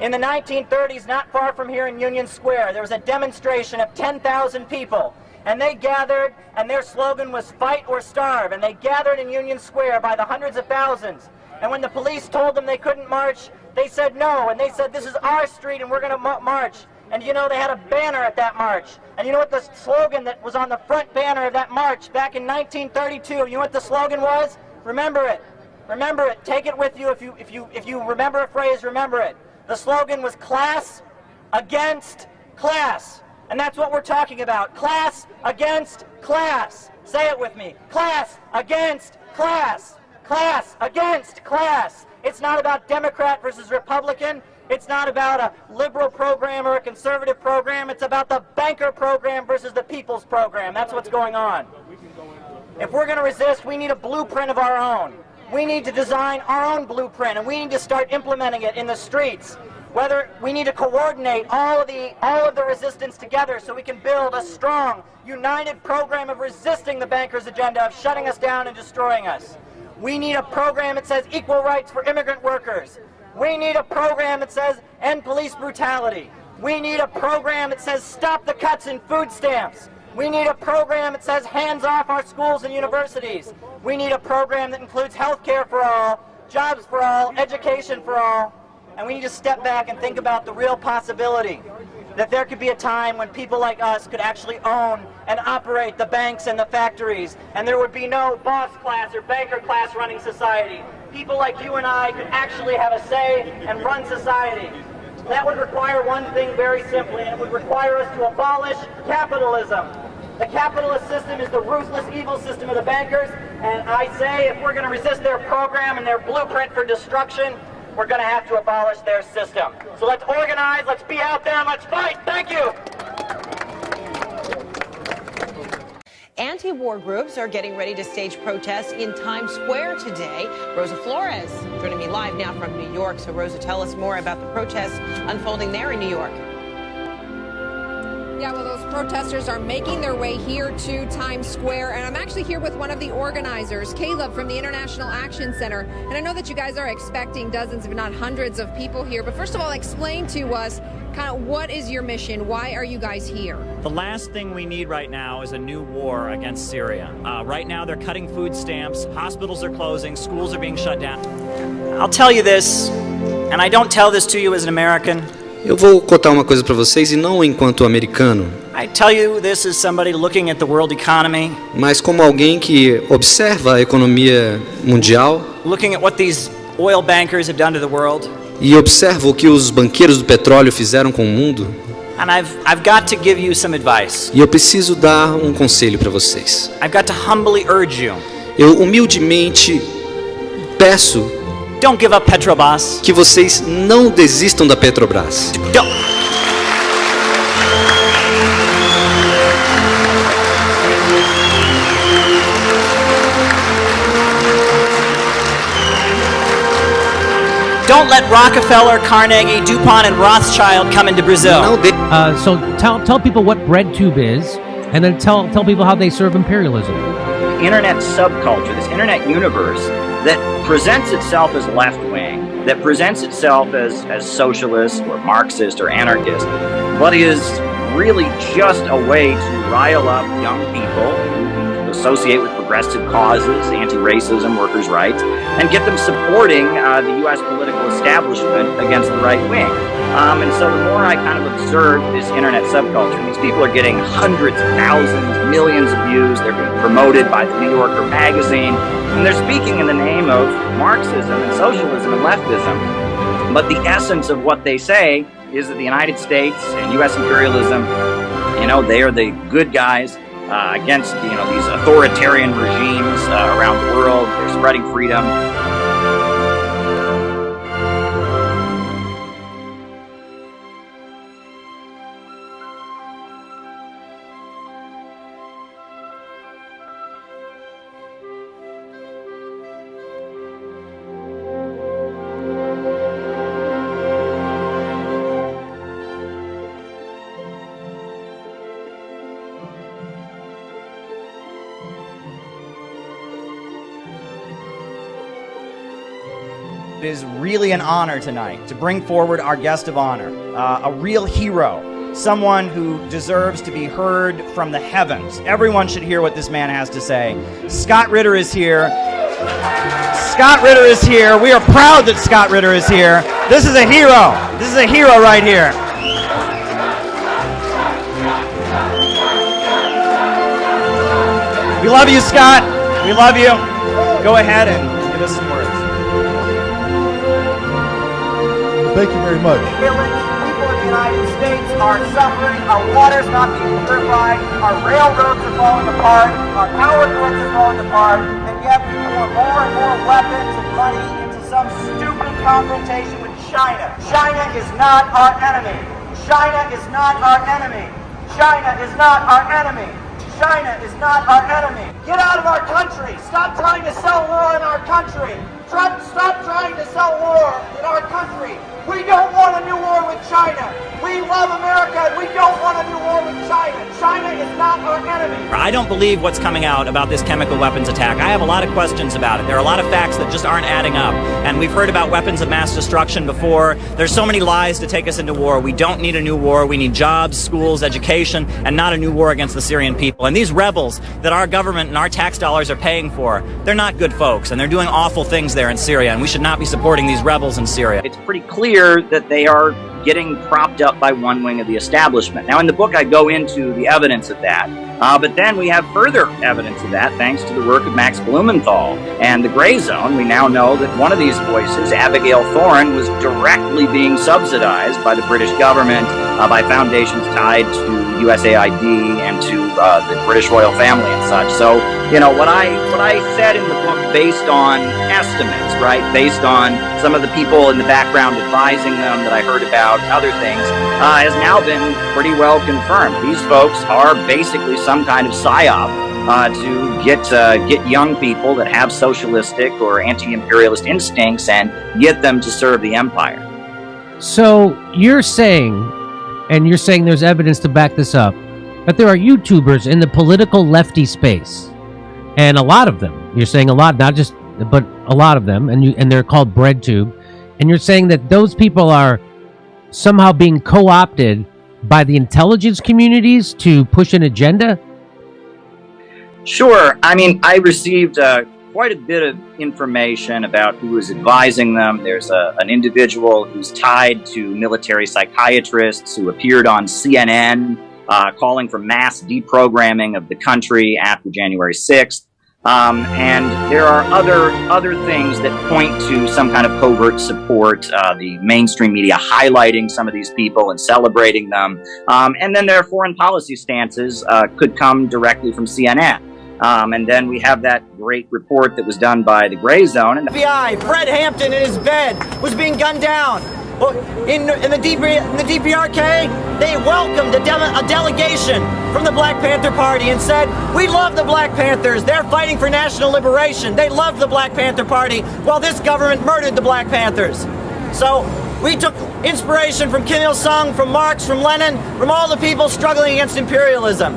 In the 1930s, not far from here in Union Square, there was a demonstration of 10,000 people. And they gathered, and their slogan was "Fight or Starve." And they gathered in Union Square by the hundreds of thousands. And when the police told them they couldn't march, they said no. And they said, "This is our street and we're going to march." And you know, they had a banner at that march. And you know what the slogan that was on the front banner of that march back in 1932? You know what the slogan was? Remember it. Remember it. Take it with you. If you remember a phrase, remember it. The slogan was class against class. And that's what we're talking about. Class against class. Say it with me. Class against class. Class against class. It's not about Democrat versus Republican. It's not about a liberal program or a conservative program. It's about the banker program versus the people's program. That's what's going on. If we're going to resist, we need a blueprint of our own. We need to design our own blueprint, and we need to start implementing it in the streets. Whether we need to coordinate all of the resistance together so we can build a strong, united program of resisting the bankers' agenda of shutting us down and destroying us. We need a program that says equal rights for immigrant workers. We need a program that says end police brutality. We need a program that says stop the cuts in food stamps. We need a program that says hands off our schools and universities. We need a program that includes health care for all, jobs for all, education for all. And we need to step back and think about the real possibility that there could be a time when people like us could actually own and operate the banks and the factories, and there would be no boss class or banker class running society. People like you and I could actually have a say and run society. That would require one thing very simply, and it would require us to abolish capitalism. The capitalist system is the ruthless, evil system of the bankers, and I say if we're going to resist their program and their blueprint for destruction, we're going to have to abolish their system. So let's organize, let's be out there, and let's fight. Thank you. Anti-war groups are getting ready to stage protests in Times Square today. Rosa Flores joining me live now from New York. So Rosa, tell us more about the protests unfolding there in New York. Yeah, well, those protesters are making their way here to Times Square, and I'm actually here with one of the organizers, Caleb from the International Action Center. And I know that you guys are expecting dozens, if not hundreds, of people here. But first of all, explain to us kind of what is your mission? Why are you guys here? The last thing we need right now is a new war against Syria. Right now, they're cutting food stamps, hospitals are closing, schools are being shut down. I'll tell you this, and I don't tell this to you as an American. Eu vou contar uma coisa para vocês, e não enquanto americano, I tell you this as somebody looking at the world economy, mas como alguém que observa a economia mundial looking at what these oil bankers have done to the world. e observa o que os banqueiros do petróleo fizeram com o mundo. And I've got to give you some advice. E eu preciso dar um conselho para vocês. I've got to humbly urge you. Eu humildemente peço Don't give up Petrobras. que vocês não desistam da Petrobras. Don't let Rockefeller, Carnegie, DuPont, and Rothschild come into Brazil. So tell people what BreadTube is, and then tell people how they serve imperialism. Internet subculture, this internet universe that presents itself as left-wing, that presents itself as socialist or Marxist or anarchist, but is really just a way to rile up young people who associate with progressive causes, anti-racism, workers' rights, and get them supporting the U.S. political establishment against the right wing. And so the more I kind of observe this internet subculture, these people are getting hundreds of thousands, millions of views, they're being promoted by the New Yorker magazine, and they're speaking in the name of Marxism and socialism and leftism. But the essence of what they say is that the United States and U.S. imperialism, they are the good guys against, these authoritarian regimes around the world. They're spreading freedom. It is really an honor tonight to bring forward our guest of honor, a real hero, someone who deserves to be heard from the heavens. Everyone should hear what this man has to say. Scott Ritter is here. Scott Ritter is here. We are proud that Scott Ritter is here. This is a hero. This is a hero right here. We love you, Scott. We love you. Go ahead and give us some words. Thank you very much. People in the United States are suffering. Our water's not being purified. Our railroads are falling apart. Our power grids are falling apart. And yet we pour more and more weapons and money into some stupid confrontation with China. China is not our enemy. China is not our enemy. China is not our enemy. China is not our enemy. Get out of our country. Stop trying to sell war in our country. Stop trying to sell war in our country. We don't want a new war with China. We love America and we don't want a new war with China. China is not our enemy. I don't believe what's coming out about this chemical weapons attack. I have a lot of questions about it. There are a lot of facts that just aren't adding up. And we've heard about weapons of mass destruction before. There's so many lies to take us into war. We don't need a new war. We need jobs, schools, education, and not a new war against the Syrian people. And these rebels that our government and our tax dollars are paying for, they're not good folks, and they're doing awful things there in Syria, and we should not be supporting these rebels in Syria. It's pretty clear that they are getting propped up by one wing of the establishment. Now, in the book, I go into the evidence of that, but then we have further evidence of that thanks to the work of Max Blumenthal and the Gray Zone. We now know that one of these voices, Abigail Thorne, was directly being subsidized by the British government, by foundations tied to USAID and to the British royal family and such. So, what I said in the book, based on estimates, right, based on some of the people in the background advising them that I heard about, other things, has now been pretty well confirmed. These folks are basically some kind of psyop to get young people that have socialistic or anti-imperialist instincts and get them to serve the empire. So you're saying there's evidence to back this up, that there are YouTubers in the political lefty space, and a lot of them. You're saying a lot, not just, but a lot of them, and they're called BreadTube, and you're saying that those people are somehow being co-opted by the intelligence communities to push an agenda? Sure. I mean, I received quite a bit of information about who was advising them. There's an individual who's tied to military psychiatrists who appeared on CNN calling for mass deprogramming of the country after January 6th. And there are other things that point to some kind of covert support, the mainstream media highlighting some of these people and celebrating them. And then their foreign policy stances could come directly from CNN. And then we have that great report that was done by the Gray Zone. And FBI, Fred Hampton in his bed was being gunned down. Well, in the DPRK, they welcomed a delegation from the Black Panther Party and said, we love the Black Panthers. They're fighting for national liberation. They loved the Black Panther Party while this government murdered the Black Panthers. So we took inspiration from Kim Il-sung, from Marx, from Lenin, from all the people struggling against imperialism.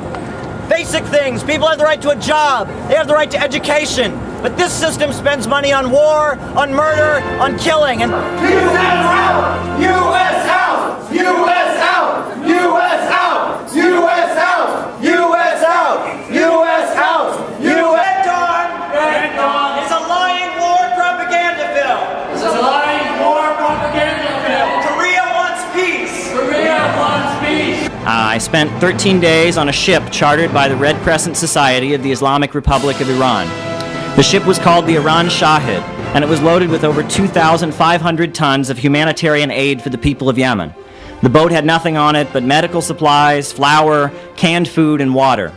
Basic things. People have the right to a job. They have the right to education. But this system spends money on war, on murder, on killing. And U.S. out! U.S. out! U.S. out! U.S. out! U.S. out! U.S. out! U.S. out! Red Dawn is a lying war propaganda film. This is a lying war propaganda film. Korea wants peace. Korea wants peace. I spent 13 days on a ship chartered by the Red Crescent Society of the Islamic Republic of Iran. The ship was called the Iran Shahid, and it was loaded with over 2,500 tons of humanitarian aid for the people of Yemen. The boat had nothing on it but medical supplies, flour, canned food, and water.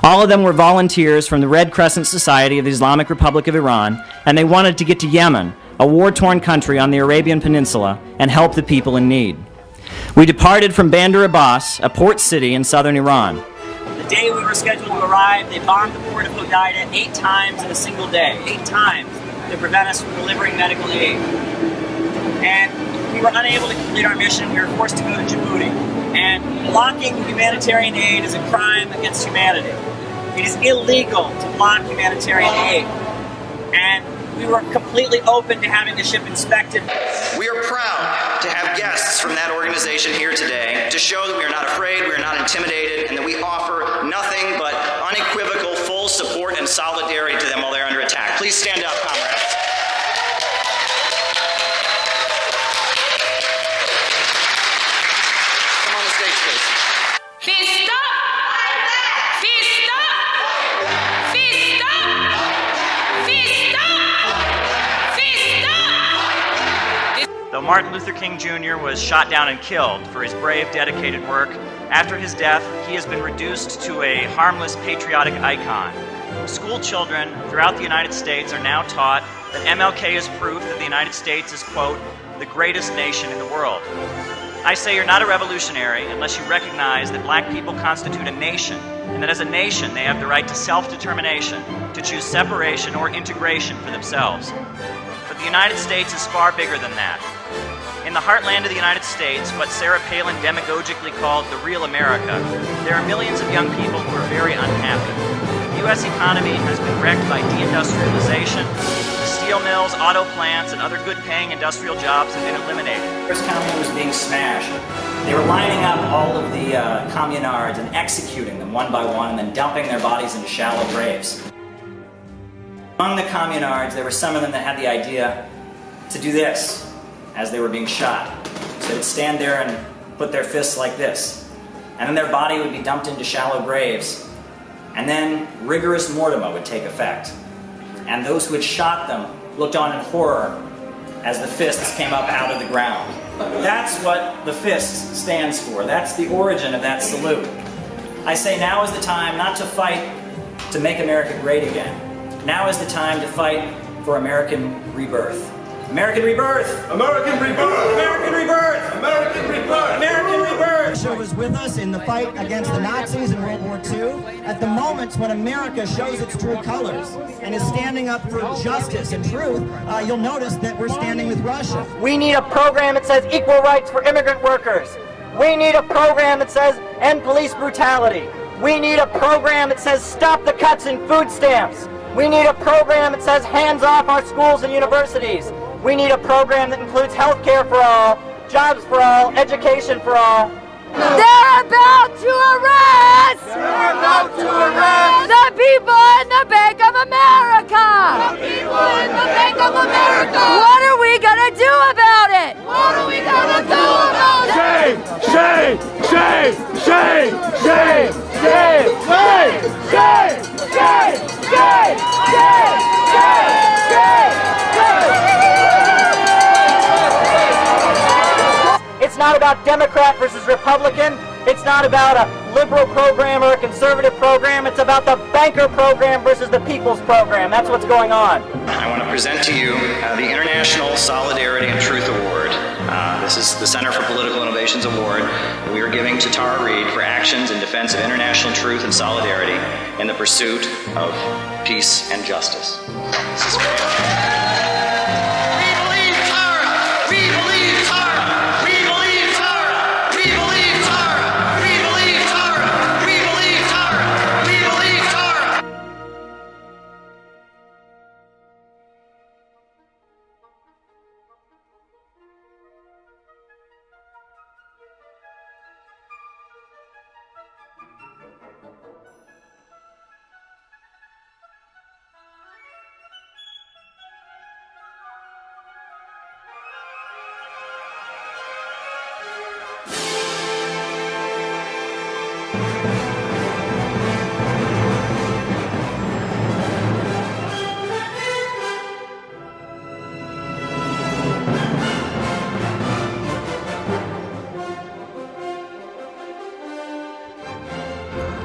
All of them were volunteers from the Red Crescent Society of the Islamic Republic of Iran, and they wanted to get to Yemen, a war-torn country on the Arabian Peninsula, and help the people in need. We departed from Bandar Abbas, a port city in southern Iran. The day we were scheduled to arrive, they bombed the port of Hodeidah 8 times in a single day. 8 times to prevent us from delivering medical aid. And we were unable to complete our mission. We were forced to go to Djibouti. And blocking humanitarian aid is a crime against humanity. It is illegal to block humanitarian aid. And we were completely open to having the ship inspected. We are proud to have guests from that organization here today to show that we are not afraid, we are not intimidated, and that we offer nothing but unequivocal full support and solidarity to them while they're under attack. Please stand up, comrades. Come on the stage, please. Fist up! Fist up! Fist up! Fist up! Fist up! Though Martin Luther King Jr. was shot down and killed for his brave, dedicated work, after his death, he has been reduced to a harmless patriotic icon. School children throughout the United States are now taught that MLK is proof that the United States is, quote, the greatest nation in the world. I say you're not a revolutionary unless you recognize that black people constitute a nation, and that as a nation they have the right to self-determination, to choose separation or integration for themselves. But the United States is far bigger than that. In the heartland of the United States, what Sarah Palin demagogically called the real America, there are millions of young people who are very unhappy. The U.S. economy has been wrecked by deindustrialization. The steel mills, auto plants, and other good-paying industrial jobs have been eliminated. Harris County was being smashed. They were lining up all of the communards and executing them one by one and then dumping their bodies into shallow graves. Among the communards, there were some of them that had the idea to do this as they were being shot. So they'd stand there and put their fists like this. And then their body would be dumped into shallow graves. And then rigorous mortem would take effect. And those who had shot them looked on in horror as the fists came up out of the ground. That's what the fist stands for. That's the origin of that salute. I say now is the time not to fight to make America great again. Now is the time to fight for American rebirth. American rebirth! American rebirth! American rebirth! American rebirth! American rebirth! Russia was with us in the fight against the Nazis in World War II. At the moments when America shows its true colors and is standing up for justice and truth, you'll notice that we're standing with Russia. We need a program that says equal rights for immigrant workers. We need a program that says end police brutality. We need a program that says stop the cuts in food stamps. We need a program that says hands off our schools and universities. We need a program that includes health care for all, jobs for all, education for all. They're about to arrest! They're about to arrest! The people in the Bank of America! The people in the Bank of America! What are we gonna do about it? What are we gonna do about it? Shame! Shame! Shame! Shame! Shame! Shame! Shame! Shame! Shame! Shame! about Democrat versus Republican. It's not about a liberal program or a conservative program. It's about the banker program versus the people's program. That's what's going on. I want to present to you the International Solidarity and Truth Award. This is the Center for Political Innovations Award that we are giving to Tara Reade for actions in defense of international truth and solidarity in the pursuit of peace and justice. This is great.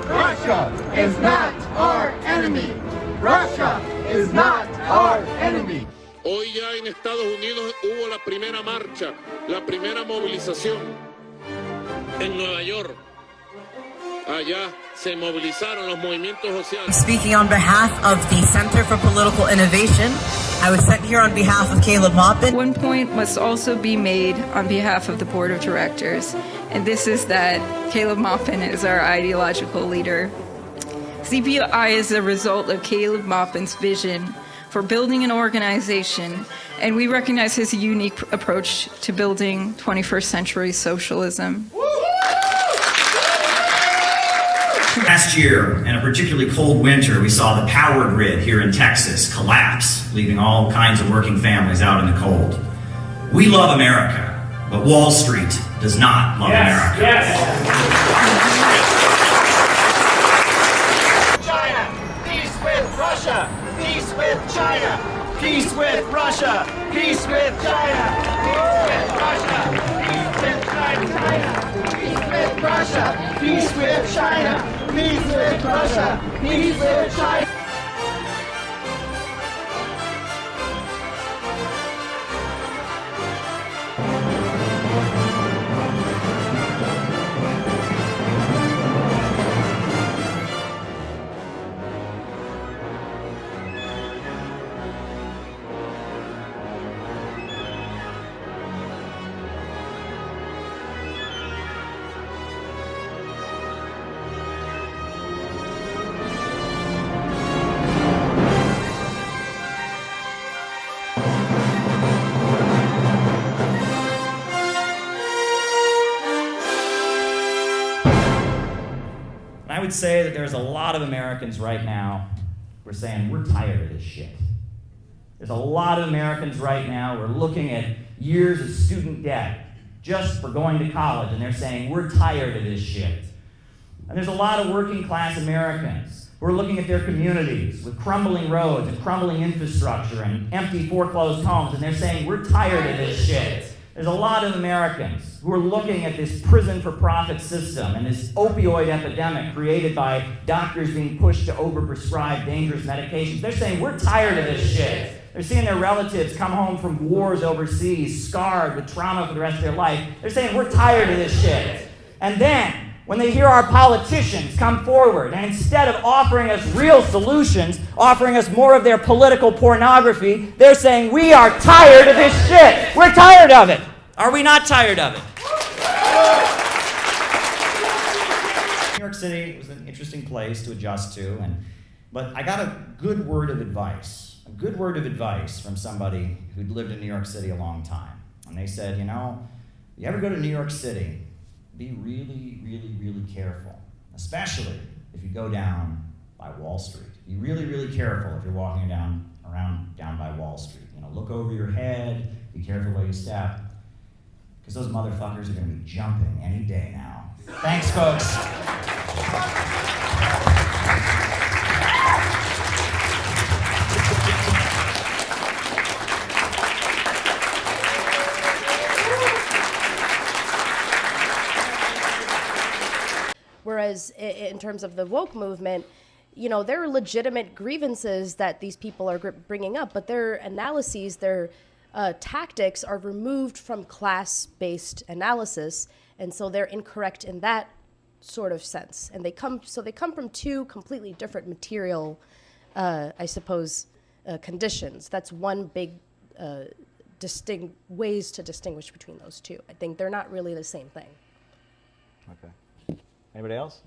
Russia is not our enemy. Russia is not our enemy. Hoy ya en Estados Unidos hubo la primera marcha, la primera movilización en Nueva York. Allá se movilizaron los movimientos sociales. Speaking on behalf of the Center for Political Innovation, I was sent here on behalf of Caleb Maupin. One point must also be made on behalf of the board of directors, and this is that Caleb Maupin is our ideological leader. CPI is the result of Caleb Maupin's vision for building an organization, and we recognize his unique approach to building 21st century socialism. Last year, in a particularly cold winter, we saw the power grid here in Texas collapse, leaving all kinds of working families out in the cold. We love America, but Wall Street does not love America. China, peace with Russia, peace with China, peace with Russia, peace with China, peace with Russia, peace with China, peace with Russia, peace with China. Peace with Russia! Peace with China! I would say that there's a lot of Americans right now who are saying, we're tired of this shit. There's a lot of Americans right now who are looking at years of student debt just for going to college, and they're saying, we're tired of this shit. And there's a lot of working class Americans who are looking at their communities with crumbling roads and crumbling infrastructure and empty foreclosed homes, and they're saying, we're tired of this shit. There's a lot of Americans who are looking at this prison-for-profit system and this opioid epidemic created by doctors being pushed to overprescribe dangerous medications. They're saying, we're tired of this shit. They're seeing their relatives come home from wars overseas, scarred with trauma for the rest of their life. They're saying, we're tired of this shit. And then, when they hear our politicians come forward and instead of offering us real solutions, offering us more of their political pornography, they're saying, we are tired of this shit. We're tired of it. Are we not tired of it? New York City was an interesting place to adjust to, but I got a good word of advice from somebody who'd lived in New York City a long time. And they said, you know, if you ever go to New York City, be really, really, really careful, especially if you go down by Wall Street. Be really, really careful if you're walking down by Wall Street. You know, look over your head, be careful where you step, because those motherfuckers are going to be jumping any day now. Thanks, folks. terms of the woke movement, there are legitimate grievances that these people are bringing up, but their analyses, their tactics are removed from class-based analysis, and so they're incorrect in that sort of sense. And they come from two completely different material, I suppose, conditions. That's one big distinct ways to distinguish between those two. I think they're not really the same thing. Okay. Anybody else?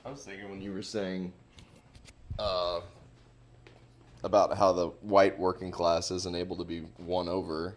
I was thinking when you were saying about how the white working class isn't able to be won over,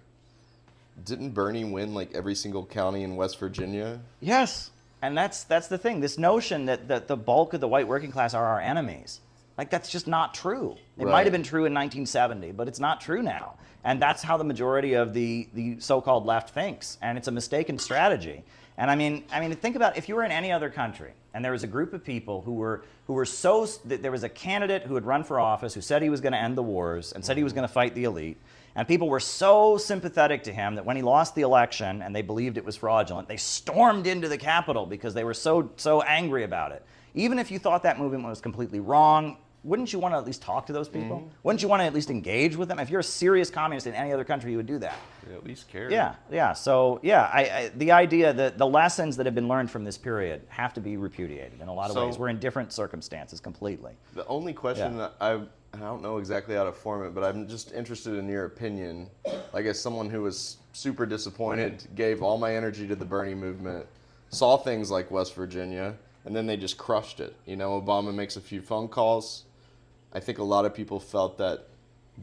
didn't Bernie win like every single county in West Virginia? Yes, and that's the thing. This notion that the bulk of the white working class are our enemies, like that's just not true. It might have been true in 1970, but it's not true now. And that's how the majority of the so-called left thinks, and it's a mistaken strategy. And I mean, think about if you were in any other country and there was a group of people who were so there was a candidate who had run for office who said he was going to end the wars and said he was going to fight the elite, and people were so sympathetic to him that when he lost the election and they believed it was fraudulent, they stormed into the Capitol because they were so angry about it. Even if you thought that movement was completely wrong, wouldn't you want to at least talk to those people? Mm-hmm. Wouldn't you want to at least engage with them? If you're a serious communist in any other country, you would do that. You at least care. Yeah. So yeah, the idea that the lessons that have been learned from this period have to be repudiated in a lot of ways. We're in different circumstances completely. The only question that I don't know exactly how to form it, but I'm just interested in your opinion. Like as someone who was super disappointed, gave all my energy to the Bernie movement, saw things like West Virginia, and then they just crushed it. Obama makes a few phone calls. I think a lot of people felt that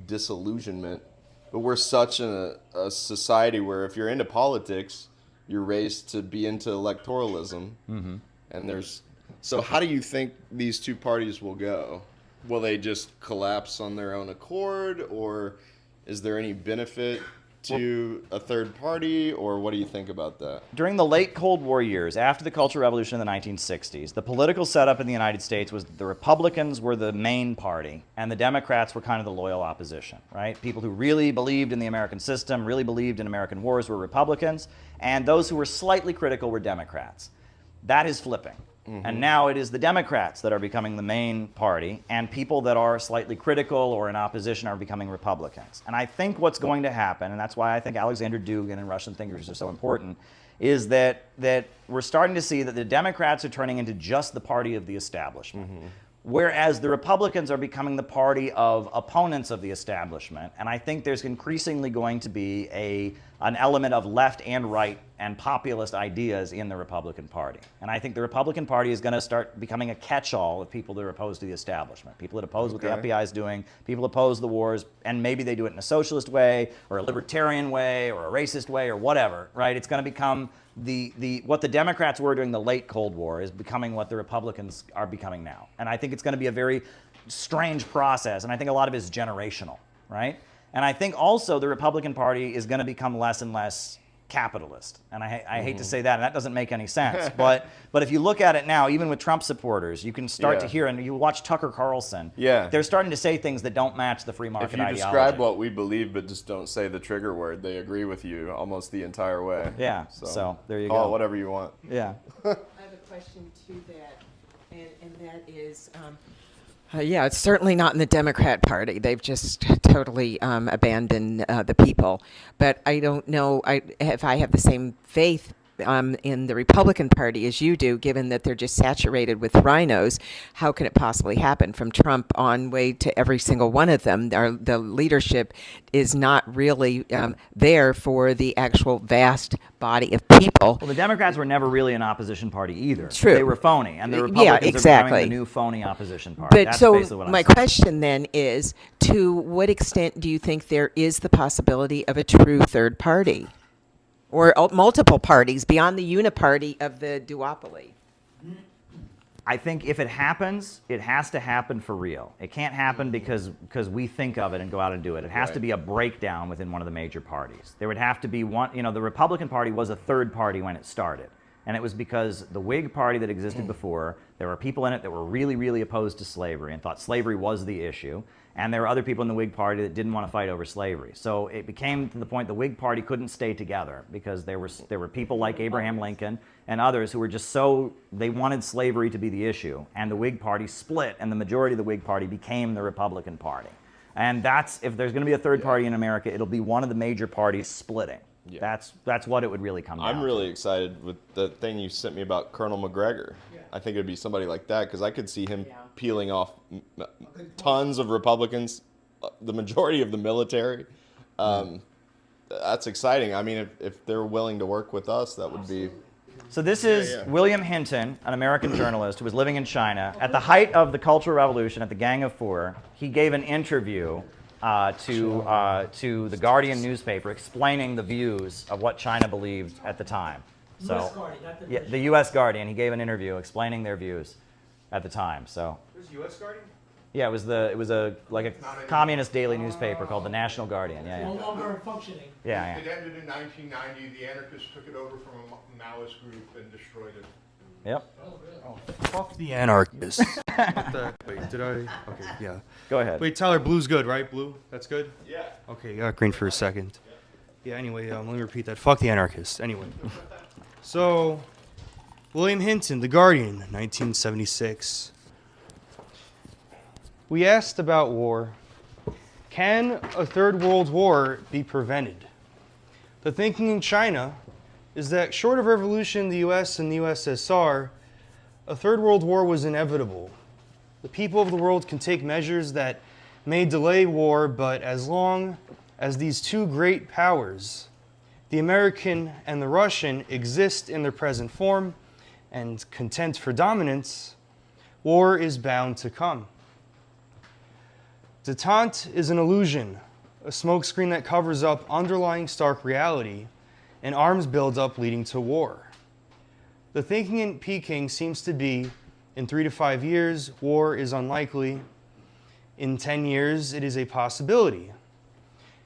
disillusionment, but we're such a society where if you're into politics, you're raised to be into electoralism. Mm-hmm. And so how do you think these two parties will go? Will they just collapse on their own accord, or is there any benefit to a third party, or what do you think about that? During the late Cold War years, after the Cultural Revolution in the 1960s, the political setup in the United States was the Republicans were the main party, and the Democrats were kind of the loyal opposition, right? People who really believed in the American system, really believed in American wars were Republicans, and those who were slightly critical were Democrats. That is flipping. Mm-hmm. And now it is the Democrats that are becoming the main party, and people that are slightly critical or in opposition are becoming Republicans. And I think what's going to happen, and that's why I think Alexander Dugin and Russian thinkers are so important, is that we're starting to see that the Democrats are turning into just the party of the establishment. Mm-hmm. Whereas the Republicans are becoming the party of opponents of the establishment. And I think there's increasingly going to be an element of left and right and populist ideas in the Republican Party. And I think the Republican Party is going to start becoming a catch-all of people that are opposed to the establishment. People that oppose what the FBI is doing, people oppose the wars, and maybe they do it in a socialist way or a libertarian way or a racist way or whatever, right? It's going to become what the Democrats were during the late Cold War is becoming what the Republicans are becoming now. And I think it's going to be a very strange process, and I think a lot of it is generational, right? And I think also the Republican Party is going to become less and less capitalist. And I hate to say that, and that doesn't make any sense. But if you look at it now, even with Trump supporters, you can start to hear, and you watch Tucker Carlson, they're starting to say things that don't match the free market ideology. If you describe what we believe but just don't say the trigger word, they agree with you almost the entire way. Yeah, so there you go. Call it whatever you want. Yeah. I have a question to that, and that is, yeah, it's certainly not in the Democrat Party. They've just totally abandoned the people. But I don't know if I have the same faith in the Republican Party as you do, given that they're just saturated with rhinos. How can it possibly happen? From Trump on way to every single one of them, the leadership is not really there for the actual vast body of people. Well, the Democrats were never really an opposition party either. True. They were phony, and the Republicans are becoming the new phony opposition party. But that's so basically what my I'm saying. question then is, to what extent do you think there is the possibility of a true third party? Or multiple parties beyond the uniparty of the duopoly? I think if it happens, it has to happen for real. It can't happen because we think of it and go out and do it. It has to be a breakdown within one of the major parties. There would have to be one, the Republican Party was a third party when it started. And it was because the Whig Party that existed before, there were people in it that were really, really opposed to slavery and thought slavery was the issue. And there were other people in the Whig Party that didn't want to fight over slavery. So it became to the point the Whig Party couldn't stay together because there were people like Abraham Lincoln and others who were just they wanted slavery to be the issue. And the Whig Party split, and the majority of the Whig Party became the Republican Party. And if there's going to be a third party in America, it'll be one of the major parties splitting. Yeah. That's what it would really come down to. I'm really excited with the thing you sent me about Colonel McGregor. I think it would be somebody like that because I could see him peeling off tons of Republicans, the majority of the military. That's exciting. I mean, if they're willing to work with us, that would be... So this is William Hinton, an American journalist who was living in China. At the height of the Cultural Revolution at the Gang of Four, he gave an interview to the Guardian newspaper explaining the views of what China believed at the time. So, US Guardian, not the the U.S. Guardian. He gave an interview explaining their views at the time. So. It was U.S. Guardian? Yeah, it was a communist daily newspaper called the National Guardian. Yeah, No longer functioning. Yeah. It ended in 1990. The anarchists took it over from a Maoist group and destroyed it. Yep. Oh, fuck the anarchists. Wait, did I? Okay, yeah. Go ahead. Wait, Tyler, blue's good, right? Blue? That's good? Yeah. Okay, got green for a second. Yeah, anyway, let me repeat that. Fuck the anarchists. Anyway. So, William Hinton, The Guardian, 1976. We asked about war. Can a third world war be prevented? The thinking in China is that short of revolution in the US and the USSR, a third world war was inevitable. The people of the world can take measures that may delay war, but as long as these two great powers, the American and the Russian, exist in their present form and content for dominance, war is bound to come. Détente is an illusion, a smokescreen that covers up underlying stark reality, and arms buildup leading to war. The thinking in Peking seems to be, in 3 to 5 years, war is unlikely. In 10 years, it is a possibility.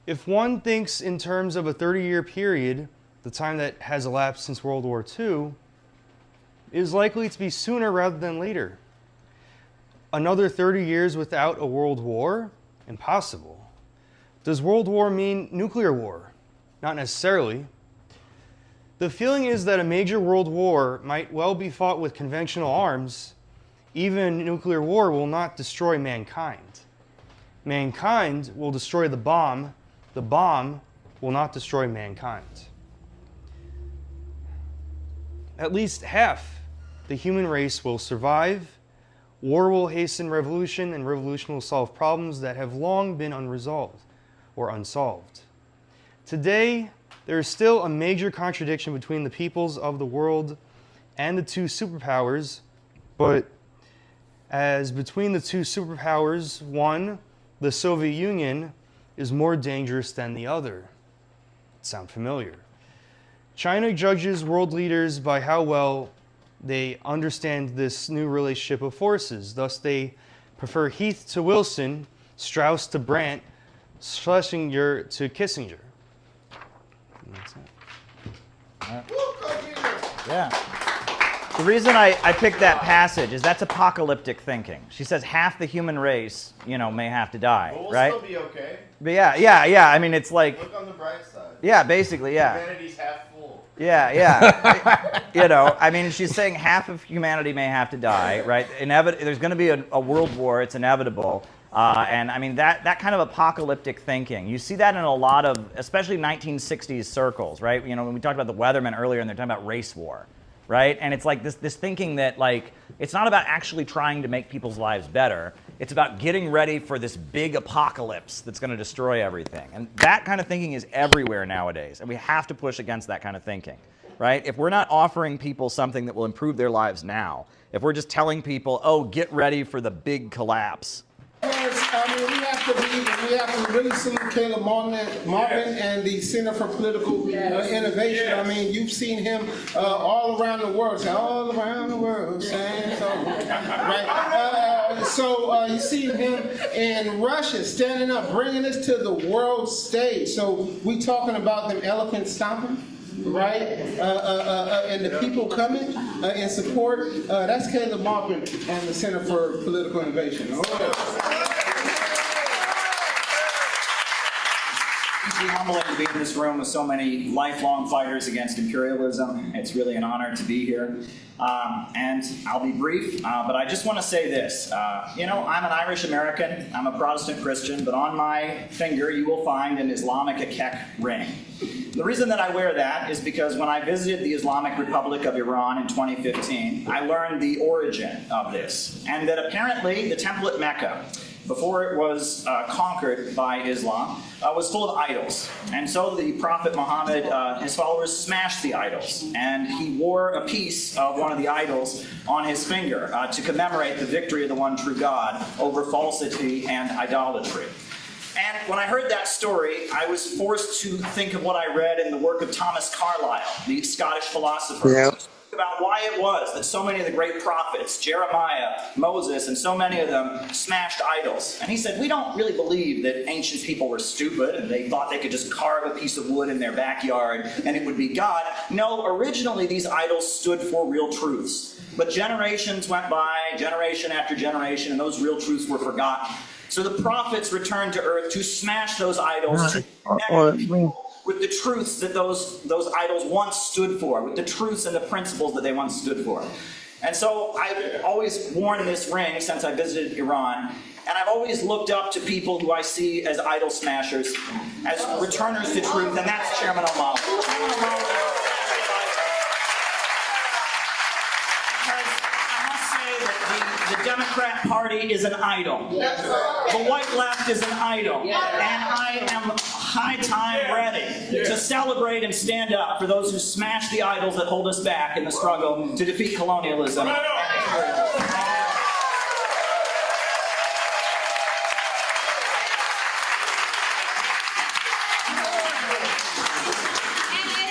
If one thinks in terms of a 30-year period, the time that has elapsed since World War II, it is likely to be sooner rather than later. Another 30 years without a world war? Impossible. Does world war mean nuclear war? Not necessarily. The feeling is that a major world war might well be fought with conventional arms. Even nuclear war will not destroy mankind. Mankind will destroy the bomb. The bomb will not destroy mankind. At least half the human race will survive. War will hasten revolution, and revolution will solve problems that have long been unresolved or unsolved. Today, there is still a major contradiction between the peoples of the world and the two superpowers, but as between the two superpowers, one, the Soviet Union, is more dangerous than the other. Sound familiar? China judges world leaders by how well they understand this new relationship of forces. Thus, they prefer Heath to Wilson, Strauss to Brandt, Schlesinger to Kissinger. Yeah. The reason I picked that passage is that's apocalyptic thinking. She says half the human race, may have to die, But we'll right? still be okay. But yeah. I mean, it's like... Look on the bright side. Yeah, basically, yeah. Humanity's half full. Yeah. I mean, she's saying half of humanity may have to die, right? There's going to be a world war. It's inevitable. And I mean, that kind of apocalyptic thinking, you see that in a lot of, especially 1960s circles, right? When we talked about the Weathermen earlier and they're talking about race war, right? And it's like this thinking that, like, it's not about actually trying to make people's lives better. It's about getting ready for this big apocalypse that's going to destroy everything. And that kind of thinking is everywhere nowadays. And we have to push against that kind of thinking, right? If we're not offering people something that will improve their lives now, if we're just telling people, oh, get ready for the big collapse. Yes, I mean, we have to really salute Caleb Martin and the Center for Political Innovation. I mean, you've seen him all around the world, saying so, right? So you see him in Russia standing up, bringing us to the world stage. So we talking about them elephants stomping, right? And the people coming in support. That's Caleb Martin and the Center for Political Innovation. It's humbling to be in this room with so many lifelong fighters against imperialism. It's really an honor to be here. And I'll be brief, but I just want to say this. You know, I'm an Irish American. I'm a Protestant Christian, but on my finger you will find an Islamic Akek ring. The reason that I wear that is because when I visited the Islamic Republic of Iran in 2015, I learned the origin of this, and that apparently the temple at Mecca, before it was conquered by Islam, was full of idols. And so the Prophet Muhammad, his followers smashed the idols. And he wore a piece of one of the idols on his finger to commemorate the victory of the one true God over falsity and idolatry. And when I heard that story, I was forced to think of what I read in the work of Thomas Carlyle, the Scottish philosopher. Yeah. About why it was that so many of the great prophets, Jeremiah, Moses, and so many of them smashed idols. And he said, we don't really believe that ancient people were stupid and they thought they could just carve a piece of wood in their backyard and it would be God. No, originally these idols stood for real truths. But generations went by, generation after generation, and those real truths were forgotten. So the prophets returned to earth to smash those idols, with the truths that those idols once stood for, with the truths and the principles that they once stood for. And so I've always worn this ring since I visited Iran, and I've always looked up to people who I see as idol smashers, as returners to truth, and that's Chairman O'Malley. Chairman O'Malley, I must say that the Democrat Party is an idol. The white left is an idol. And I am high time ready to celebrate and stand up for those who smash the idols that hold us back in the struggle to defeat colonialism. It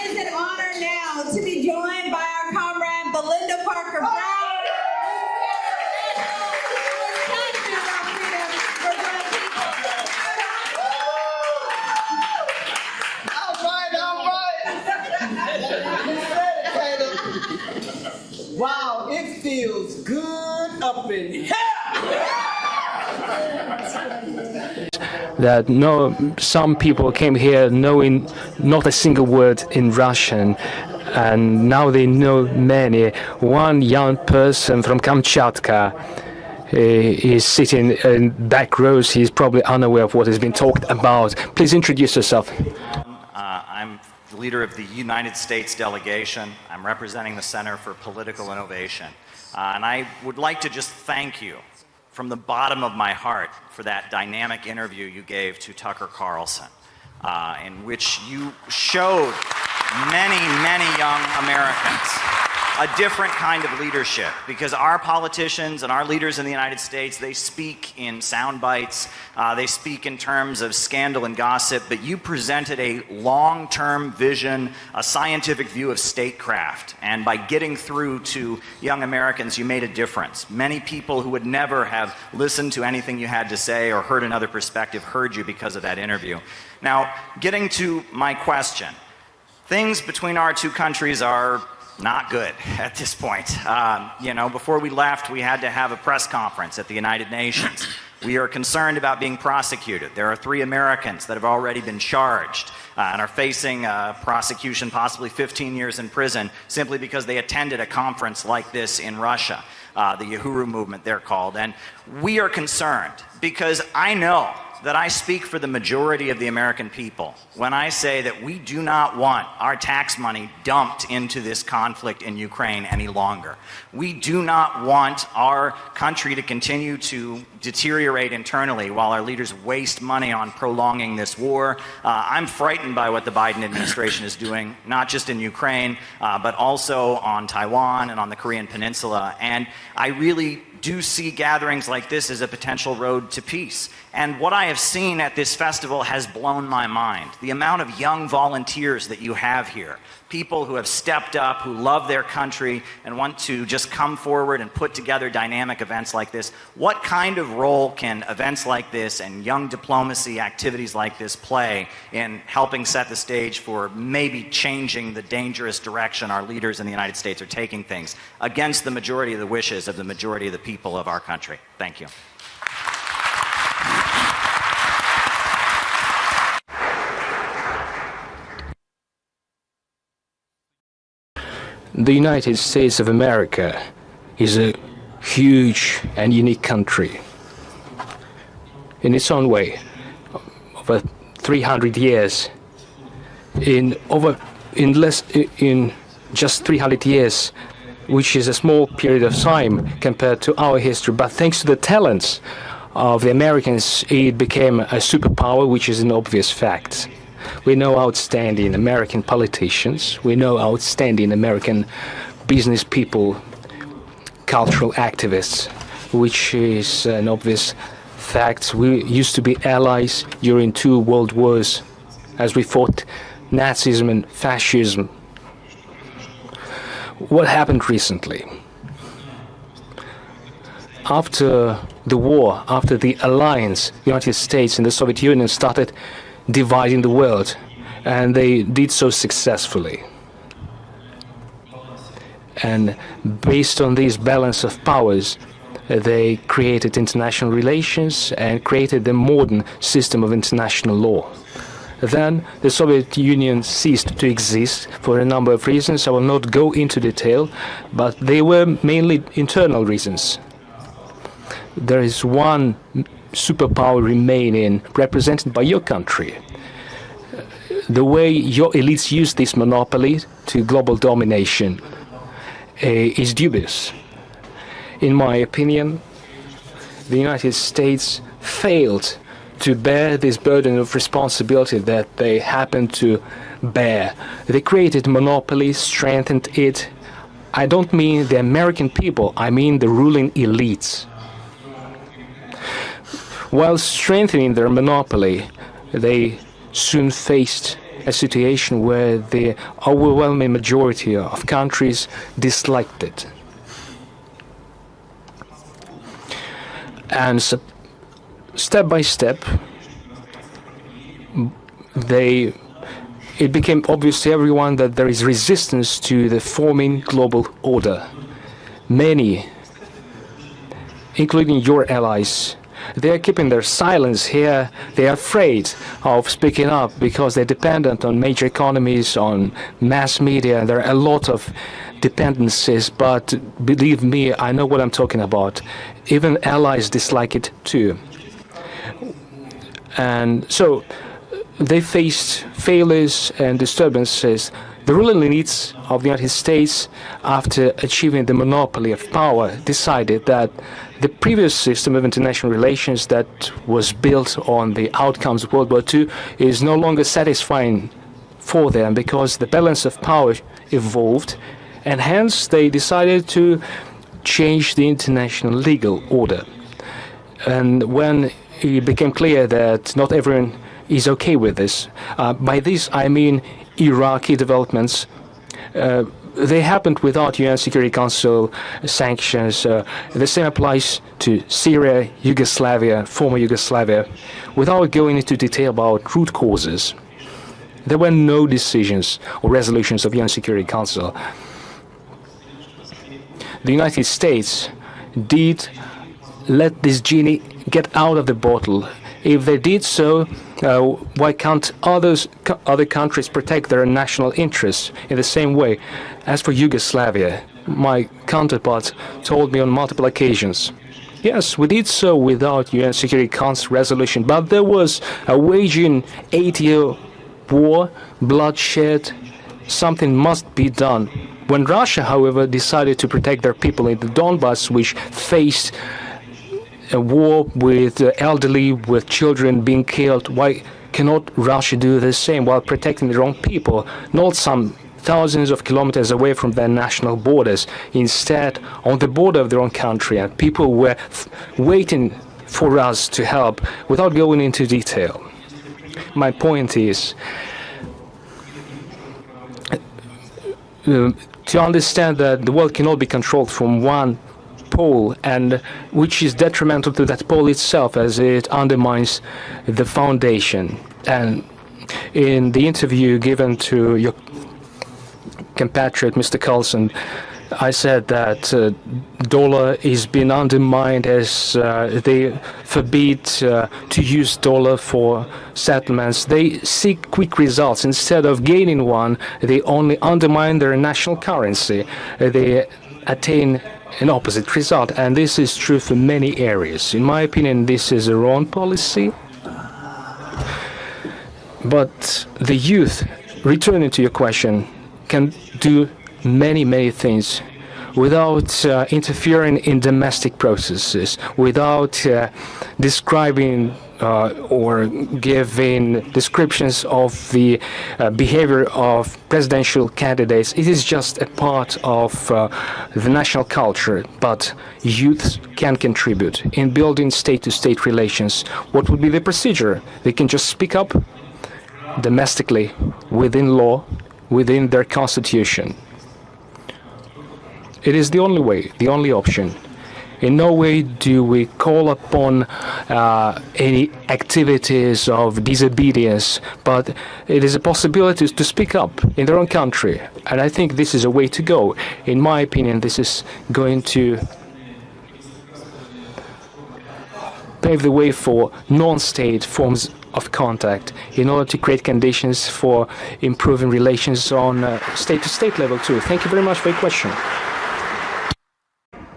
is an honor now to be joined by our comrade Belinda Parker Brown. Wow, it feels good up in here. That some people came here knowing not a single word in Russian, and now they know many. One young person from Kamchatka is sitting in back rows. He's probably unaware of what has been talked about. Please introduce yourself. I'm the leader of the United States delegation. I'm representing the Center for Political Innovation. And I would like to just thank you from the bottom of my heart for that dynamic interview you gave to Tucker Carlson, in which you showed many, many young Americans a different kind of leadership, because our politicians and our leaders in the United States, they speak in sound bites, they speak in terms of scandal and gossip, but you presented a long-term vision, a scientific view of statecraft, and by getting through to young Americans, you made a difference. Many people who would never have listened to anything you had to say or heard another perspective heard you because of that interview. Now, getting to my question, things between our two countries are not good at this point. You know, before we left, we had to have a press conference at the United Nations. We are concerned about being prosecuted. There are 3 Americans that have already been charged and are facing prosecution, possibly 15 years in prison, simply because they attended a conference like this in Russia, the Uhuru movement, they're called. And we are concerned because I know that I speak for the majority of the American people when I say that we do not want our tax money dumped into this conflict in Ukraine any longer. We do not want our country to continue to deteriorate internally while our leaders waste money on prolonging this war. I'm frightened by what the Biden administration is doing, not just in Ukraine, but also on Taiwan and on the Korean Peninsula. And I really do see gatherings like this as a potential road to peace. And what I have seen at this festival has blown my mind. The amount of young volunteers that you have here, people who have stepped up, who love their country and want to just come forward and put together dynamic events like this. What kind of role can events like this and young diplomacy activities like this play in helping set the stage for maybe changing the dangerous direction our leaders in the United States are taking things against the majority of the wishes of the majority of the people of our country? Thank you. The United States of America is a huge and unique country in its own way. Over 300 years, in just 300 years, which is a small period of time compared to our history, but thanks to the talents of the Americans, it became a superpower, which is an obvious fact. We know outstanding American politicians, we know outstanding American business people, cultural activists, which is an obvious fact. We used to be allies during 2 world wars as we fought Nazism and fascism. What happened recently? After the war, after the alliance, the United States and the Soviet Union started dividing the world, and they did so successfully. And based on this balance of powers, they created international relations and created the modern system of international law. Then the Soviet Union ceased to exist for a number of reasons. I will not go into detail, but they were mainly internal reasons. There is one superpower remaining, represented by your country. The way your elites use this monopoly to global domination is dubious. In my opinion, the United States failed to bear this burden of responsibility that they happen to bear. They created monopoly, strengthened it. I don't mean the American people, I mean the ruling elites. While strengthening their monopoly, they soon faced a situation where the overwhelming majority of countries disliked it. And so, step by step, it became obvious to everyone that there is resistance to the forming global order. Many, including your allies, they are keeping their silence here. They are afraid of speaking up because they're dependent on major economies, on mass media. There are a lot of dependencies, but believe me, I know what I'm talking about. Even allies dislike it too. And so they faced failures and disturbances. The ruling elites of the United States, after achieving the monopoly of power, decided that the previous system of international relations that was built on the outcomes of World War II is no longer satisfying for them because the balance of power evolved, and hence they decided to change the international legal order. And when it became clear that not everyone is okay with this, by this I mean Iraqi developments, they happened without UN Security Council sanctions. The same applies to Syria, Yugoslavia, former Yugoslavia. Without going into detail about root causes, there were no decisions or resolutions of UN Security Council. The United States did let this genie get out of the bottle. If they did so, why can't other countries protect their national interests in the same way? As for Yugoslavia, my counterpart told me on multiple occasions, yes, we did so without UN Security Council resolution, but there was a waging 8-year war, bloodshed, something must be done. When Russia, however, decided to protect their people in the Donbass, which faced a war with the elderly, with children being killed, why cannot Russia do the same while protecting their own people, not some thousands of kilometers away from their national borders, instead on the border of their own country, and people were waiting for us to help without going into detail. My point is to understand that the world cannot be controlled from one pole, and which is detrimental to that pole itself, as it undermines the foundation. And in the interview given to your compatriot, Mr. Carlson, I said that dollar is being undermined as they forbid to use dollar for settlements. They seek quick results. Instead of gaining one, they only undermine their national currency. They attain an opposite result, and this is true for many areas. In my opinion, this is a wrong policy. But the youth, returning to your question, can do many things without interfering in domestic processes, without describing or giving descriptions of the behavior of presidential candidates. It is just a part of the national culture, but youth can contribute in building state-to-state relations. What would be the procedure? They can just speak up domestically, within law, within their constitution. It is the only way, the only option. In no way do we call upon any activities of disobedience, but it is a possibility to speak up in their own country. And I think this is a way to go. In my opinion, this is going to pave the way for non-state forms of contact in order to create conditions for improving relations on state-to-state level too. Thank you very much for your question.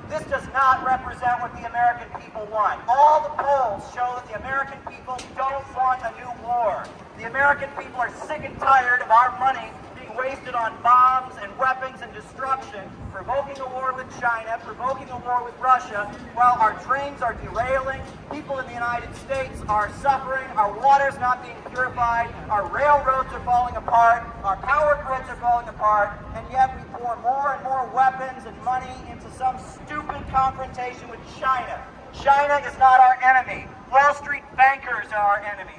This does not represent what the American people want. All the polls show that the American people don't want a new war. The American people are sick and tired of our money being wasted on bombs and weapons and destruction, provoking a war with China, provoking a war with Russia, while our trains are derailing, people in the United States are suffering, our water's not being purified, our railroads are falling apart, our power grids are falling apart, and yet we pour more and more weapons and money into some stupid confrontation with China. China is not our enemy. Wall Street bankers are our enemy.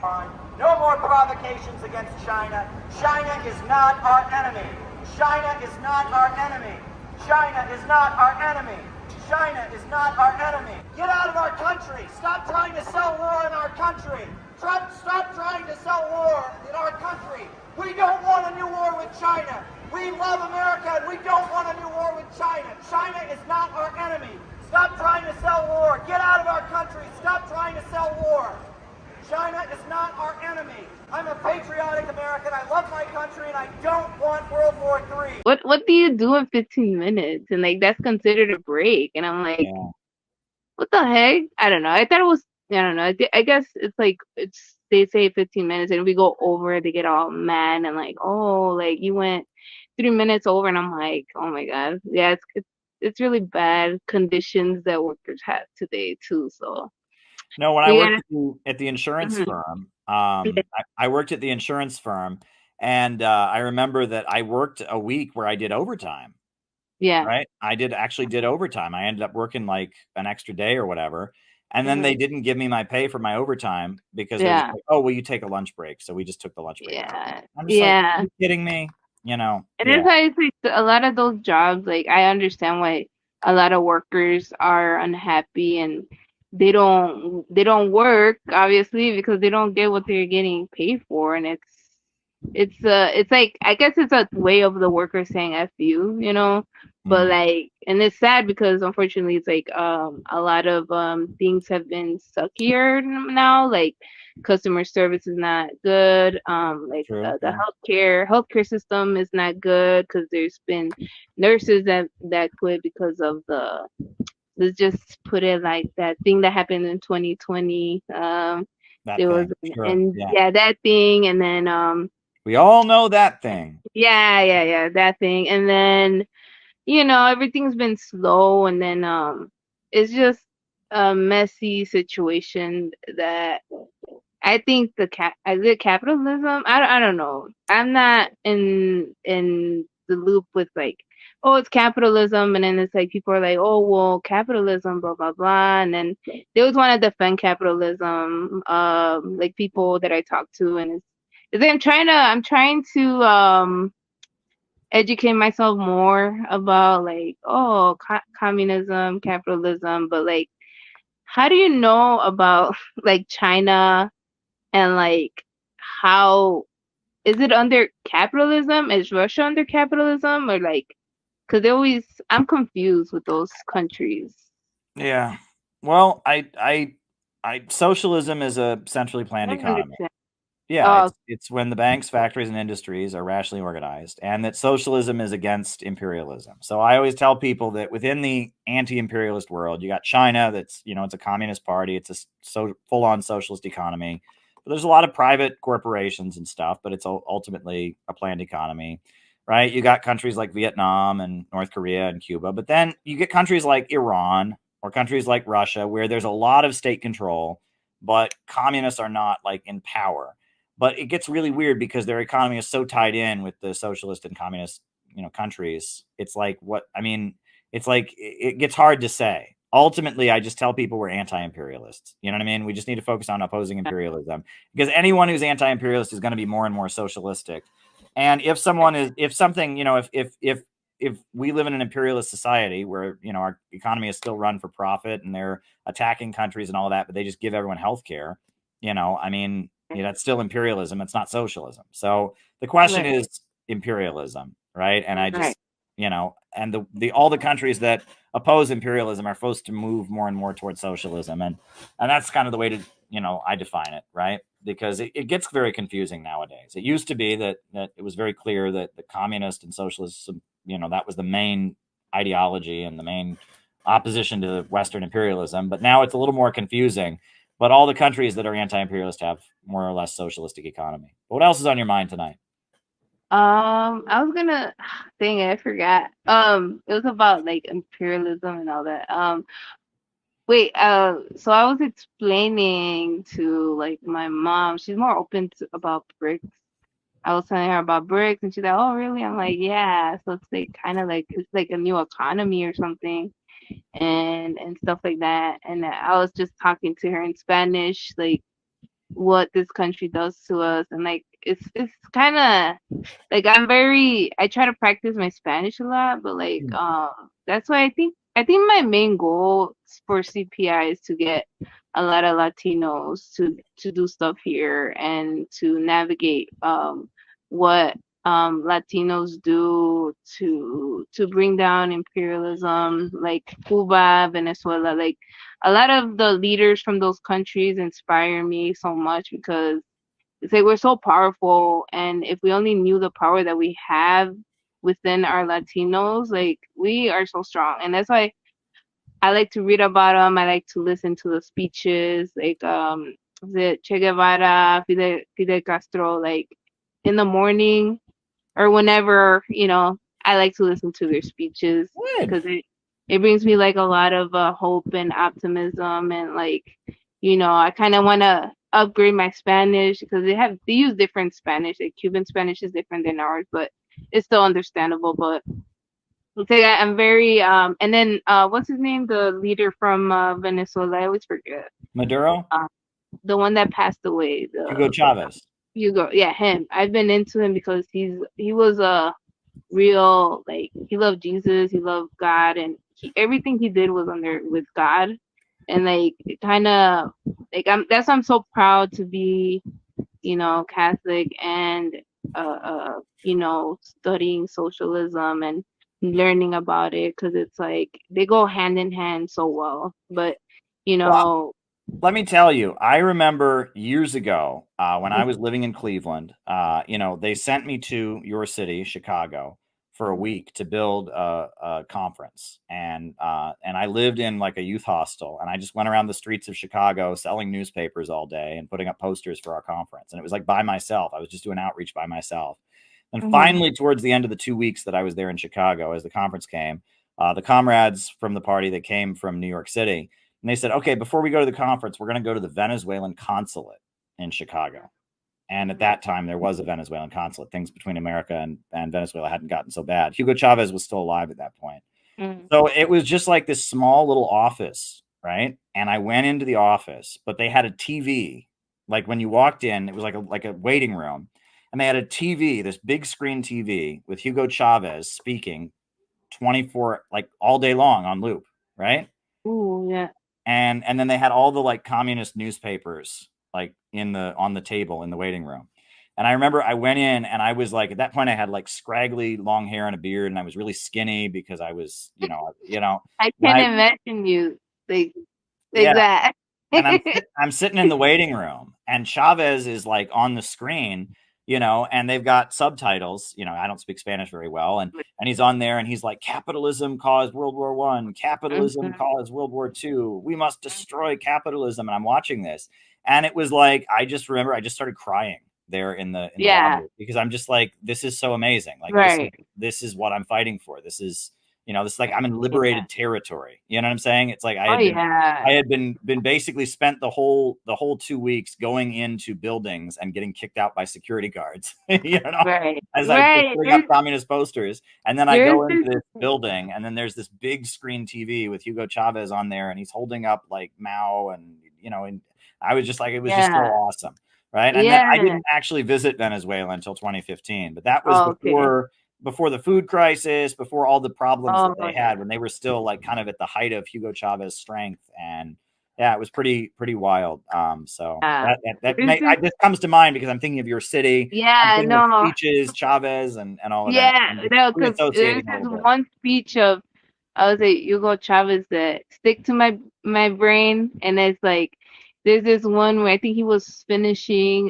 No more provocations against China. China is not our enemy. China is not our enemy. China is not our enemy. China is not our enemy. Get out of our country. Stop trying to sell war in our country. Stop trying to sell war in our country. We don't want a new war with China. We love America and we don't want a new war with China. China is not our enemy. Stop trying to sell war. Get out of our country. Stop trying to sell war. China is not our enemy. I'm a patriotic American. I love my country and I don't want World War III. What do you do in 15 minutes? And like that's considered a break. And I'm like, what the heck? I don't know. I thought it was, I don't know. I guess it's like they say 15 minutes and we go over, they get all mad and like, oh, like you went 3 minutes over, and I'm like, oh my god, yeah, it's really bad conditions that workers have today too. So no, when I worked at the insurance firm, I worked at the insurance firm, and I remember that I worked a week where I did overtime. Yeah. Right. I actually did overtime. I ended up working like an extra day or whatever. And then they didn't give me my pay for my overtime because they were like, oh, well, you take a lunch break. So we just took the lunch break. Yeah. I'm just like, are you kidding me? You know. And it's like a lot of those jobs, like I understand why a lot of workers are unhappy and they don't work obviously because they don't get what they're getting paid for, and it's like, I guess it's a way of the worker saying F you, you know. But like, and it's sad because unfortunately it's like a lot of things have been suckier now, like customer service is not good, like the healthcare system is not good because there's been nurses that quit because of let's just put it like that thing that happened in 2020. That thing, and then we all know that thing. Yeah, that thing, and then you know everything's been slow, and then it's just a messy situation that I think is it capitalism? I don't know. I'm not in the loop with like, oh, it's capitalism, and then it's like people are like, oh, well, capitalism, blah blah blah, and then they always want to defend capitalism, like people that I talk to, and I'm trying to educate myself more about like, oh, communism, capitalism, but like, how do you know about like China and like how is it under capitalism? Is Russia under capitalism, or like Because they always, I'm confused with those countries. Yeah. Well, socialism is a centrally planned I don't economy. understand. Yeah, Oh, it's when the banks, factories, and industries are rationally organized, and that socialism is against imperialism. So I always tell people that within the anti-imperialist world, you got China, that's it's a communist party, it's a full-on socialist economy. But there's a lot of private corporations and stuff, but it's ultimately a planned economy, right? You got countries like Vietnam and North Korea and Cuba, but then you get countries like Iran or countries like Russia where there's a lot of state control, but communists are not like in power. But it gets really weird because their economy is so tied in with the socialist and communist, countries. It's like it's like it gets hard to say. Ultimately, I just tell people we're anti-imperialists. You know what I mean? We just need to focus on opposing imperialism because anyone who's anti-imperialist is going to be more and more socialistic. And if we live in an imperialist society where, our economy is still run for profit and they're attacking countries and all that, but they just give everyone health care, that's still imperialism. It's not socialism. So the question Right. is imperialism, right? And I just, Right. and all the countries that oppose imperialism are supposed to move more and more towards socialism. And that's kind of the way to, I define it, right? Because it gets very confusing nowadays. It used to be that it was very clear that the communist and socialism, that was the main ideology and the main opposition to Western imperialism. But now it's a little more confusing. But all the countries that are anti-imperialist have more or less socialistic economy. But what else is on your mind tonight? I was gonna, dang it, I forgot. It was about like imperialism and all that. Wait, so I was explaining to like my mom, she's more open to about BRICS. I was telling her about BRICS and she's like, oh really? I'm like, yeah. So it's like kind of like it's like a new economy or something and stuff like that. And I was just talking to her in Spanish, like what this country does to us and like it's kind of like I try to practice my Spanish a lot, but like that's why I think my main goal for CPI is to get a lot of Latinos to do stuff here and to navigate what Latinos do to bring down imperialism, like Cuba, Venezuela. Like a lot of the leaders from those countries inspire me so much because it's like we're so powerful, and if we only knew the power that we have within our Latinos, like we are so strong, and that's why I like to read about them. I like to listen to the speeches, like the Che Guevara, Fidel Castro, like in the morning or whenever, I like to listen to their speeches because it brings me like a lot of hope and optimism and like, I kind of want to upgrade my Spanish because they use different Spanish. Like Cuban Spanish is different than ours, but it's still understandable. But it's like I'm very and then what's his name? The leader from Venezuela. I always forget. Maduro? The one that passed away. Hugo Chavez. Hugo, yeah, him. I've been into him because he was a real like he loved Jesus, he loved God, and everything he did was with God, and like kind of like I'm so proud to be, Catholic and studying socialism and learning about it because it's like they go hand in hand so well, but Well, let me tell you, I remember years ago when I was living in Cleveland, they sent me to your city, Chicago, for a week to build a conference. And I lived in like a youth hostel, and I just went around the streets of Chicago selling newspapers all day and putting up posters for our conference. And it was like by myself. I was just doing outreach by myself. And finally, towards the end of the 2 weeks that I was there in Chicago, as the conference came, the comrades from the party that came from New York City, and they said, okay, before we go to the conference, we're going to go to the Venezuelan consulate in Chicago. And at that time, there was a Venezuelan consulate. Things between America and Venezuela hadn't gotten so bad. Hugo Chavez was still alive at that point. So it was just like this small little office, right? And I went into the office, but they had a TV. Like when you walked in, it was like a waiting room. And they had a TV, this big screen TV with Hugo Chavez speaking 24, like all day long on loop, right? Ooh, yeah. And then they had all the like communist newspapers like on the table in the waiting room. And I remember I went in and I was like, at that point I had like scraggly long hair and a beard, and I was really skinny because I was, I can't imagine you like Yeah. that. and I'm sitting in the waiting room, and Chavez is like on the screen, and they've got subtitles. I don't speak Spanish very well, and he's on there, and he's like, capitalism caused World War I, capitalism caused World War II. We must destroy capitalism. And I'm watching this, and it was like, I just remember I just started crying there in the lobby, because I'm just like, this is so amazing. Like this is what I'm fighting for. This is this is like I'm in liberated territory. You know what I'm saying? It's like I had been basically spent the whole 2 weeks going into buildings and getting kicked out by security guards. As I putting up communist posters, and then I go into this building, and then there's this big screen TV with Hugo Chavez on there, and he's holding up like Mao, and and I was just like, it was just so awesome, right? And then I didn't actually visit Venezuela until 2015, but that was before the food crisis, before all the problems that they had, when they were still like kind of at the height of Hugo Chavez's strength. And it was pretty wild. This comes to mind because I'm thinking of your city. Speeches, Chavez, and all of that. Because there's this one speech of, I would say, Hugo Chavez that stick to my brain, and it's like, there's this one where I think he was finishing,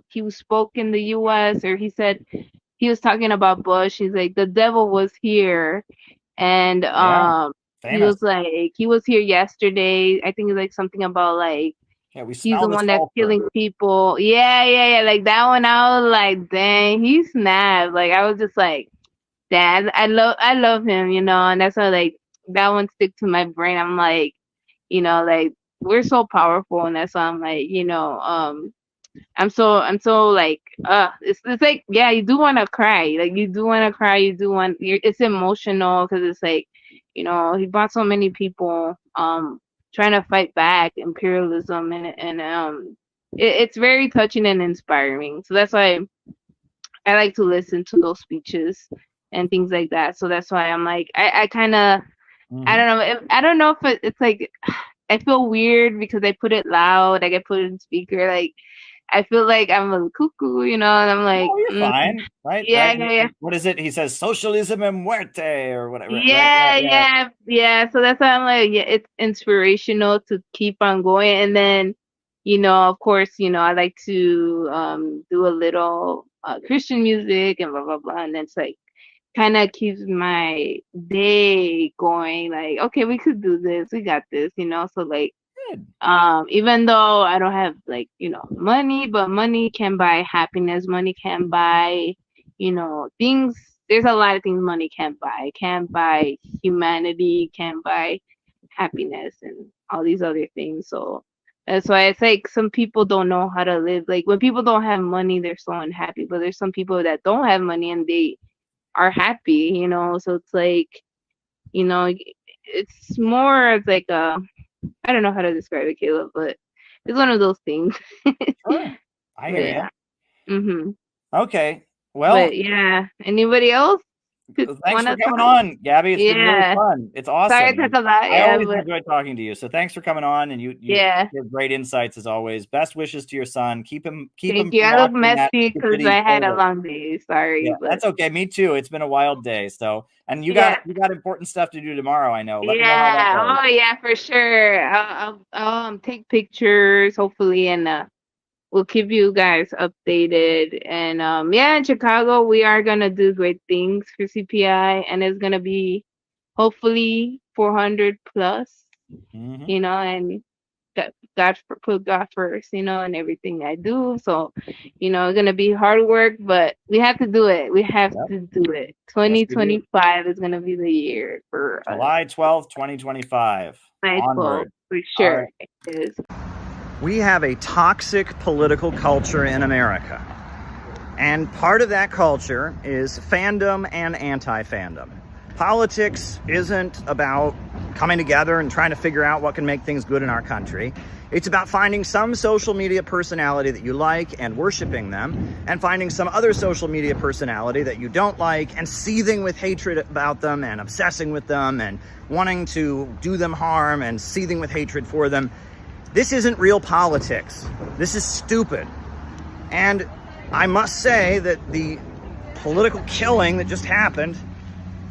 he spoke in the U.S., or he said, he was talking about Bush. He's like, the devil was here. And he was like, he was here yesterday. I think it's like something about like, he's the one that's killing people. Yeah. Like that one, I was like, dang, he snapped. Like, I was just like, Dad, I love him, and that's why like that one stick to my brain. I'm like, like we're so powerful, and that's why I'm like, I'm so like, it's like, you do want to cry. Like, you do want to cry. It's emotional because it's like, he brought so many people, trying to fight back imperialism, and it's very touching and inspiring. So that's why I like to listen to those speeches and things like that. So that's why I'm like, I kind of, I don't know if it's like, I feel weird because I put it loud. Like I put it in speaker, like, I feel like I'm a cuckoo, and I'm like, you're fine, right? Yeah. What is it? He says socialism and muerte or whatever. Yeah. So that's why I'm like, it's inspirational to keep on going. And then, of course, I like to do a little Christian music and blah, blah, blah. And it's like, kind of keeps my day going. Like, okay, we could do this. We got this, So like, even though I don't have like, money, but money can buy happiness. Money can buy, things. There's a lot of things money can't buy. It can't buy humanity, can't buy happiness and all these other things. So that's why it's like some people don't know how to live. Like when people don't have money, they're so unhappy. But there's some people that don't have money and they are happy, So it's like, it's more of like I don't know how to describe it, Caleb, but it's one of those things. Sure. I hear you. Mm-hmm. Okay. Well. But anybody else? Thanks for coming on, Gabby. It's been really fun. It's awesome. Sorry, it took a lot. I always enjoy talking to you. So thanks for coming on, and you have great insights as always. Best wishes to your son. Keep him. Thank you. I look messy because I had a long day. Sorry. But that's okay. Me too. It's been a wild day. So, and you got important stuff to do tomorrow. I know. Let me know how that goes. Oh yeah, for sure. I'll take pictures hopefully, and we'll keep you guys updated. And in Chicago, we are gonna do great things for CPI, and it's gonna be hopefully 400 plus. Mm-hmm. And put God first, and everything I do. So, it's gonna be hard work, but we have to do it. We have to do it. 2025 is gonna be the year for July 12th, 2025. Onward. For sure. Right. It is. We have a toxic political culture in America. And part of that culture is fandom and anti-fandom. Politics isn't about coming together and trying to figure out what can make things good in our country. It's about finding some social media personality that you like and worshiping them, and finding some other social media personality that you don't like and seething with hatred about them and obsessing with them and wanting to do them harm and seething with hatred for them. This isn't real politics. This is stupid. And I must say that the political killing that just happened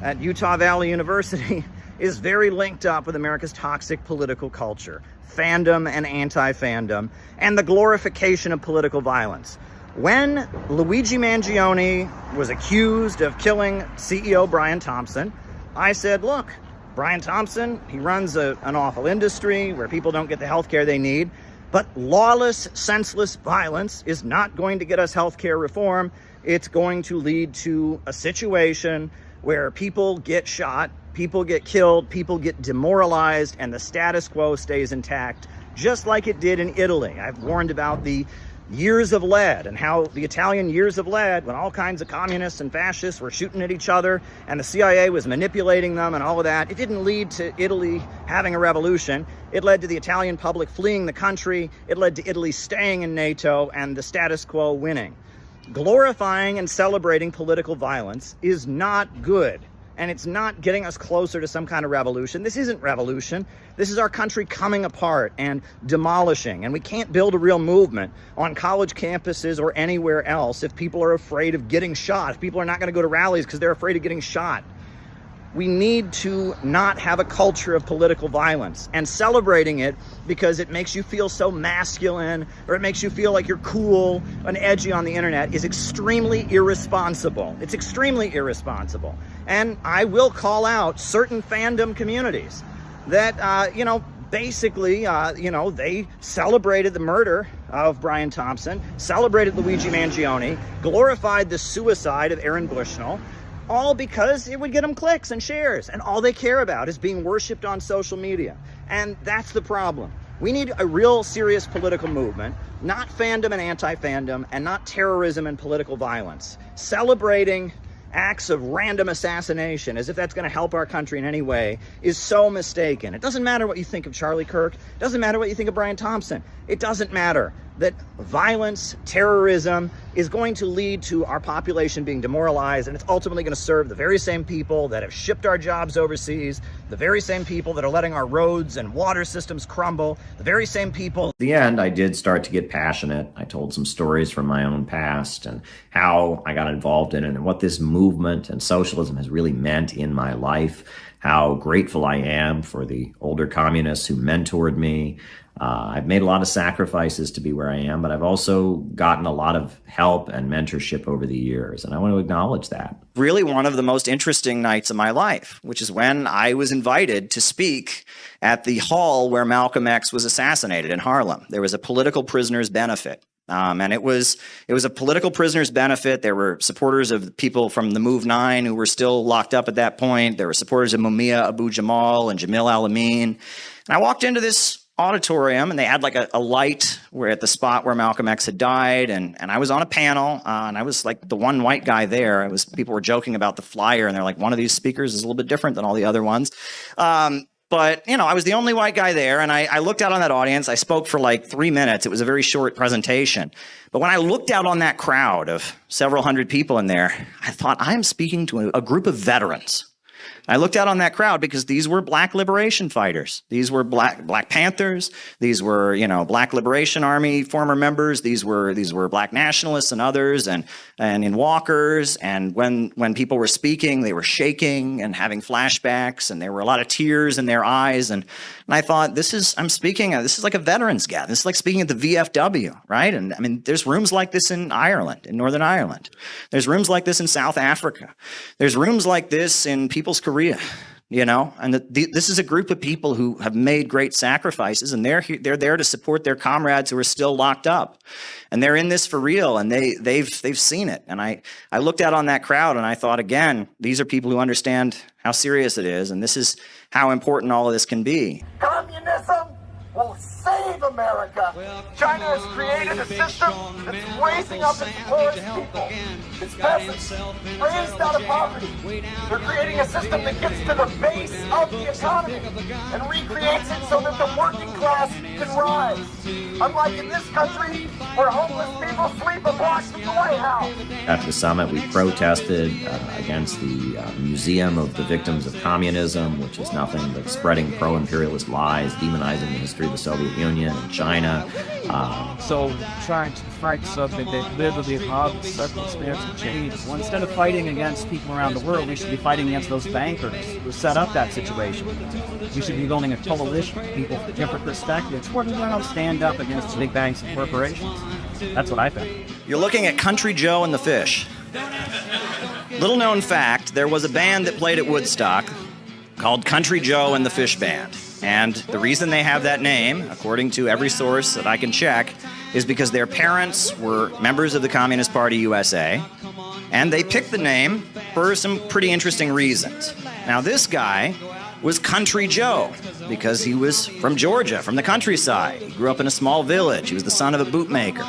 at Utah Valley University is very linked up with America's toxic political culture, fandom and anti-fandom, and the glorification of political violence. When Luigi Mangione was accused of killing CEO Brian Thompson, I said, look, Brian Thompson, he runs an awful industry where people don't get the health care they need, but lawless, senseless violence is not going to get us health care reform. It's going to lead to a situation where people get shot, people get killed, people get demoralized, and the status quo stays intact, just like it did in Italy. I've warned about the years of lead and how the Italian years of lead, when all kinds of communists and fascists were shooting at each other and the CIA was manipulating them and all of that, it didn't lead to Italy having a revolution. It led to the Italian public fleeing the country. It led to Italy staying in NATO and the status quo winning. Glorifying and celebrating political violence is not good. And it's not getting us closer to some kind of revolution. This isn't revolution. This is our country coming apart and demolishing. And we can't build a real movement on college campuses or anywhere else if people are afraid of getting shot, if people are not going to go to rallies because they're afraid of getting shot. We need to not have a culture of political violence, and celebrating it because it makes you feel so masculine or it makes you feel like you're cool and edgy on the internet is extremely irresponsible. It's extremely irresponsible. And I will call out certain fandom communities that, basically, they celebrated the murder of Brian Thompson, celebrated Luigi Mangione, glorified the suicide of Aaron Bushnell, all because it would get them clicks and shares, and all they care about is being worshipped on social media. And that's the problem. We need a real serious political movement, not fandom and anti-fandom, and not terrorism and political violence. Celebrating acts of random assassination as if that's going to help our country in any way is so mistaken. It doesn't matter what you think of Charlie Kirk. It doesn't matter what you think of Brian Thompson. It doesn't matter that violence, terrorism is going to lead to our population being demoralized, and it's ultimately going to serve the very same people that have shipped our jobs overseas, the very same people that are letting our roads and water systems crumble, the very same people. At the end, I did start to get passionate. I told some stories from my own past and how I got involved in it and what this movement and socialism has really meant in my life, how grateful I am for the older communists who mentored me. I've made a lot of sacrifices to be where I am, but I've also gotten a lot of help and mentorship over the years, and I want to acknowledge that. Really one of the most interesting nights of my life, which is when I was invited to speak at the hall where Malcolm X was assassinated in Harlem. There was a political prisoner's benefit. And it was a political prisoner's benefit. There were supporters of people from the Move 9 who were still locked up at that point. There were supporters of Mumia Abu-Jamal and Jamil Al-Amin. And I walked into this auditorium and they had like a light where at the spot where Malcolm X had died, and I was on a panel and I was like the one white guy there. People were joking about the flyer and they're like, one of these speakers is a little bit different than all the other ones. But, I was the only white guy there, and I looked out on that audience. I spoke for like 3 minutes. It was a very short presentation. But when I looked out on that crowd of several hundred people in there, I thought, I am speaking to a group of veterans. I looked out on that crowd because these were black liberation fighters. These were Black Panthers. These were, Black Liberation Army former members. These were black nationalists and others, and in walkers. And when people were speaking, they were shaking and having flashbacks, and there were a lot of tears in their eyes. And I thought, this is like a veterans gathering. This is like speaking at the VFW, right? And I mean, there's rooms like this in Ireland, in Northern Ireland. There's rooms like this in South Africa. There's rooms like this in People's Korea, and this is a group of people who have made great sacrifices, and they're there to support their comrades who are still locked up, and they're in this for real, and they've seen it. And I looked out on that crowd and I thought, again, these are people who understand how serious it is, and this is how important all of this can be. Communism will save America. China has created a system that's raising up its poorest people, its peasants, raised out of poverty. They're creating a system that gets to the base of the economy and recreates it so that the working class can rise. Unlike in this country, where homeless people sleep a block from the White House. At the summit, we protested against the Museum of the Victims of Communism, which is nothing but spreading pro-imperialist lies, demonizing the history of the Soviet Union. Union and China. So trying to fight something that literally causes circumstantial change. Well, instead of fighting against people around the world, we should be fighting against those bankers who set up that situation. We should be building a coalition of people with different perspectives. We're going to stand up against big banks and corporations. That's what I think. You're looking at Country Joe and the Fish. Little known fact, there was a band that played at Woodstock called Country Joe and the Fish Band. And the reason they have that name, according to every source that I can check, is because their parents were members of the Communist Party USA, and they picked the name for some pretty interesting reasons. Now, this guy was Country Joe because he was from Georgia, from the countryside. He grew up in a small village. He was the son of a bootmaker.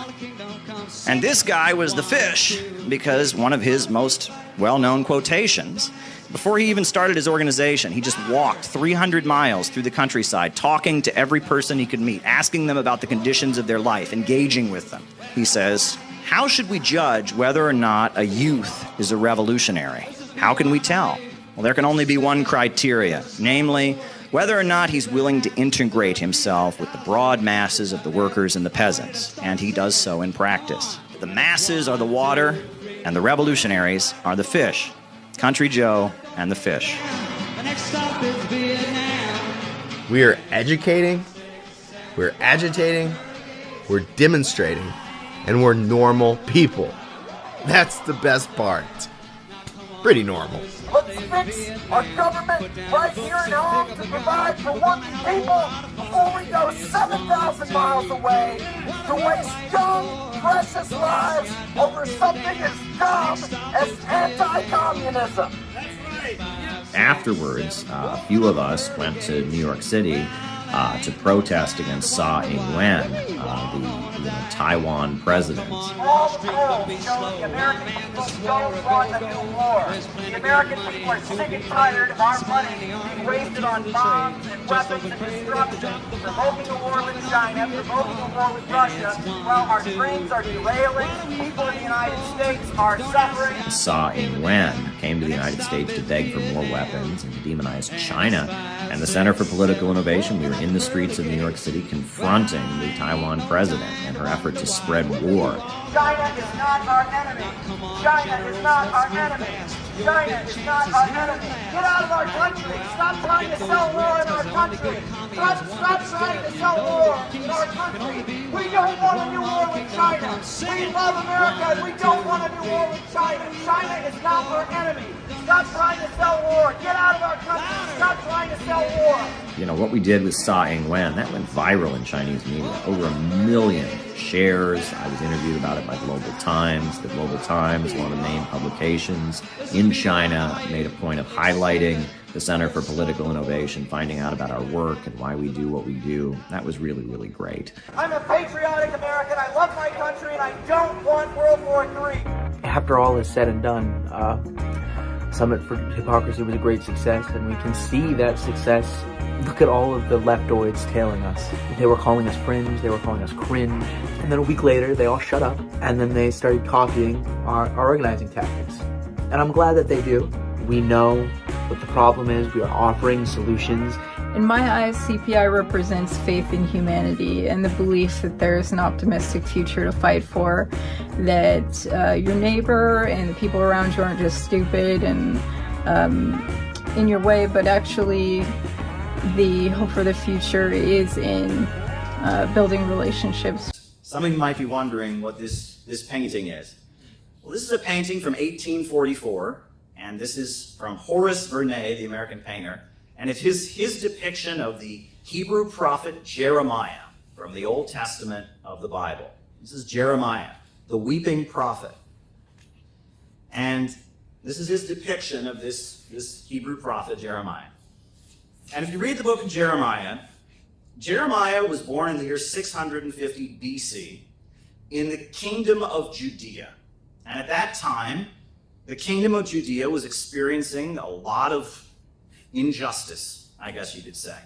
And this guy was the Fish because one of his most well-known quotations, before he even started his organization, he just walked 300 miles through the countryside, talking to every person he could meet, asking them about the conditions of their life, engaging with them. He says, how should we judge whether or not a youth is a revolutionary? How can we tell? Well, there can only be one criteria, namely, whether or not he's willing to integrate himself with the broad masses of the workers and the peasants, and he does so in practice. The masses are the water, and the revolutionaries are the fish. Country Joe and the Fish. The next stop is Vietnam. We are educating, we're agitating, we're demonstrating, and we're normal people. That's the best part. Pretty normal. Let's fix our government right here at home to provide for working people before we go 7,000 miles away to waste young, precious lives over something as dumb as anti-communism. Afterwards, a few of us went to New York City to protest against Tsai Ing-wen, the Taiwan president. All the polls show the American people don't want a new war. The American people are sick and tired of our money being wasted on bombs and weapons and destruction, provoking a war with China, provoking a war with Russia, while our dreams are derailing, people in the United States are suffering. Tsai Ing-wen came to the United States to beg for more weapons and to demonize China. And the Center for Political Innovation, we were in the streets of New York City confronting the Taiwan president and her effort to spread war. China is not our enemy. China is not our enemy. China is not our enemy. Get out of our country. Stop trying to sell war in our country. Stop trying to sell war in our country. We don't want a new war with China. We love America and we don't want a new war with China. China is not our enemy. Stop trying to sell war. Get out of our country. Stop trying to sell war. You know, what we did with Tsai Ing-wen, that went viral in Chinese media. Over 1 million shares. I was interviewed about it by Global Times. The Global Times, one of the main publications in China, made a point of highlighting the Center for Political Innovation, finding out about our work and why we do what we do. That was really, really great. I'm a patriotic American. I love my country and I don't want World War III. After all is said and done, Summit for Hypocrisy was a great success, and we can see that success. Look at all of the leftoids tailing us. They were calling us fringe, they were calling us cringe, and then a week later they all shut up, and then they started copying our organizing tactics. And I'm glad that they do. We know what the problem is, we are offering solutions. In my eyes, CPI represents faith in humanity and the belief that there is an optimistic future to fight for, that your neighbor and the people around you aren't just stupid and in your way, but actually the hope for the future is in building relationships. Some of you might be wondering what this painting is. Well, this is a painting from 1844, and this is from Horace Vernet, the American painter. And it's his depiction of the Hebrew prophet Jeremiah from the Old Testament of the Bible. This is Jeremiah, the weeping prophet. And this is his depiction of this Hebrew prophet Jeremiah. And if you read the book of Jeremiah, Jeremiah was born in the year 650 BC in the kingdom of Judea. And at that time, the kingdom of Judea was experiencing a lot of injustice, I guess you could say.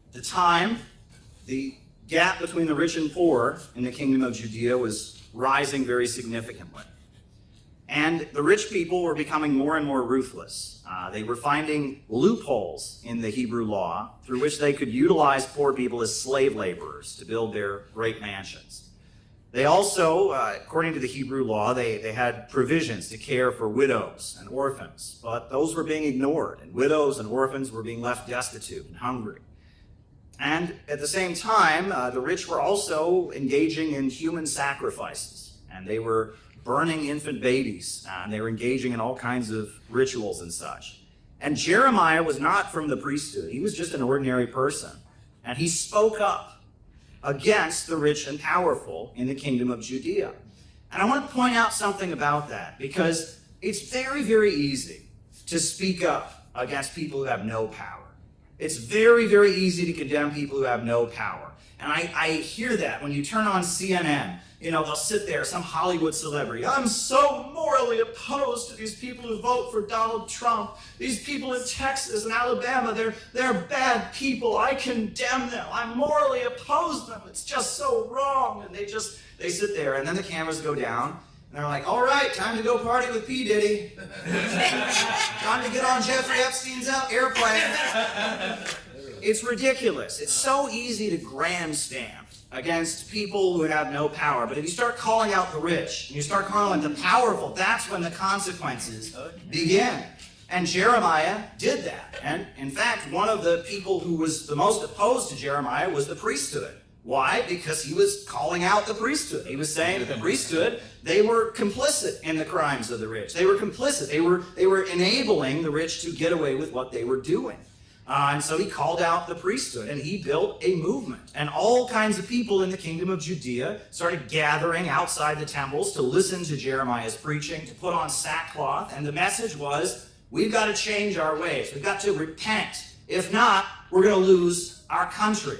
At the time, the gap between the rich and poor in the kingdom of Judea was rising very significantly. And the rich people were becoming more and more ruthless. They were finding loopholes in the Hebrew law through which they could utilize poor people as slave laborers to build their great mansions. They also, according to the Hebrew law, they had provisions to care for widows and orphans, but those were being ignored, and widows and orphans were being left destitute and hungry. And at the same time, the rich were also engaging in human sacrifices, and they were burning infant babies, and they were engaging in all kinds of rituals and such. And Jeremiah was not from the priesthood. He was just an ordinary person. And he spoke up against the rich and powerful in the kingdom of Judea. And I want to point out something about that, because it's very, very easy to speak up against people who have no power. It's very, very easy to condemn people who have no power. And I hear that when you turn on CNN. You know, they'll sit there, some Hollywood celebrity. I'm so morally opposed to these people who vote for Donald Trump. These people in Texas and Alabama, they're bad people. I condemn them. I morally oppose them. It's just so wrong. And they sit there, and then the cameras go down, and they're like, all right, time to go party with P. Diddy. Time to get on Jeffrey Epstein's airplane. It's ridiculous. It's so easy to grandstand against people who have no power. But if you start calling out the rich, and you start calling out the powerful, that's when the consequences begin. And Jeremiah did that. And in fact, one of the people who was the most opposed to Jeremiah was the priesthood. Why? Because he was calling out the priesthood. He was saying that the priesthood, they were complicit in the crimes of the rich. They were complicit. They were enabling the rich to get away with what they were doing. And so he called out the priesthood, and he built a movement. And all kinds of people in the kingdom of Judea started gathering outside the temples to listen to Jeremiah's preaching, to put on sackcloth. And the message was, we've got to change our ways. We've got to repent. If not, we're going to lose our country.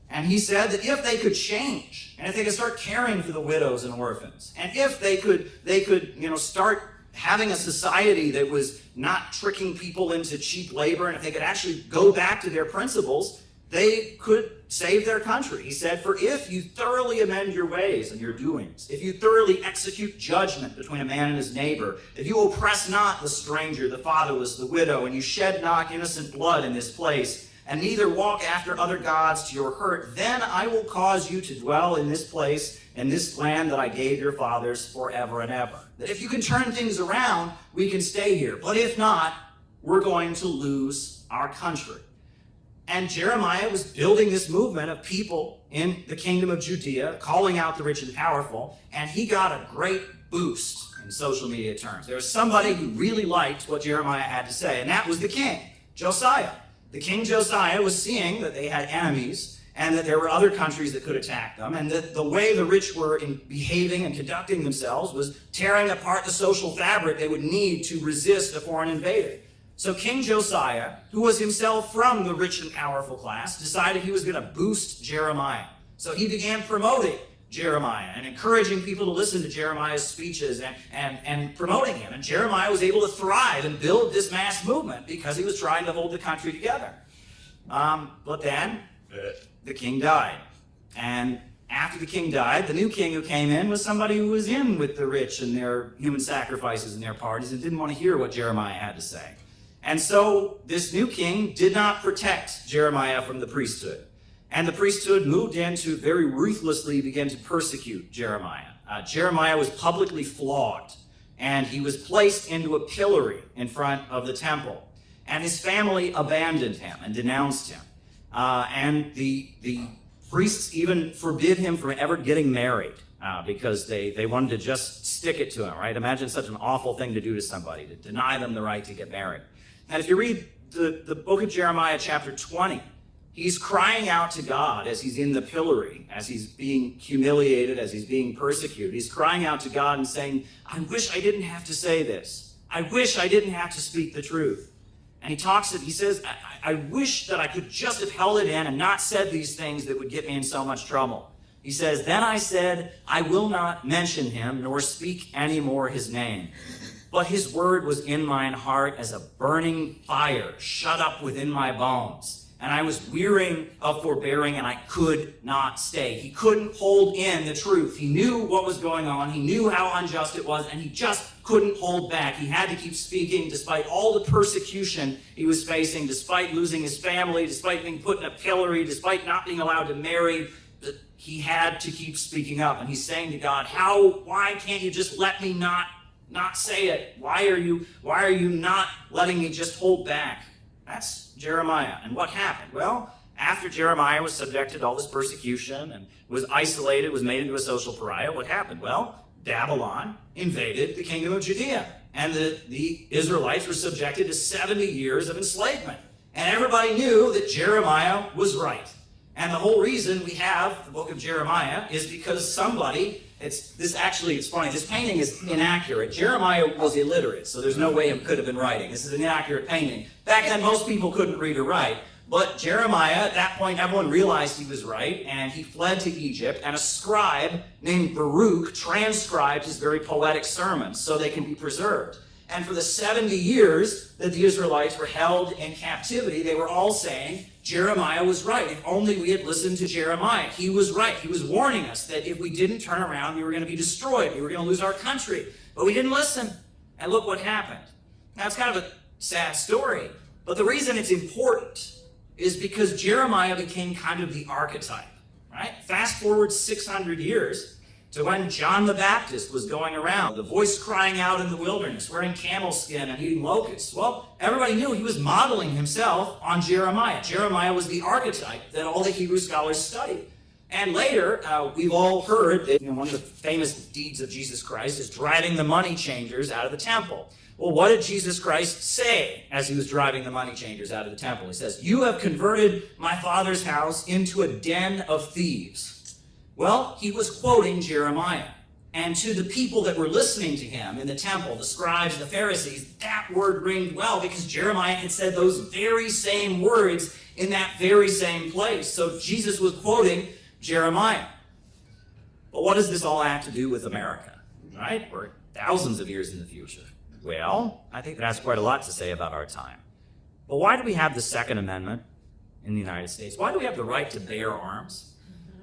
And he said that if they could change, and if they could start caring for the widows and orphans, and if they could start having a society that was not tricking people into cheap labor, and if they could actually go back to their principles, they could save their country. He said, for if you thoroughly amend your ways and your doings, if you thoroughly execute judgment between a man and his neighbor, if you oppress not the stranger, the fatherless, the widow, and you shed not innocent blood in this place, and neither walk after other gods to your hurt, then I will cause you to dwell in this place, in this land that I gave your fathers forever and ever. That if you can turn things around, we can stay here. But if not, we're going to lose our country. And Jeremiah was building this movement of people in the kingdom of Judea, calling out the rich and powerful, and he got a great boost in social media terms. There was somebody who really liked what Jeremiah had to say, and that was the king, Josiah. The king Josiah was seeing that they had enemies, and that there were other countries that could attack them, and that the way the rich were behaving and conducting themselves was tearing apart the social fabric they would need to resist a foreign invader. So King Josiah, who was himself from the rich and powerful class, decided he was going to boost Jeremiah. So he began promoting Jeremiah and encouraging people to listen to Jeremiah's speeches and promoting him. And Jeremiah was able to thrive and build this mass movement because he was trying to hold the country together. But then the king died. And after the king died, the new king who came in was somebody who was in with the rich and their human sacrifices and their parties and didn't want to hear what Jeremiah had to say. And so this new king did not protect Jeremiah from the priesthood. And the priesthood moved in to very ruthlessly begin to persecute Jeremiah. Jeremiah was publicly flogged, and he was placed into a pillory in front of the temple. And his family abandoned him and denounced him. And the priests even forbid him from ever getting married because they wanted to just stick it to him, right? Imagine such an awful thing to do to somebody, to deny them the right to get married. And if you read the book of Jeremiah, chapter 20, he's crying out to God as he's in the pillory, as he's being humiliated, as he's being persecuted. He's crying out to God and saying, I wish I didn't have to say this. I wish I didn't have to speak the truth. And he says, I wish that I could just have held it in and not said these things that would get me in so much trouble. He says, then I said, I will not mention him nor speak any more his name. But his word was in mine heart as a burning fire shut up within my bones. And I was wearying of forbearing, and I could not stay. He couldn't hold in the truth. He knew what was going on. He knew how unjust it was, and he just couldn't hold back. He had to keep speaking despite all the persecution he was facing, despite losing his family, despite being put in a pillory, despite not being allowed to marry. He had to keep speaking up. And he's saying to God, why can't you just let me not say it? Why are you not letting me just hold back? That's Jeremiah. And what happened? Well, after Jeremiah was subjected to all this persecution and was isolated, was made into a social pariah, what happened? Well, Babylon invaded the kingdom of Judea, and the Israelites were subjected to 70 years of enslavement. And everybody knew that Jeremiah was right. And the whole reason we have the book of Jeremiah is because somebody, it's funny, this painting is inaccurate. Jeremiah was illiterate, so there's no way he could have been writing. This is an inaccurate painting. Back then, most people couldn't read or write. But Jeremiah, at that point, everyone realized he was right, and he fled to Egypt, and a scribe named Baruch transcribed his very poetic sermons so they can be preserved. And for the 70 years that the Israelites were held in captivity, they were all saying, Jeremiah was right. If only we had listened to Jeremiah. He was right. He was warning us that if we didn't turn around, we were going to be destroyed. We were going to lose our country. But we didn't listen. And look what happened. Now, it's kind of a sad story. But the reason it's important is because Jeremiah became kind of the archetype, right? Fast forward 600 years to when John the Baptist was going around, the voice crying out in the wilderness, wearing camel skin and eating locusts. Well, everybody knew he was modeling himself on Jeremiah. Jeremiah was the archetype that all the Hebrew scholars studied. And later, we've all heard that one of the famous deeds of Jesus Christ is driving the money changers out of the temple. Well, what did Jesus Christ say as he was driving the money changers out of the temple? He says, "You have converted my Father's house into a den of thieves." Well, he was quoting Jeremiah. And to the people that were listening to him in the temple, the scribes, the Pharisees, that word ringed well because Jeremiah had said those very same words in that very same place. So Jesus was quoting Jeremiah. But what does this all have to do with America, right? We're thousands of years in the future. Well, I think that has quite a lot to say about our time. But why do we have the Second Amendment in the United States? Why do we have the right to bear arms?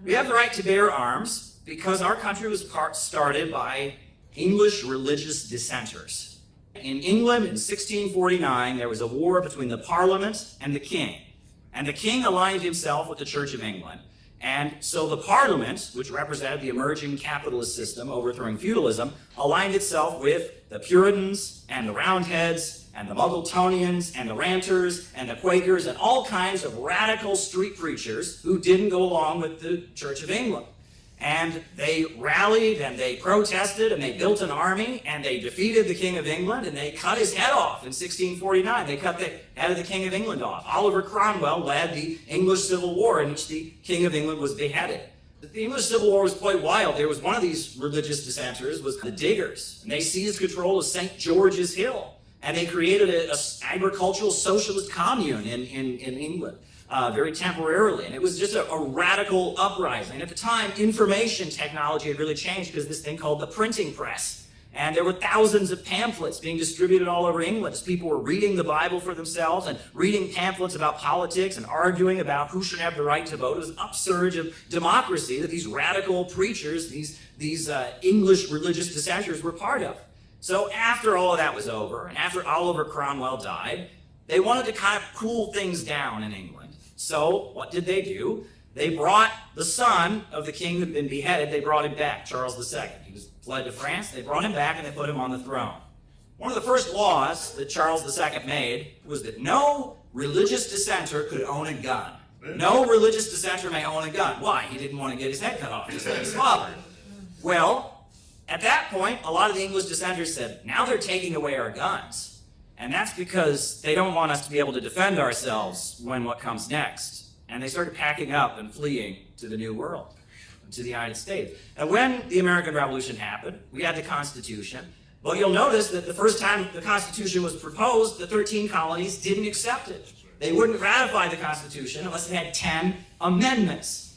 We have the right to bear arms because our country was started by English religious dissenters. In England in 1649, there was a war between the Parliament and the King. And the King aligned himself with the Church of England. And so the Parliament, which represented the emerging capitalist system overthrowing feudalism, aligned itself with the Puritans and the Roundheads and the Muggletonians and the Ranters and the Quakers and all kinds of radical street preachers who didn't go along with the Church of England. And they rallied and they protested and they built an army and they defeated the King of England and they cut his head off in 1649. They cut the head of the King of England off. Oliver Cromwell led the English Civil War in which the King of England was beheaded. The English Civil War was quite wild. There was one of these religious dissenters was the Diggers, and they seized control of St. George's Hill, and they created an agricultural socialist commune in England. Very temporarily, and it was just a radical uprising. And at the time, information technology had really changed because this thing called the printing press. And there were thousands of pamphlets being distributed all over England as people were reading the Bible for themselves and reading pamphlets about politics and arguing about who should have the right to vote. It was an upsurge of democracy that these radical preachers, these English religious dissenters were part of. So after all of that was over, and after Oliver Cromwell died, they wanted to kind of cool things down in England. So what did they do? They brought the son of the king who had been beheaded, they brought him back, Charles II. He was fled to France. They brought him back and they put him on the throne. One of the first laws that Charles II made was that no religious dissenter could own a gun. No religious dissenter may own a gun. Why? He didn't want to get his head cut off, just like his father. Well, at that point, a lot of the English dissenters said, now they're taking away our guns. And that's because they don't want us to be able to defend ourselves when what comes next. And they started packing up and fleeing to the New World, to the United States. And when the American Revolution happened, we had the Constitution. But you'll notice that the first time the Constitution was proposed, the 13 colonies didn't accept it. They wouldn't ratify the Constitution unless it had 10 amendments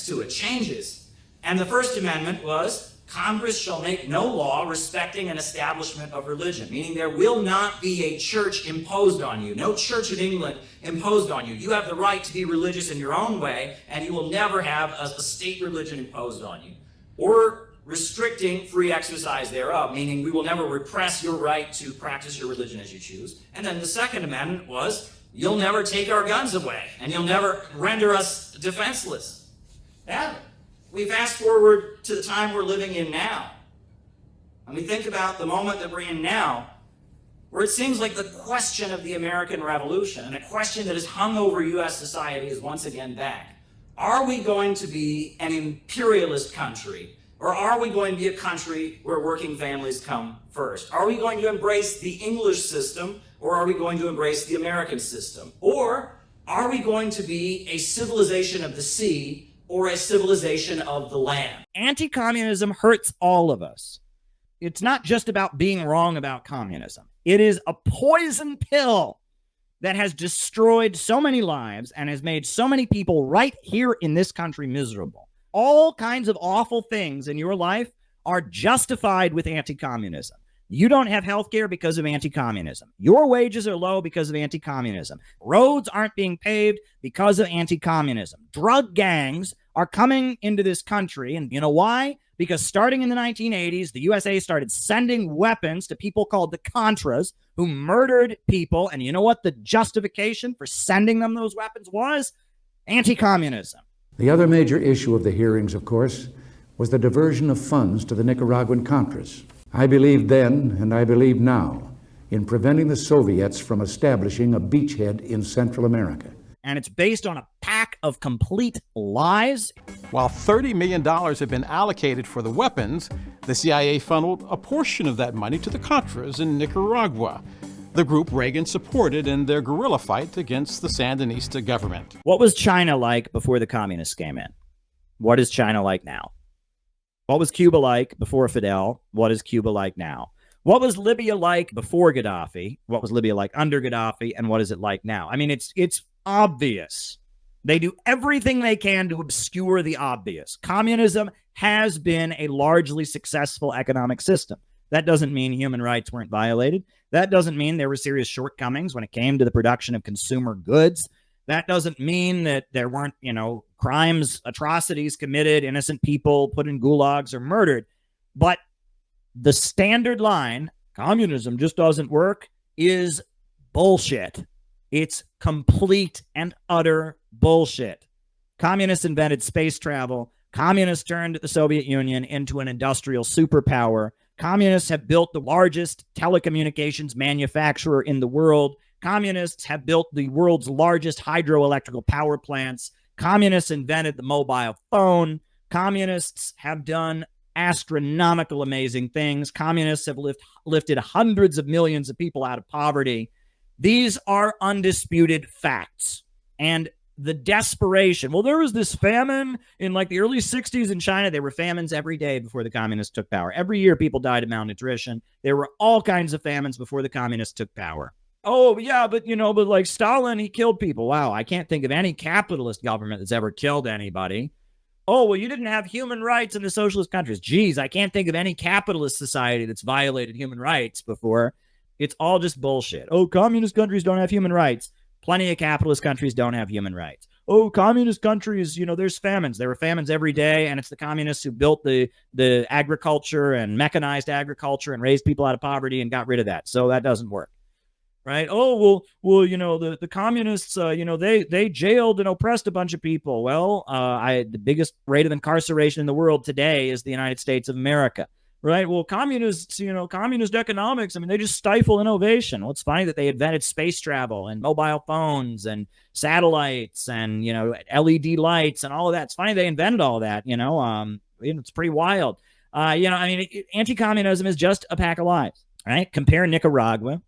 to it, changes. And the First Amendment was, Congress shall make no law respecting an establishment of religion, meaning there will not be a church imposed on you, no Church of England imposed on you. You have the right to be religious in your own way, and you will never have a state religion imposed on you. Or restricting free exercise thereof, meaning we will never repress your right to practice your religion as you choose. And then the Second Amendment was, you'll never take our guns away, and you'll never render us defenseless. And we fast forward to the time we're living in now, and we think about the moment that we're in now, where it seems like the question of the American Revolution, and a question that has hung over U.S. society, is once again back. Are we going to be an imperialist country, or are we going to be a country where working families come first? Are we going to embrace the English system, or are we going to embrace the American system? Or are we going to be a civilization of the sea, or a civilization of the land? Anti-communism hurts all of us. It's not just about being wrong about communism. It is a poison pill that has destroyed so many lives and has made so many people right here in this country miserable. All kinds of awful things in your life are justified with anti-communism. You don't have health care because of anti-communism. Your wages are low because of anti-communism. Roads aren't being paved because of anti-communism. Drug gangs are coming into this country, and you know why? Because starting in the 1980s, the USA started sending weapons to people called the Contras, who murdered people. And you know what the justification for sending them those weapons was? Anti-communism. The other major issue of the hearings, of course, was the diversion of funds to the Nicaraguan Contras. I believed then, and I believe now, in preventing the Soviets from establishing a beachhead in Central America. And it's based on a pack of complete lies. While $30 million had been allocated for the weapons, the CIA funneled a portion of that money to the Contras in Nicaragua, the group Reagan supported in their guerrilla fight against the Sandinista government. What was China like before the communists came in? What is China like now? What was Cuba like before Fidel? What is Cuba like now? What was Libya like before Gaddafi? What was Libya like under Gaddafi? And what is it like now? I mean, it's obvious. They do everything they can to obscure the obvious. Communism has been a largely successful economic system. That doesn't mean human rights weren't violated. That doesn't mean there were serious shortcomings when it came to the production of consumer goods. That doesn't mean that there weren't, crimes, atrocities committed, innocent people put in gulags or murdered. But the standard line, communism just doesn't work, is bullshit. It's complete and utter bullshit. Communists invented space travel. Communists turned the Soviet Union into an industrial superpower. Communists have built the largest telecommunications manufacturer in the world. Communists have built the world's largest hydroelectrical power plants. Communists invented the mobile phone. Communists have done astronomical, amazing things. Communists have lifted hundreds of millions of people out of poverty. These are undisputed facts. And the desperation. Well, there was this famine in like the early 60s in China. There were famines every day before the communists took power. Every year people died of malnutrition. There were all kinds of famines before the communists took power. Oh, yeah, but like Stalin, he killed people. Wow, I can't think of any capitalist government that's ever killed anybody. Oh, well, you didn't have human rights in the socialist countries. Geez, I can't think of any capitalist society that's violated human rights before. It's all just bullshit. Oh, communist countries don't have human rights. Plenty of capitalist countries don't have human rights. Oh, communist countries, there's famines. There were famines every day, and it's the communists who built the agriculture and mechanized agriculture and raised people out of poverty and got rid of that. So that doesn't work. Right? Oh, well, the communists, they jailed and oppressed a bunch of people. Well, the biggest rate of incarceration in the world today is the United States of America. Right? Well, communists, communist economics, they just stifle innovation. Well, it's funny that they invented space travel and mobile phones and satellites and, LED lights and all of that. It's funny they invented all that, it's pretty wild. Anti-communism is just a pack of lies, right? Compare Nicaragua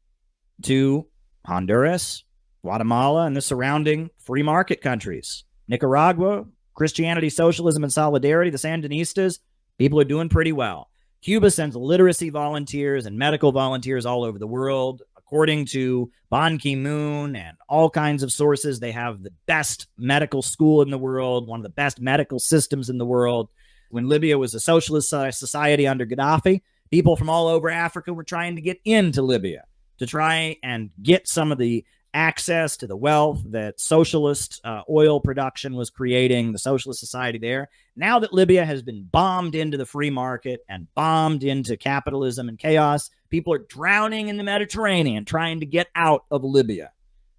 to Honduras, Guatemala, and the surrounding free market countries. Nicaragua, Christianity, socialism, and solidarity, the Sandinistas, people are doing pretty well. Cuba sends literacy volunteers and medical volunteers all over the world. According to Ban Ki-moon and all kinds of sources, they have the best medical school in the world, one of the best medical systems in the world. When Libya was a socialist society under Gaddafi, people from all over Africa were trying to get into Libya to try and get some of the access to the wealth that socialist oil production was creating, the socialist society there. Now that Libya has been bombed into the free market and bombed into capitalism and chaos, people are drowning in the Mediterranean trying to get out of Libya.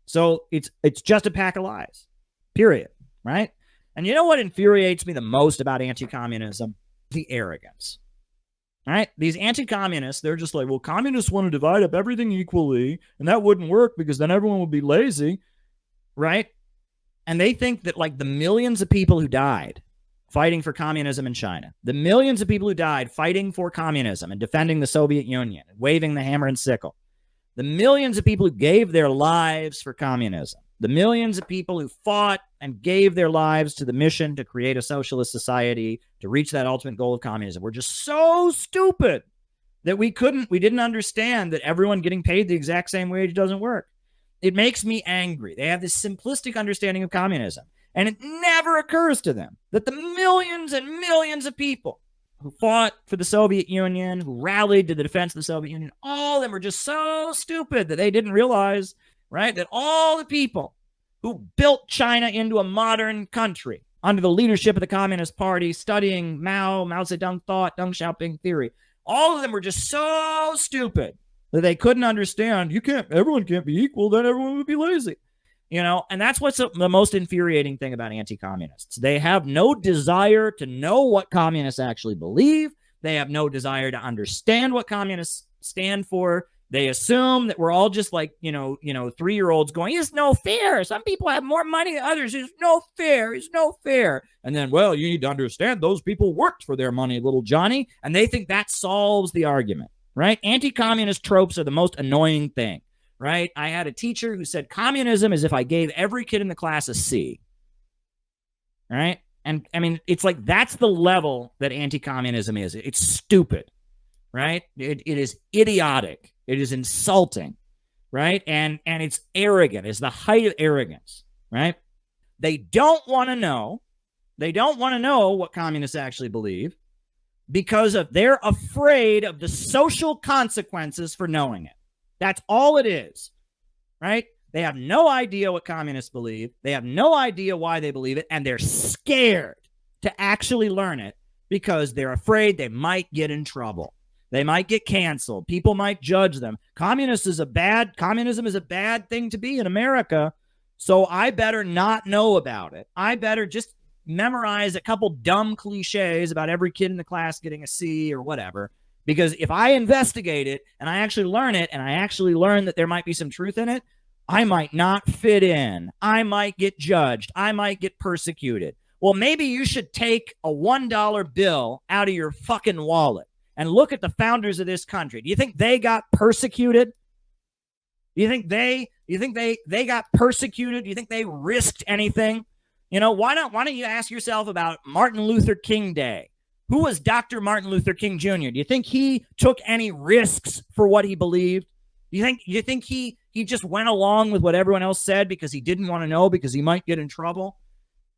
So it's just a pack of lies, period, right? And you know what infuriates me the most about anti-communism? The arrogance. All right, these anti-communists, they're just like, well, communists want to divide up everything equally, and that wouldn't work because then everyone would be lazy, right? And they think that, like, the millions of people who died fighting for communism in China, the millions of people who died fighting for communism and defending the Soviet Union, waving the hammer and sickle, the millions of people who gave their lives for communism, the millions of people who fought and gave their lives to the mission to create a socialist society, to reach that ultimate goal of communism, were just so stupid that we didn't understand that everyone getting paid the exact same wage doesn't work. It makes me angry. They have this simplistic understanding of communism, and it never occurs to them that the millions and millions of people who fought for the Soviet Union, who rallied to the defense of the Soviet Union, all of them were just so stupid that they didn't realize, right, that all the people who built China into a modern country under the leadership of the Communist Party, studying Mao Zedong thought, Deng Xiaoping theory, all of them were just so stupid that they couldn't understand, everyone can't be equal, then everyone would be lazy. You know, and that's what's the most infuriating thing about anti-communists. They have no desire to know what communists actually believe. They have no desire to understand what communists stand for. They assume that we're all just like, 3-year-olds going, it's no fair. Some people have more money than others. It's no fair. It's no fair. And then, well, you need to understand those people worked for their money, little Johnny. And they think that solves the argument, right? Anti-communist tropes are the most annoying thing, right? I had a teacher who said communism is if I gave every kid in the class a C, right? And I mean, it's like that's the level that anti-communism is. It's stupid, right? It is idiotic. It is insulting, right? And it's arrogant. It's the height of arrogance, right? They don't want to know. They don't want to know what communists actually believe because they're afraid of the social consequences for knowing it. That's all it is, right? They have no idea what communists believe. They have no idea why they believe it, and they're scared to actually learn it because they're afraid they might get in trouble. They might get canceled. People might judge them. Communism is a bad thing to be in America, so I better not know about it. I better just memorize a couple dumb cliches about every kid in the class getting a C or whatever, because if I investigate it and I actually learn it and I actually learn that there might be some truth in it, I might not fit in. I might get judged. I might get persecuted. Well, maybe you should take a $1 bill out of your fucking wallet and look at the founders of this country. Do you think they got persecuted? Do you think they got persecuted? Do you think they risked anything? Why don't you ask yourself about Martin Luther King Day? Who was Dr. Martin Luther King Jr.? Do you think he took any risks for what he believed? Do you think he just went along with what everyone else said because he didn't want to know because he might get in trouble?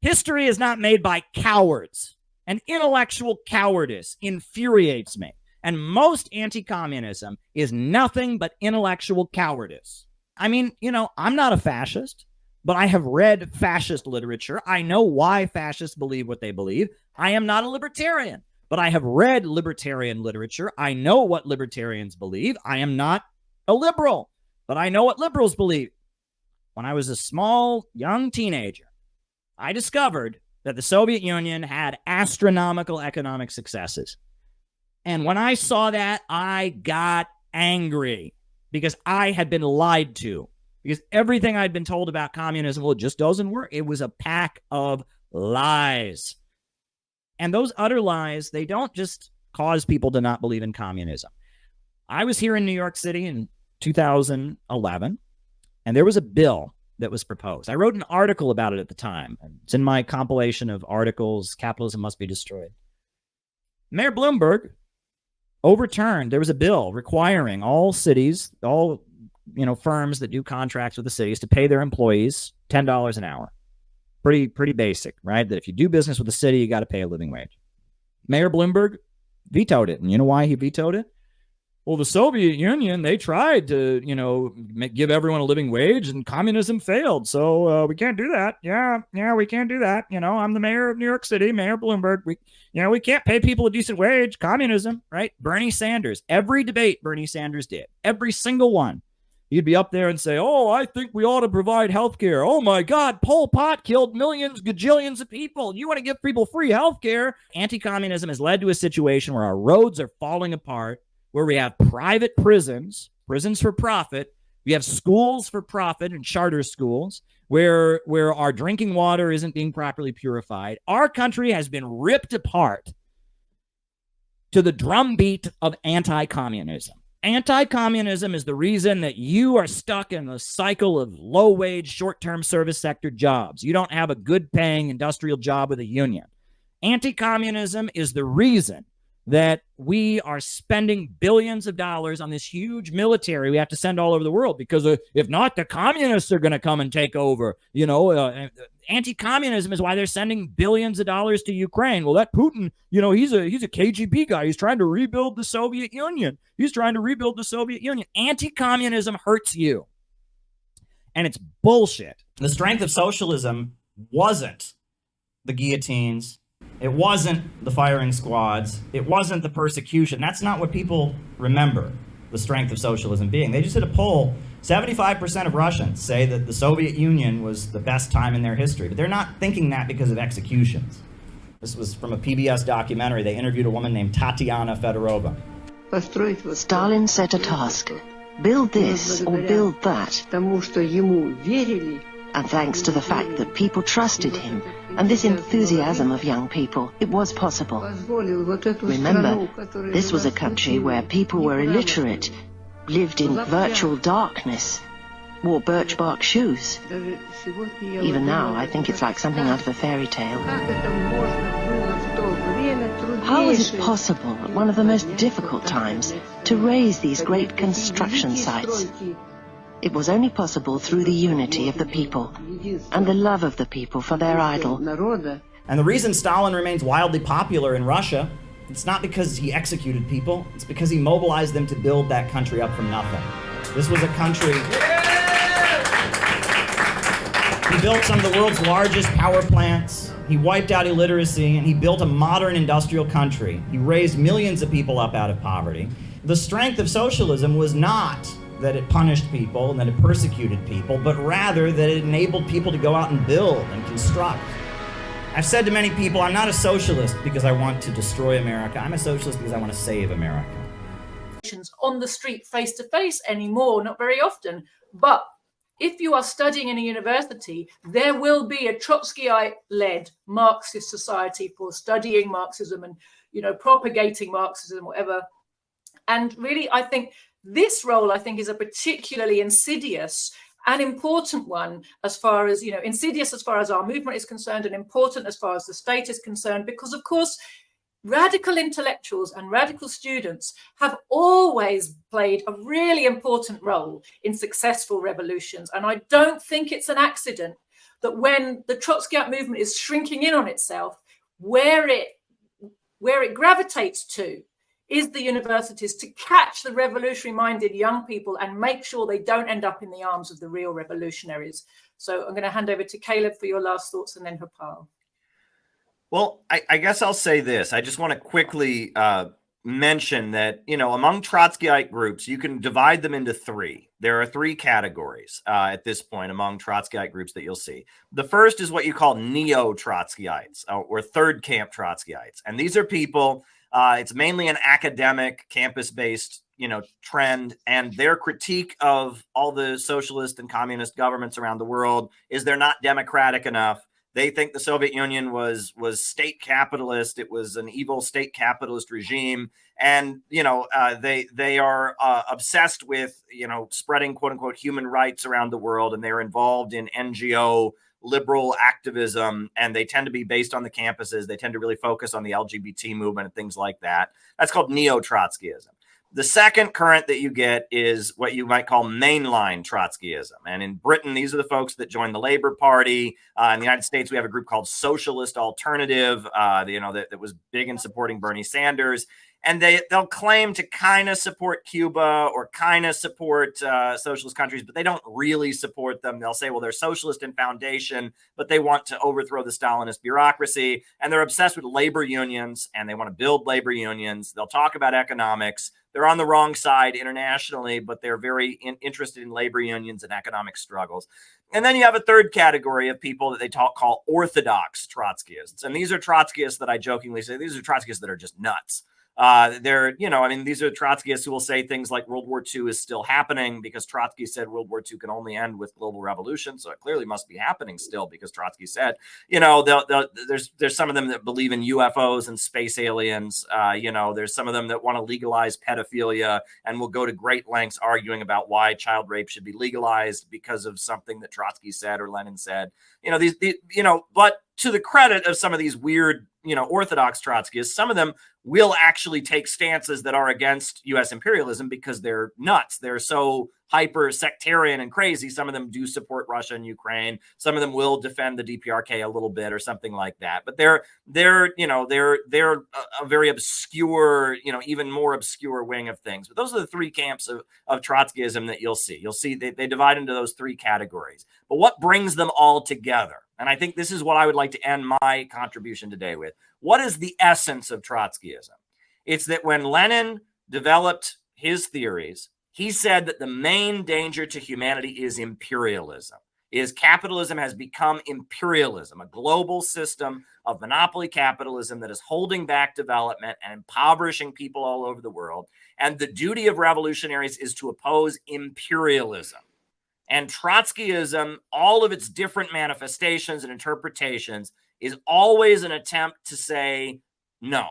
History is not made by cowards. And intellectual cowardice infuriates me. And most anti-communism is nothing but intellectual cowardice. I mean, I'm not a fascist, but I have read fascist literature. I know why fascists believe what they believe. I am not a libertarian, but I have read libertarian literature. I know what libertarians believe. I am not a liberal, but I know what liberals believe. When I was a small, young teenager, I discovered that the Soviet Union had astronomical economic successes. And when I saw that, I got angry because I had been lied to. Because everything I'd been told about communism, well, it just doesn't work. It was a pack of lies. And those utter lies, they don't just cause people to not believe in communism. I was here in New York City in 2011, and there was a bill that was proposed. I wrote an article about it at the time. It's in my compilation of articles, Capitalism Must Be Destroyed. Mayor Bloomberg overturned, there was a bill requiring all cities, all firms that do contracts with the cities to pay their employees $10 an hour. Pretty basic, right? That if you do business with the city, you got to pay a living wage. Mayor Bloomberg vetoed it. And you know why he vetoed it? well, the Soviet Union, they tried to, give everyone a living wage, and communism failed. So we can't do that. Yeah, we can't do that. I'm the mayor of New York City, Mayor Bloomberg. We can't pay people a decent wage. Communism, right? Bernie Sanders, every debate Bernie Sanders did, every single one. He'd be up there and say, oh, I think we ought to provide health care. Oh, my God, Pol Pot killed millions, gajillions of people. You want to give people free health care? Anti-communism has led to a situation where our roads are falling apart, where we have private prisons for profit. We have schools for profit and charter schools where our drinking water isn't being properly purified. Our country has been ripped apart to the drumbeat of anti-communism. Anti-communism is the reason that you are stuck in a cycle of low-wage, short-term service sector jobs. You don't have a good-paying industrial job with a union. Anti-communism is the reason that we are spending billions of dollars on this huge military we have to send all over the world, because if not, the communists are going to come and take over. Anti-communism is why they're sending billions of dollars to Ukraine. Well, that Putin, he's a KGB guy. He's trying to rebuild the Soviet Union. Anti-communism hurts you. And it's bullshit. The strength of socialism wasn't the guillotines. It wasn't the firing squads. It wasn't the persecution. That's not what people remember the strength of socialism being. They just did a poll. 75% of Russians say that the Soviet Union was the best time in their history, but they're not thinking that because of executions. This was from a PBS documentary. They interviewed a woman named Tatiana Fedorova. Stalin set a task: build this or build that. And thanks to the fact that people trusted him and this enthusiasm of young people, it was possible. Remember, this was a country where people were illiterate, lived in virtual darkness, wore birch bark shoes. Even now, I think it's like something out of a fairy tale. How was it possible at one of the most difficult times to raise these great construction sites? It was only possible through the unity of the people and the love of the people for their idol. And the reason Stalin remains wildly popular in Russia, it's not because he executed people, it's because he mobilized them to build that country up from nothing. This was a country... He built some of the world's largest power plants, he wiped out illiteracy, and he built a modern industrial country. He raised millions of people up out of poverty. The strength of socialism was not that it punished people and that it persecuted people, but rather that it enabled people to go out and build and construct. I've said to many people, I'm not a socialist because I want to destroy America. I'm a socialist because I want to save America. On the street face to face anymore, not very often. But if you are studying in a university, there will be a Trotskyite-led Marxist society for studying Marxism and, propagating Marxism, whatever. And really, I think this role, is a particularly insidious and important one as far as, insidious as far as our movement is concerned and important as far as the state is concerned, because, of course, radical intellectuals and radical students have always played a really important role in successful revolutions. And I don't think it's an accident that when the Trotskyite movement is shrinking in on itself, where it gravitates to is the universities, to catch the revolutionary-minded young people and make sure they don't end up in the arms of the real revolutionaries. So I'm going to hand over to Caleb for your last thoughts and then Harpal. Well, I guess I'll say this. I just want to quickly mention that, among Trotskyite groups, you can divide them into three. There are three categories at this point among Trotskyite groups that you'll see. The first is what you call neo-Trotskyites or third camp Trotskyites. And these are people... it's mainly an academic, campus-based, trend, and their critique of all the socialist and communist governments around the world is they're not democratic enough. They think the Soviet Union was state capitalist. It was an evil state capitalist regime, and they are obsessed with spreading quote unquote human rights around the world, and they're involved in NGO liberal activism, and they tend to be based on the campuses. They tend to really focus on the LGBT movement and things like that. That's called neo-Trotskyism. The second current that you get is what you might call mainline Trotskyism. And in Britain, these are the folks that joined the Labour Party. In the United States, we have a group called Socialist Alternative, that was big in supporting Bernie Sanders. and they'll claim to kind of support Cuba or kind of support socialist countries, but they don't really support them. They'll say, well, they're socialist in foundation, but they want to overthrow the Stalinist bureaucracy, and they're obsessed with labor unions, and they want to build labor unions. They'll talk about economics. They're on the wrong side internationally, but they're very interested in labor unions and economic struggles. And then you have a third category of people that they call orthodox Trotskyists. And these are Trotskyists that I jokingly say, these are Trotskyists that are just nuts. They're, these are Trotskyists who will say things like World War II is still happening because Trotsky said World War II can only end with global revolution. So it clearly must be happening still because Trotsky said, there's some of them that believe in UFOs and space aliens. There's some of them that want to legalize pedophilia and will go to great lengths arguing about why child rape should be legalized because of something that Trotsky said or Lenin said. But to the credit of some of these weird, orthodox Trotskyists, some of them will actually take stances that are against U.S. imperialism because they're nuts. They're so hyper sectarian and crazy. Some of them do support Russia and Ukraine. Some of them will defend the DPRK a little bit or something like that. But they're a very obscure, even more obscure wing of things. But those are the three camps of Trotskyism that you'll see. You'll see they divide into those three categories. But what brings them all together? And I think this is what I would like to end my contribution today with. What is the essence of Trotskyism? It's that when Lenin developed his theories, he said that the main danger to humanity is imperialism. Capitalism has become imperialism, a global system of monopoly capitalism that is holding back development and impoverishing people all over the world. And the duty of revolutionaries is to oppose imperialism. And Trotskyism, all of its different manifestations and interpretations, is always an attempt to say, no,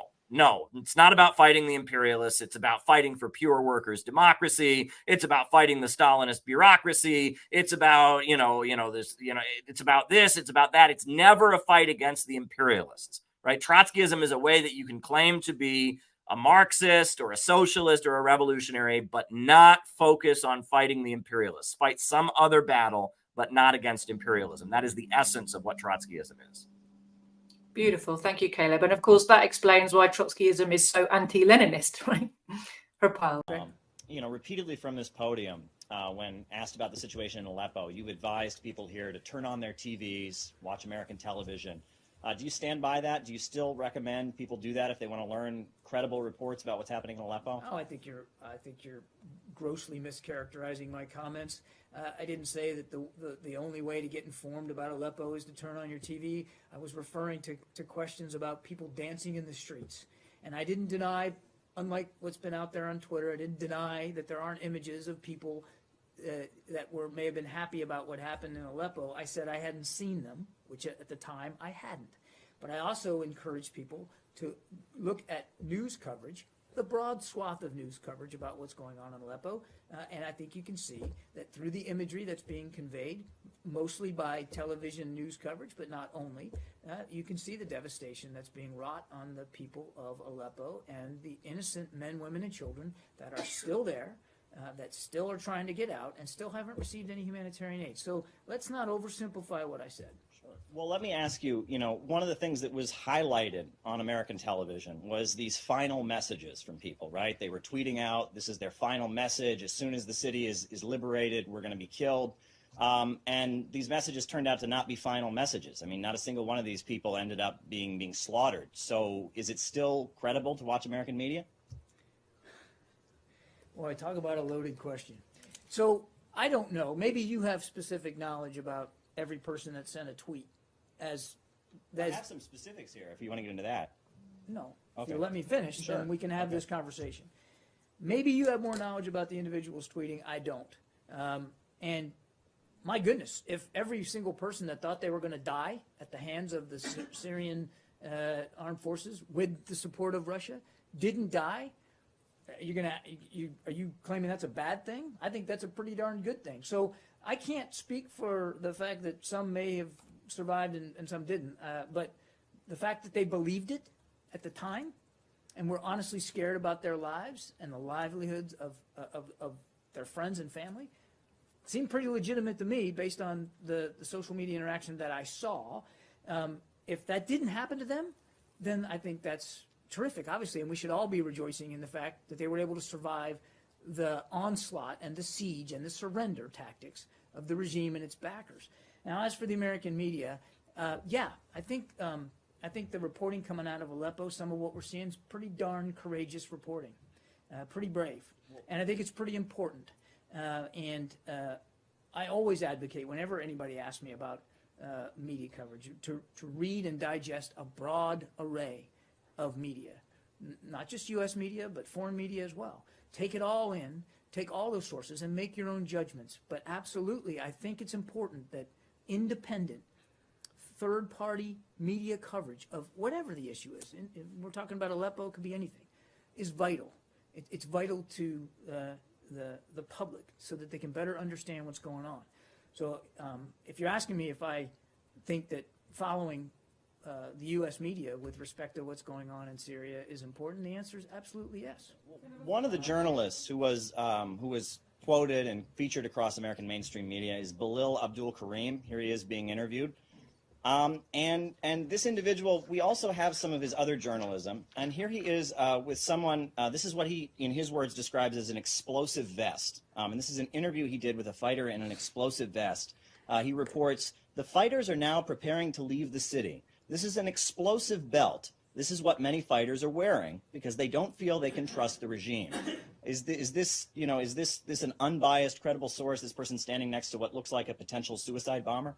it's not about fighting the imperialists. It's about fighting for pure workers' democracy. It's about fighting the Stalinist bureaucracy. It's about, it's about this, it's about that. It's never a fight against the imperialists, right? Trotskyism is a way that you can claim to be a Marxist or a socialist or a revolutionary, but not focus on fighting the imperialists. Fight some other battle, but not against imperialism. That is the essence of what Trotskyism is. Beautiful. Thank you, Caleb. And of course, that explains why Trotskyism is so anti-Leninist, right? Repeatedly from this podium, when asked about the situation in Aleppo, you advised people here to turn on their TVs, watch American television. Do you stand by that? Do you still recommend people do that if they want to learn credible reports about what's happening in Aleppo? Oh, I think you're grossly mischaracterizing my comments. I didn't say that the only way to get informed about Aleppo is to turn on your TV. I was referring to questions about people dancing in the streets. And I didn't deny, unlike what's been out there on Twitter, I didn't deny that there aren't images of people that may have been happy about what happened in Aleppo. I said I hadn't seen them, which at the time I hadn't. But I also encourage people to look at news coverage, the broad swath of news coverage about what's going on in Aleppo. And I think you can see that through the imagery that's being conveyed, mostly by television news coverage, but not only, you can see the devastation that's being wrought on the people of Aleppo and the innocent men, women, and children that are still there, that still are trying to get out and still haven't received any humanitarian aid. So let's not oversimplify what I said. Well, let me ask you, one of the things that was highlighted on American television was these final messages from people, right? They were tweeting out, this is their final message. As soon as the city is liberated, we're going to be killed. And these messages turned out to not be final messages. I mean, not a single one of these people ended up being slaughtered. So is it still credible to watch American media? Well, I talk about a loaded question. So I don't know. Maybe you have specific knowledge about every person that sent a tweet. I have some specifics here if you want to get into that. No. Okay. If you let me finish, Sure. then we can have this conversation. Maybe you have more knowledge about the individuals tweeting. I don't. And my goodness, if every single person that thought they were going to die at the hands of the Syrian armed forces with the support of Russia didn't die, are you claiming that's a bad thing? I think that's a pretty darn good thing. So I can't speak for the fact that some may have survived and some didn't, but the fact that they believed it at the time and were honestly scared about their lives and the livelihoods of their friends and family seemed pretty legitimate to me based on the social media interaction that I saw. If that didn't happen to them, then I think that's terrific, obviously, and we should all be rejoicing in the fact that they were able to survive the onslaught and the siege and the surrender tactics of the regime and its backers. Now, as for the American media, I think the reporting coming out of Aleppo, some of what we're seeing is pretty darn courageous reporting, pretty brave, and I think it's pretty important. I always advocate, whenever anybody asks me about media coverage, to read and digest a broad array of media, not just U.S. media, but foreign media as well. Take it all in, take all those sources, and make your own judgments. But absolutely, I think it's important that independent, third-party media coverage of whatever the issue is, and we're talking about Aleppo, it could be anything, is vital. It's vital to the public so that they can better understand what's going on. So if you're asking me if I think that following the U.S. media with respect to what's going on in Syria is important, the answer is absolutely yes. One of the journalists who was quoted and featured across American mainstream media is Belil Abdul Karim. Here he is being interviewed. And this individual, we also have some of his other journalism. And here he is with someone, this is what he, in his words, describes as an explosive vest. And this is an interview he did with a fighter in an explosive vest. He reports, "The fighters are now preparing to leave the city. This is an explosive belt. This is what many fighters are wearing because they don't feel they can trust the regime." Is this an unbiased, credible source, this person standing next to what looks like a potential suicide bomber?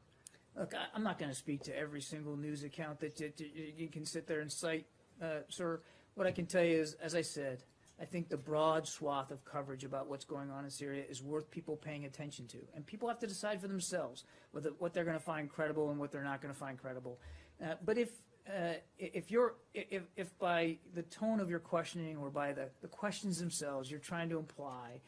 Look, I'm not going to speak to every single news account that you can sit there and cite, sir. What I can tell you is, as I said, I think the broad swath of coverage about what's going on in Syria is worth people paying attention to. And people have to decide for themselves what they're going to find credible and what they're not going to find credible. But if by the tone of your questioning or by the questions themselves, you're trying to imply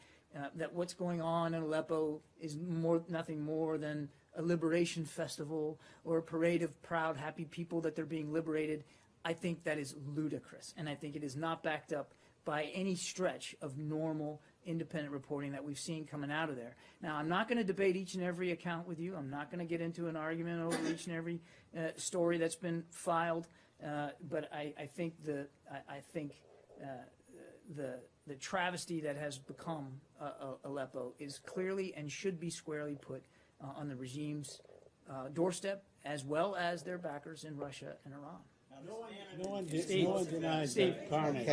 that what's going on in Aleppo is nothing more than a liberation festival or a parade of proud, happy people that they're being liberated, I think that is ludicrous. And I think it is not backed up by any stretch of normal independent reporting that we've seen coming out of there. Now, I'm not going to debate each and every account with you. I'm not going to get into an argument over each and every story that's been filed. But I think the travesty that has become Aleppo is clearly and should be squarely put on the regime's doorstep, as well as their backers in Russia and Iran. No one denies that carnage.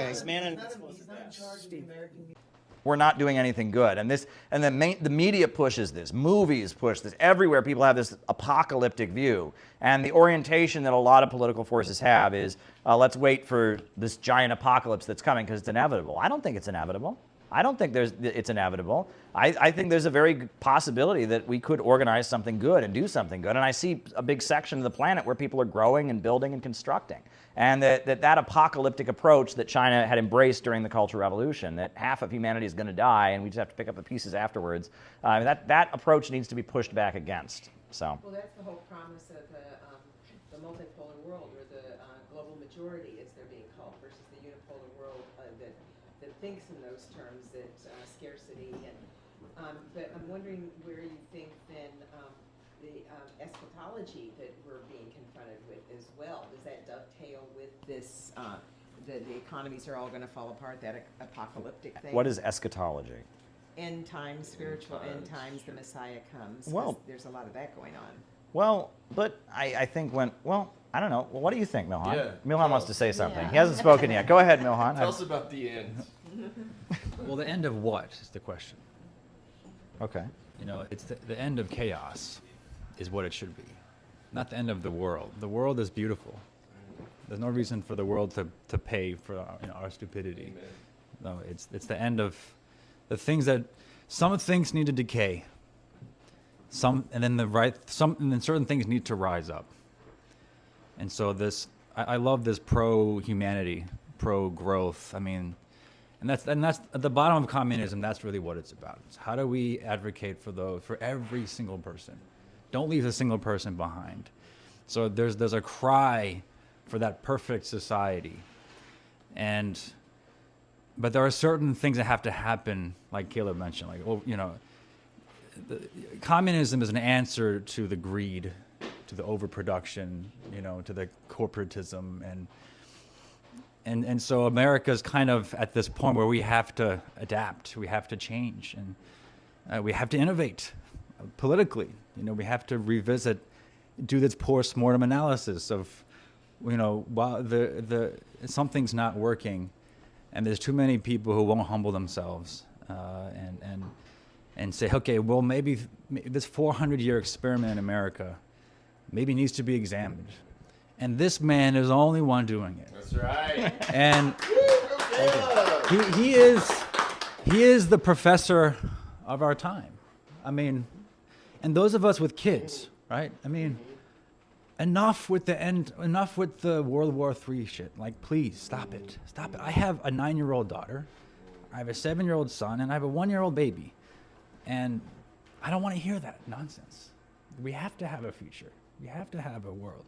We're not doing anything good, and the media pushes this, movies push this, everywhere people have this apocalyptic view, and the orientation that a lot of political forces have is let's wait for this giant apocalypse that's coming because it's inevitable. I don't think it's inevitable. I don't think it's inevitable. I think there's a very possibility that we could organize something good and do something good. And I see a big section of the planet where people are growing and building and constructing. And that apocalyptic approach that China had embraced during the Cultural Revolution, that half of humanity is going to die and we just have to pick up the pieces afterwards, that approach needs to be pushed back against. So. Well, that's the whole promise of the multipolar world, or the global majority, as they're being called, versus the unipolar world that thinks in those terms, that scarcity. But I'm wondering where you think then the eschatology that we're being confronted with as well, does that dovetail with this, the economies are all going to fall apart, that apocalyptic thing? What is eschatology? End times, spiritual end times, the Messiah comes. Well, there's a lot of that going on. Well, but I think I don't know. Well, what do you think, Milhan? Yeah. Milhan wants to say something. He hasn't spoken yet. Go ahead, Milhan. Tell us about the end. Well, the end of what is the question. Okay. It's the end of chaos is what it should be, not the end of the world. The world is beautiful. There's no reason for the world to pay for our stupidity. No, it's the end of the things that some things need to decay. And then certain things need to rise up. And so I love this pro-humanity, pro-growth. I mean, and that's at the bottom of communism. That's really what it's about. It's how do we advocate for every single person? Don't leave a single person behind. So there's a cry for that perfect society, but there are certain things that have to happen, like Caleb mentioned, communism is an answer to the greed, to the overproduction, to the corporatism, And so America's kind of at this point where we have to adapt, we have to change, and we have to innovate politically. You know, we have to revisit, do this post-mortem analysis of, you know, while something's not working, and there's too many people who won't humble themselves and say, okay, well, maybe this 400-year experiment in America maybe needs to be examined. And this man is the only one doing it. That's right. And he is the professor of our time. I mean, and those of us with kids, right? I mean, enough with the World War III shit. Like, please stop it. Stop it. I have a 9-year-old daughter, I have a 7-year-old son, and I have a 1-year-old baby. And I don't want to hear that nonsense. We have to have a future. We have to have a world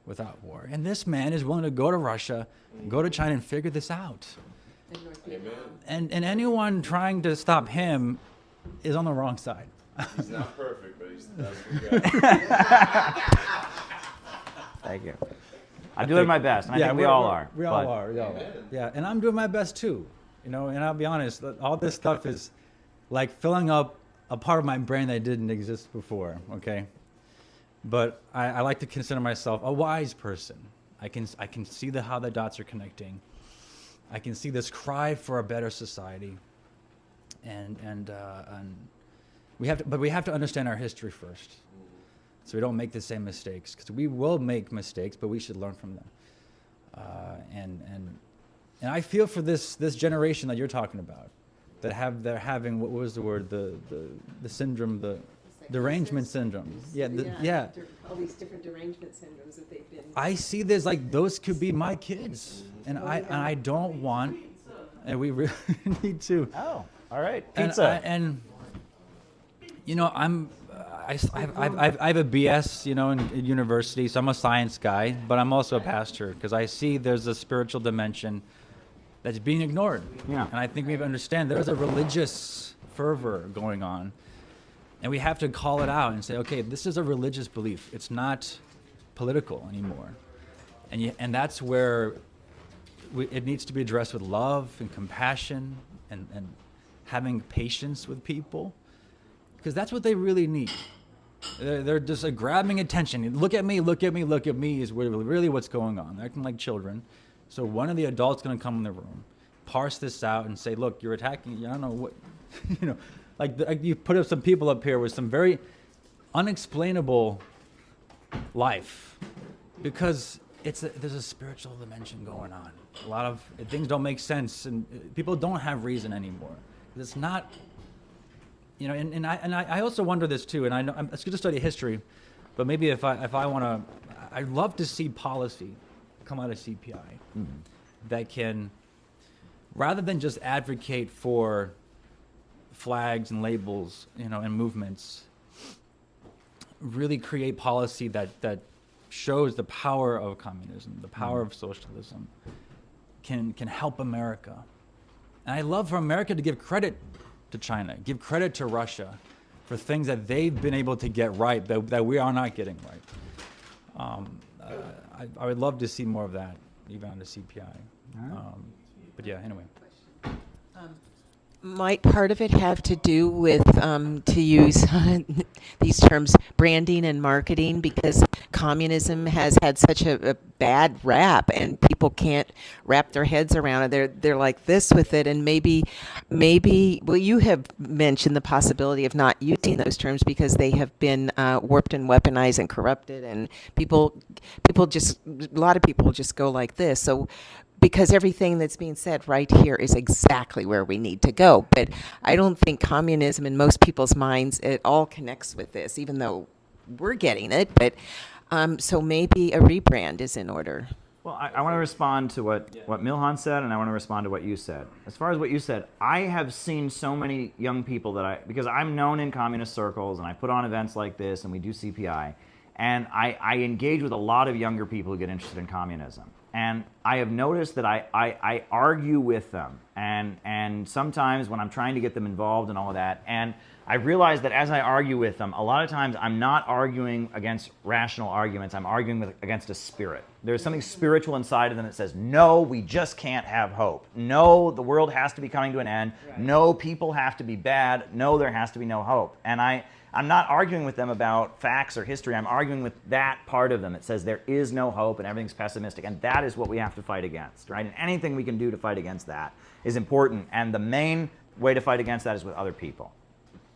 without war. And this man is willing to go to Russia, go to China, and figure this out. And anyone trying to stop him is on the wrong side. He's not perfect, but that's what got. Thank you. I'm doing my best, and I think we all are. We all are. Yeah, and I'm doing my best too. You know, and I'll be honest, all this stuff is like filling up a part of my brain that didn't exist before, okay? But I like to consider myself a wise person. I can see how the dots are connecting. I can see this cry for a better society, and we have to understand our history first, so we don't make the same mistakes. Because we will make mistakes, but we should learn from them. And I feel for this generation that you're talking about, they're having, what was the word, the syndrome, the derangement syndrome. Yeah. All these different derangement syndromes that they've been. I see this like those could be my kids, and I don't want, and we really need to. Oh, all right, pizza. And you know, I have a BS, you know, in university, so I'm a science guy, but I'm also a pastor because I see there's a spiritual dimension that's being ignored. Yeah. And I think we have to understand there's a religious fervor going on. And we have to call it out and say, okay, this is a religious belief. It's not political anymore. And that's where it needs to be addressed with love and compassion and having patience with people. Because that's what they really need. They're just grabbing attention. Look at me, look at me, look at me is really what's going on. They're acting like children. So one of the adults going to come in the room, parse this out and say, look, you're attacking, I don't know what, you know. Like you put up some people up here with some very unexplainable life, because there's a spiritual dimension going on. A lot of things don't make sense, and people don't have reason anymore. It's not, you know. And I also wonder this too. And I know I'm going to study history, but maybe if I want to, I'd love to see policy come out of CPI that can, rather than just advocate for flags and labels, you know, and movements, really create policy that shows the power of communism, the power of socialism, can help America. And I love for America to give credit to China, give credit to Russia for things that they've been able to get right that we are not getting right. I would love to see more of that, even on the CPI. But yeah, anyway. Might part of it have to do with, to use these terms, branding and marketing, because communism has had such a bad rap and people can't wrap their heads around it. They're like this with it, and maybe, well, you have mentioned the possibility of not using those terms because they have been warped and weaponized and corrupted, and a lot of people just go like this. So, because everything that's being said right here is exactly where we need to go. But I don't think communism in most people's minds at all connects with this, even though we're getting it. But so maybe a rebrand is in order. Well, I want to respond to what Milhan said, and I want to respond to what you said. As far as what you said, I have seen so many young people because I'm known in communist circles, and I put on events like this, and we do CPI, and I engage with a lot of younger people who get interested in communism. And I have noticed that I argue with them, and sometimes when I'm trying to get them involved and all of that, and I realize that as I argue with them, a lot of times I'm not arguing against rational arguments, I'm arguing against a spirit. There's something spiritual inside of them that says, no, we just can't have hope. No, the world has to be coming to an end. Right. No, people have to be bad. No, there has to be no hope. And I'm not arguing with them about facts or history. I'm arguing with that part of them that says there is no hope and everything's pessimistic. And that is what we have to fight against, right? And anything we can do to fight against that is important. And the main way to fight against that is with other people.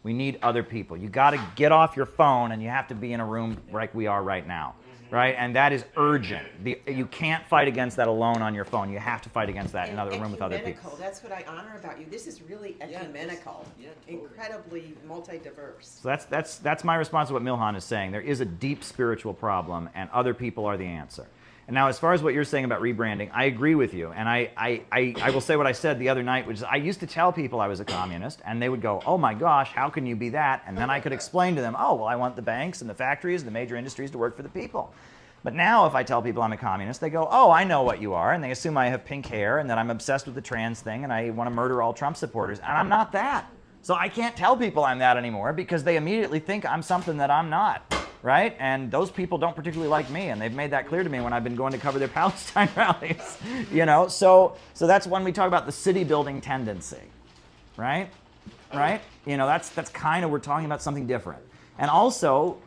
We need other people. You got to get off your phone and you have to be in a room like we are right now, right? And that is urgent. You can't fight against that alone on your phone. You have to fight against that in another room with other people. That's what I honor about you. This is really ecumenical, incredibly multi-diverse. So that's my response to what Miljan is saying. There is a deep spiritual problem, and other people are the answer. And now, as far as what you're saying about rebranding, I agree with you. And I will say what I said the other night, which is I used to tell people I was a communist, and they would go, oh my gosh, how can you be that? And then I could explain to them, oh, well, I want the banks and the factories and the major industries to work for the people. But now if I tell people I'm a communist, they go, oh, I know what you are. And they assume I have pink hair and that I'm obsessed with the trans thing and I want to murder all Trump supporters. And I'm not that. So I can't tell people I'm that anymore because they immediately think I'm something that I'm not. Right? And those people don't particularly like me, and they've made that clear to me when I've been going to cover their Palestine rallies. You know, so that's when we talk about the city building tendency, right? Right? You know, that's kind of, we're talking about something different. And also,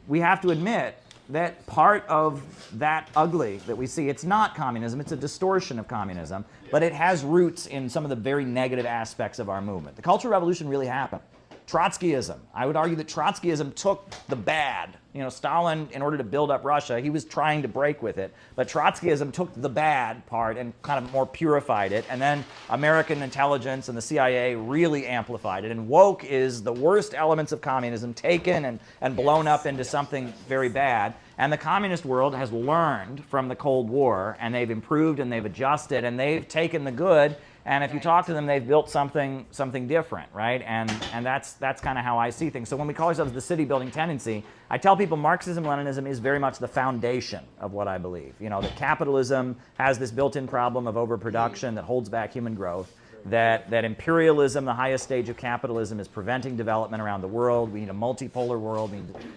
we have to admit that part of that ugly that we see, it's not communism, it's a distortion of communism, but it has roots in some of the very negative aspects of our movement. The Cultural Revolution really happened. Trotskyism. I would argue that Trotskyism took the bad. You know, Stalin, in order to build up Russia, he was trying to break with it. But Trotskyism took the bad part and kind of more purified it. And then American intelligence and the CIA really amplified it. And woke is the worst elements of communism taken and blown up into something very bad. And the communist world has learned from the Cold War, and they've improved and they've adjusted and they've taken the good. And if you talk to them, they've built something different, right? And that's kind of how I see things. So when we call ourselves the city building tendency, I tell people Marxism-Leninism is very much the foundation of what I believe. You know, that capitalism has this built-in problem of overproduction that holds back human growth. That imperialism, the highest stage of capitalism, is preventing development around the world. We need a multipolar world.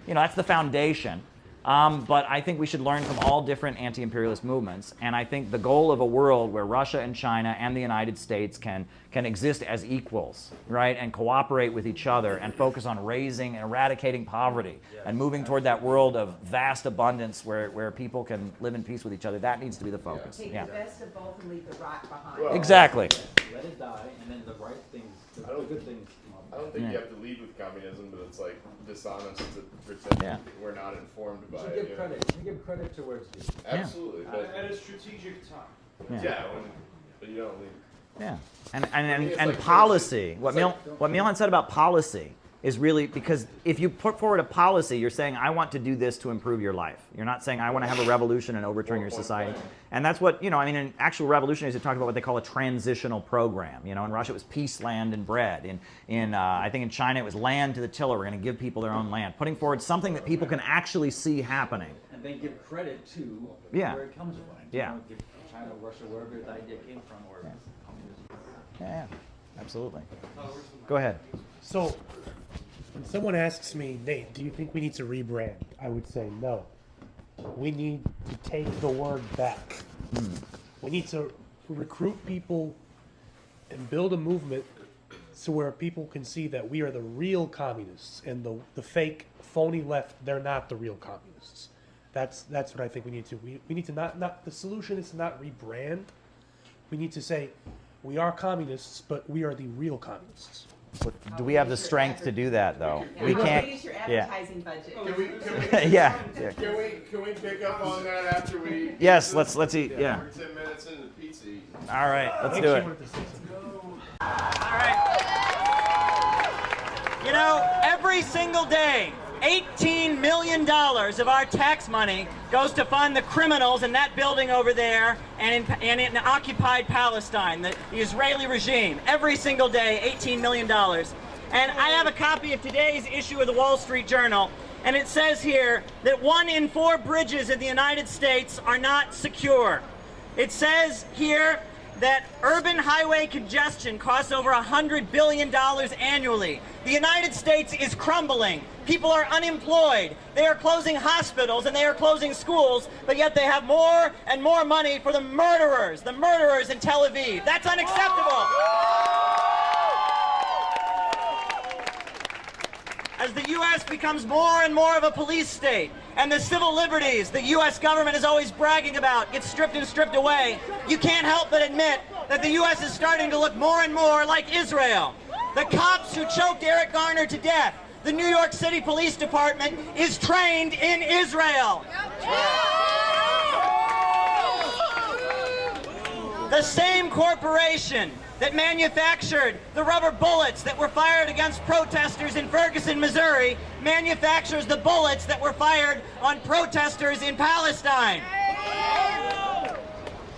That's the foundation. But I think we should learn from all different anti-imperialist movements, and I think the goal of a world where Russia and China and the United States can exist as equals, right, and cooperate with each other and focus on raising and eradicating poverty and moving toward that world of vast abundance where people can live in peace with each other, that needs to be the focus. Take the best of both and leave the rot behind. Well, exactly. Let it die, and then the right things, the good things. I don't think you have to lead with communism, but it's like dishonest to pretend we're not informed by it. We give credit to where it's due. Absolutely. But at a strategic time. But you don't lead. Yeah, and like policy. What Miljan said about policy is really, because if you put forward a policy, you're saying, I want to do this to improve your life. You're not saying, I want to have a revolution and overturn your society. And that's what, in actual revolutionaries, they talk about what they call a transitional program. In Russia, it was peace, land, and bread. I think in China, it was land to the tiller. We're going to give people their own land. Putting forward something that people can actually see happening. And then give credit to where it comes from. Give China, Russia, wherever the idea came from, or Yeah, absolutely. Go ahead. So, when someone asks me, Nate, do you think we need to rebrand? I would say no. We need to take the word back. We need to recruit people and build a movement so where people can see that we are the real communists and the fake, phony left, they're not the real communists. That's what I think we need to. We need to not the solution is to not rebrand. We need to say, we are communists, but we are the real communists. Do we have the strength to do that, though? We can't. Use your advertising budget. Can we Can we pick up on that after we? Yes, let's eat. Yeah. We're 10 minutes into the pizza eating. All right, let's do it. All right. Every single day, $18 million of our tax money goes to fund the criminals in that building over there and in occupied Palestine, the Israeli regime. Every single day, $18 million. And I have a copy of today's issue of the Wall Street Journal, and it says here that 1 in 4 bridges in the United States are not secure. It says here that urban highway congestion costs over $100 billion annually. The United States is crumbling. People are unemployed. They are closing hospitals and they are closing schools, but yet they have more and more money for the murderers in Tel Aviv. That's unacceptable. As the U.S. becomes more and more of a police state, and the civil liberties the U.S. government is always bragging about get stripped and stripped away, you can't help but admit that the U.S. is starting to look more and more like Israel. The cops who choked Eric Garner to death, the New York City Police Department is trained in Israel. The same corporation that manufactured the rubber bullets that were fired against protesters in Ferguson, Missouri, manufactures the bullets that were fired on protesters in Palestine.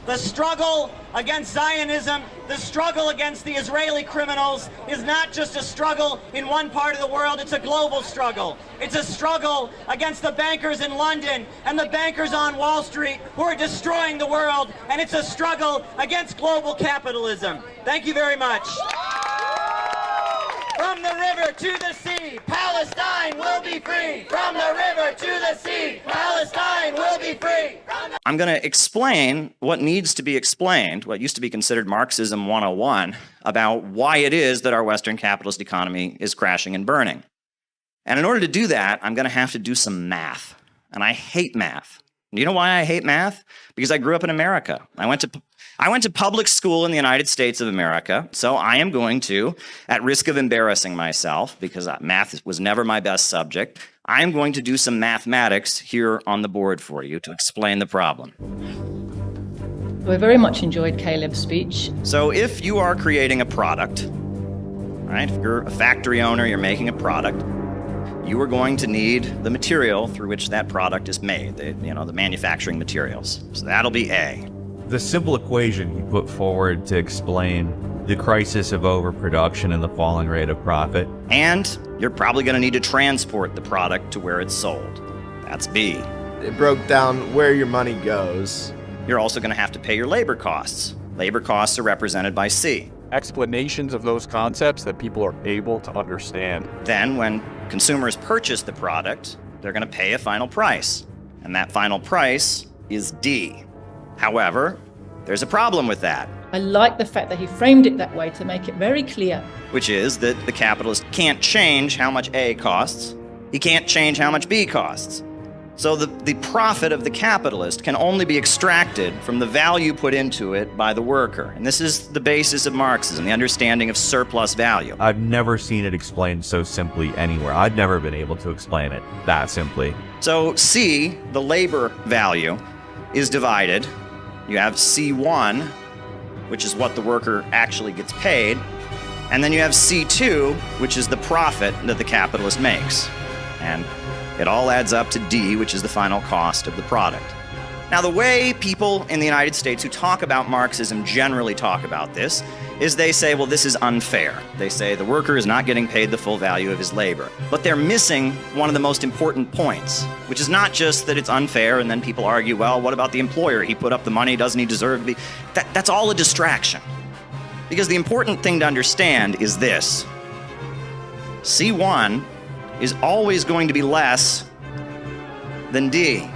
The struggle against Zionism, the struggle against the Israeli criminals is not just a struggle in one part of the world, it's a global struggle. It's a struggle against the bankers in London and the bankers on Wall Street who are destroying the world, and it's a struggle against global capitalism. Thank you very much. From the river to the sea, Palestine will be free. From the river to the sea, Palestine will be free. I'm going to explain what needs to be explained, what used to be considered Marxism 101, about why it is that our Western capitalist economy is crashing and burning. And in order to do that, I'm going to have to do some math. And I hate math. Do you know why I hate math? Because I grew up in America. I went to public school in the United States of America, so I am going to, at risk of embarrassing myself, because math was never my best subject, I am going to do some mathematics here on the board for you to explain the problem. We very much enjoyed Caleb's speech. So if you are creating a product, right, if you're a factory owner, you're making a product, you are going to need the material through which that product is made, the manufacturing materials. So that'll be A. The simple equation you put forward to explain the crisis of overproduction and the falling rate of profit. And you're probably going to need to transport the product to where it's sold. That's B. It broke down where your money goes. You're also going to have to pay your labor costs. Labor costs are represented by C. Explanations of those concepts that people are able to understand. Then when consumers purchase the product, they're going to pay a final price. And that final price is D. However, there's a problem with that. I like the fact that he framed it that way to make it very clear. Which is that the capitalist can't change how much A costs. He can't change how much B costs. So the profit of the capitalist can only be extracted from the value put into it by the worker. And this is the basis of Marxism, the understanding of surplus value. I've never seen it explained so simply anywhere. I've never been able to explain it that simply. So C, the labor value, is divided. You have C1, which is what the worker actually gets paid, and then you have C2, which is the profit that the capitalist makes. And it all adds up to D, which is the final cost of the product. Now, the way people in the United States who talk about Marxism generally talk about this is they say, well, this is unfair. They say the worker is not getting paid the full value of his labor. But they're missing one of the most important points, which is not just that it's unfair and then people argue, well, what about the employer? He put up the money, doesn't he deserve to be? That's all a distraction. Because the important thing to understand is this. C1 is always going to be less than D.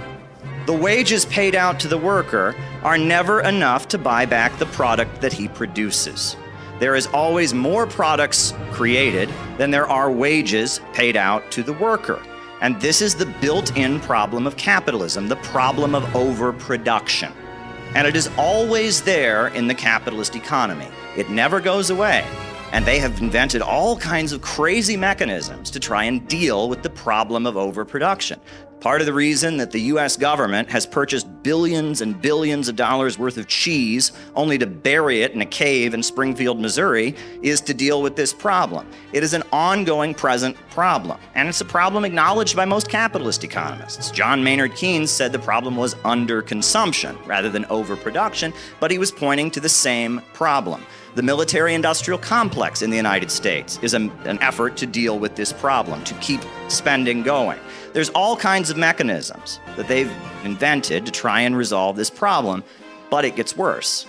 The wages paid out to the worker are never enough to buy back the product that he produces. There is always more products created than there are wages paid out to the worker. And this is the built-in problem of capitalism, the problem of overproduction. And it is always there in the capitalist economy. It never goes away. And they have invented all kinds of crazy mechanisms to try and deal with the problem of overproduction. Part of the reason that the US government has purchased billions and billions of dollars worth of cheese only to bury it in a cave in Springfield, Missouri, is to deal with this problem. It is an ongoing present problem, and it's a problem acknowledged by most capitalist economists. John Maynard Keynes said the problem was underconsumption rather than overproduction, but he was pointing to the same problem. The military-industrial complex in the United States is an effort to deal with this problem, to keep spending going. There's all kinds of mechanisms that they've invented to try and resolve this problem, But it gets worse.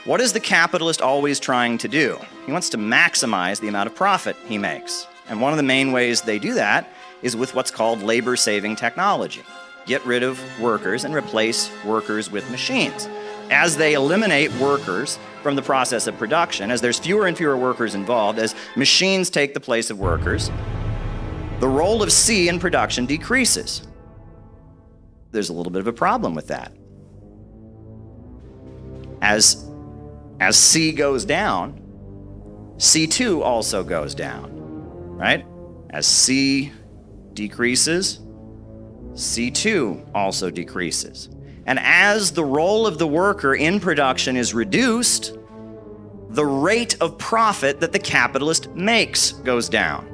What is the capitalist always trying to do? He wants to maximize the amount of profit he makes. And one of the main ways they do that is with what's called labor-saving technology. Get rid of workers and replace workers with machines. As they eliminate workers from the process of production, as there's fewer and fewer workers involved, as machines take the place of workers, the role of C in production decreases. There's a little bit of a problem with that. As C goes down, C2 also goes down, right? As C decreases, C2 also decreases. And as the role of the worker in production is reduced, the rate of profit that the capitalist makes goes down.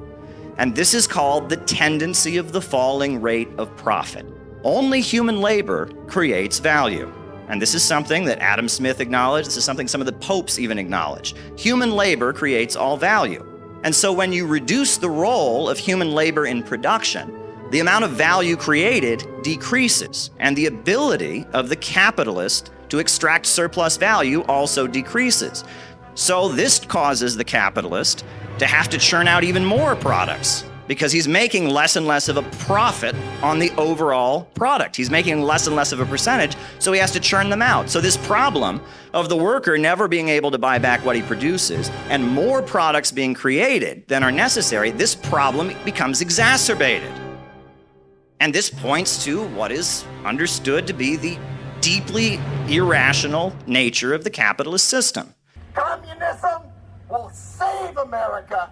And this is called the tendency of the falling rate of profit. Only human labor creates value. And this is something that Adam Smith acknowledged. This is something some of the popes even acknowledge. Human labor creates all value. And so when you reduce the role of human labor in production, the amount of value created decreases, and the ability of the capitalist to extract surplus value also decreases. So this causes the capitalist to have to churn out even more products because he's making less and less of a profit on the overall product. He's making less and less of a percentage, so he has to churn them out. So this problem of the worker never being able to buy back what he produces and more products being created than are necessary, this problem becomes exacerbated. And this points to what is understood to be the deeply irrational nature of the capitalist system. Communism will save America.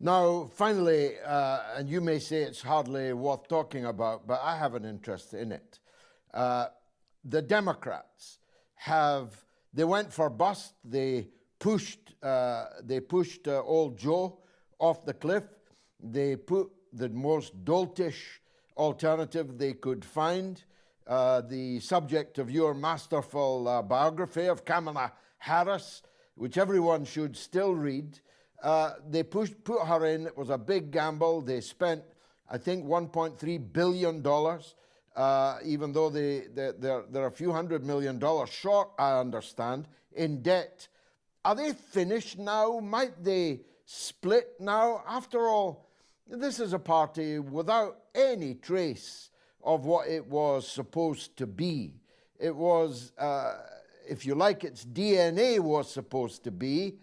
Now, finally, and you may say it's hardly worth talking about, but I have an interest in it. The Democrats they went for bust. They pushed old Joe off the cliff. They put the most doltish alternative they could find, the subject of your masterful biography of Kamala Harris, which everyone should still read. They put her in. It was a big gamble. They spent, I think, $1.3 billion, even though they're a few $100 million short, I understand, in debt. Are they finished now? Might they split now? After all, this is a party without any trace of what it was supposed to be. It was, if you like, its DNA was supposed to be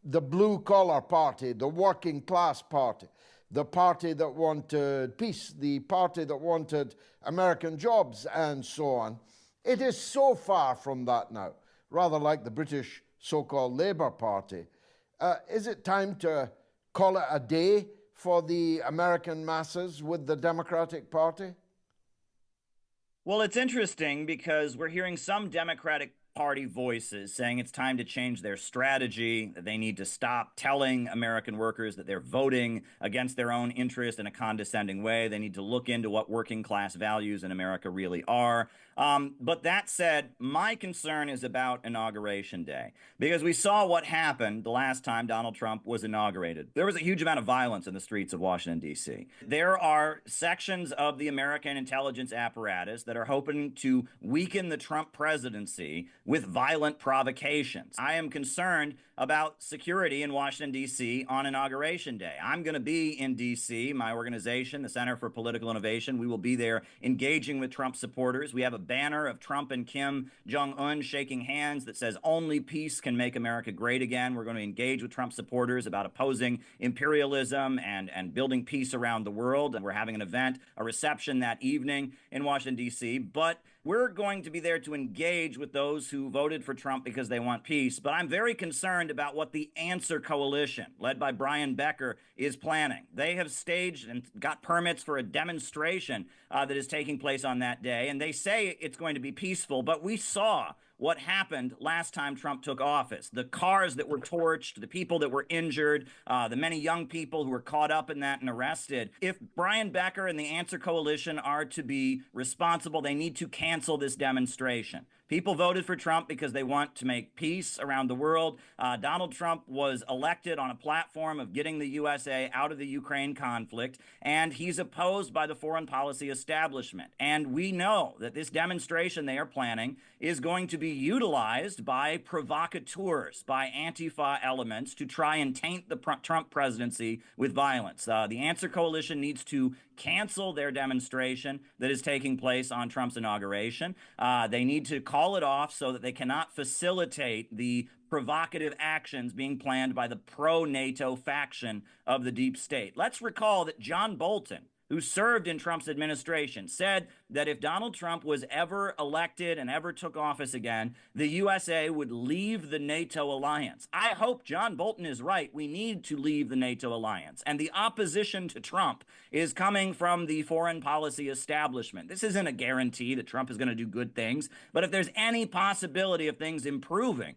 the blue-collar party, the working-class party, the party that wanted peace, the party that wanted American jobs, and so on. It is so far from that now, rather like the British so-called Labour Party. Is it time to call it a day for the American masses with the Democratic Party? Well, it's interesting because we're hearing some Democratic Party voices saying it's time to change their strategy, that they need to stop telling American workers that they're voting against their own interest in a condescending way. They need to look into what working class values in America really are. But that said, my concern is about Inauguration Day, because we saw what happened the last time Donald Trump was inaugurated. There was a huge amount of violence in the streets of Washington, D.C. There are sections of the American intelligence apparatus that are hoping to weaken the Trump presidency with violent provocations. I am concerned about security in Washington, D.C. on Inauguration Day. I'm going to be in D.C., my organization, the Center for Political Innovation. We will be there engaging with Trump supporters. We have a banner of Trump and Kim Jong-un shaking hands that says only peace can make America great again. We're going to engage with Trump supporters about opposing imperialism and building peace around the world. And we're having an event, a reception that evening in Washington, D.C. But we're going to be there to engage with those who voted for Trump because they want peace. But I'm very concerned about what the Answer Coalition, led by Brian Becker, is planning. They have staged and got permits for a demonstration that is taking place on that day. And they say it's going to be peaceful, but we saw what happened last time Trump took office. The cars that were torched, the people that were injured, the many young people who were caught up in that and arrested. If Brian Becker and the Answer Coalition are to be responsible, they need to cancel this demonstration. People voted for Trump because they want to make peace around the world. Donald Trump was elected on a platform of getting the USA out of the Ukraine conflict, and he's opposed by the foreign policy establishment. And we know that this demonstration they are planning is going to be utilized by provocateurs, by Antifa elements to try and taint the Trump presidency with violence. The Answer Coalition needs to cancel their demonstration that is taking place on Trump's inauguration. They need to call it off so that they cannot facilitate the provocative actions being planned by the pro-NATO faction of the deep state. Let's recall that John Bolton, who served in Trump's administration, said that if Donald Trump was ever elected and ever took office again, the USA would leave the NATO alliance. I hope John Bolton is right. We need to leave the NATO alliance. And the opposition to Trump is coming from the foreign policy establishment. This isn't a guarantee that Trump is going to do good things, but if there's any possibility of things improving,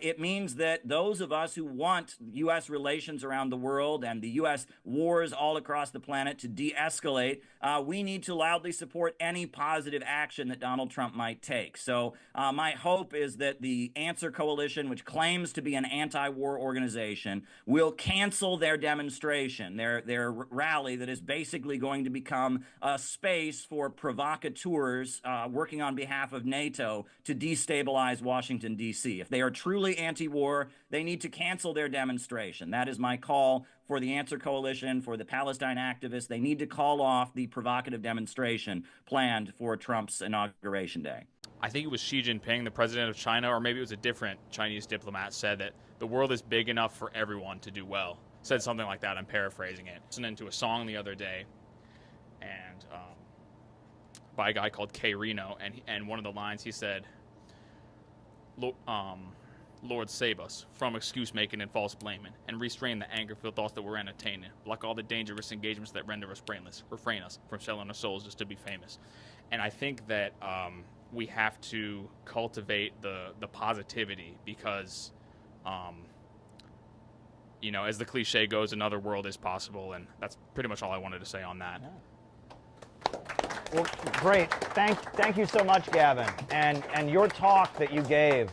it means that those of us who want U.S. relations around the world and the U.S. wars all across the planet to de-escalate, we need to loudly support any positive action that Donald Trump might take. So my hope is that the Answer Coalition, which claims to be an anti-war organization, will cancel their demonstration, their rally that is basically going to become a space for provocateurs working on behalf of NATO to destabilize Washington, D.C. If they are truly anti-war, they need to cancel their demonstration. That is my call for the Answer Coalition, for the Palestine activists. They need to call off the provocative demonstration planned for Trump's inauguration day. I think it was Xi Jinping, the president of China, or maybe it was a different Chinese diplomat, said that the world is big enough for everyone to do well. Said something like that. I'm paraphrasing it. Listening to a song the other day, and by a guy called K. Reno, and one of the lines he said, Lord, save us from excuse-making and false blaming, and restrain the anger-filled thoughts that we're entertaining. Block all the dangerous engagements that render us brainless. Refrain us from selling our souls just to be famous. And I think that we have to cultivate the positivity because, you know, as the cliche goes, another world is possible, and that's pretty much all I wanted to say on that. Yeah. Well, great. Thank you so much, Gavin. And your talk that you gave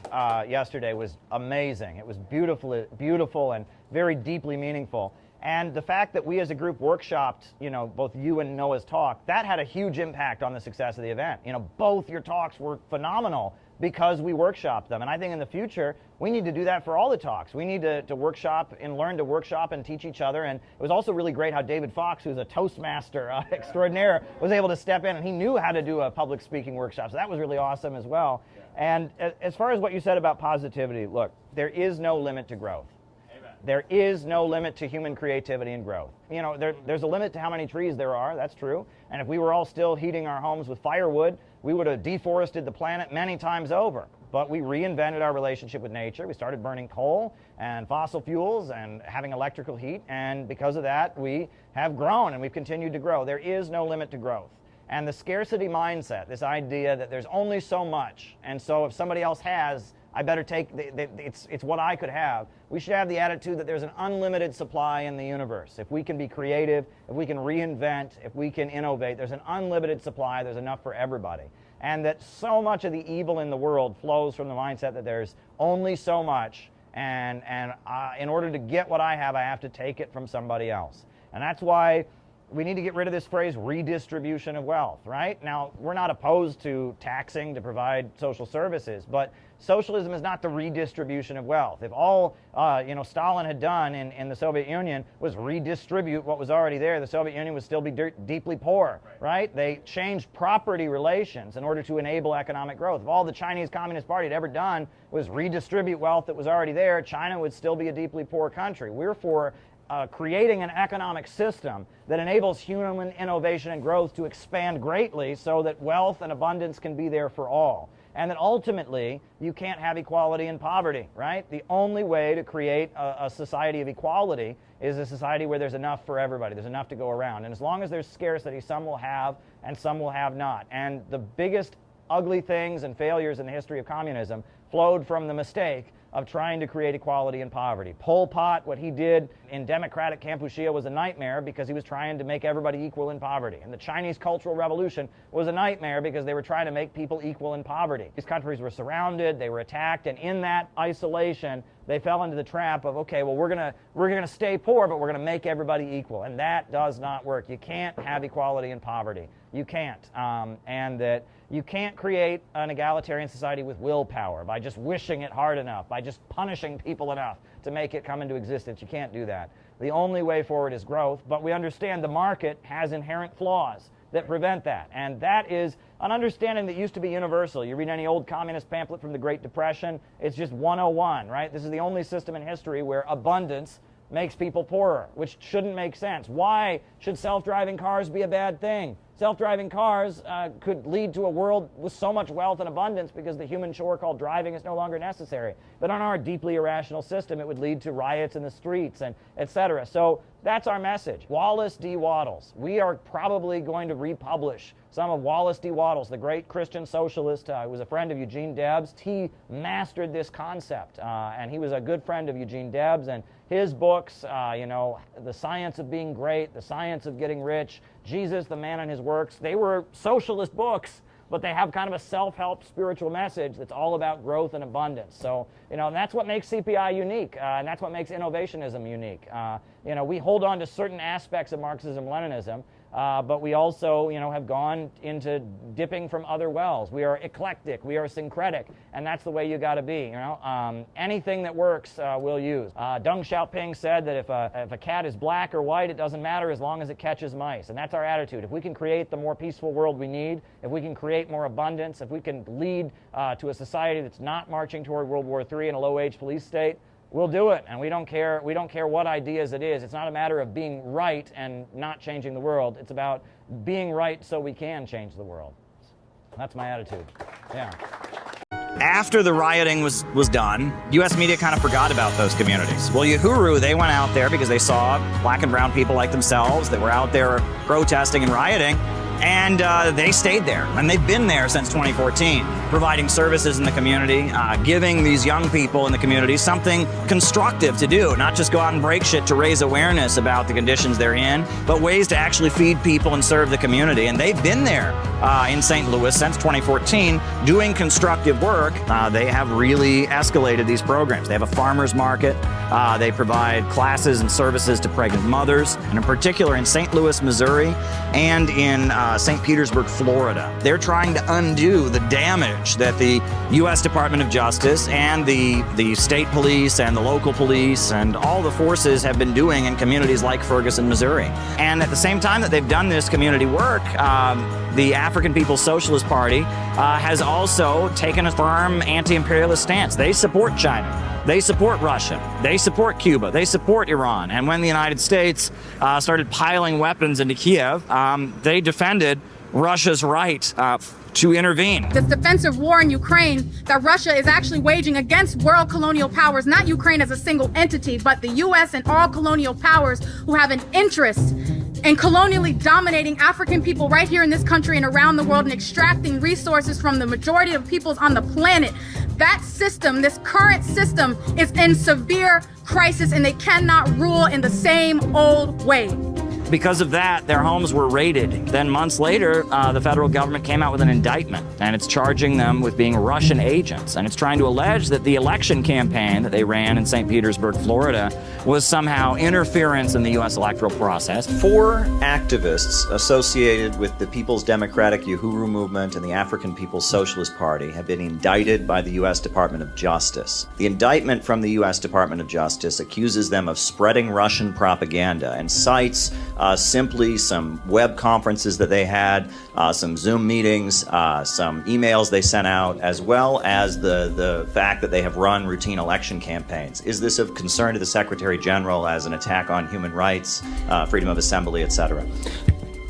yesterday was amazing. It was beautiful and very deeply meaningful. And the fact that we as a group workshopped, you know, both you and Noah's talk, that had a huge impact on the success of the event. You know, both your talks were phenomenal because we workshopped them. And I think in the future, we need to do that for all the talks. We need to workshop and learn to workshop and teach each other. And it was also really great how David Fox, who's a Toastmaster extraordinaire, was able to step in, and he knew how to do a public speaking workshop. So that was really awesome as well. And as far as what you said about positivity, look, there is no limit to growth. There is no limit to human creativity and growth. You know, there's a limit to how many trees there are, that's true. And if we were all still heating our homes with firewood, we would have deforested the planet many times over. But we reinvented our relationship with nature. We started burning coal and fossil fuels and having electrical heat. And because of that, we have grown and we've continued to grow. There is no limit to growth. And the scarcity mindset, this idea that there's only so much, and so if somebody else has, I better take, it's what I could have. We should have the attitude that there's an unlimited supply in the universe. If we can be creative, if we can reinvent, if we can innovate, there's an unlimited supply, there's enough for everybody. And that so much of the evil in the world flows from the mindset that there's only so much, and in order to get what I have to take it from somebody else. And that's why we need to get rid of this phrase redistribution of wealth, right? Now, we're not opposed to taxing to provide social services, but socialism is not the redistribution of wealth. If all Stalin had done in the Soviet Union was redistribute what was already there, the Soviet Union would still be deeply poor, right? They changed property relations in order to enable economic growth. If all the Chinese Communist Party had ever done was redistribute wealth that was already there, China would still be a deeply poor country. We're for creating an economic system that enables human innovation and growth to expand greatly so that wealth and abundance can be there for all. And that ultimately, you can't have equality and poverty, right? The only way to create a society of equality is a society where there's enough for everybody. There's enough to go around. And as long as there's scarcity, some will have and some will have not. And the biggest ugly things and failures in the history of communism flowed from the mistake of trying to create equality and poverty. Pol Pot, what he did in democratic Kampuchea was a nightmare because he was trying to make everybody equal in poverty. And the Chinese Cultural Revolution was a nightmare because they were trying to make people equal in poverty. These countries were surrounded, they were attacked, and in that isolation, they fell into the trap of, okay, well, we're gonna stay poor, but we're gonna make everybody equal. And that does not work. You can't have equality in poverty. You can't. And that you can't create an egalitarian society with willpower, by just wishing it hard enough, by just punishing people enough to make it come into existence. You can't do that. The only way forward is growth, but we understand the market has inherent flaws that prevent that. And that is an understanding that used to be universal. You read any old communist pamphlet from the Great Depression, it's just 101, right? This is the only system in history where abundance makes people poorer, which shouldn't make sense. Why should self-driving cars be a bad thing? Self-driving cars could lead to a world with so much wealth and abundance because the human chore called driving is no longer necessary. But on our deeply irrational system, it would lead to riots in the streets and etc. So that's our message. Wallace D. Wattles. We are probably going to republish some of Wallace D. Wattles, the great Christian socialist who was a friend of Eugene Debs. He mastered this concept, and he was a good friend of Eugene Debs. And his books, The Science of Being Great, The Science of Getting Rich, Jesus, the Man and His Works, they were socialist books, but they have kind of a self-help spiritual message that's all about growth and abundance. So, and that's what makes CPI unique, and that's what makes innovationism unique. We hold on to certain aspects of Marxism-Leninism, but we also, have gone into dipping from other wells. We are eclectic, we are syncretic, and that's the way you got to be. Anything that works, we'll use. Deng Xiaoping said that if a cat is black or white, it doesn't matter as long as it catches mice, and that's our attitude. If we can create the more peaceful world we need, if we can create more abundance, if we can lead to a society that's not marching toward World War III and a low-wage police state, we'll do it, and we don't care what ideas it is. It's not a matter of being right and not changing the world. It's about being right so we can change the world. That's my attitude. Yeah. After the rioting was done, U.S. media kind of forgot about those communities. Well, Uhuru, they went out there because they saw black and brown people like themselves that were out there protesting and rioting, and they stayed there. And they've been there since 2014, providing services in the community, giving these young people in the community something constructive to do, not just go out and break shit to raise awareness about the conditions they're in, but ways to actually feed people and serve the community. And they've been there in St. Louis since 2014 doing constructive work. They have really escalated these programs. They have a farmer's market. They provide classes and services to pregnant mothers, and in particular in St. Louis, Missouri, and in St. Petersburg, Florida. They're trying to undo the damage that the U.S. Department of Justice and the state police and the local police and all the forces have been doing in communities like Ferguson, Missouri. And at the same time that they've done this community work, the African People's Socialist Party has also taken a firm anti-imperialist stance. They support China. They support Russia. They support Cuba. They support Iran. And when the United States started piling weapons into Kiev, they defended Russia's right to intervene. This defensive war in Ukraine that Russia is actually waging against world colonial powers, not Ukraine as a single entity, but the U.S. and all colonial powers who have an interest in colonially dominating African people right here in this country and around the world and extracting resources from the majority of peoples on the planet. That system, this current system, is in severe crisis, and they cannot rule in the same old way. Because of that, their homes were raided. Then months later, the federal government came out with an indictment, and it's charging them with being Russian agents. And it's trying to allege that the election campaign that they ran in St. Petersburg, Florida, was somehow interference in the U.S. electoral process. 4 activists associated with the People's Democratic Uhuru Movement and the African People's Socialist Party have been indicted by the U.S. Department of Justice. The indictment from the U.S. Department of Justice accuses them of spreading Russian propaganda and cites simply some web conferences that they had, some Zoom meetings, some emails they sent out, as well as the fact that they have run routine election campaigns. Is this of concern to the Secretary General as an attack on human rights, freedom of assembly, etc.?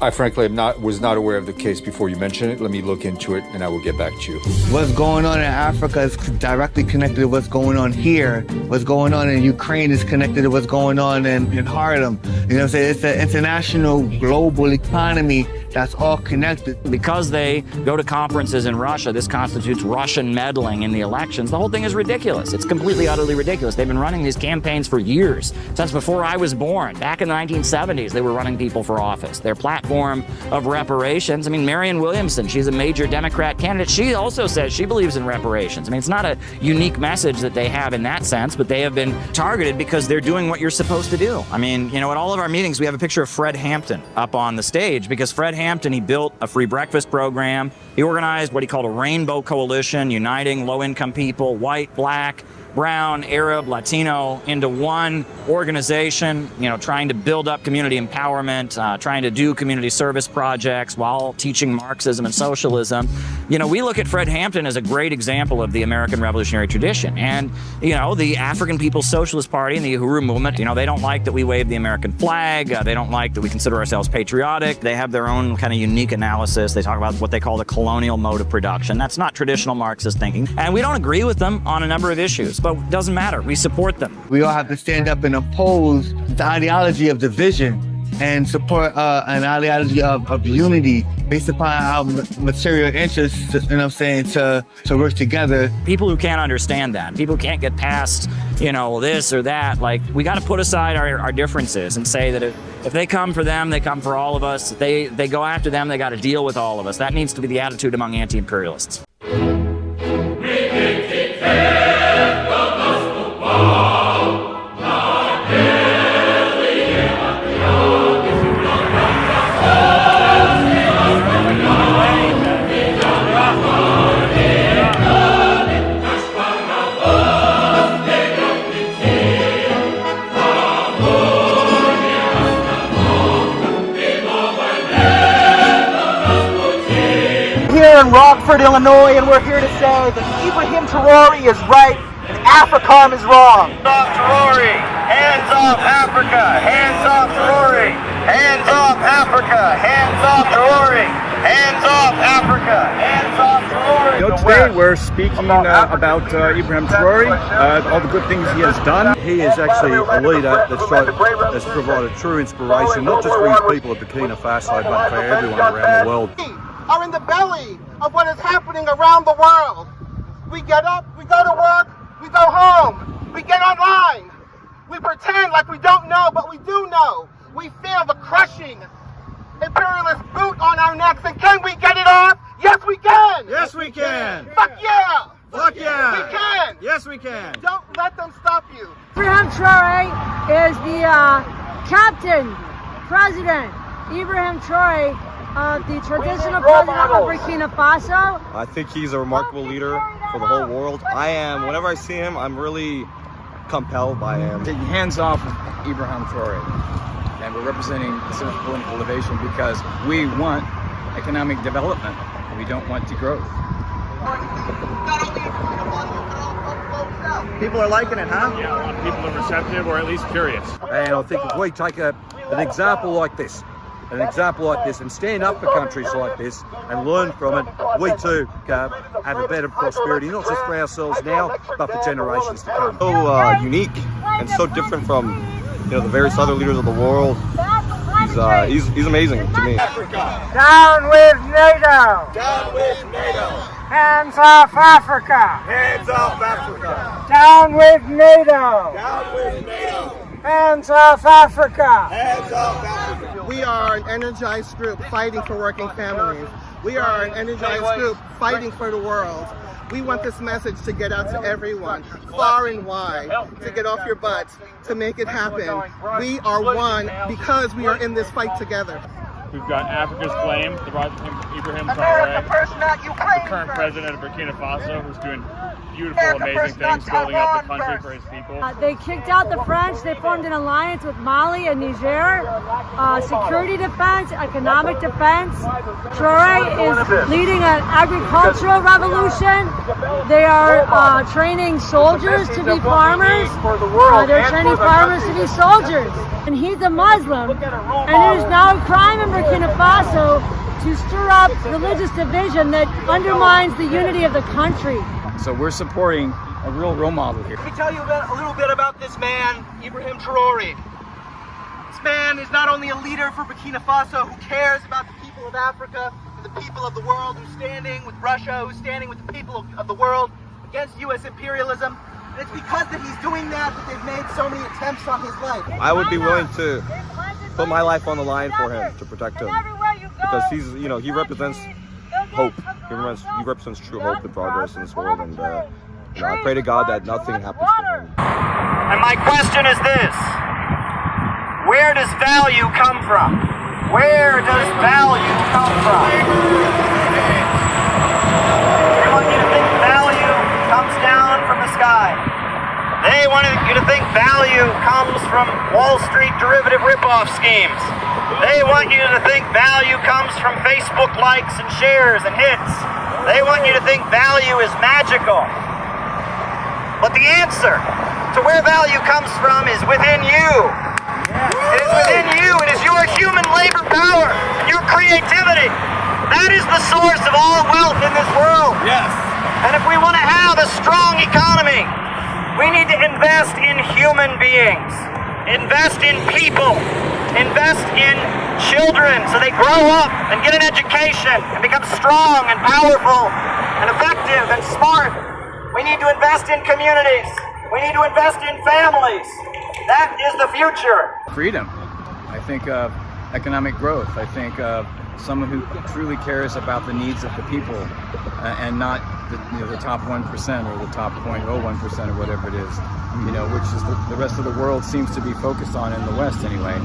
I frankly was not aware of the case before you mentioned it. Let me look into it and I will get back to you. What's going on in Africa is directly connected to what's going on here. What's going on in Ukraine is connected to what's going on in Harlem. You know what I'm saying? It's an international global economy that's all connected. Because they go to conferences in Russia, this constitutes Russian meddling in the elections. The whole thing is ridiculous. It's completely, utterly ridiculous. They've been running these campaigns for years, since before I was born. Back in the 1970s, they were running people for office. Their platform of reparations, I mean, Marianne Williamson, she's a major Democrat candidate. She also says she believes in reparations. I mean, it's not a unique message that they have in that sense, but they have been targeted because they're doing what you're supposed to do. I mean, you know, at all of our meetings, we have a picture of Fred Hampton up on the stage because Fred Hampton, he built a free breakfast program. He organized what he called a rainbow coalition, uniting low-income people, white, black, brown, Arab, Latino, into one organization, you know, trying to build up community empowerment, trying to do community service projects while teaching Marxism and socialism. You know, we look at Fred Hampton as a great example of the American revolutionary tradition. And, you know, the African People's Socialist Party and the Uhuru movement, you know, they don't like that we wave the American flag. They don't like that we consider ourselves patriotic. They have their own kind of unique analysis. They talk about what they call the colonial mode of production. That's not traditional Marxist thinking. And we don't agree with them on a number of issues. But it doesn't matter. We support them. We all have to stand up and oppose the ideology of division and support an ideology of unity based upon our material interests, you know what I'm saying, to work together. People who can't understand that, people who can't get past, you know, this or that, like, we got to put aside our differences and say that if they come for them, they come for all of us. If they go after them, they got to deal with all of us. That needs to be the attitude among anti-imperialists. Here in Rockford, Illinois, and we're here to say that Ibrahim Traore is right and AFRICOM is wrong. Hands off Traore! Hands off Africa! Hands off Traore! Hands off Africa! Hands off Traore! Hands off Africa! Hands off Traore! You know, today we're speaking about Ibrahim Traore, all the good things he has done. He is actually a leader that's provided true inspiration, not just for his people of Burkina Faso, but for everyone around the world. Are in the belly of what is happening around the world. We get up, we go to work, we go home, we get online. We pretend like we don't know, but we do know. We feel the crushing imperialist boot on our necks, and can we get it off? Yes, we can! Yes, we can! Fuck yeah! Fuck yeah! We can! Yes, we can! Don't let them stop you. Ibrahim Traore is the captain, president, Ibrahim Traore, the traditional president of Burkina Faso. I think he's a remarkable leader for the whole world. Whenever I see him, I'm really compelled by him. Taking hands off of Ibrahim Traore, and we're representing the Center for Political Innovation because we want economic development, and we don't want degrowth. People are liking it, huh? Yeah, a lot of people are receptive or at least curious. And I think if we take an example like this, and stand up for countries like this and learn from it, we too have a better prosperity, not just for ourselves now, but for generations to come. So unique and so different from, you know, the various other leaders of the world. He's amazing to me. Down with NATO! Down with NATO! Hands off Africa! Hands off Africa! Down with NATO! Down with NATO! Hands off Africa! Hands off Africa! We are an energized group fighting for working families. We are an energized group fighting for the world. We want this message to get out to everyone, far and wide, to get off your butts, to make it happen. We are one because we are in this fight together. We've got Africa's Flame, the Ibrahim Traore, the current president of Burkina Faso, who's doing beautiful, amazing things, building up the country for his people. They kicked out the French. They formed an alliance with Mali and Niger. Security defense, economic defense. Traore is leading an agricultural revolution. They are training soldiers to be farmers. They're training farmers to be soldiers. And he's a Muslim. And it is now a crime in Burkina Faso to stir up religious division that undermines the unity of the country. So we're supporting a real role model here. Let me tell you a little bit about this man, Ibrahim Traore. This man is not only a leader for Burkina Faso who cares about the people people of Africa and the people of the world who's standing with Russia, who's standing with the people of the world against U.S. imperialism. And it's because that he's doing that they've made so many attempts on his life. I would be willing to put my life on the line for him, to protect him, because he's, you know, he represents hope. He represents true hope and progress in this world, and you know, I pray to God that nothing happens to him. And my question is this: where does value come from? Where does value come from? They want you to think value comes down from the sky. They want you to think value comes from Wall Street derivative ripoff schemes. They want you to think value comes from Facebook likes and shares and hits. They want you to think value is magical. But the answer to where value comes from is within you. It is within you. It is your human labor power and your creativity. That is the source of all wealth in this world. Yes. And if we want to have a strong economy, we need to invest in human beings, invest in people, invest in children so they grow up and get an education and become strong and powerful and effective and smart. We need to invest in communities. We need to invest in families. That is the future. Freedom. I think of economic growth. I think of someone who truly cares about the needs of the people and not the top 1% or the top 0.01% or whatever it is, you know, which is the rest of the world seems to be focused on in the West anyway.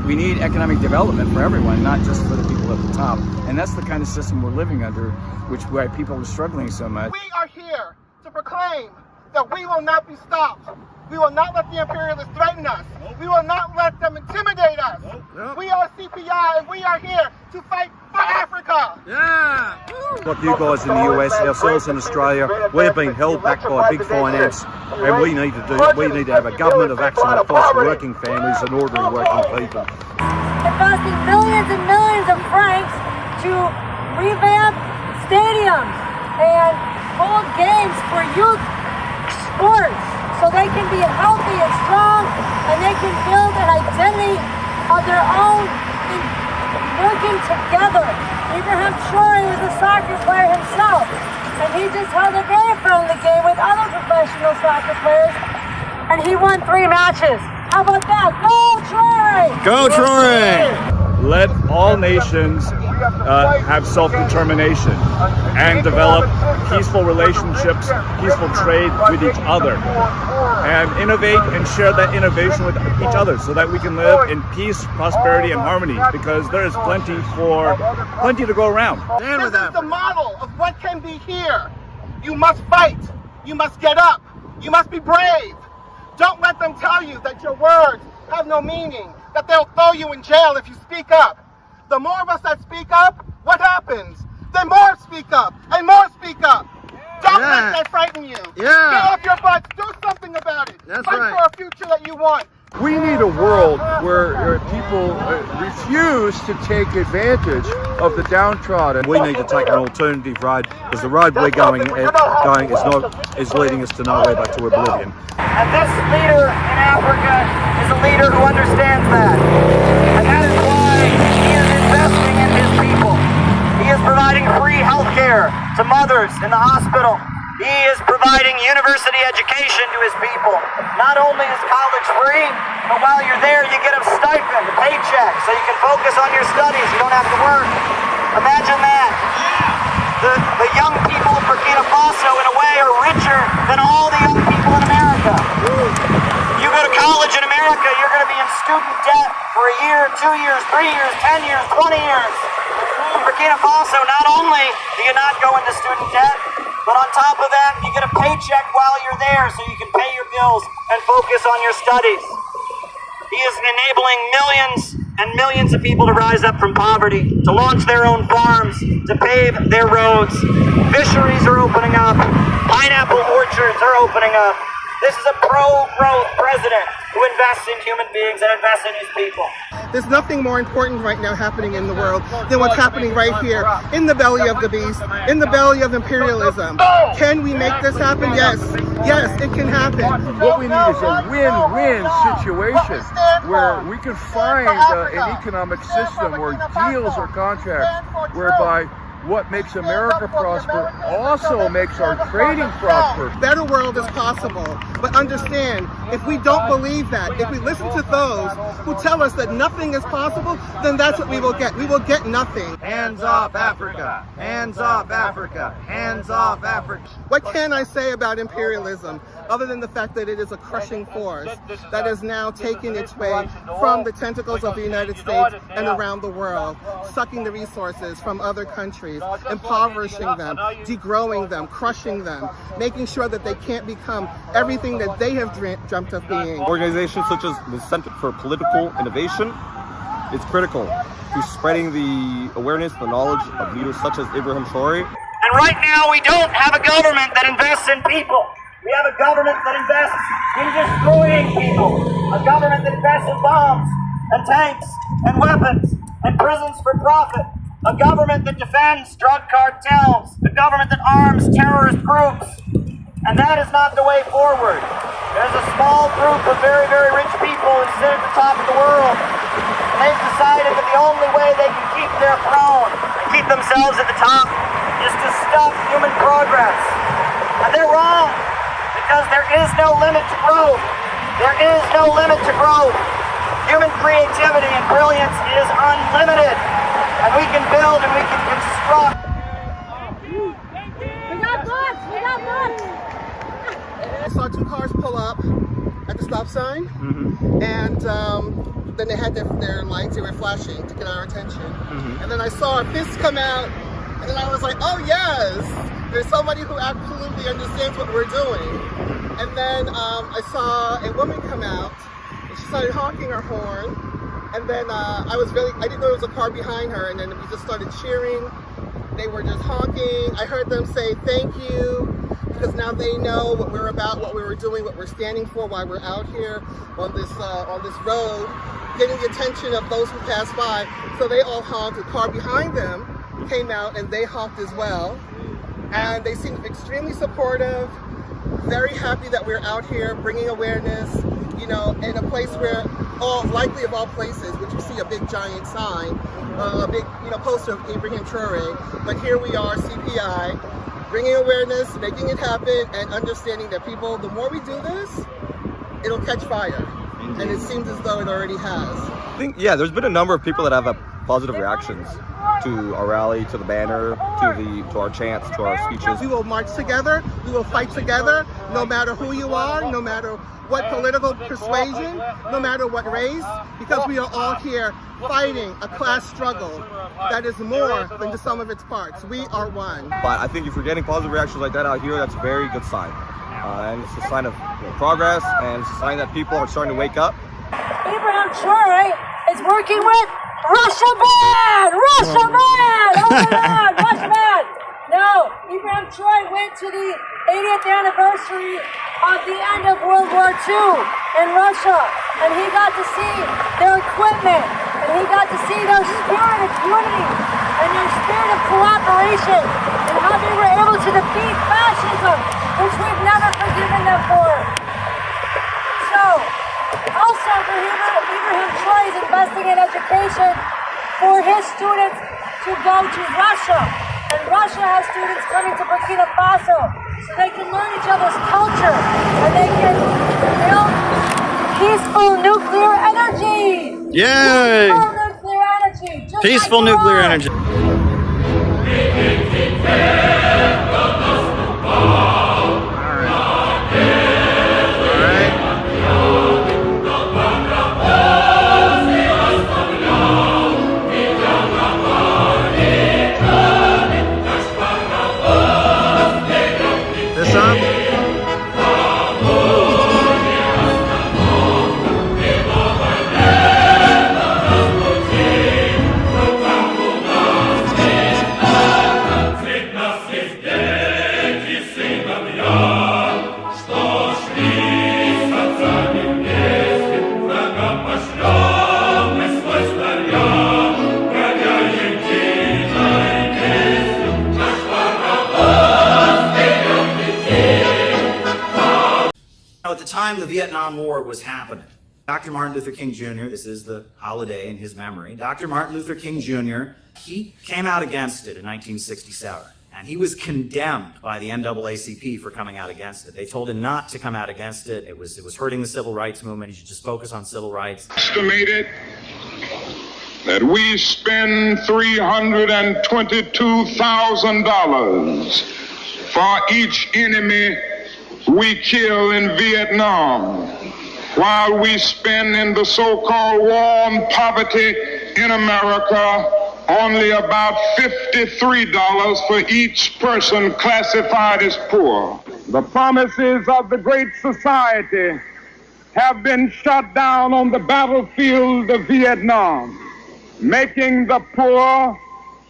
We need economic development for everyone, not just for the people at the top. And that's the kind of system we're living under, why people are struggling so much. We are here to proclaim that we will not be stopped. We will not let the imperialists threaten us. We will not let them intimidate us. We are CPI and we are here to fight for Africa. Yeah. Like you guys in the US, ourselves in Australia, we're being held back by big finance, and we need to have a government of action that fights for working families and ordinary working people. Investing millions and millions of francs to revamp stadiums and hold games for youth sports, so they can be healthy and strong, and they can build an identity of their own in working together. Abraham Traore was a soccer player himself, and he just held a very friendly game with other professional soccer players, and he won 3 matches. How about that? Go Traore! Go Traore! Let all nations have self-determination and develop peaceful relationships, peaceful trade with each other, and innovate and share that innovation with each other so that we can live in peace, prosperity, and harmony, because there is plenty to go around. This is the model of what can be here. You must fight. You must get up. You must be brave. Don't let them tell you that your words have no meaning, that they'll throw you in jail if you speak up. The more of us that speak up, what happens? Then more speak up, and more speak up. Don't let that frighten you. Get off your butts, do something about it. Fight for a future that you want. We need a world where people refuse to take advantage of the downtrodden. We need to take an alternative road, because the road we're going is leading us to nowhere but to oblivion. And this leader in Africa is a leader who understands that. And that is why he is investing in his people. He is providing free health care to mothers in the hospital. He is providing university education to his people. Not only is college free, but while you're there, you get a stipend, a paycheck, so you can focus on your studies. You don't have to work. Imagine that. The young people of Burkina Faso, in a way, are richer than all the young people in America. You go to college in America, you're going to be in student debt for a year, 2 years, 3 years, 10 years, 20 years. In Burkina Faso, not only do you not go into student debt, but on top of that, you get a paycheck while you're there so you can pay your bills and focus on your studies. He is enabling millions and millions of people to rise up from poverty, to launch their own farms, to pave their roads. Fisheries are opening up. Pineapple orchards are opening up. This is a pro-growth president who invests in human beings and invests in his people. There's nothing more important right now happening in the world than what's happening right here in the belly of the beast, in the belly of imperialism. Can we make this happen? Yes. Yes, it can happen. What we need is a win-win situation where we can find an economic system where deals or contracts whereby what makes America prosper also makes our trading prosper. Better world is possible, but understand, if we don't believe that, if we listen to those who tell us that nothing is possible, then that's what we will get. We will get nothing. Hands off Africa! Hands off Africa! Hands off Africa! What can I say about imperialism other than the fact that it is a crushing force that is now taking its way from the tentacles of the United States and around the world, sucking the resources from other countries, impoverishing them, degrowing them, crushing them, making sure that they can't become everything that they have dreamt of being. Organizations such as the Center for Political Innovation is critical to spreading the awareness, the knowledge of leaders such as Ibrahim Traore. And right now we don't have a government that invests in people. We have a government that invests in destroying people. A government that invests in bombs and tanks and weapons and prisons for profit. A government that defends drug cartels. A government that arms terrorist groups. And that is not the way forward. There's a small group of very, very rich people who sit at the top of the world. And they've decided that the only way they can keep their throne and keep themselves at the top is to stop human progress. And they're wrong, because there is no limit to growth. There is no limit to growth. Human creativity and brilliance is unlimited. And we can build and we can construct. We got books! We got books! I saw two cars pull up at the stop sign, and then they had their lights, they were flashing to get our attention. And then I saw a fist come out, and then I was like, oh yes, there's somebody who absolutely understands what we're doing. And then I saw a woman come out, and she started honking her horn, and then I didn't know there was a car behind her, and then we just started cheering. They were just honking. I heard them say thank you, because now they know what we're about, what we were doing, what we're standing for, why we're out here on this road, getting the attention of those who pass by. So they all honked. The car behind them came out and they honked as well. And they seemed extremely supportive, very happy that we're out here bringing awareness, you know, in a place where likely of all places, which you see a big giant sign, a big, poster of Ibrahim Traore. But here we are, CPI, bringing awareness, making it happen, and understanding that people, the more we do this, it'll catch fire. And it seems as though it already has. I think, there's been a number of people that have positive reactions to our rally, to the banner, to our chants, to our speeches. We will march together, we will fight together, no matter who you are, no matter what political persuasion, no matter what race, because we are all here fighting a class struggle that is more than the sum of its parts. We are one. But I think if you're getting positive reactions like that out here, that's a very good sign. And it's a sign of progress, and it's a sign that people are starting to wake up. Ibrahim Traore is working with Russia Bad! Russia Bad! Oh my God, Russia Bad! No, Ibrahim Traore went to the 80th anniversary of the end of World War II in Russia, and he got to see their equipment, and he got to see their spirit of unity and their spirit of cooperation, and how they were able to defeat fascism, which we've never forgiven them for. So, also Ibrahim Traore is investing in education for his students to go to Russia. And Russia has students coming to Burkina Faso so they can learn each other's culture and they can build peaceful nuclear energy. Yay! Peaceful nuclear energy. Just Peaceful like nuclear ours. energy. At the time the Vietnam War was happening, Dr. Martin Luther King Jr., this is the holiday in his memory, Dr. Martin Luther King Jr., he came out against it in 1967. And he was condemned by the NAACP for coming out against it. They told him not to come out against it. It was hurting the civil rights movement. He should just focus on civil rights. Estimated that we spend $322,000 for each enemy we kill in Vietnam, while we spend in the so-called war on poverty in America only about $53 for each person classified as poor. The promises of the Great Society have been shot down on the battlefield of Vietnam, making the poor,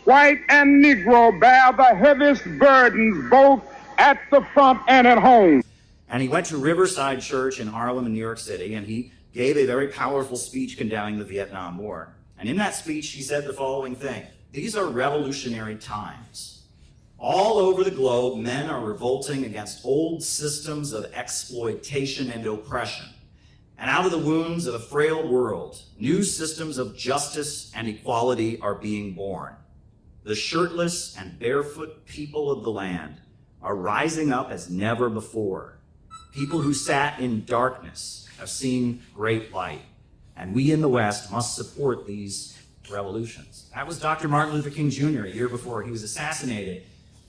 white and Negro, bear the heaviest burdens both at the front and at home. And he went to Riverside Church in Harlem in New York City, and he gave a very powerful speech condemning the Vietnam War. And in that speech, he said the following thing: "These are revolutionary times. All over the globe, men are revolting against old systems of exploitation and oppression. And out of the wounds of a frail world, new systems of justice and equality are being born. The shirtless and barefoot people of the land are rising up as never before. People who sat in darkness have seen great light. And we in the West must support these revolutions." That was Dr. Martin Luther King Jr. a year before he was assassinated.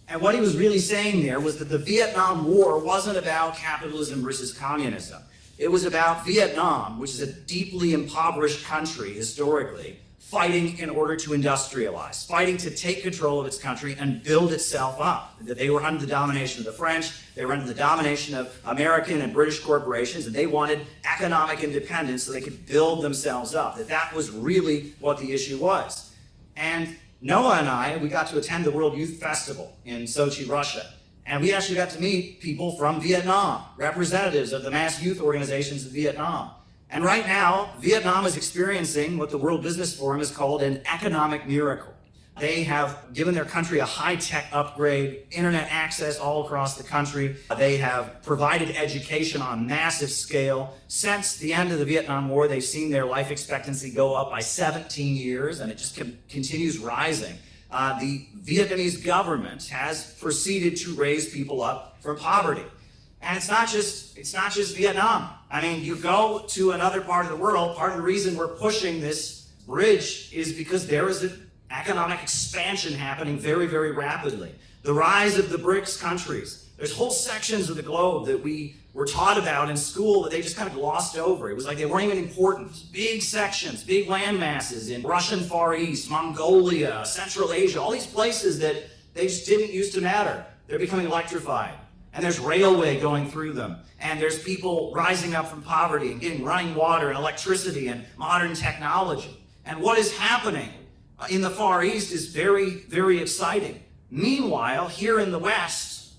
And what he was really saying there was that the Vietnam War wasn't about capitalism versus communism. It was about Vietnam, which is a deeply impoverished country historically, fighting in order to industrialize, fighting to take control of its country and build itself up. That they were under the domination of the French, they were under the domination of American and British corporations, and they wanted economic independence so they could build themselves up. That was really what the issue was. And Noah and I, we got to attend the World Youth Festival in Sochi, Russia. And we actually got to meet people from Vietnam, representatives of the mass youth organizations of Vietnam. And right now, Vietnam is experiencing what the World Business Forum has called an economic miracle. They have given their country a high-tech upgrade, internet access all across the country. They have provided education on massive scale. Since the end of the Vietnam War, they've seen their life expectancy go up by 17 years, and it just continues rising. The Vietnamese government has proceeded to raise people up from poverty. And it's not just Vietnam. I mean, you go to another part of the world, part of the reason we're pushing this bridge is because there is an economic expansion happening very, very rapidly. The rise of the BRICS countries. There's whole sections of the globe that we were taught about in school that they just kind of glossed over. It was like they weren't even important. Big sections, big land masses in Russian Far East, Mongolia, Central Asia, all these places that they just didn't used to matter. They're becoming electrified. And there's railway going through them. And there's people rising up from poverty and getting running water and electricity and modern technology. And what is happening in the Far East is very, very exciting. Meanwhile, here in the West,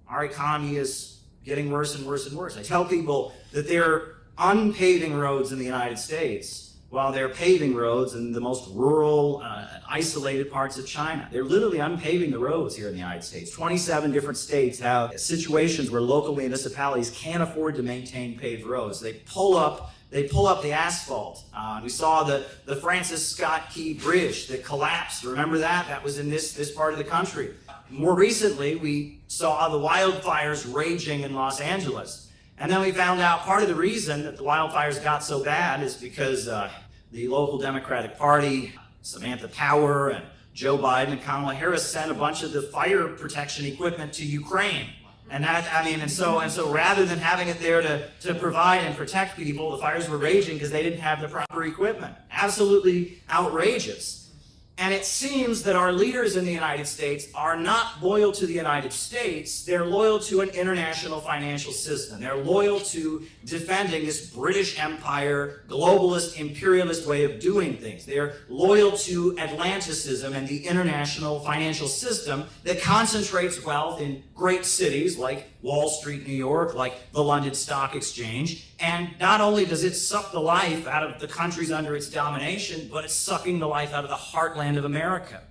our economy is getting worse and worse and worse. I tell people that they're unpaving roads in the United States while they're paving roads in the most rural, isolated parts of China. They're literally unpaving the roads here in the United States. 27 different states have situations where local municipalities can't afford to maintain paved roads. They pull up the asphalt. We saw the Francis Scott Key Bridge that collapsed. Remember that? That was in this part of the country. More recently, we saw the wildfires raging in Los Angeles. And then we found out part of the reason that the wildfires got so bad is because the local Democratic Party, Samantha Power and Joe Biden and Kamala Harris sent a bunch of the fire protection equipment to Ukraine. And so rather than having it there to provide and protect people, the fires were raging because they didn't have the proper equipment. Absolutely outrageous. And it seems that our leaders in the United States are not loyal to the United States. They're loyal to an international financial system. They're loyal to defending this British Empire, globalist, imperialist way of doing things. They're loyal to Atlanticism and the international financial system that concentrates wealth in great cities like Wall Street, New York, like the London Stock Exchange. And not only does it suck the life out of the countries under its domination, but it's sucking the life out of the heartland of America.